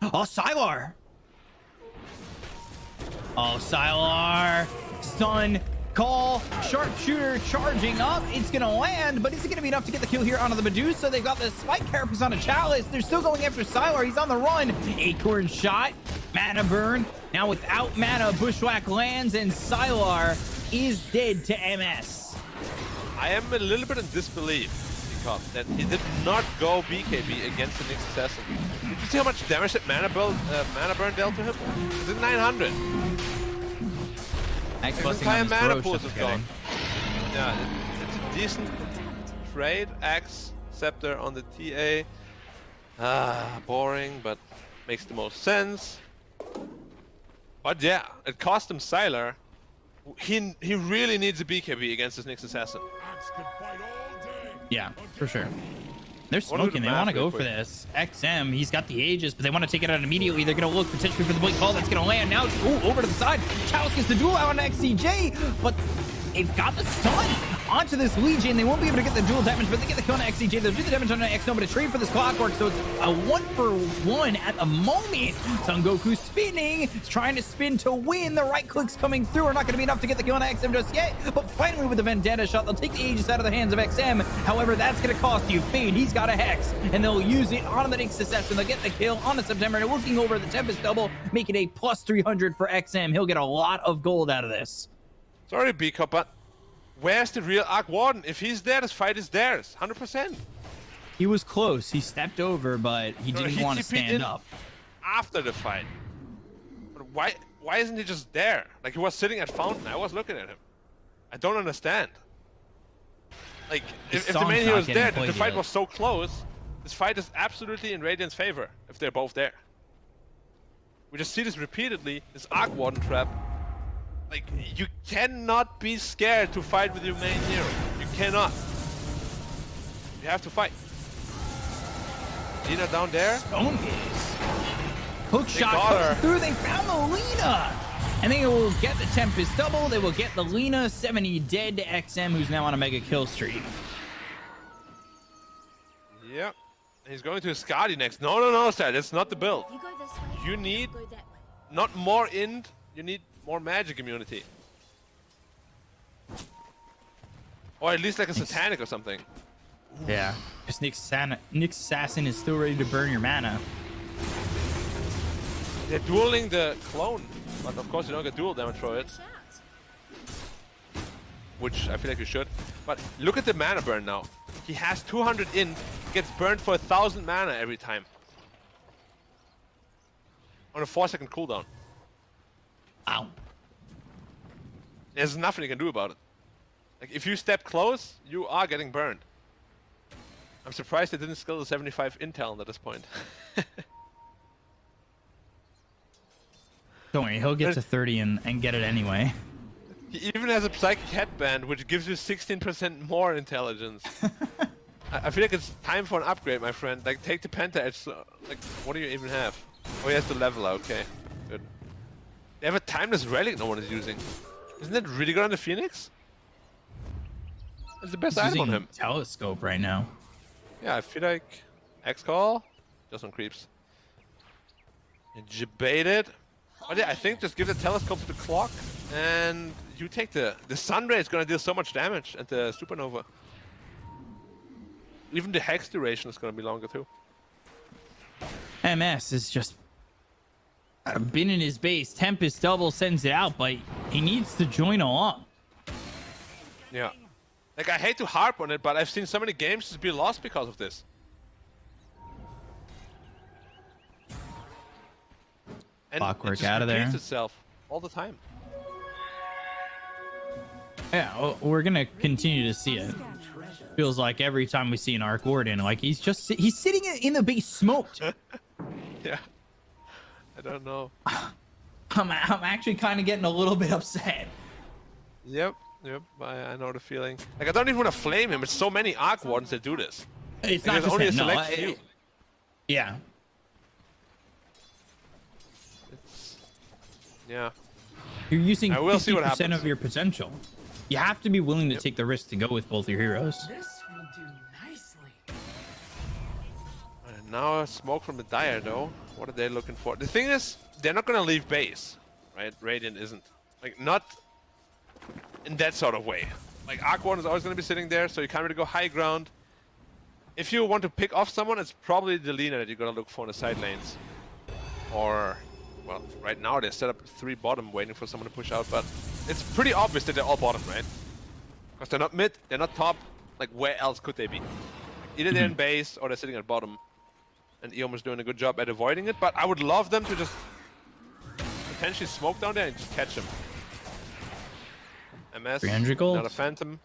Oh, Sylar. Oh, Sylar. Stun. Call. Sharpshooter charging up. It's going to land, but is it going to be enough to get the kill here onto the Medusa? They've got the Spike Carapace on a Chalice. They're still going after Sylar. He's on the run. Acorn shot. Mana burn. Now without mana, Bushwhack lands, and Sylar is dead to MS. I am a little bit in disbelief because that he did not go BKB against the Nyx Assassin. Did you see how much damage that mana burn dealt to him? It's at 900. Axe His busting entire on this mana Rosh, pool that's is kidding. gone. Yeah, it's a decent trade. Axe Scepter on the TA. Boring, but makes the most sense. But yeah, it cost him Sylar. He really needs a BKB against this Nyx Assassin. Yeah, for sure. They're Wanna do the smoking. They math want to real go for quick. this. XM, he's got the Aegis, but they want to take it out immediately. They're going to look potentially for the blink call that's going to land. Now, ooh, over to the side. Chalice gets the duel out on XCJ, but they've got the stun onto this Legion. They won't be able to get the dual damage, but they get the kill on XCJ. They'll do the damage on an XNO, but a trade for this Clockwork, so it's a 1-for-1 at the moment. Son Goku spinning. He's trying to spin to win. The right clicks coming through are not going to be enough to get the kill on XM just yet, but finally with the Vendetta shot, they'll take the Aegis out of the hands of XM. However, that's going to cost you. Fade, he's got a Hex, and they'll use it on the Nyx Assassin. They'll get the kill on the September, and looking over the Tempest double, make it a plus 300 for XM. He'll get a lot of gold out of this. Sorry, B-Cup, but where's the real Arc Warden? If he's there, this fight is theirs. 100%. He was close. He stepped over, but he No, didn't he want to TP'd stand in up. after the fight. But why isn't he just there? Like, he was sitting at Fountain. I was looking at him. I don't understand. Like, His if the song's main not hero was getting there, the played fight yet. was so close. This fight is absolutely in Radiant's favor if they're both there. We just see this repeatedly, this Arc Warden trap. Like, you cannot be scared to fight with your main hero. You cannot. You have to fight. Lina down there. Stone Gaze. Hook They shot got comes her. through. They found the Lina. And they will get the Tempest double. They will get the Lina 70 dead to XM, who's now on a mega kill streak. Yep. He's going to Skadi next. No, Sad. That's not the build. You go this way. You need Go that way. not more Int. You need more magic immunity. Or at least like a satanic or something. Yeah, because Nick's assassin is still ready to burn your mana. They're dueling the clone, but of course you don't get dual damage for it. Which I feel like you should. But look at the mana burn now. He has 200 in, gets burned for 1,000 mana every time. On a 4-second cooldown. Ow. There's nothing you can do about it. Like, if you step close, you are getting burned. I'm surprised they didn't skill the 75 intel at this point. Don't worry, he'll get to 30 and get it anyway. He even has a psychic headband, which gives you 16% more intelligence. I feel like it's time for an upgrade, my friend. Like, take the Penta Edge. Like, what do you even have? Oh, he has the leveler. Okay, good. They have a timeless relic no one is using. Isn't that really good on the Phoenix? It's the best He's item on using him. Telescope right now. Yeah, I feel like X-Call does some creeps. Debated. But yeah, I think just give the telescope to the clock and you take the Sunray is gonna deal so much damage and the supernova. Even the hex duration is gonna be longer too. MS is just been in his base. Tempest double sends it out, but he needs to join along. Yeah. Like, I hate to harp on it, but I've seen so many games just be lost because of this. And Clockwork it just out of there. repeats itself all the time. Yeah, well, we're gonna continue to see it. Feels like every time we see an Arc Warden, like he's sitting in the base smoked. Yeah. I don't know. I'm actually kind of getting a little bit upset. Yep, I know the feeling. Like, I don't even want to flame him. It's so many Arc Wardens that do this. It's Like, not there's just only a him, no, select few. Yeah. Yeah. You're using I will see what 50% happens. of your potential. You have to be willing to take the risk to go with both your heroes. This will do nicely. And now a smoke from the Dire, though. What are they looking for? The thing is, they're not going to leave base, right? Radiant isn't. Like, not in that sort of way. Like, Arc Warden is always going to be sitting there, so you can't really go high ground. If you want to pick off someone, it's probably the Lina that you're going to look for in the side lanes. Or, well, right now they set up 3 bottom waiting for someone to push out, but it's pretty obvious that they're all bottom, right? Because they're not mid, they're not top. Like, where else could they be? Either they're in base or they're sitting at bottom. And Eom is doing a good job at avoiding it, but I would love them to just potentially smoke down there and just catch him. MS, 300 gold. not a phantom,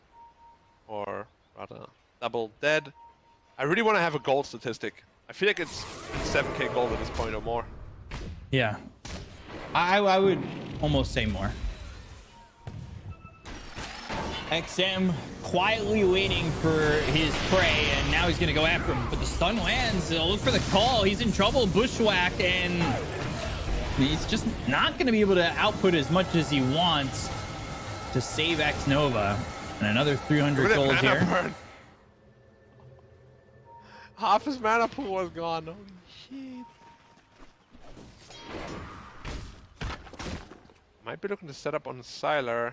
or rather double dead. I really want to have a gold statistic. I feel like it's 7k gold at this point or more. Yeah. I would almost say more. XM quietly waiting for his prey, and now he's gonna go after him. But the stun lands. Look for the call. He's in trouble. Bushwhacked, and he's just not gonna be able to output as much as he wants to save X Nova. And another 300 gold here. Burn. Half his mana pool was gone. Holy shit. Might be looking to set up on Sylar.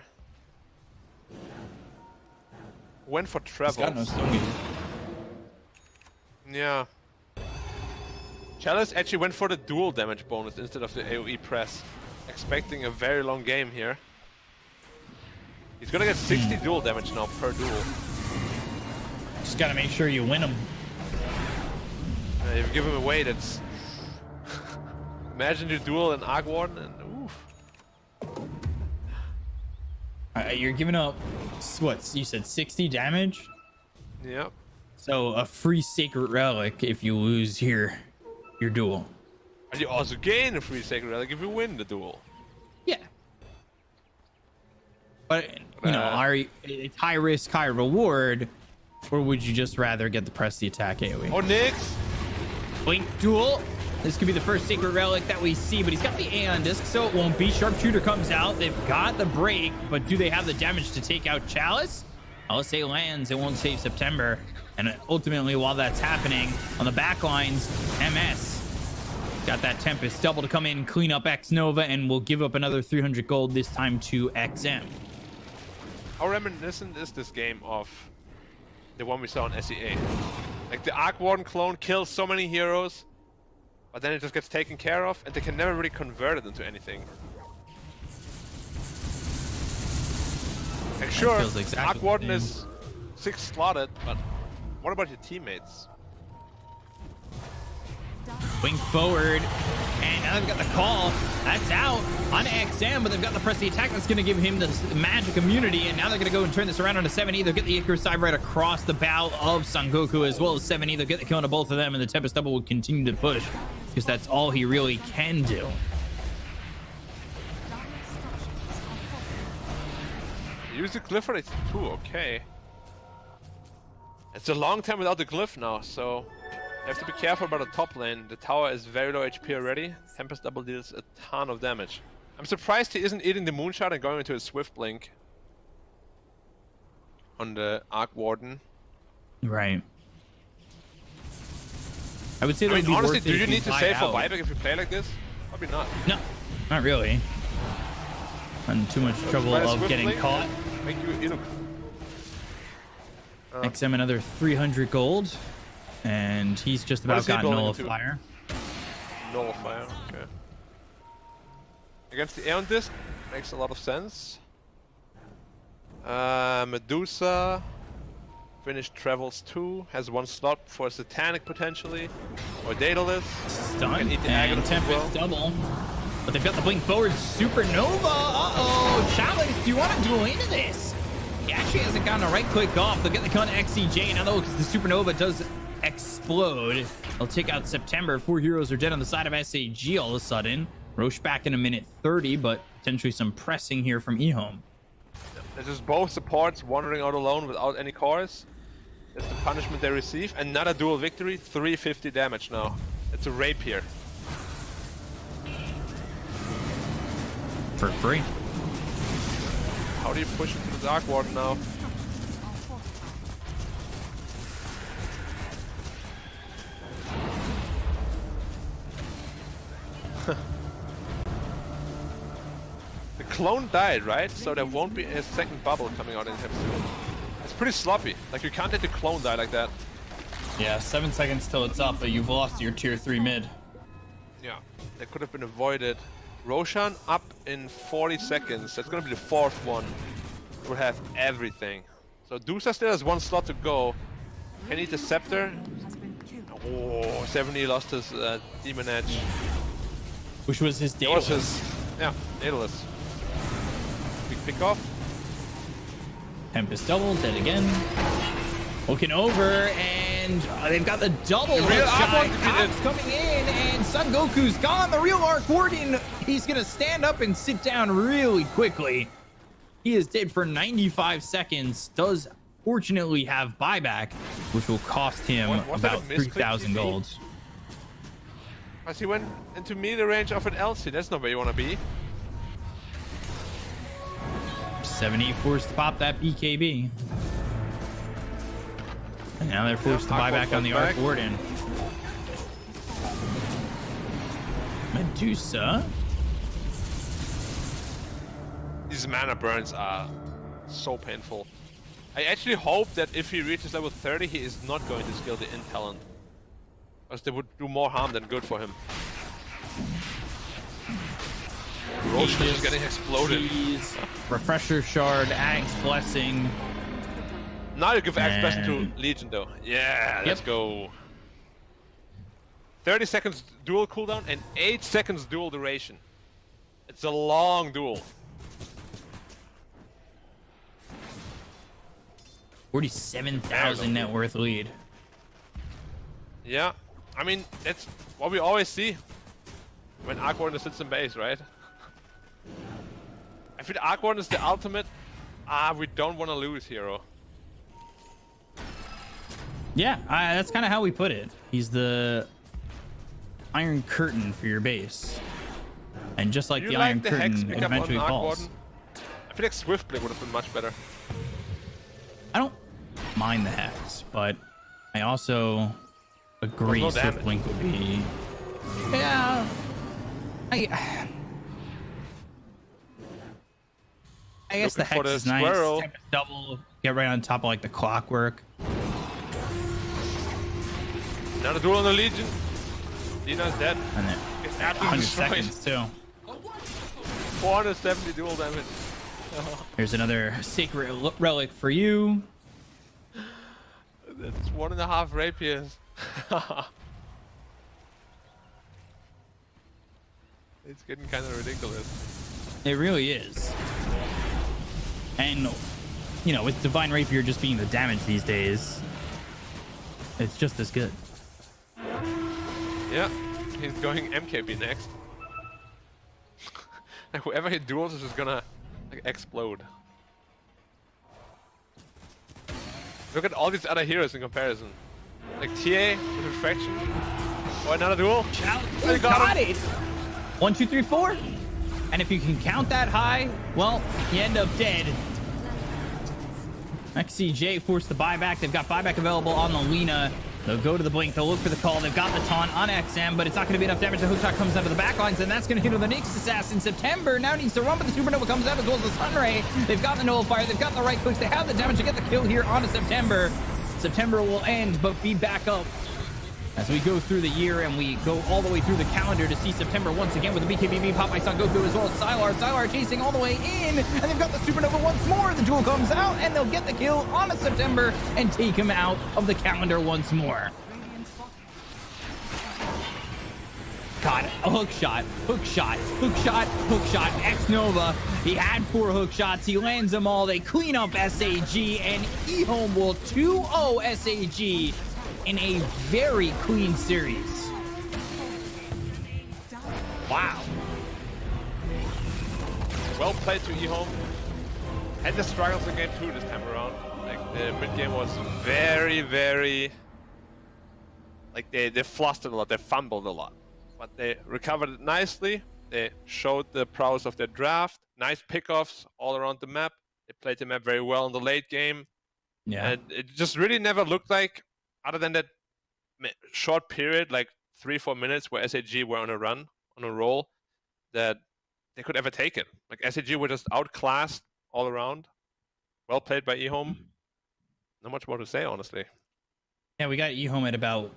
Went for He's travel. got no stone. Yeah. Chalice actually went for the dual damage bonus instead of the AoE press. Expecting a very long game here. He's gonna get 60 dual damage now per duel. Just gotta make sure you win him. If you give him away, that's... Imagine you duel an Arc Warden and oof. You're giving up, what, you said 60 damage? Yep. So a free Sacred Relic if you lose your duel. And you also gain a free Sacred Relic if you win the duel. Yeah. But, you know, it's high risk, high reward, or would you just rather get the press the attack AoE? Oh, Nyx! Blink duel. This could be the first Sacred Relic that we see, but he's got the Aeon Disc, so it won't be. Sharpshooter comes out. They've got the break, but do they have the damage to take out Chalice? LSA lands. It won't save September. And ultimately, while that's happening, on the back lines, MS got that Tempest double to come in, clean up X Nova, and will give up another 300 gold, this time to XM. how reminiscent is this game of the one we saw on SEA? Like the Arc Warden clone kills so many heroes, but then it just gets taken care of, and they can never really convert it into anything. Like sure, exactly Arc Warden is 6 slotted, but what about your teammates? Wing forward, and now they've got the call. That's out on XM, but they've got the press the attack that's going to give him this magic immunity, and now they're going to go and turn this around onto 7E. They'll get the Icarus side right across the bow of Son Goku, as well as 7E. They'll get the kill on both of them, and the Tempest Double will continue to push, because that's all he really can do. Use the glyph for it too, okay. It's a long time without the glyph now, so you have to be careful about the top lane. The tower is very low HP already. Tempest Double deals a ton of damage. I'm surprised he isn't eating the Moonshot and going into a Swift Blink on the Arc Warden. Right. I would say that honestly, do you need to save for buyback if you play like this? Probably not. No, not really. I'm in too much trouble of getting caught. Make you XM another 300 gold, and he's just about got Nullifier. Nullifier, okay. Against the Aeon Disc, makes a lot of sense. Medusa, finished Travels 2, has 1 slot for Satanic potentially, or Daedalus. Stun, and Tempest Double. But they've got the blink forward Supernova. Uh-oh, Chalice, do you want to duel into this? He actually hasn't gotten a right click off. They'll get the count XCJ. Now though, because the Supernova does explode, they'll take out September. 4 heroes are dead on the side of SAG all of a sudden. Roche back in a minute 30, but potentially some pressing here from eHome. This is both supports wandering out alone without any cores. That's the punishment they receive. Another dual victory, 350 damage now. It's a rapier. For free. How do you push into the Dark Warden now? The clone died, right? So there won't be a second bubble coming out in him soon. It's pretty sloppy. Like you can't let the clone die like that. Yeah, 7 seconds till it's up, but you've lost your tier 3 mid. Yeah, that could have been avoided. Roshan up in 40 seconds. That's gonna be the 4th one. We'll have everything. So Dusa still has 1 slot to go. Can he eat the Scepter? Oh, 70 lost his Demon Edge. Which was his Daedalus. Yeah, Daedalus. Big pick off. Tempest Double, dead again. Looking over, and they've got the double headshot. Cops coming in, and Son Goku's gone. The real Arc Warden, he's going to stand up and sit down really quickly. He is dead for 95 seconds. Does fortunately have buyback, which will cost him about 3,000 gold. As he went into melee range of an Elsie, that's not where you want to be. 70 forced to pop that BKB. And now they're forced to buy back on the Arc Warden. Medusa. These mana burns are so painful. I actually hope that if he reaches level 30, he is not going to skill the In talent. Because they would do more harm than good for him. Roshan is getting exploded. Refresher Shard, Ag's Blessing. Now you give Ag's Blessing to Legion though. Yeah, let's go. 30 seconds dual cooldown and 8 seconds dual duration. It's a long duel. 47,000 net worth lead. Yeah, I mean, that's what we always see when Arc Warden sits in base, right? I feel Arc Warden is the ultimate, we don't want to lose hero. Yeah, that's kind of how we put it. He's the Iron Curtain for your base. And just like the Iron Curtain, it eventually falls. I feel like Swift Blink would have been much better. I don't mind the Hex, but I also agree Swift Blink would be... I guess the Looking for Hex the is nice. squirrel. Tempest double, get right on top of like the clockwork. Another duel on the Legion. Dina's dead. And then It's 100 absolutely destroyed. seconds too. 470 duel damage. Here's another sacred relic for you. That's 1.5 rapiers. It's getting kind of ridiculous. It really is. And, you know, with Divine Rapier just being the damage these days, it's just as good. Yeah, he's going MKB next. Like whoever he duels is just gonna like explode. Look at all these other heroes in comparison. Like TA with Refraction. Oh, another duel. Oh, got it. 1, 2, 3, 4. And if you can count that high, well, you end up dead. XCJ forced the buyback. They've got buyback available on the Lina. They'll go to the blink. They'll look for the call. They've got the taunt on XM, but it's not going to be enough damage. The hook shot comes out of the backlines, and that's going to hit on the next assassin. September now needs to run, but the supernova comes out as well as the sunray. They've got the nullifier. They've got the right clicks. They have the damage to get the kill here on a September. September will end, but be back up as we go through the year, and we go all the way through the calendar to see September once again with the BKBB pop by Son Goku as well as Sylar. Sylar chasing all the way in, and they've got the supernova once more. The duel comes out, and they'll get the kill on a September and take him out of the calendar once more. God, a hook shot, hook shot, hook shot, hook shot. X-Nova, he had 4 hook shots. He lands them all. They clean up SAG, and eHome will 2-0 SAG in a very clean series. Wow. Well played to eHome. Had the struggles in game 2 this time around. Like the mid game was very like they flustered a lot, they fumbled a lot. But they recovered it nicely. They showed the prowess of their draft. Nice pickoffs all around the map. They played the map very well in the late game. Yeah. And it just really never looked like, other than that short period, like 3-4 minutes where SAG were on a run, on a roll, that they could ever take it. Like SAG were just outclassed all around. Well played by eHome. Not much more to say, honestly. Yeah, we got eHome at about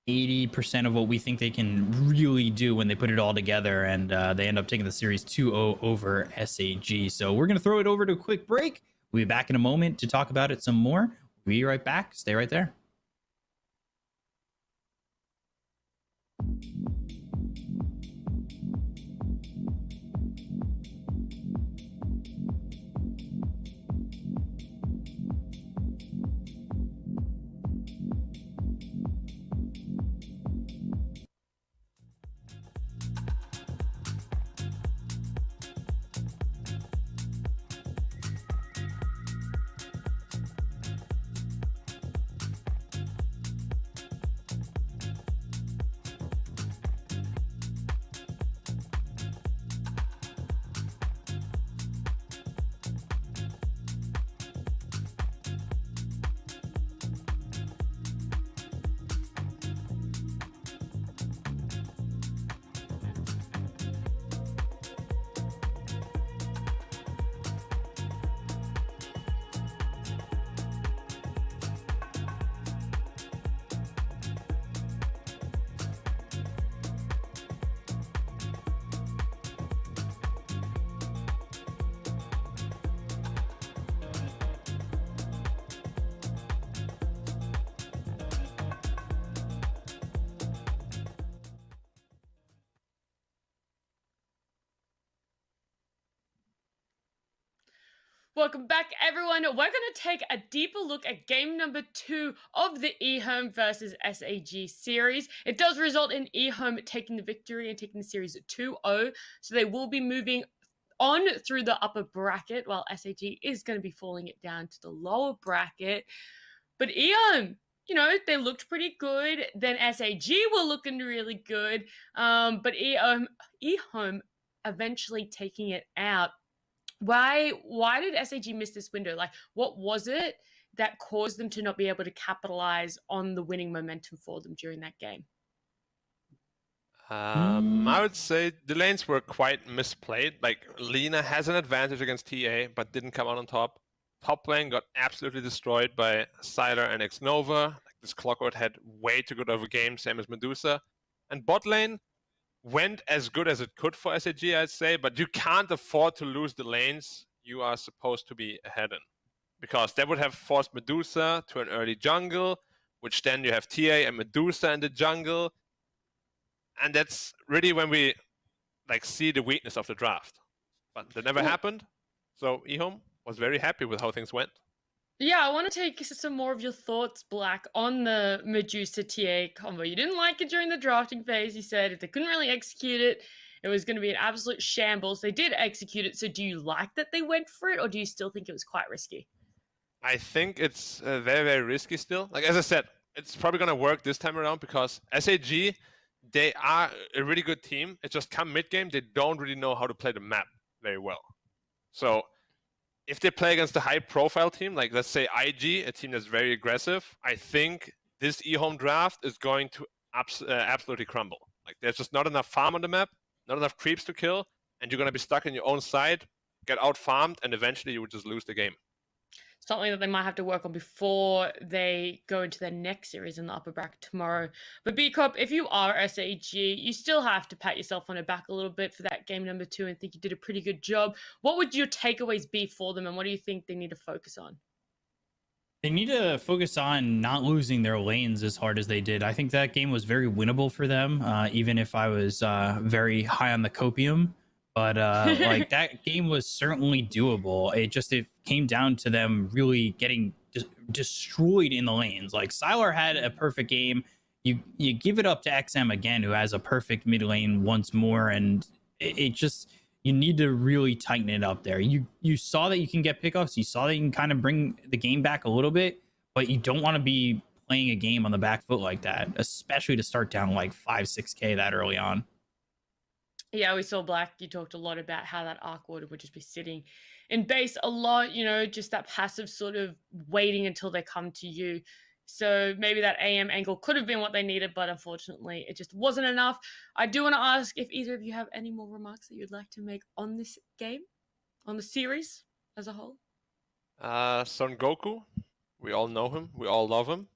80% of what we think they can really do when they put it all together, and they end up taking the series 2-0 over SAG. So we're going to throw it over to a quick break. We'll be back in a moment to talk about it some more. We'll be right back. Stay right there. Welcome back, everyone. We're going to take a deeper look at game number 2 of the eHome versus SAG series. It does result in eHome taking the victory and taking the series 2-0. So they will be moving on through the upper bracket, while SAG is going to be falling it down to the lower bracket. But eHome, you know, they looked pretty good. Then SAG were looking really good. But eHome eventually taking it out. Why did SAG miss this window? Like, what was it that caused them to not be able to capitalize on the winning momentum for them during that game? I would say the lanes were quite misplayed. Like, Lina has an advantage against TA, but didn't come out on top. Top lane got absolutely destroyed by Sylar and Xnova. Like, this Clockwork had way too good of a game, same as Medusa. And bot lane went as good as it could for SAG, I'd say, but you can't afford to lose the lanes you are supposed to be ahead in. Because that would have forced Medusa to an early jungle, which then you have TA and Medusa in the jungle. And that's really when we see the weakness of the draft. But that never happened. So eHome was very happy with how things went. Yeah, I want to take some more of your thoughts, Black, on the Medusa TA combo. You didn't like it during the drafting phase. You said if they couldn't really execute it, it was going to be an absolute shambles. They did execute it. So do you like that they went for it, or do you still think it was quite risky? I think it's very, very risky still. Like, as I said, it's probably going to work this time around because SAG, they are a really good team. It's just come mid-game, they don't really know how to play the map very well. So if they play against a high-profile team, like let's say IG, a team that's very aggressive, I think this eHome draft is going to absolutely crumble. Like, there's just not enough farm on the map, not enough creeps to kill, and you're going to be stuck in your own side, get out-farmed, and eventually you would just lose the game. Something that they might have to work on before they go into their next series in the upper bracket tomorrow. But B-Cop, if you are SAG, you still have to pat yourself on the back a little bit for that game number 2 and think you did a pretty good job. What would your takeaways be for them, and what do you think they need to focus on? They need to focus on not losing their lanes as hard as they did. I think that game was very winnable for them, even if I was very high on the copium. But like, that game was certainly doable. It came down to them really getting destroyed in the lanes. Like, Sylar had a perfect game. You give it up to XM again, who has a perfect mid lane once more, and it just, you need to really tighten it up there. You saw that you can get pickups. You saw that you can kind of bring the game back a little bit, but you don't want to be playing a game on the back foot like that, especially to start down like 5-6K that early on. Yeah, we saw Black. You talked a lot about how that Arc Warden would just be sitting in base a lot, just that passive sort of waiting until they come to you. So maybe that AM angle could have been what they needed, but unfortunately it just wasn't enough. I do want to ask if either of you have any more remarks that you'd like to make on this game, on the series as a whole. Son Goku, we all know him, we all love him.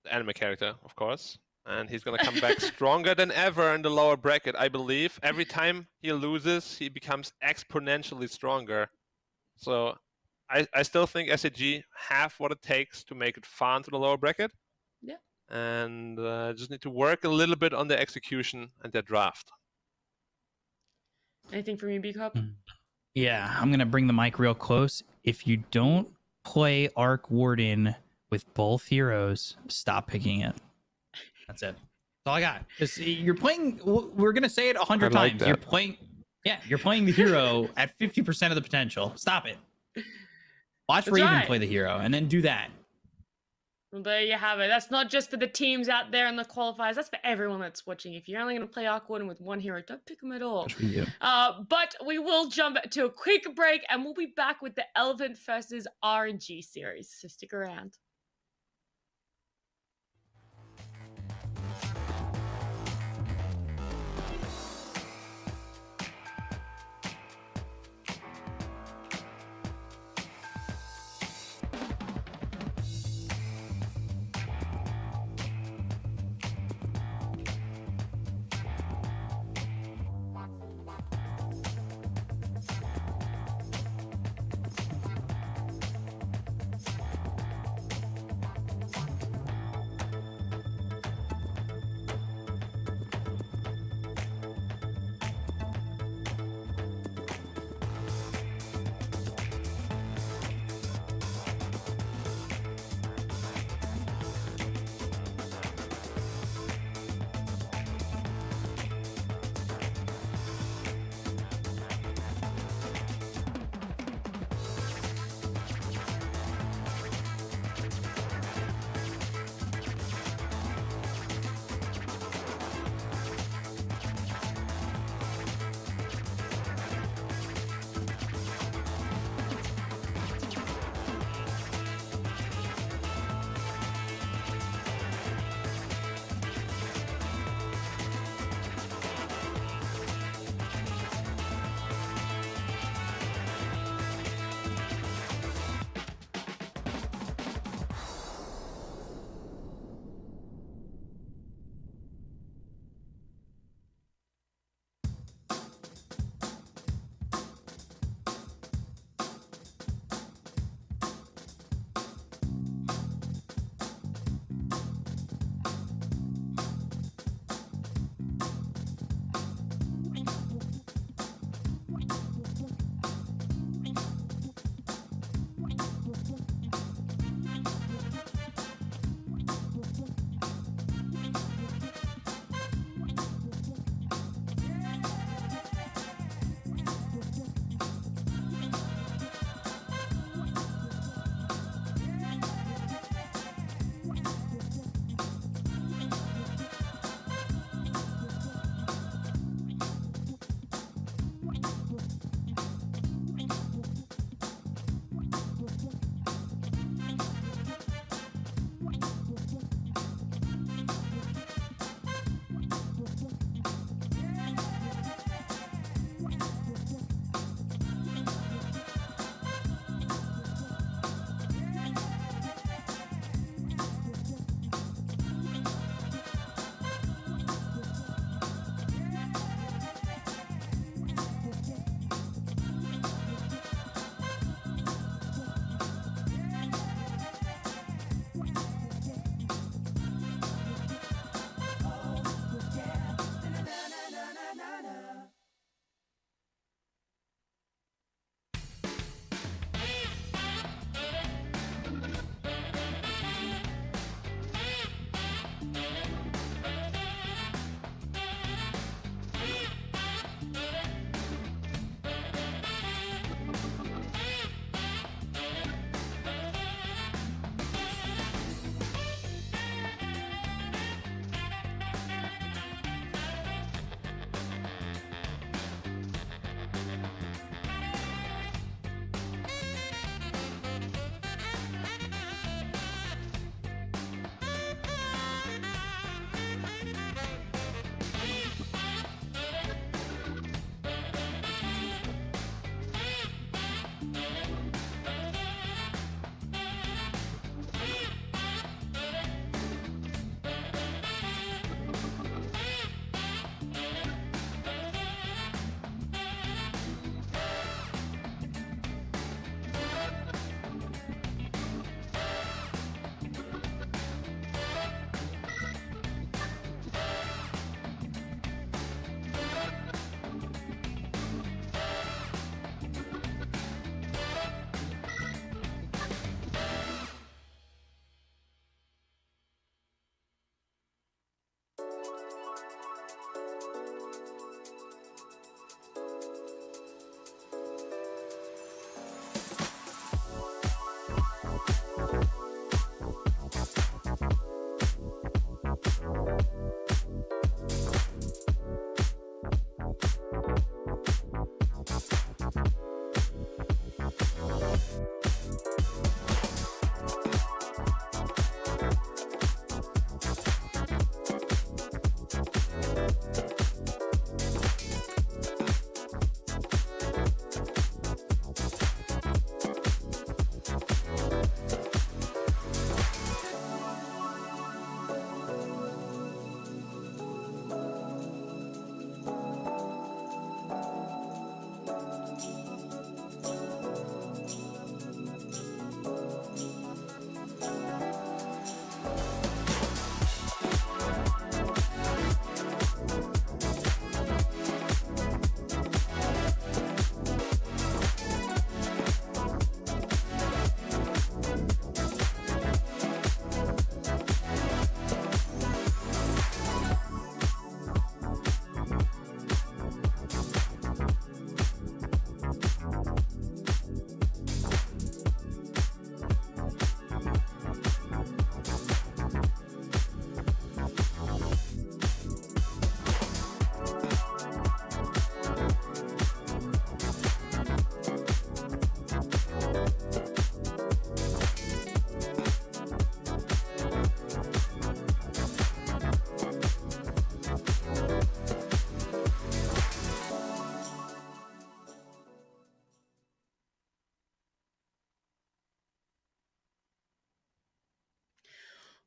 The anime character, of course. And he's going to come back stronger than ever in the lower bracket, I believe. Every time he loses, he becomes exponentially stronger. So I still think SAG have what it takes to make it far into the lower bracket. Yeah. And just need to work a little bit on their execution and their draft. Anything from you, B-Cop? Yeah, I'm going to bring the mic real close. If you don't play Arc Warden with both heroes, stop picking it. That's it. That's all I got. You're playing, we're going to say it 100 times. That. You're playing the hero at 50% of the potential. Stop it. Watch Raven play the hero and then do that. Well, there you have it. That's not just for the teams out there in the qualifiers. That's for everyone that's watching. If you're only going to play Arc Warden with one hero, don't pick him at all. But we will jump to a quick break and we'll be back with the Elephant versus RNG series. So stick around.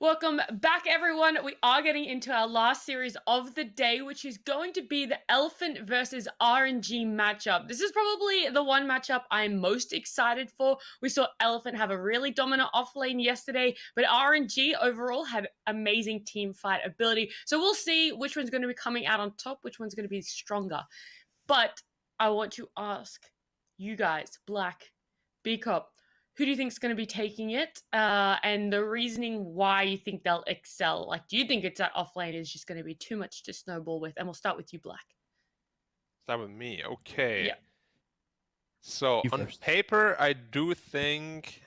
Welcome back, everyone. We are getting into our last series of the day, which is going to be the Elephant versus RNG matchup. This is probably the one matchup I'm most excited for. We saw Elephant have a really dominant offlane yesterday, but RNG overall had amazing team fight ability. So we'll see which one's going to be coming out on top, which one's going to be stronger. But I want to ask you guys, Black, B-Cop, who do you think is going to be taking it, and the reasoning why you think they'll excel? Like, do you think it's that offlane is just going to be too much to snowball with? And we'll start with you, Black. Start with me, okay. Yeah. So You on first. paper, I do think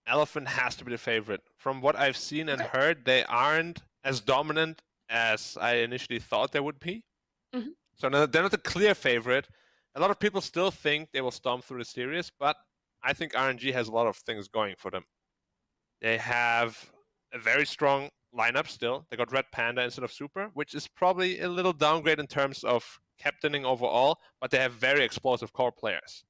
Elephant has to be the favorite. From what I've seen and heard, they aren't as dominant as I initially thought they would be. Mm-hmm. So they're not a clear favorite. A lot of people still think they will storm through the series, but I think RNG has a lot of things going for them. They have a very strong lineup still. They got Red Panda instead of Super, which is probably a little downgrade in terms of captaining overall, but they have very explosive core players.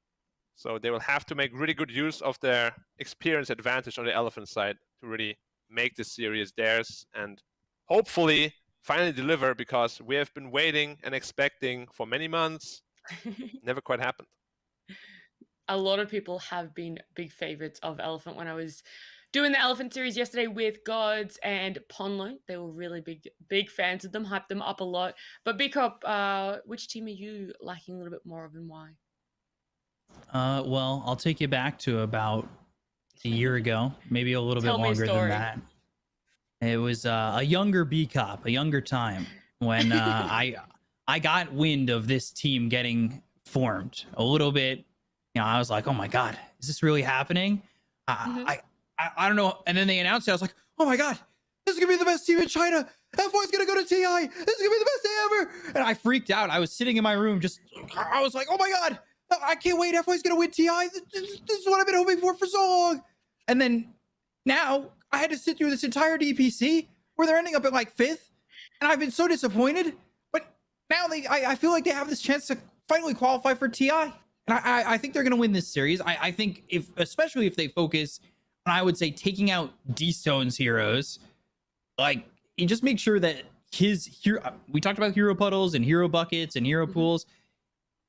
So they will have to make really good use of their experience advantage on the Elephant side to really make this series theirs and hopefully finally deliver, because we have been waiting and expecting for many months. Never quite happened. A lot of people have been big favorites of Elephant. When I was doing the Elephant series yesterday with Gods and Ponlo, they were really big fans of them, hyped them up a lot. But B-Cop, which team are you liking a little bit more of, and why? Well, I'll take you back to about a year ago, maybe a little bit longer than that. It was a younger B-Cop, a younger time, when I got wind of this team getting formed a little bit. You know, I was like, oh my God, is this really happening? I don't know. And then they announced it. I was like, oh my God, this is going to be the best team in China. F1's going to go to TI. This is going to be the best day ever. And I freaked out. I was sitting in my room I was like, oh my God, I can't wait. F1's going to win TI. This is what I've been hoping for so long. And then now I had to sit through this entire DPC where they're ending up at like 5th. And I've been so disappointed. But now I feel like they have this chance to finally qualify for TI. And I think they're going to win this series. I think especially if they focus on, I would say, taking out D-Stone's heroes, like, you just make sure that we talked about hero puddles and hero buckets and hero pools.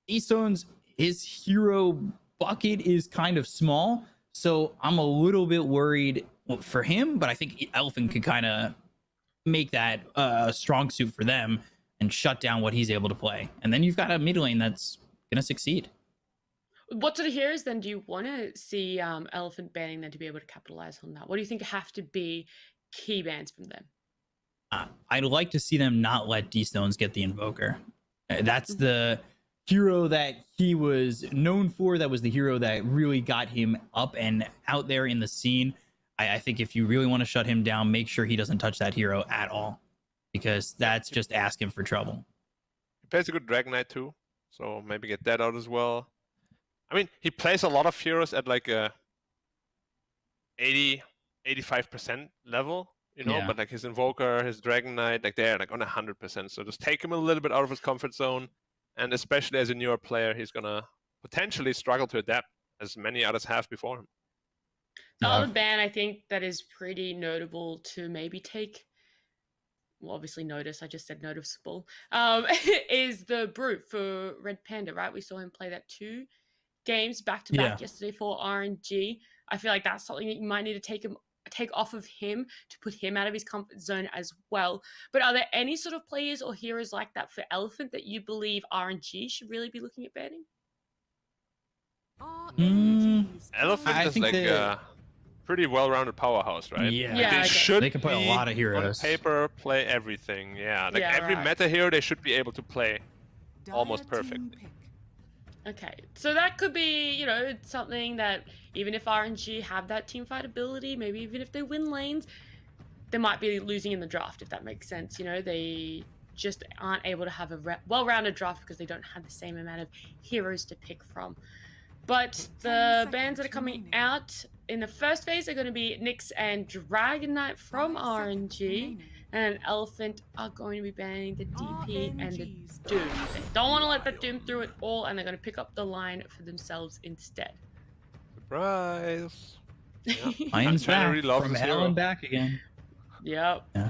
D-Stone's, his hero bucket is kind of small. So I'm a little bit worried for him, but I think Elephant could kind of make that a strong suit for them and shut down what he's able to play. And then you've got a mid lane that's going to succeed. What sort of heroes then do you want to see Elephant banning then to be able to capitalize on that? What do you think have to be key bans from them? I'd like to see them not let D-Stones get the Invoker. That's the hero that he was known for. That was the hero that really got him up and out there in the scene. I think if you really want to shut him down, make sure he doesn't touch that hero at all, because that's just asking for trouble. He plays a good Dragon Knight too, so maybe get that out as well. I mean, he plays a lot of heroes at like a 80-85% level, you know, Yeah. but like his Invoker, his Dragon Knight, like they're like on 100%. So just take him a little bit out of his comfort zone. And especially as a newer player, he's going to potentially struggle to adapt, as many others have before him. The other ban I think that is pretty notable to maybe take, well, obviously notice, I just said noticeable, is the Brute for Red Panda, right? We saw him play that 2 games back-to-back yesterday for RNG. I feel like that's something that you might need to take off of him to put him out of his comfort zone as well. But are there any sort of players or heroes like that for Elephant that you believe RNG should really be looking at banning? Elephant is like a pretty well-rounded powerhouse, right? Yeah, they can play a lot of heroes. On paper, play everything. Yeah, like every meta hero they should be able to play almost perfectly. Okay, so that could be, you know, something that even if RNG have that teamfight ability, maybe even if they win lanes, they might be losing in the draft, if that makes sense. You know, they just aren't able to have a well-rounded draft because they don't have the same amount of heroes to pick from. But the bans that are coming out in the first phase are going to be Nyx and Dragon Knight from RNG. And Elephant are going to be banning the DP and the Doom. They don't want to let that Doom through at all, and they're going to pick up the line for themselves instead. Surprise! Yeah. Iron's back really love from this hell hero. and back again. Yep. Yeah.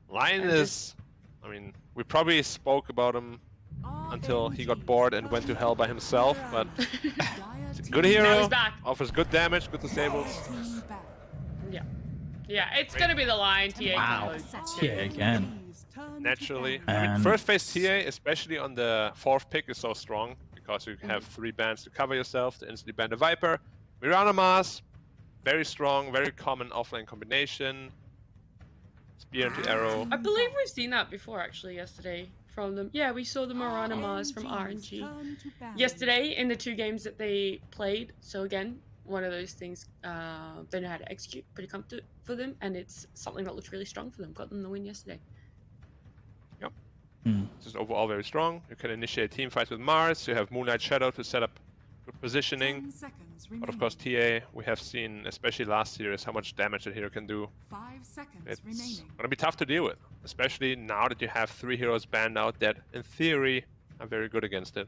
Lion is, I mean, we probably spoke about him until he got bored and went to hell by himself, but he's a good Now hero, he's back. offers good damage, good disables. Yeah. Yeah, it's going to be the Lion TA. Wow. TA again. Naturally. I mean, And- first phase TA, especially on the 4th pick, is so strong because you have 3 bans to cover yourself to instantly ban the Viper. Mirana Mars, very strong, very common offline combination. Spear into arrow. I believe we've seen that before, actually, yesterday from them. Yeah, we saw the Mirana Mars from RNG yesterday in the 2 games that they played. So again, one of those things they know how to execute pretty comfortable for them, and it's something that looks really strong for them. Got them the win yesterday. Yep. Just overall very strong. You can initiate team fights with Mars. You have Moonlight Shadow to set up good positioning. But of course, TA, we have seen, especially last series, how much damage that hero can do. 5 seconds It's remaining. gonna be tough to deal with, especially now that you have 3 heroes banned out that, in theory, are very good against it.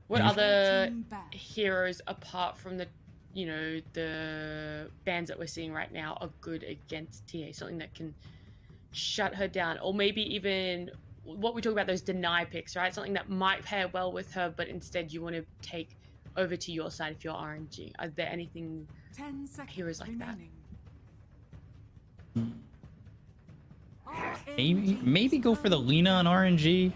What other Team back. heroes apart from the, you know, the bans that we're seeing right now are good against TA? Something that can shut her down, or maybe even what we talk about, those deny picks, right? Something that might pair well with her, but instead you want to take over to your side if you're RNG. Are there anything 10 seconds heroes like that? remaining. Maybe go for the Lina on RNG.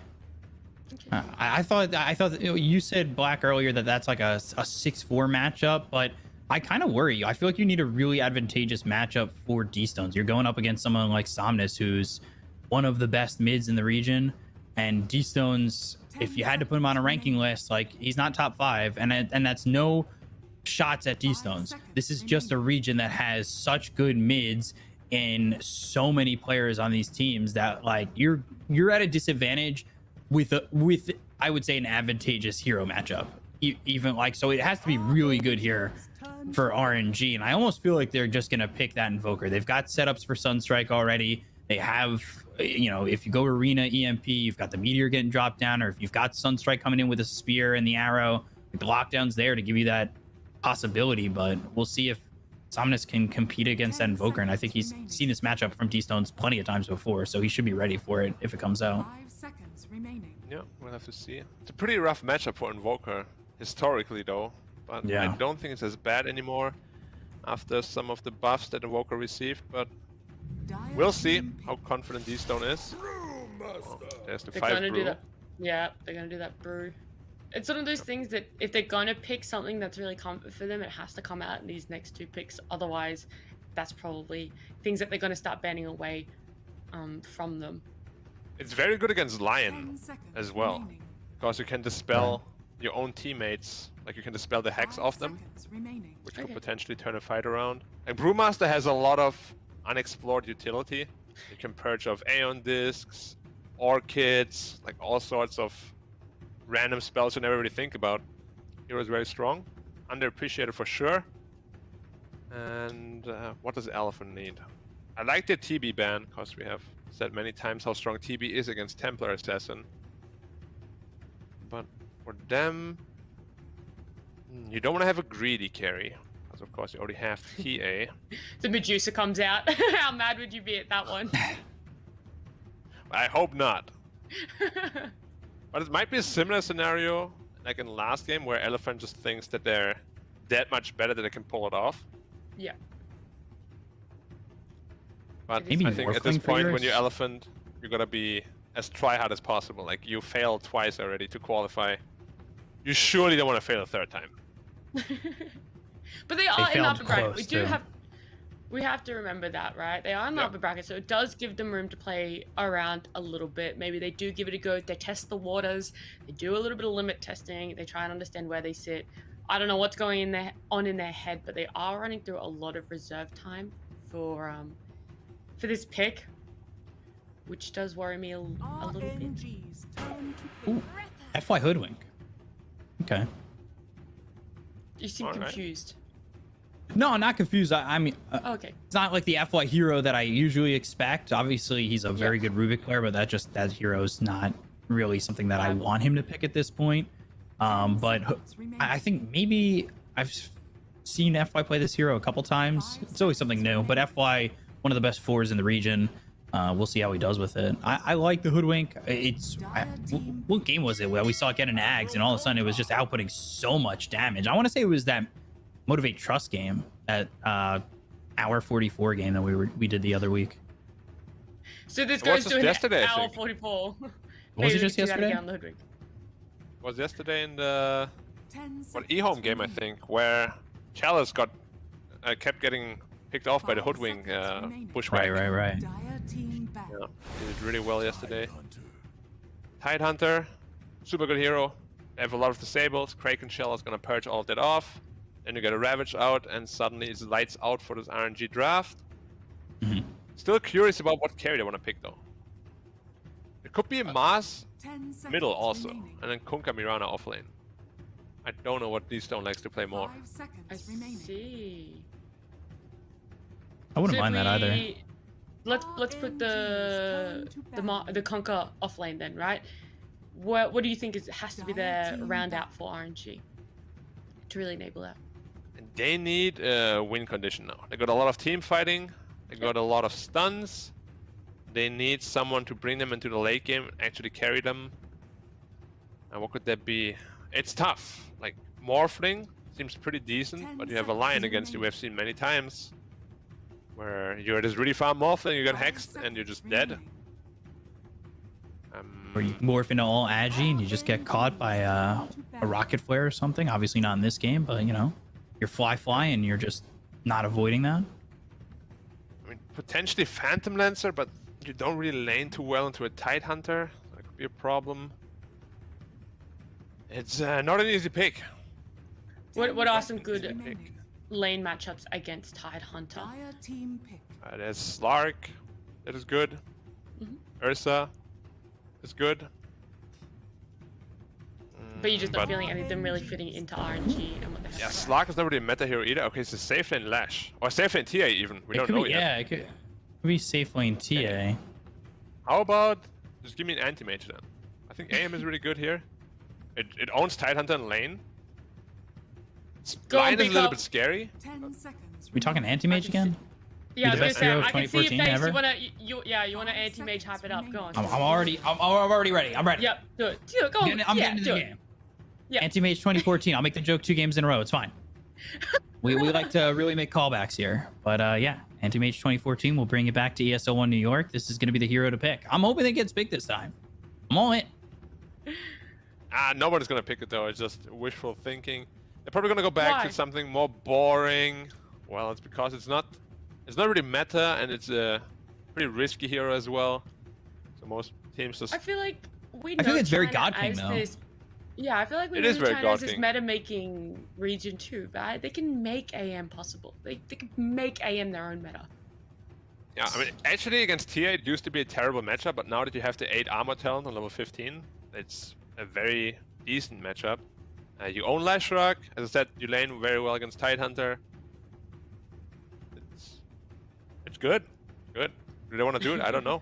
Okay. I thought you said Black earlier that that's like a 6-4 matchup, but I kind of worry. I feel like you need a really advantageous matchup for D-Stones. You're going up against someone like Somnus, who's one of the best mids in the region, and D-Stones, if you had to put him on a ranking list, like, he's not top 5, and that's no shots at D-Stones. This is just a region that has such good mids and so many players on these teams that, like, you're at a disadvantage with I would say an advantageous hero matchup. Even like, so it has to be really good here for RNG, and I almost feel like they're just gonna pick that Invoker. They've got setups for Sunstrike already. They have, you know, if you go Arena EMP, you've got the Meteor getting dropped down, or if you've got Sunstrike coming in with a Spear and the Arrow, the lockdown's there to give you that possibility. But we'll see if Somnus can compete against that Invoker, and I think he's seen this matchup from D-Stones plenty of times before, so he should be ready for it if it comes out. 5 seconds remaining. Yeah, we'll have to see. It's a pretty rough matchup for Invoker, historically though. But Yeah. I don't think it's as bad anymore after some of the buffs that Invoker received, but we'll see how confident D-Stone is. Oh, there's the They're 5 gonna brew. do that. Yeah, they're gonna do that brew. It's one of those things that if they're gonna pick something that's really comfort for them, it has to come out in these next 2 picks. Otherwise, that's probably things that they're gonna start banning away from them. It's very good against 10 Lion seconds as well, remaining. because you can dispel your own teammates. Like, you can dispel the hex 5 off them, seconds remaining. which could Okay. potentially turn a fight around. Like, Brewmaster has a lot of unexplored utility. You can purge off Aeon Discs, Orchids, like all sorts of random spells you never really think about. Hero is very strong, underappreciated for sure. And what does Elephant need? I like the TB ban, because we have said many times how strong TB is against Templar Assassin. But for them, you don't want to have a greedy carry, because of course you already have TA. The Medusa comes out. How mad would you be at that one? I hope not. But it might be a similar scenario like in the last game, where Elephant just thinks that they're that much better that they can pull it off. Yeah. But Maybe I think at this Morphling point, when Fingers? you're Elephant, you're gonna be as try-hard as possible. Like, you failed twice already to qualify. You surely don't want to fail a 3rd time. But they are in the failed upper bracket. close, too. We have to remember that, right? They are in the Yeah. upper bracket, so it does give them room to play around a little bit. Maybe they do give it a go. They test the waters. They do a little bit of limit testing. They try and understand where they sit. I don't know what's going in their head, but they are running through a lot of reserve time for this pick, which does worry me a little bit. RNG's turn to Ooh, FY Hoodwink. Okay. You seem Alright. confused. No, not confused. I mean, Oh, okay. it's not like the FY hero that I usually expect. Obviously, he's a very good Rubik player, but that hero's not really something that I want him to pick at this point. But I think maybe seen FY play this hero a couple times. It's always something new, but FY, one of the best 4s in the region. We'll see how he does with it. I like the Hoodwink. What game was it where we saw it get an Ags and all of a sudden it was just outputting so much damage? I want to say it was that Motivate Trust game, that hour 44 game that we did the other week. So this goes to yesterday, an hour 44. Was it just yesterday? It was yesterday in the e-home game, I think, where Chalice kept getting picked off by the Hoodwink pushback. Right. Yeah, he did really well yesterday. Tidehunter, super good hero. They have a lot of disables. Kraken Shell is gonna purge all of that off. Then you get a Ravage out, and suddenly it's lights out for this RNG draft. Still curious about what carry they want to pick though. It could be a Mars middle also, and then Kunkka Mirana offlane. I don't know what these stone likes to play more. I see. I wouldn't mind that either. Let's put the Kunkka offlane then, right? What do you think has to be their round out for RNG to really enable that? And they need a win condition now. They got a lot of team fighting. They got a lot of stuns. They need someone to bring them into the late game and actually carry them. And what could that be? It's tough. Like, Morphling seems pretty decent, but you have a Lion against you. We have seen many times where you're this really farm Morphling, you get hexed, and you're just dead. Or you morph into all Agi and you just get caught by a Rocket Flare or something. Obviously not in this game, but you know, you're fly and you're just not avoiding that. I mean, potentially Phantom Lancer, but you don't really lane too well into a Tidehunter. That could be a problem. It's not an easy pick. What are some good lane matchups against Tidehunter? There's Slark, that is good. Ursa is good. But you're just not feeling any of them really fitting into RNG and what they have. Yeah, Slark is not really a meta hero either. Okay, it's a safe lane Lash. Or safe lane TA even. We don't know yet. Yeah, it could be safe lane TA. Okay. How about just give me an anti-mage then? I think AM is really good here. It owns Tidehunter in lane. Blind is a little bit scary. 10 seconds. We talking anti-mage again? Yeah, I was the gonna best say, hero of I can see your 2014 face. ever? You wanna anti-mage hype it up. Go on. I'm already ready. I'm ready. Yep, do it. Go on. I'm getting into the game. Yeah. Anti-mage 2014. I'll make the joke 2 games in a row. It's fine. we like to really make callbacks here. But yeah, Anti-Mage 2014 will bring it back to ESL1 New York. This is going to be the hero to pick. I'm hoping it gets big this time. I'm all in. Nobody's going to pick it though. It's just wishful thinking. They're probably going to go back to something more boring. Well, it's because it's not really meta, and it's a pretty risky hero as well. So most teams just... I feel like it's very God King though. Yeah, I feel like we know China has this meta-making region too, right? They can make AM possible. They can make AM their own meta. Yeah, I mean, actually against TA it used to be a terrible matchup, but now that you have the 8 armor talent on level 15, it's a very decent matchup. You own Lashrock, as I said, you lane very well against Tidehunter. It's good. Good. Do they want to do it? I don't know.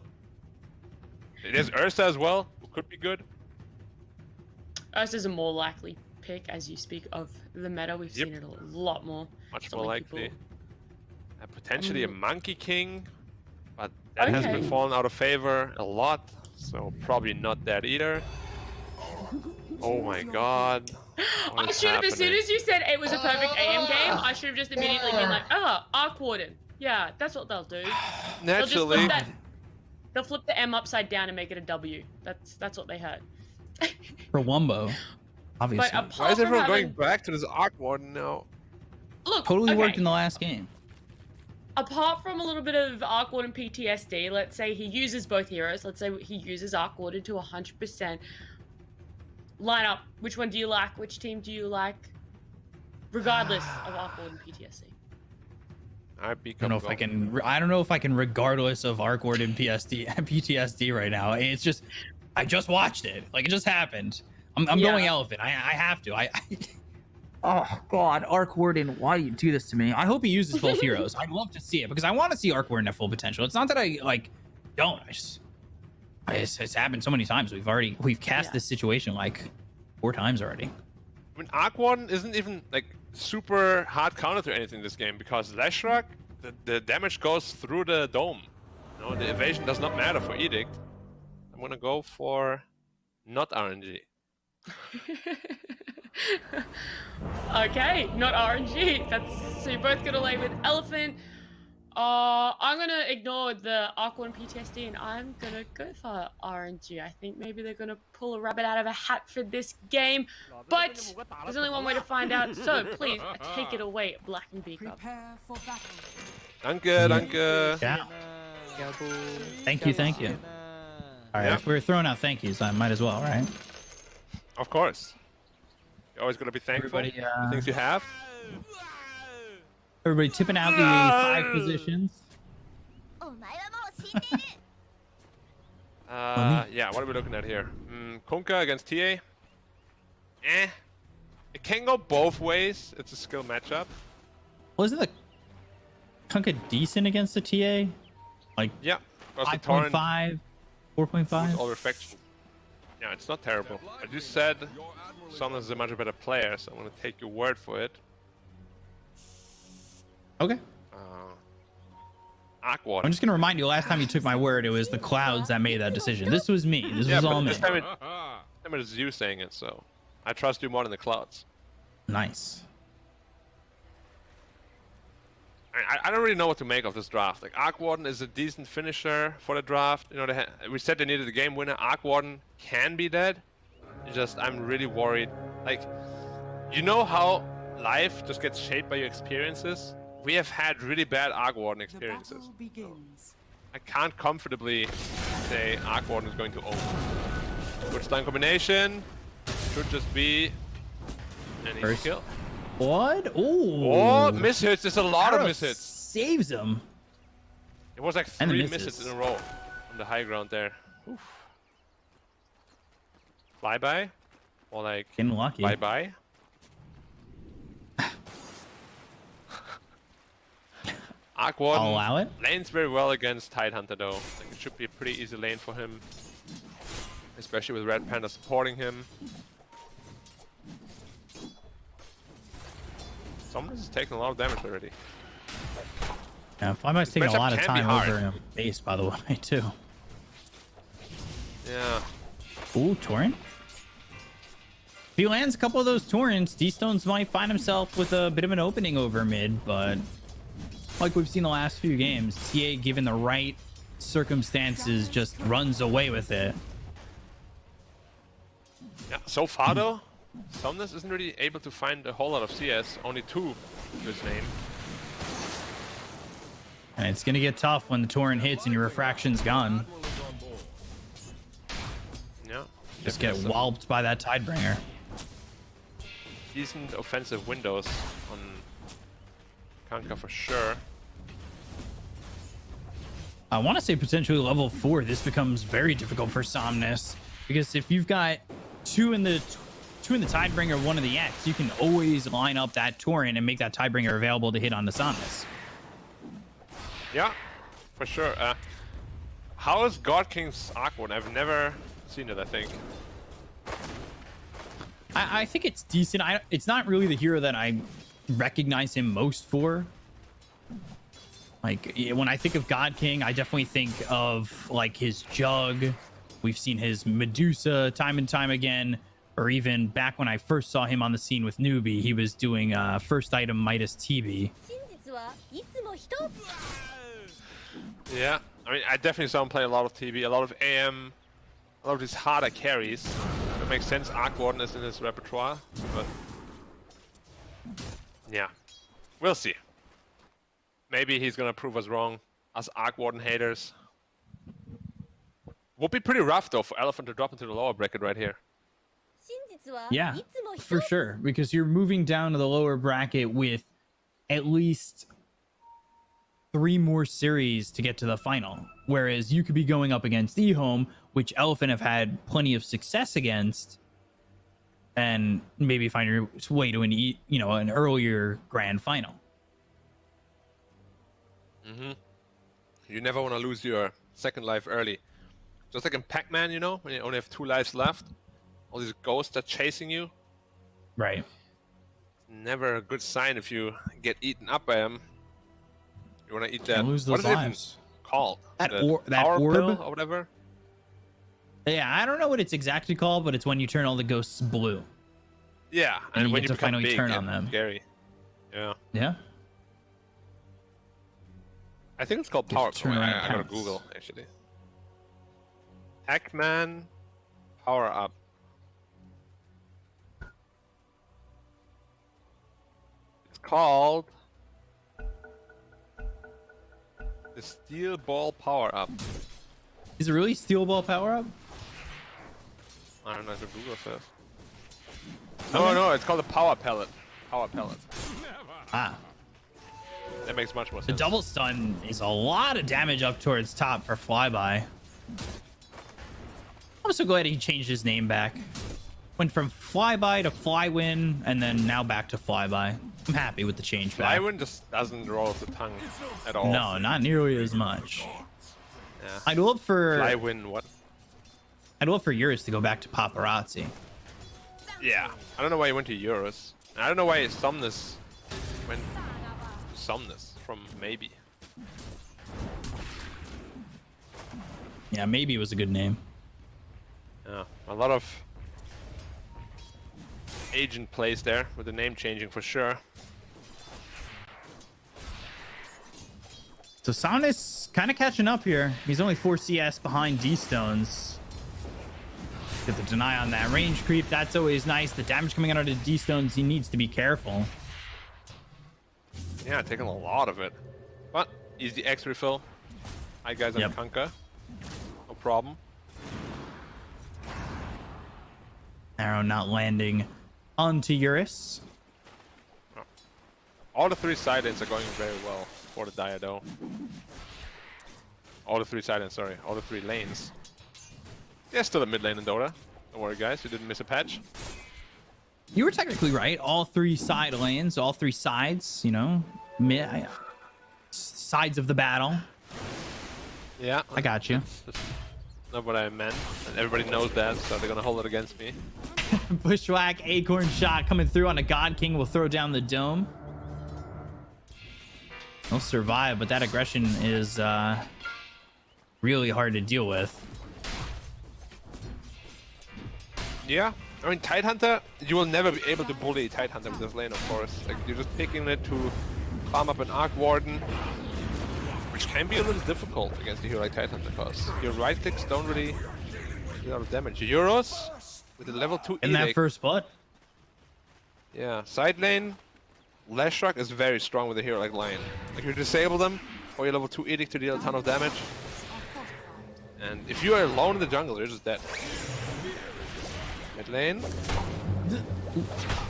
There's Ursa as well, who could be good. Ursa's a more likely pick as you speak of the meta. We've seen it a lot more. Much more likely. Potentially a Monkey King, but that has been fallen out of favor a lot, so probably not that either. Oh my god. I should have, as soon as you said it was a perfect AM game, I should have just immediately been like, Arc Warden. Yeah, that's what they'll do. Naturally. They'll flip the M upside down and make it a W. That's what they heard. For Wumbo, obviously. Why is everyone going back to this Arc Warden now? Look, totally worked in the last game. Apart from a little bit of Arc Warden PTSD, let's say he uses both heroes. Let's say he uses Arc Warden to 100%. Line up. Which one do you like? Which team do you like? Regardless of Arc Warden PTSD. I don't know if I can. I don't know if I can, regardless of Arc Warden PTSD right now. It's just, I just watched it. Like it just happened. I'm going elephant. I have to. Oh God, Arc Warden, why do you do this to me? I hope he uses both heroes. I'd love to see it because I want to see Arc Warden at full potential. It's not that I don't. It's happened so many times. We've cast this situation like 4 times already. I mean, Arc Warden isn't even like super hard counter to anything this game because Leshrac, the damage goes through the dome. You know, the evasion does not matter for Edict. I'm gonna go for not RNG. Okay, not RNG. So you're both gonna lay with Elephant. I'm gonna ignore the Arc 1 PTSD and I'm gonna go for RNG. I think maybe they're gonna pull a rabbit out of a hat for this game, but there's only one way to find out. So please take it away, Black and Beaker. Prepare for battle. Danke. Yeah. Thank you. All right, if we're throwing out thank yous, I might as well, right? Of course. You're always gonna be thankful for the things you have. Everybody tipping out the 5 positions. Yeah, what are we looking at here? Kunkka against TA. It can go both ways. It's a skill matchup. Wasn't the Kunkka decent against the TA? Like, yeah, 5.5, 4.5? All reflection. Yeah, it's not terrible. I just said Somnus is a much better player, so I'm gonna take your word for it. Okay. Aquawater. I'm just gonna remind you, last time you took my word, it was the clouds that made that decision. This was me. This was all me. This time it is you saying it, so I trust you more than the clouds. Nice. I don't really know what to make of this draft. Like, Arc Warden is a decent finisher for the draft. You know, we said they needed a game winner. Arc Warden can be that. I'm really worried. Like, you know how life just gets shaped by your experiences? We have had really bad Arc Warden experiences. I can't comfortably say Arc Warden is going to own. Good stun combination. Should just be an easy kill. What? Ooh. Oh, misshits. There's a lot of Aries misshits. Saves him. It was like 3 misses in a row on the high ground there. Oof. Flyby? Or like getting lucky. Bye-bye? Arc Warden I'll allow it. lanes very well against Tidehunter though. Like, it should be a pretty easy lane for him. Especially with Red Panda supporting him. Someone is taking a lot of damage already. Yeah, Flyby's taking a lot of time over in base, by the way, too. Yeah. Ooh, Torrent. If he lands a couple of those Torrents, D-Stones might find himself with a bit of an opening over mid, but like we've seen the last few games, TA, given the right circumstances, just runs away with it. Yeah, so far though, Somnus isn't really able to find a whole lot of CS, only 2 to his name. And it's gonna get tough when the Torrent hits and your refraction's gone. Yeah. Just get walloped by that Tidebringer. Decent offensive windows on Kunkka for sure. I want to say potentially level 4, this becomes very difficult for Somnus, because if you've got 2 in the Tidebringer, 1 in the X, you can always line up that Torrent and make that Tidebringer available to hit on the Somnus. Yeah, for sure. How is God King's Arc Warden? I've never seen it, I think. I think it's decent. It's not really the hero that I recognize him most for. Like, when I think of God King, I definitely think of like his Jug. We've seen his Medusa time and time again, or even back when I first saw him on the scene with Newbie, he was doing first item Midas TB. Yeah, I mean, I definitely saw him play a lot of TB, a lot of AM, a lot of these harder carries. It makes sense, Arc Warden is in his repertoire, but yeah, we'll see. Maybe he's gonna prove us wrong, us Arc Warden haters. Would be pretty rough though for Elephant to drop into the lower bracket right here. Yeah, for sure, because you're moving down to the lower bracket with at least 3 more series to get to the final, whereas you could be going up against eHome, which Elephant have had plenty of success against, and maybe find your way to an earlier grand final. You never want to lose your second life early. Just like in Pac-Man, you know, when you only have 2 lives left, all these ghosts are chasing you. Right. Never a good sign if you get eaten up by him. You want to eat that. Lose What those is it even lives. called? That The power orb pill or whatever. Yeah, I don't know what it's exactly called, but it's when you turn all the ghosts blue. Yeah, And you when get you to become finally big turn and on them. scary. Yeah. Yeah. I think it's called Get power to pill. turn I around gotta pounce. Google actually. Pac-Man power up. It's called the Steel Ball Power Up. Is it really Steel Ball power up? I don't know if Google says. No, it's called a power pellet. Power pellet. Ah. That makes much more The sense. double stun is a lot of damage up towards top for Flyby. I'm so glad he changed his name back. Went from Flyby to Flywin, and then now back to Flyby. I'm happy with the change back. Flywin just doesn't roll off the tongue at all. No, not nearly as much. Yeah. I'd love for Flywin what? I'd love for Eurus to go back to Paparazzi. Yeah. I don't know why he went to Eurus. I don't know why Somnus went to Somnus from maybe. Yeah, maybe it was a good name. Yeah. A lot of agent plays there with the name changing for sure. So Somnus kind of catching up here. He's only 4 CS behind D-Stones. Get the deny on that range creep. That's always nice. The damage coming out of the D-Stones, he needs to be careful. Yeah, taking a lot of it. But easy X refill. Hi guys, I'm Yep. Kanka. No problem. Arrow not landing onto Eurus. All the 3 side lanes are going very well for the Diado. All the 3 side lanes, sorry. All the 3 lanes. There's still a mid lane in Dota. Don't worry guys, you didn't miss a patch. You were technically right. All 3 side lanes, all 3 sides, you know, sides of the battle. Yeah. I got you. That's not what I meant. And everybody knows that, so they're gonna hold it against me. Bushwhack, Acorn shot coming through on a God King will throw down the dome. He'll survive, but that aggression is really hard to deal with. Yeah. I mean, Tidehunter, you will never be able to bully Tidehunter with this lane, of course. Like, you're just picking it to farm up an Arc Warden, which can be a little difficult against a hero like Tidehunter, because your right clicks don't really do a lot of damage. Euros with the level 2 In Edict. that first blood. Yeah, side lane, Lashrock is very strong with a hero like Lion. Like, you disable them, or your level 2 Edict to deal a ton of damage. And if you are alone in the jungle, you're just dead. Mid lane.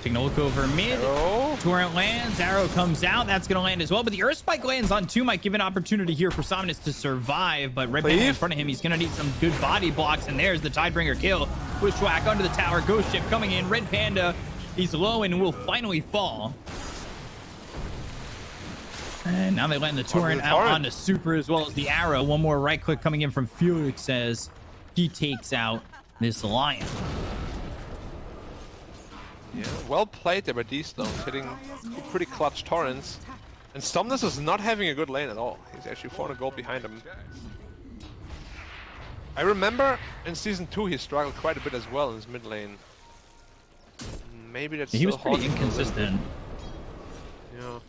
Taking a look over mid. Arrow. Torrent lands. Arrow comes out. That's going to land as well. But the Earth Spike lands on 2. Might give an opportunity here for Somnus to survive. But Red Panda in front of him. He's going to need some good body blocks. And there's the Tidebringer kill. Bushwhack under the tower. Ghost Ship coming in. Red Panda. He's low and will finally fall. And now they land the Torrent out onto Super as well as the Arrow. One more right click coming in from Felix as he takes out this Lion. Yeah, well played there by D-Stones, hitting pretty clutch torrents. And Somnus is not having a good lane at all. He's actually 400 gold behind him. I remember in Season 2 he struggled quite a bit as well in his mid lane. Maybe that's He was still pretty haunting him a little. inconsistent. Yeah.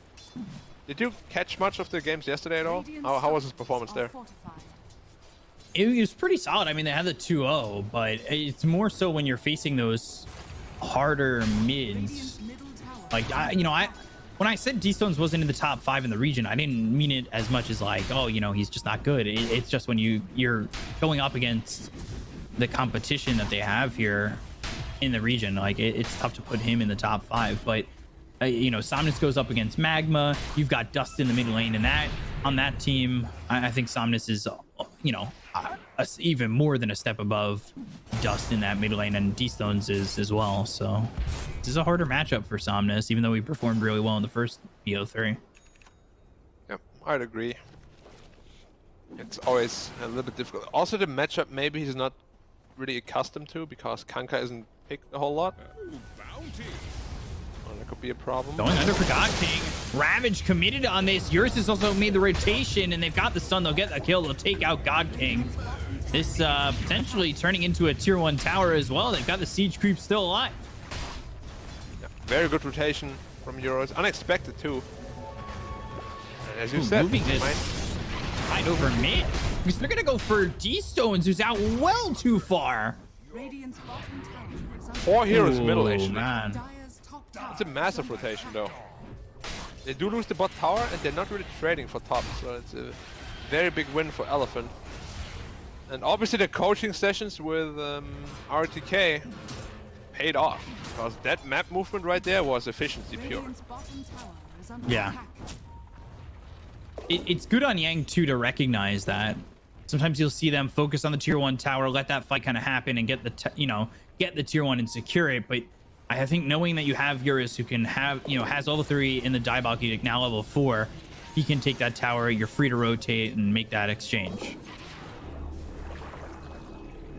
Did you catch much of the games yesterday at all? How was his performance there? It was pretty solid. I mean, they had the 2-0, but it's more so when you're facing those harder mids. Like, when I said D-Stones wasn't in the top 5 in the region, I didn't mean it as much as like, oh, you know, he's just not good. It's just when you're going up against the competition that they have here in the region, like it's tough to put him in the top 5. But you know, Somnus goes up against Magma. You've got Dust in the mid lane, and on that team, I think Somnus is, you know, even more than a step above Dust in that mid lane, and D-Stones is as well. So this is a harder matchup for Somnus, even though he performed really well in the first BO3. Yep, I'd agree. It's always a little bit difficult. Also, the matchup maybe he's not really accustomed to, because Kanka isn't picked a whole lot. could be a problem. Going under for God King. Ravage committed on this. Eurus has also made the rotation, and they've got the stun. They'll get a kill. They'll take out God King. This potentially turning into a tier 1 tower as well. They've got the siege creep still alive. Yeah, very good rotation from Eurus. Unexpected too. And as you said, moving this right over mid. Because they're going to go for D-Stones, who's out well too far. Radiant's bottom tower is under 4 heroes middle, actually. Man. Dire's top tower. It's a massive rotation though. They do lose the bot tower and they're not really trading for top, so it's a very big win for Elephant. And obviously the coaching sessions with RTK paid off, because that map movement right there was efficiency pure. Radiant's bottom tower is under Yeah. attack. It's good on Yang too to recognize that. Sometimes you'll see them focus on the tier 1 tower, let that fight kind of happen, and get the get the tier 1 and secure it. But I think knowing that you have Eurus, who can have has all the 3 in the Diabolic Edict, now level 4, he can take that tower. You're free to rotate and make that exchange.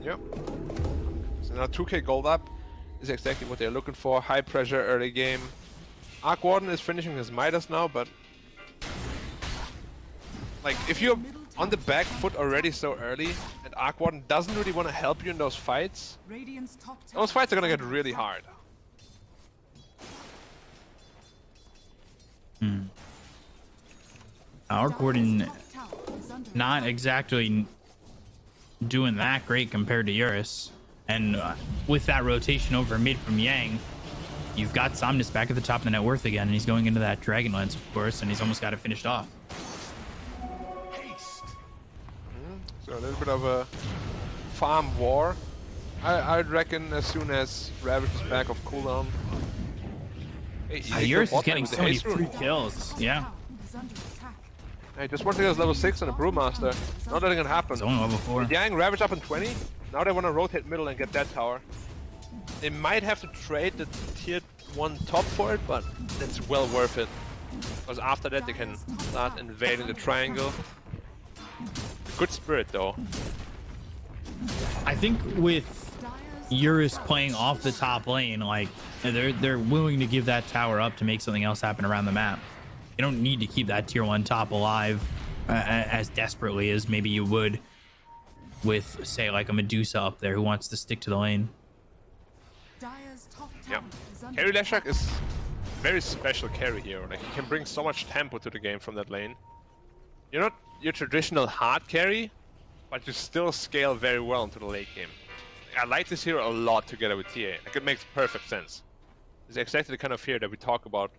Yep. So now 2k gold up is exactly what they're looking for. High pressure early game. Arc Warden is finishing his Midas now, but like if you're on the back foot already so early, and Arc Warden doesn't really want to help you in those fights, Radiant's top tower those fights are gonna is get under really attack. hard. Our Gordon Dire's top tower is under not attack. exactly doing that great compared to Eurus. And with that rotation over mid from Yang, you've got Somnus back at the top of the net worth again, and he's going into that Dragonlance, of course, and he's almost got it finished off. So a little bit of a farm war. I'd reckon as soon as Ravage is back off cooldown. Hey, Eurus is bot lane getting with the so many haste rune. free kills. Yeah. Tower is under attack. Hey, just one thing is level 6 on a Brewmaster. Not letting it happen. It's only level 4. Yang Ravage up in 20. Now they want to rotate middle and get that tower. They might have to trade the tier 1 top for it, but it's well worth it. Because after that they can start invading the triangle. Good spirit though. I think with Dire's Eurus playing off the top lane, like they're willing to give that tower up to make something else happen around the map. You don't need to keep that tier 1 top alive as desperately as maybe you would with, say, like a Medusa up there who wants to stick to the lane. Dire's top Yeah. tower is under Carry attack. Leshak is very special carry here. Like he can bring so much tempo to the game from that lane. You're not your traditional hard carry, but you still scale very well into the late game. I like this hero a lot together with TA. Like it makes perfect sense. It's exactly the kind of hero that we talk about,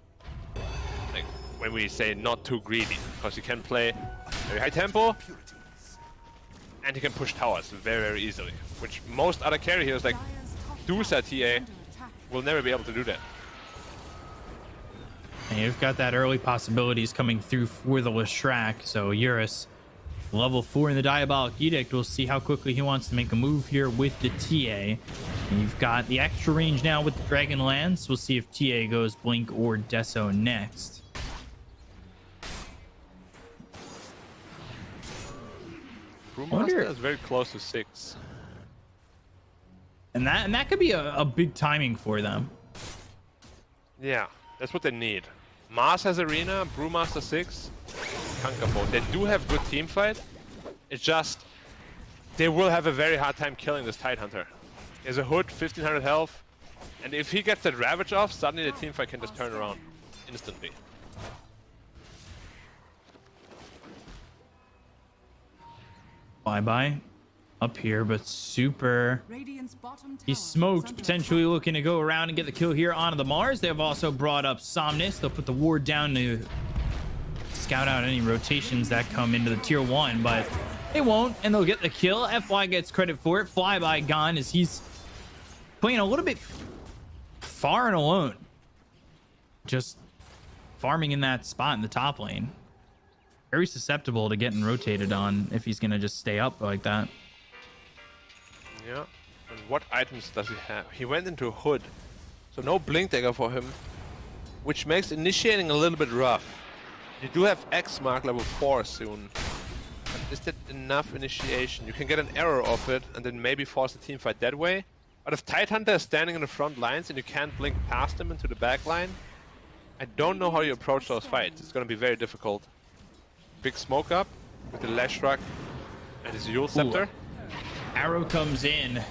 like when we say not too greedy, because you can play very high tempo and you can push towers very, very easily, which most other carry heroes like Dire's top Dusa tower is TA under attack. will never be able to do that. And you've got that early possibilities coming through for the Leshrac. So Eurus, level 4 in the Diabolic Edict. We'll see how quickly he wants to make a move here with the TA. And you've got the extra range now with the Dragonlance. We'll see if TA goes Blink or Deso next. Brewmaster is very close to 6. And that could be a big timing for them. Yeah, that's what they need. Mars has Arena, Brewmaster 6, Kankerbo. They do have good team fight. It's just they will have a very hard time killing this Tidehunter. He has a hood, 1500 health, and if he gets that Ravage off, suddenly the team fight can just turn around instantly. Bye-bye. Up here, but super. Radiant's bottom tower He's is smoked, under potentially looking to go around and get the kill here onto the Mars. They've also brought up Somnus. They'll put the ward down to scout out any rotations that come into the tier 1, but they won't, and they'll get the kill. FY gets credit for it. Flyby gone as he's playing a little bit far and alone. Just farming in that spot in the top lane. Very susceptible to getting rotated on if he's going to just stay up like that. Yeah. And what items does he have? He went into Hood, so no Blink Dagger for him, which makes initiating a little bit rough. You do have X mark level 4 soon. But is that enough initiation? You can get an error off it and then maybe force the team fight that way. But if Tidehunter is standing in the front lines and you can't blink past him into the back line, I don't know how you approach those fights. It's going to be very difficult. Big smoke up with the Lash Truck and his Yule Scepter. Arrow comes in.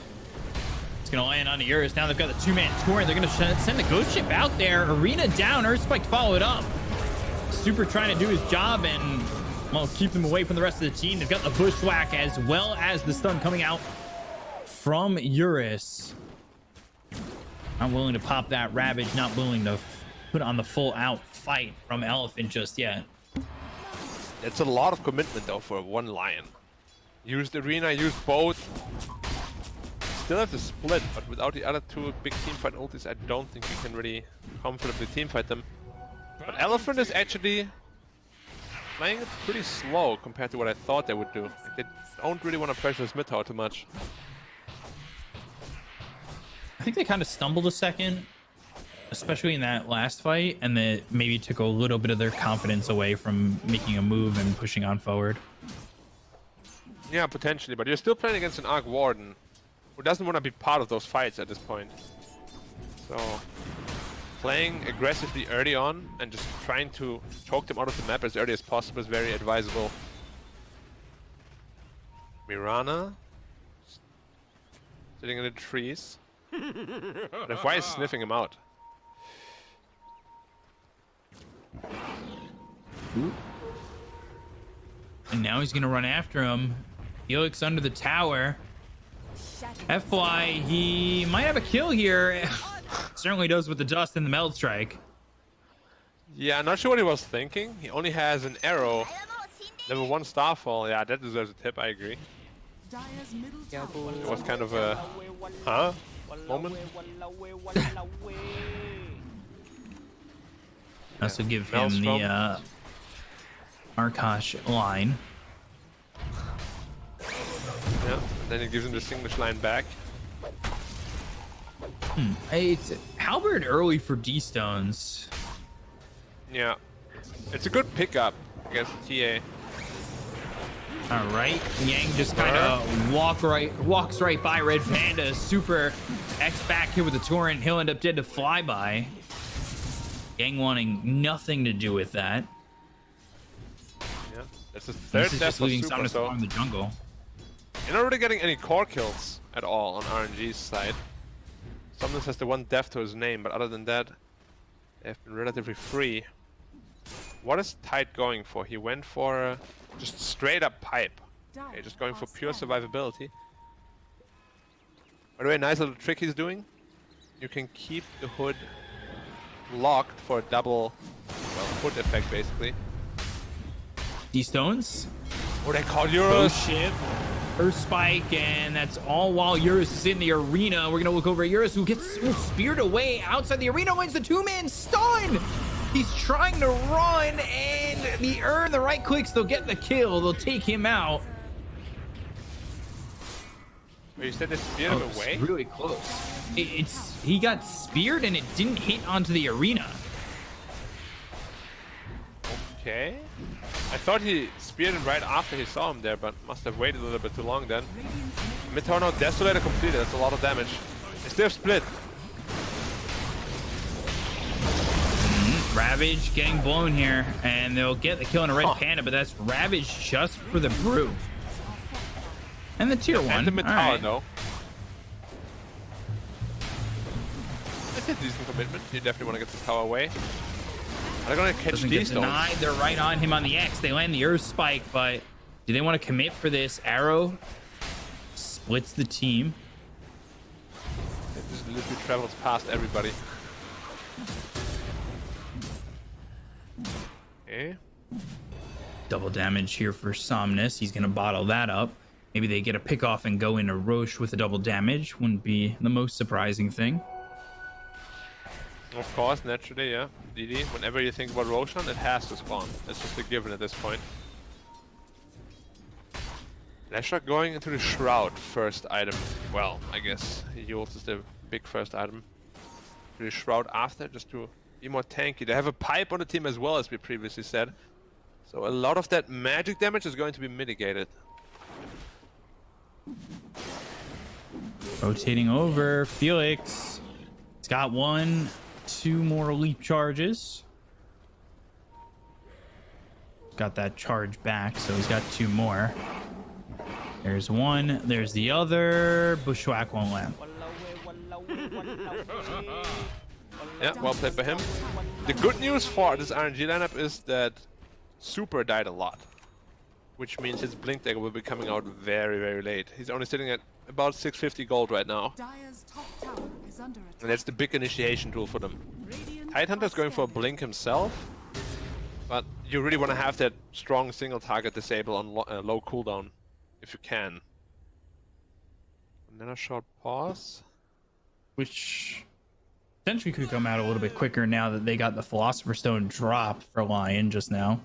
It's going to land on the Eurus. Now they've got the two-man tour. They're going to send the Ghost Ship out there. Arena down. Earthspike followed up. Super trying to do his job and, well, keep them away from the rest of the team. They've got the Bushwhack as well as the stun coming out from Eurus. Not willing to pop that Ravage. Not willing to put on the full-out fight from Elephant just yet. It's a lot of commitment, though, for one Lion. Used Arena, used both. Still have to split, but without the other two big teamfight ultis, I don't think you can really comfortably teamfight them. But Elephant is actually playing it pretty slow compared to what I thought they would do. Like, they don't really want to pressure his mid tower too much. I think they kind of stumbled a second, especially in that last fight, and that maybe took a little bit of their confidence away from making a move and pushing on forward. Yeah, potentially, but you're still playing against an Arc Warden who doesn't want to be part of those fights at this point. So, playing aggressively early on and just trying to choke them out of the map as early as possible is very advisable. Mirana sitting in the trees. But why is sniffing him out? Ooh. And now he's gonna run after him. Felix under the tower. FY, he might have a kill here. Certainly does with the dust and the meld strike. Yeah, I'm not sure what he was thinking. He only has an arrow. Level 1 Starfall. Yeah, that deserves a tip, I agree. It was kind of a huh moment. Also give him the Arkosh line. Yeah, then he gives him the English line back. Hey, it's Halberd early for D-Stones. Yeah, it's a good pickup against TA. All right, Yang just kind of walks right by Red Panda. Super X back here with the torrent. He'll end up dead to flyby. Yang wanting nothing to do with that. Yeah, that's the third death just for leaving Super, Summoners so in the jungle. you're not really getting any core kills at all on RNG's side. Summoners has the one death to his name, but other than that, they have been relatively free. What is Tide going for? He went for just straight up pipe. Okay, just going for pure survivability. By the way, nice little trick he's doing. You can keep the hood locked for a double, well, hood effect basically. D-Stones. What they call Euros. Ship. Earthspike, and that's all while Eurus is in the arena. We're gonna look over at Eurus, who gets speared away outside the arena. Wins the two-man stun. He's trying to run, and the right clicks, they'll get the kill. They'll take him out. But you said they speared him away? It's really close. He got speared, and it didn't hit onto the arena. Okay. I thought he speared him right after he saw him there, but must have waited a little bit too long then. Mid-tower now Desolator completed. That's a lot of damage. They still have split. Ravage getting blown here, and they'll get the kill on a Red Panda, but that's Ravage just for the brew. And the tier 1. And the mid-tower though. That's a decent commitment. You definitely want to get the tower away. They're gonna catch these denied. They're right on him on the X. They land the Earth Spike, but do they want to commit for this? Arrow splits the team. It just literally travels past everybody. Okay. Double damage here for Somnus. He's gonna bottle that up. Maybe they get a pick off and go into Roche with a double damage. Wouldn't be the most surprising thing. Of course, naturally, yeah. DD, whenever you think about Roshan, it has to spawn. It's just a given at this point. Lashrock going into the Shroud first item. Well, I guess Yules is the big first item. The Shroud after, just to be more tanky. They have a pipe on the team as well, as we previously said. So a lot of that magic damage is going to be mitigated. Rotating over, Felix. He's got 1, 2 more leap charges. got that charge back, so he's got 2 more. There's one, there's the other. Bushwhack won't land. Yeah, well played by him. The good news for this RNG lineup is that Super died a lot, which means his Blink Dagger will be coming out very, very late. He's only sitting at about 650 gold right now. Dire's top tower is under attack. And that's the big initiation tool for them. Tidehunter's going for a Blink himself, but you really want to have that strong single target disable on low cooldown, if you can. And then a short pause. Which potentially could come out a little bit quicker now that they got the Philosopher's Stone drop for Lion just now.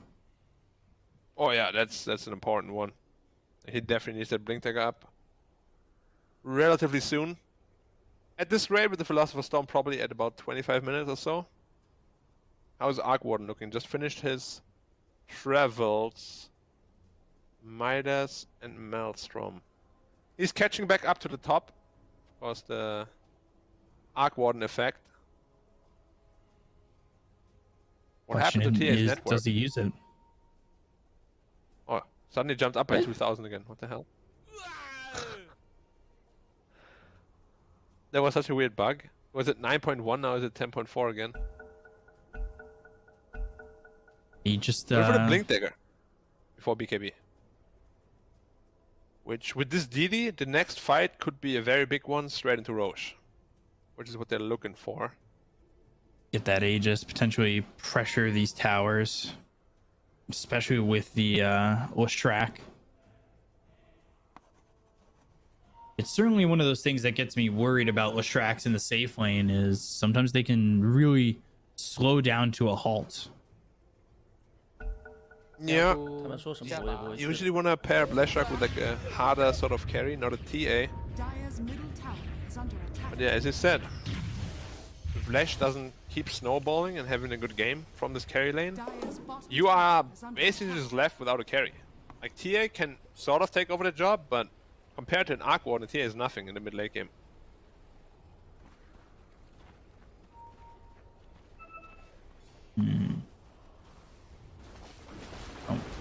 Oh yeah, that's an important one. He definitely needs that Blink Dagger up relatively soon. At this rate, with the Philosopher's Stone probably at about 25 minutes or so. How's Arc Warden looking? Just finished his travels. Midas and Maelstrom. He's catching back up to the top. Of course, the Arc Warden effect. What happened to TA's network? Does he use it? Oh, suddenly jumped up by 2,000 again. What the hell? That was such a weird bug. Was it 9.1 now? Is it 10.4 again? He just Go for the Blink Dagger before BKB. Which, with this DD, the next fight could be a very big one straight into Roche. Which is what they're looking for. Get that Aegis, potentially pressure these towers. Especially with the Lestrak. It's certainly one of those things that gets me worried about Lestraks in the safe lane is sometimes they can really slow down to a halt. Yeah. 他们说什么我也不会去。 Usually want to pair up Leshrak with like a harder sort of carry, not a TA. Dire's middle tower is under attack. But yeah, as you said, if Lesh doesn't keep snowballing and having a good game from this carry lane, Dire's bottom you tower are is under basically attack. just left without a carry. Like TA can sort of take over the job, but compared to an Arc Warden, TA is nothing in the mid late game.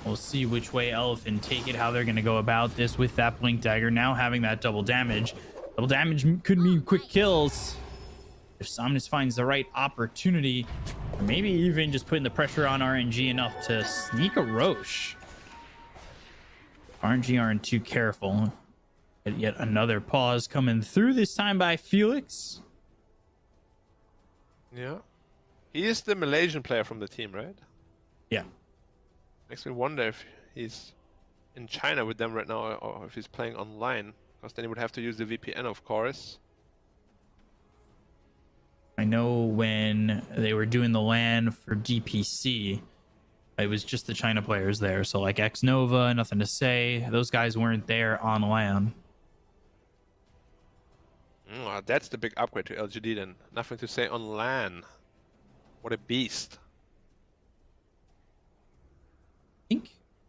We'll see which way Elephant take it, how they're going to go about this with that Blink Dagger. Now having that double damage. Double damage could mean quick kills. If Somnus finds the right opportunity, or maybe even just putting the pressure on RNG enough to sneak a Roche. RNG aren't too careful. But yet another pause coming through, this time by Felix. Yeah. He is the Malaysian player from the team, right? Yeah. Makes me wonder if he's in China with them right now, or if he's playing online. Because then he would have to use the VPN, of course. I know when they were doing the LAN for DPC, it was just the China players there. So like Xnova, nothing to say. Those guys weren't there on LAN. That's the big upgrade to LGD then. Nothing to say on LAN. What a beast.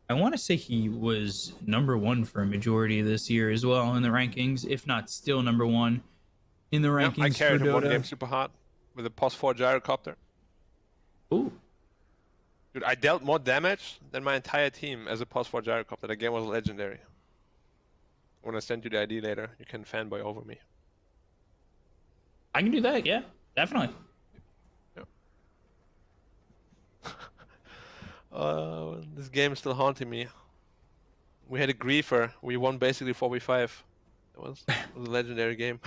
I want to say he was #1 for a majority of this year as well in the rankings, if not still #1 in the rankings. I carried for him one Dota. game super hard with a +4 gyrocopter. Ooh. Dude, I dealt more damage than my entire team as a +4 gyrocopter. The game was legendary. When I send you the ID later, you can fanboy over me. I can do that, yeah, definitely. This game is still haunting me. We had a griefer. We won basically 4v5. It was a legendary game.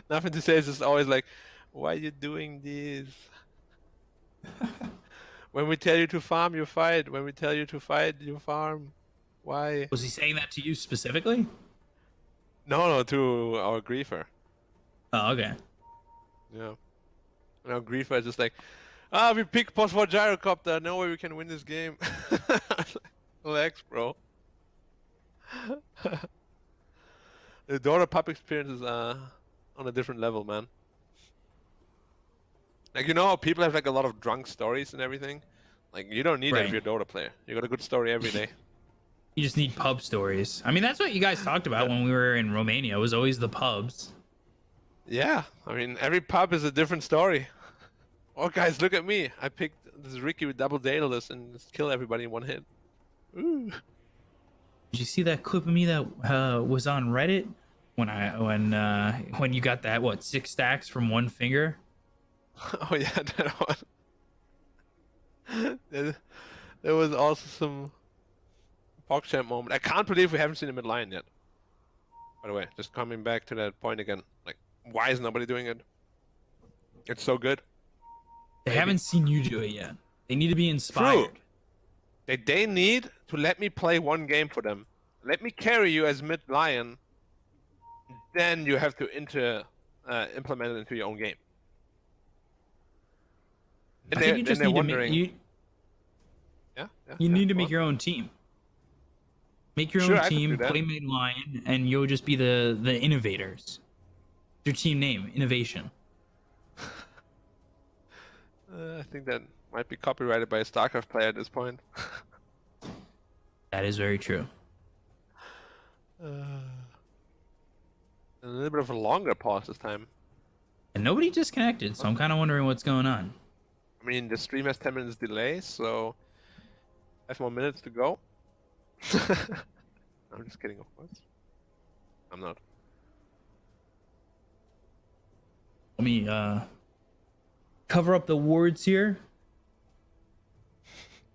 Nothing to say. It's just always like, why are you doing this? When we tell you to farm, you fight. When we tell you to fight, you farm. Why? Was he saying that to you specifically? No, to our griefer. Oh, okay. Yeah. And our griefer is just like, we pick +4 gyrocopter. No way we can win this game. Relax, bro. The Dota pub experiences are on a different level, man. Like, you know how people have like a lot of drunk stories and everything? Like, you don't need that if you're a Dota player. You got a good story every day. You just need pub stories. I mean, that's what you guys talked about when we were in Romania. It was always the pubs. Yeah, I mean, every pub is a different story. Oh, guys, look at me. I picked this Ricky with double Daedalus and just kill everybody in one hit. Ooh. Did you see that clip of me that was on Reddit when you got that 6 stacks from one finger? Oh yeah, that one. There was also some PogChamp moment. I can't believe we haven't seen a mid lion yet. By the way, just coming back to that point again, like, why is nobody doing it? It's so good. They haven't seen you do it yet. They need to be inspired. True. They need to let me play one game for them. Let me carry you as mid lion. Then you have to implement it into your own game. And I think you just need to make you need to make your own team. Make your own team, play mid lion, and you'll just be the innovators. Your team name, Innovation. I think that might be copyrighted by a StarCraft player at this point. That is very true. A little bit of a longer pause this time. And nobody disconnected, so I'm kind of wondering what's going on. I mean, the stream has 10 minutes delay, so 5 more minutes to go. I'm just kidding, of course. I'm not. Let me cover up the wards here.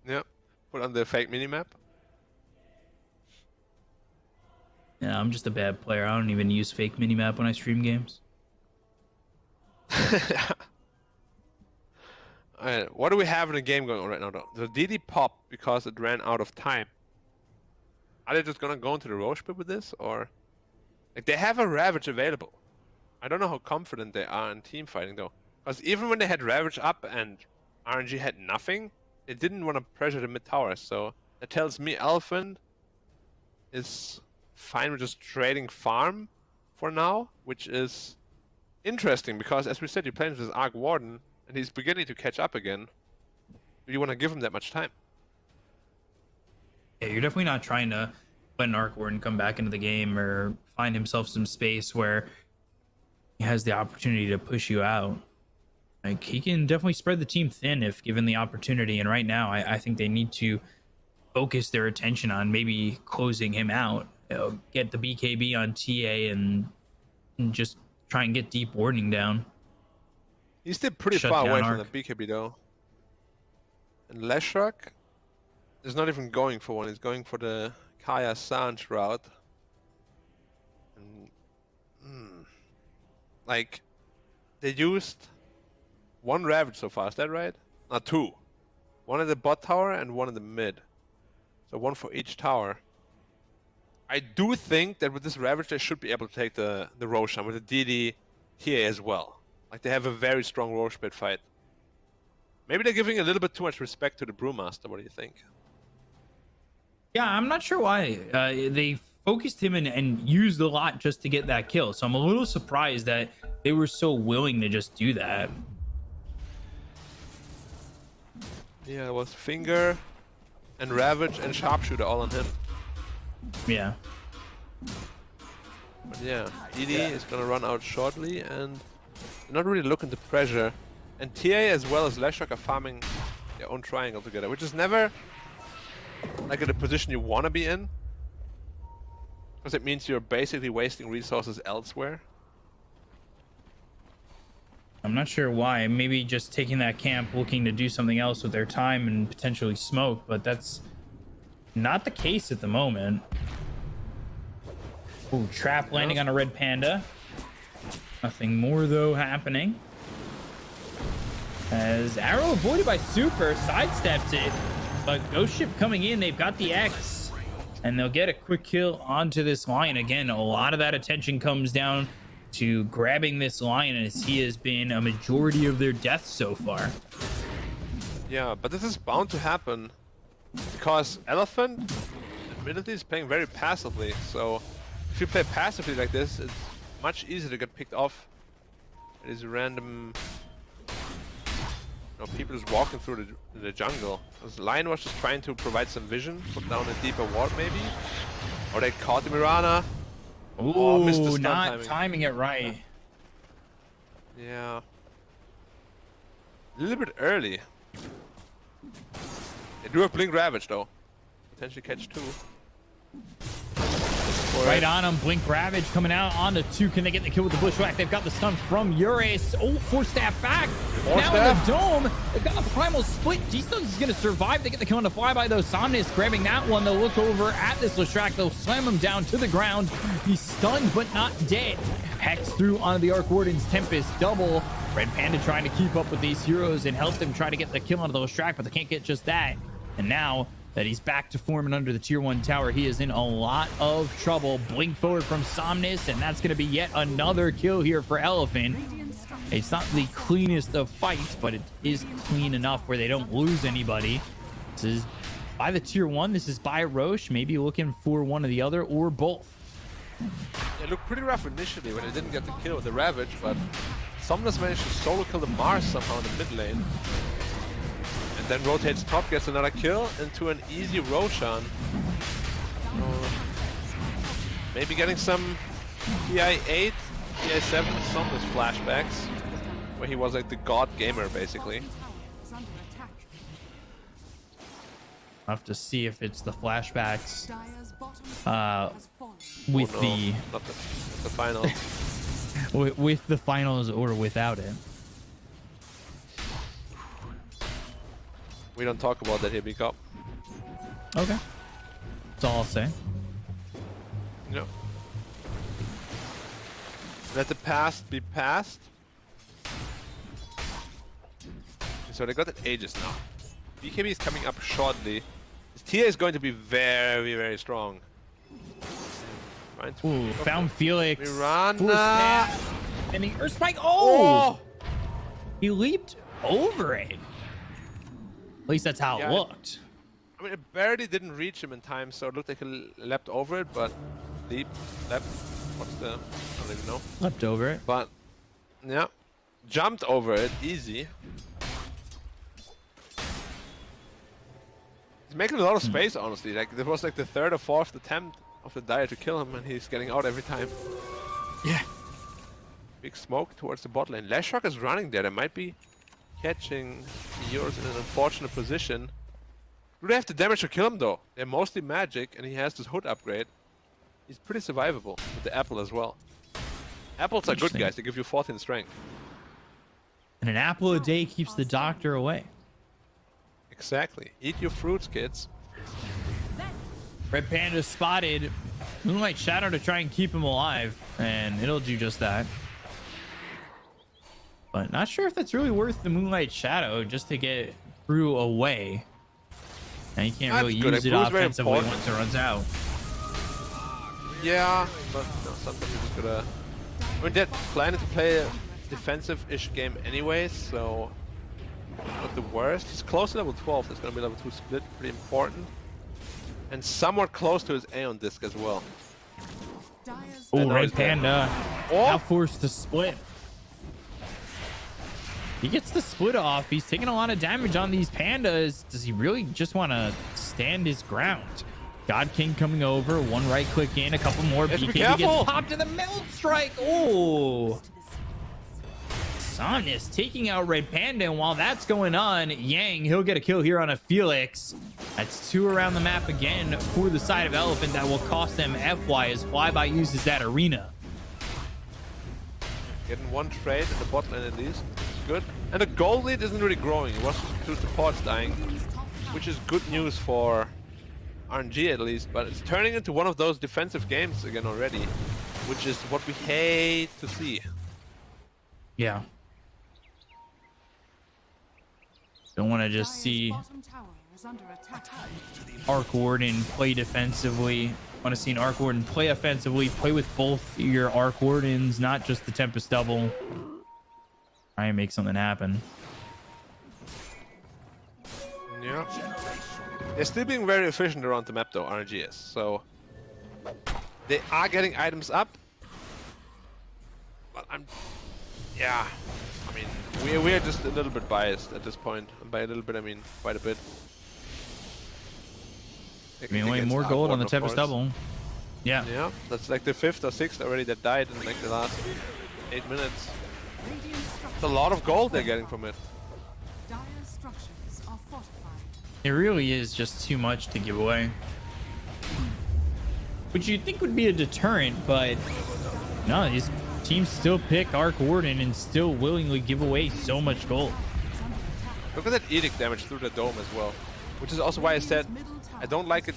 Yep. Put on the fake minimap. Yeah, I'm just a bad player. I don't even use fake minimap when I stream games. Alright, what do we have in the game going on right now though? The DD popped because it ran out of time. Are they just gonna go into the Roche pit with this, or like they have a Ravage available? I don't know how confident they are in team fighting though. Because even when they had Ravage up and RNG had nothing, they didn't want to pressure the mid towers, so that tells me Elephant is fine with just trading farm for now, which is interesting because as we said, you're playing with this Arc Warden and he's beginning to catch up again. Do you want to give him that much time? Yeah, you're definitely not trying to let an Arc Warden come back into the game or find himself some space where he has the opportunity to push you out. Like, he can definitely spread the team thin if given the opportunity, and right now I think they need to focus their attention on maybe closing him out, get the BKB on TA and just try and get deep warding down. He's still pretty far away from the BKB though. And Leshrak is not even going for one, he's going for the Kaya Sanj route. And, like, they used one Ravage so far, is that right? Not two. One at the bot tower and one in the mid. So one for each tower. I do think that with this Ravage they should be able to take the Roshan with the DD here as well. Like, they have a very strong Roche pit fight. Maybe they're giving a little bit too much respect to the Brewmaster, what do you think? Yeah, I'm not sure why. They focused him and used a lot just to get that kill. So I'm a little surprised that they were so willing to just do that. Yeah, it was Finger and Ravage and Sharpshooter all on him. Yeah. But yeah, DD is gonna run out shortly and not really looking to pressure. And TA as well as Leshrak are farming their own triangle together, which is never like in a position you want to be in. Because it means you're basically wasting resources elsewhere. I'm not sure why. Maybe just taking that camp, looking to do something else with their time and potentially smoke, but that's not the case at the moment. Ooh, trap landing on a red panda. Nothing more though happening. As arrow avoided by Super, sidesteps it, but Ghost Ship coming in, they've got the X, and they'll get a quick kill onto this Lion. Again, a lot of that attention comes down to grabbing this Lion, as he has been a majority of their deaths so far. Yeah, but this is bound to happen because Elephant admittedly is playing very passively, so if you play passively like this, it's much easier to get picked off. It is random, people just walking through the jungle. This Lion was just trying to provide some vision, put down a deeper ward maybe, or they caught the Mirana. Ooh, missed the stun not timing it right. Yeah. A little bit early. do have Blink Ravage though. Potentially catch 2. Right on him. Blink Ravage coming out on the 2. Can they get the kill with the Bushwhack? They've got the stun from Aries. Oh, Force Staff back. Now in the dome. They've got a Primal Split. G-Stuns is going to survive. They get the kill on the flyby though. Somnus grabbing that one. They'll look over at this Leshrac. They'll slam him down to the ground. He's stunned but not dead. Hex through onto the Arc Warden's Tempest double. Red Panda trying to keep up with these heroes and help them try to get the kill onto the Leshrac, but they can't get just that. And now that he's back to forming under the tier 1 tower, he is in a lot of trouble. Blink forward from Somnus, and that's going to be yet another kill here for Elephant. It's not the cleanest of fights, but it is clean enough where they don't lose anybody. This is by the tier 1. This is by Roche, maybe looking for one or the other or both. It looked pretty rough initially when they didn't get the kill with the Ravage, but Somnus managed to solo kill the Mars somehow in the mid lane. And then rotates top, gets another kill into an easy Roshan. Maybe getting some TI8, TI7 Somnus flashbacks, where he was like the god gamer basically. I'll have to see if it's the flashbacks with not the finals. with the finals or without it. We don't talk about that here, Big Up. Okay. That's all I'll say. No. Let the past be past. So they got it ages now. BKB is coming up shortly. His TA is going to be very, very strong. Ooh, found Felix. Miranda. And the Earth Spike. Oh! He leaped over it. At least that's how it looked. I mean, it barely didn't reach him in time, so it looked like he leapt over it, but leapt, what's the, I don't even know. Leapt over it. But, yeah, jumped over it, easy. He's making a lot of space, honestly. Like, there was like the 3rd or 4th attempt of the Dire to kill him, and he's getting out every time. Yeah. Big smoke towards the bot lane. Leshrac is running there. They might be catching yours in an unfortunate position. Do they have the damage to kill him though? They're mostly magic, and he has this hood upgrade. He's pretty survivable with the apple as well. Apples are good, guys. They give you 14 strength. And an apple a day keeps the doctor away. Exactly. Eat your fruits, kids. Red Panda spotted Moonlight Shadow to try and keep him alive, and it'll do just that. But not sure if that's really worth the Moonlight Shadow just to get Brew away. And you can't really use it offensively once it runs out. Yeah, but no, sometimes you're just gonna... I mean, they're planning to play a defensive-ish game anyways, so... Not the worst. He's close to level 12. There's gonna be level 2 split, pretty important. And somewhat close to his Aeon disc as well. Oh, Red Panda. Now forced to split. He gets the split off. He's taking a lot of damage on these pandas. Does he really just want to stand his ground? God King coming over. One right click in. A couple more. BKB gets popped in the melt strike. Oh. Somnus taking out Red Panda. And while that's going on, Yang, he'll get a kill here on a Felix. That's 2 around the map again for the side of Elephant. That will cost them FY as Flyby uses that arena. Getting one trade in the bot lane at least. Good. And the gold lead isn't really growing. It was through supports dying, which is good news for RNG at least, but it's turning into one of those defensive games again already, which is what we hate to see. Yeah. Don't want to just see Arc Warden play defensively. Want to see an Arc Warden play offensively, play with both your Arc Wardens, not just the Tempest double. Try and make something happen. Yeah. They're still being very efficient around the map though, RNG is. So they are getting items up. But yeah. I mean, we are just a little bit biased at this point. And by a little bit, I mean quite a bit. I mean, way more gold on the Tempest double. Yeah. Yeah, that's like the 5th or 6th already that died in like the last 8 minutes. It's a lot of gold they're getting from it. structures are fortified. It really is just too much to give away. Which you'd think would be a deterrent, but no, these teams still pick Arc Warden and still willingly give away so much gold. Look at that edict damage through the dome as well. Which is also why I said I don't like it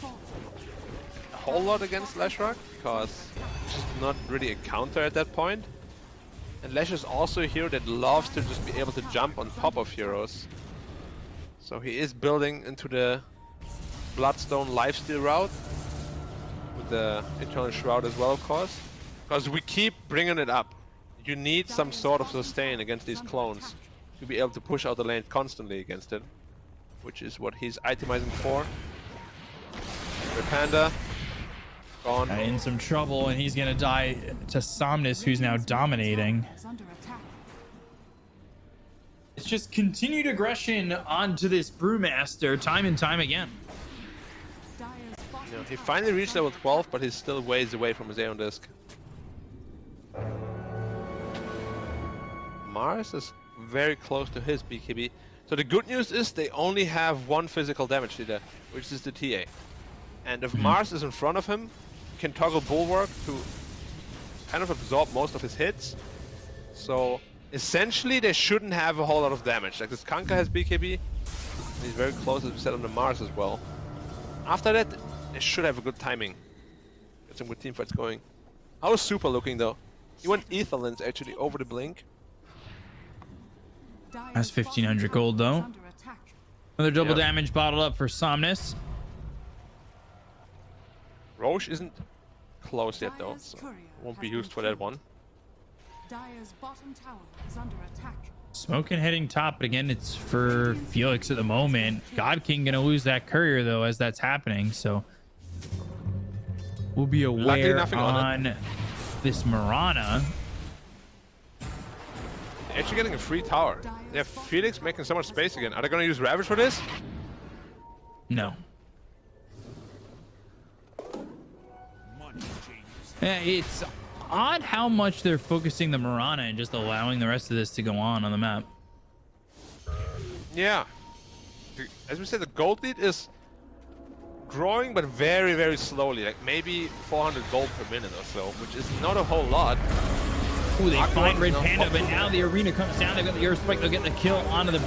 a whole lot against Leshrac, because it's just not really a counter at that point. And Lesh is also a hero that loves to just be able to jump on top of heroes. So he is building into the Bloodstone lifesteal route. With the Eternal Shroud as well, of course. Because we keep bringing it up. You need some sort of sustain against these clones to be able to push out the lane constantly against it. Which is what he's itemizing for. The Panda. Gone. In some trouble, and he's gonna die to Somnus, who's now dominating. It's just continued aggression onto this Brewmaster time and time again. He finally reached level 12, but he's still ways away from his Aeon Disc. Mars is very close to his BKB. So the good news is they only have one physical damage leader, which is the TA. And if Mars is in front of him, he can toggle Bulwark to kind of absorb most of his hits. So essentially they shouldn't have a whole lot of damage. Like this Kanka has BKB, he's very close, as we said, on the Mars as well. After that, they should have a good timing. Get some good teamfights going. How is Super looking though? He went Etherlands actually over the blink. That's 1500 gold though. Another double damage bottled up for Somnus. Roche isn't close yet though, so won't be used for that one. Dire's bottom tower is under attack. Smoking heading top, but again, it's for Felix at the moment. God King gonna lose that courier though as that's happening, so we'll be aware on this Mirana. They're actually getting a free tower. They have Felix making so much space again. Are they gonna use Ravage for this? No. Yeah, it's odd how much they're focusing the Mirana and just allowing the rest of this to go on the map. Yeah. As we said, the gold lead is growing, but very, very slowly. Like maybe 400 gold per minute or so, which is not a whole lot. Ooh, they find Red Panda, but now the arena comes down. They've got the Earth Spike. They'll get the kill onto the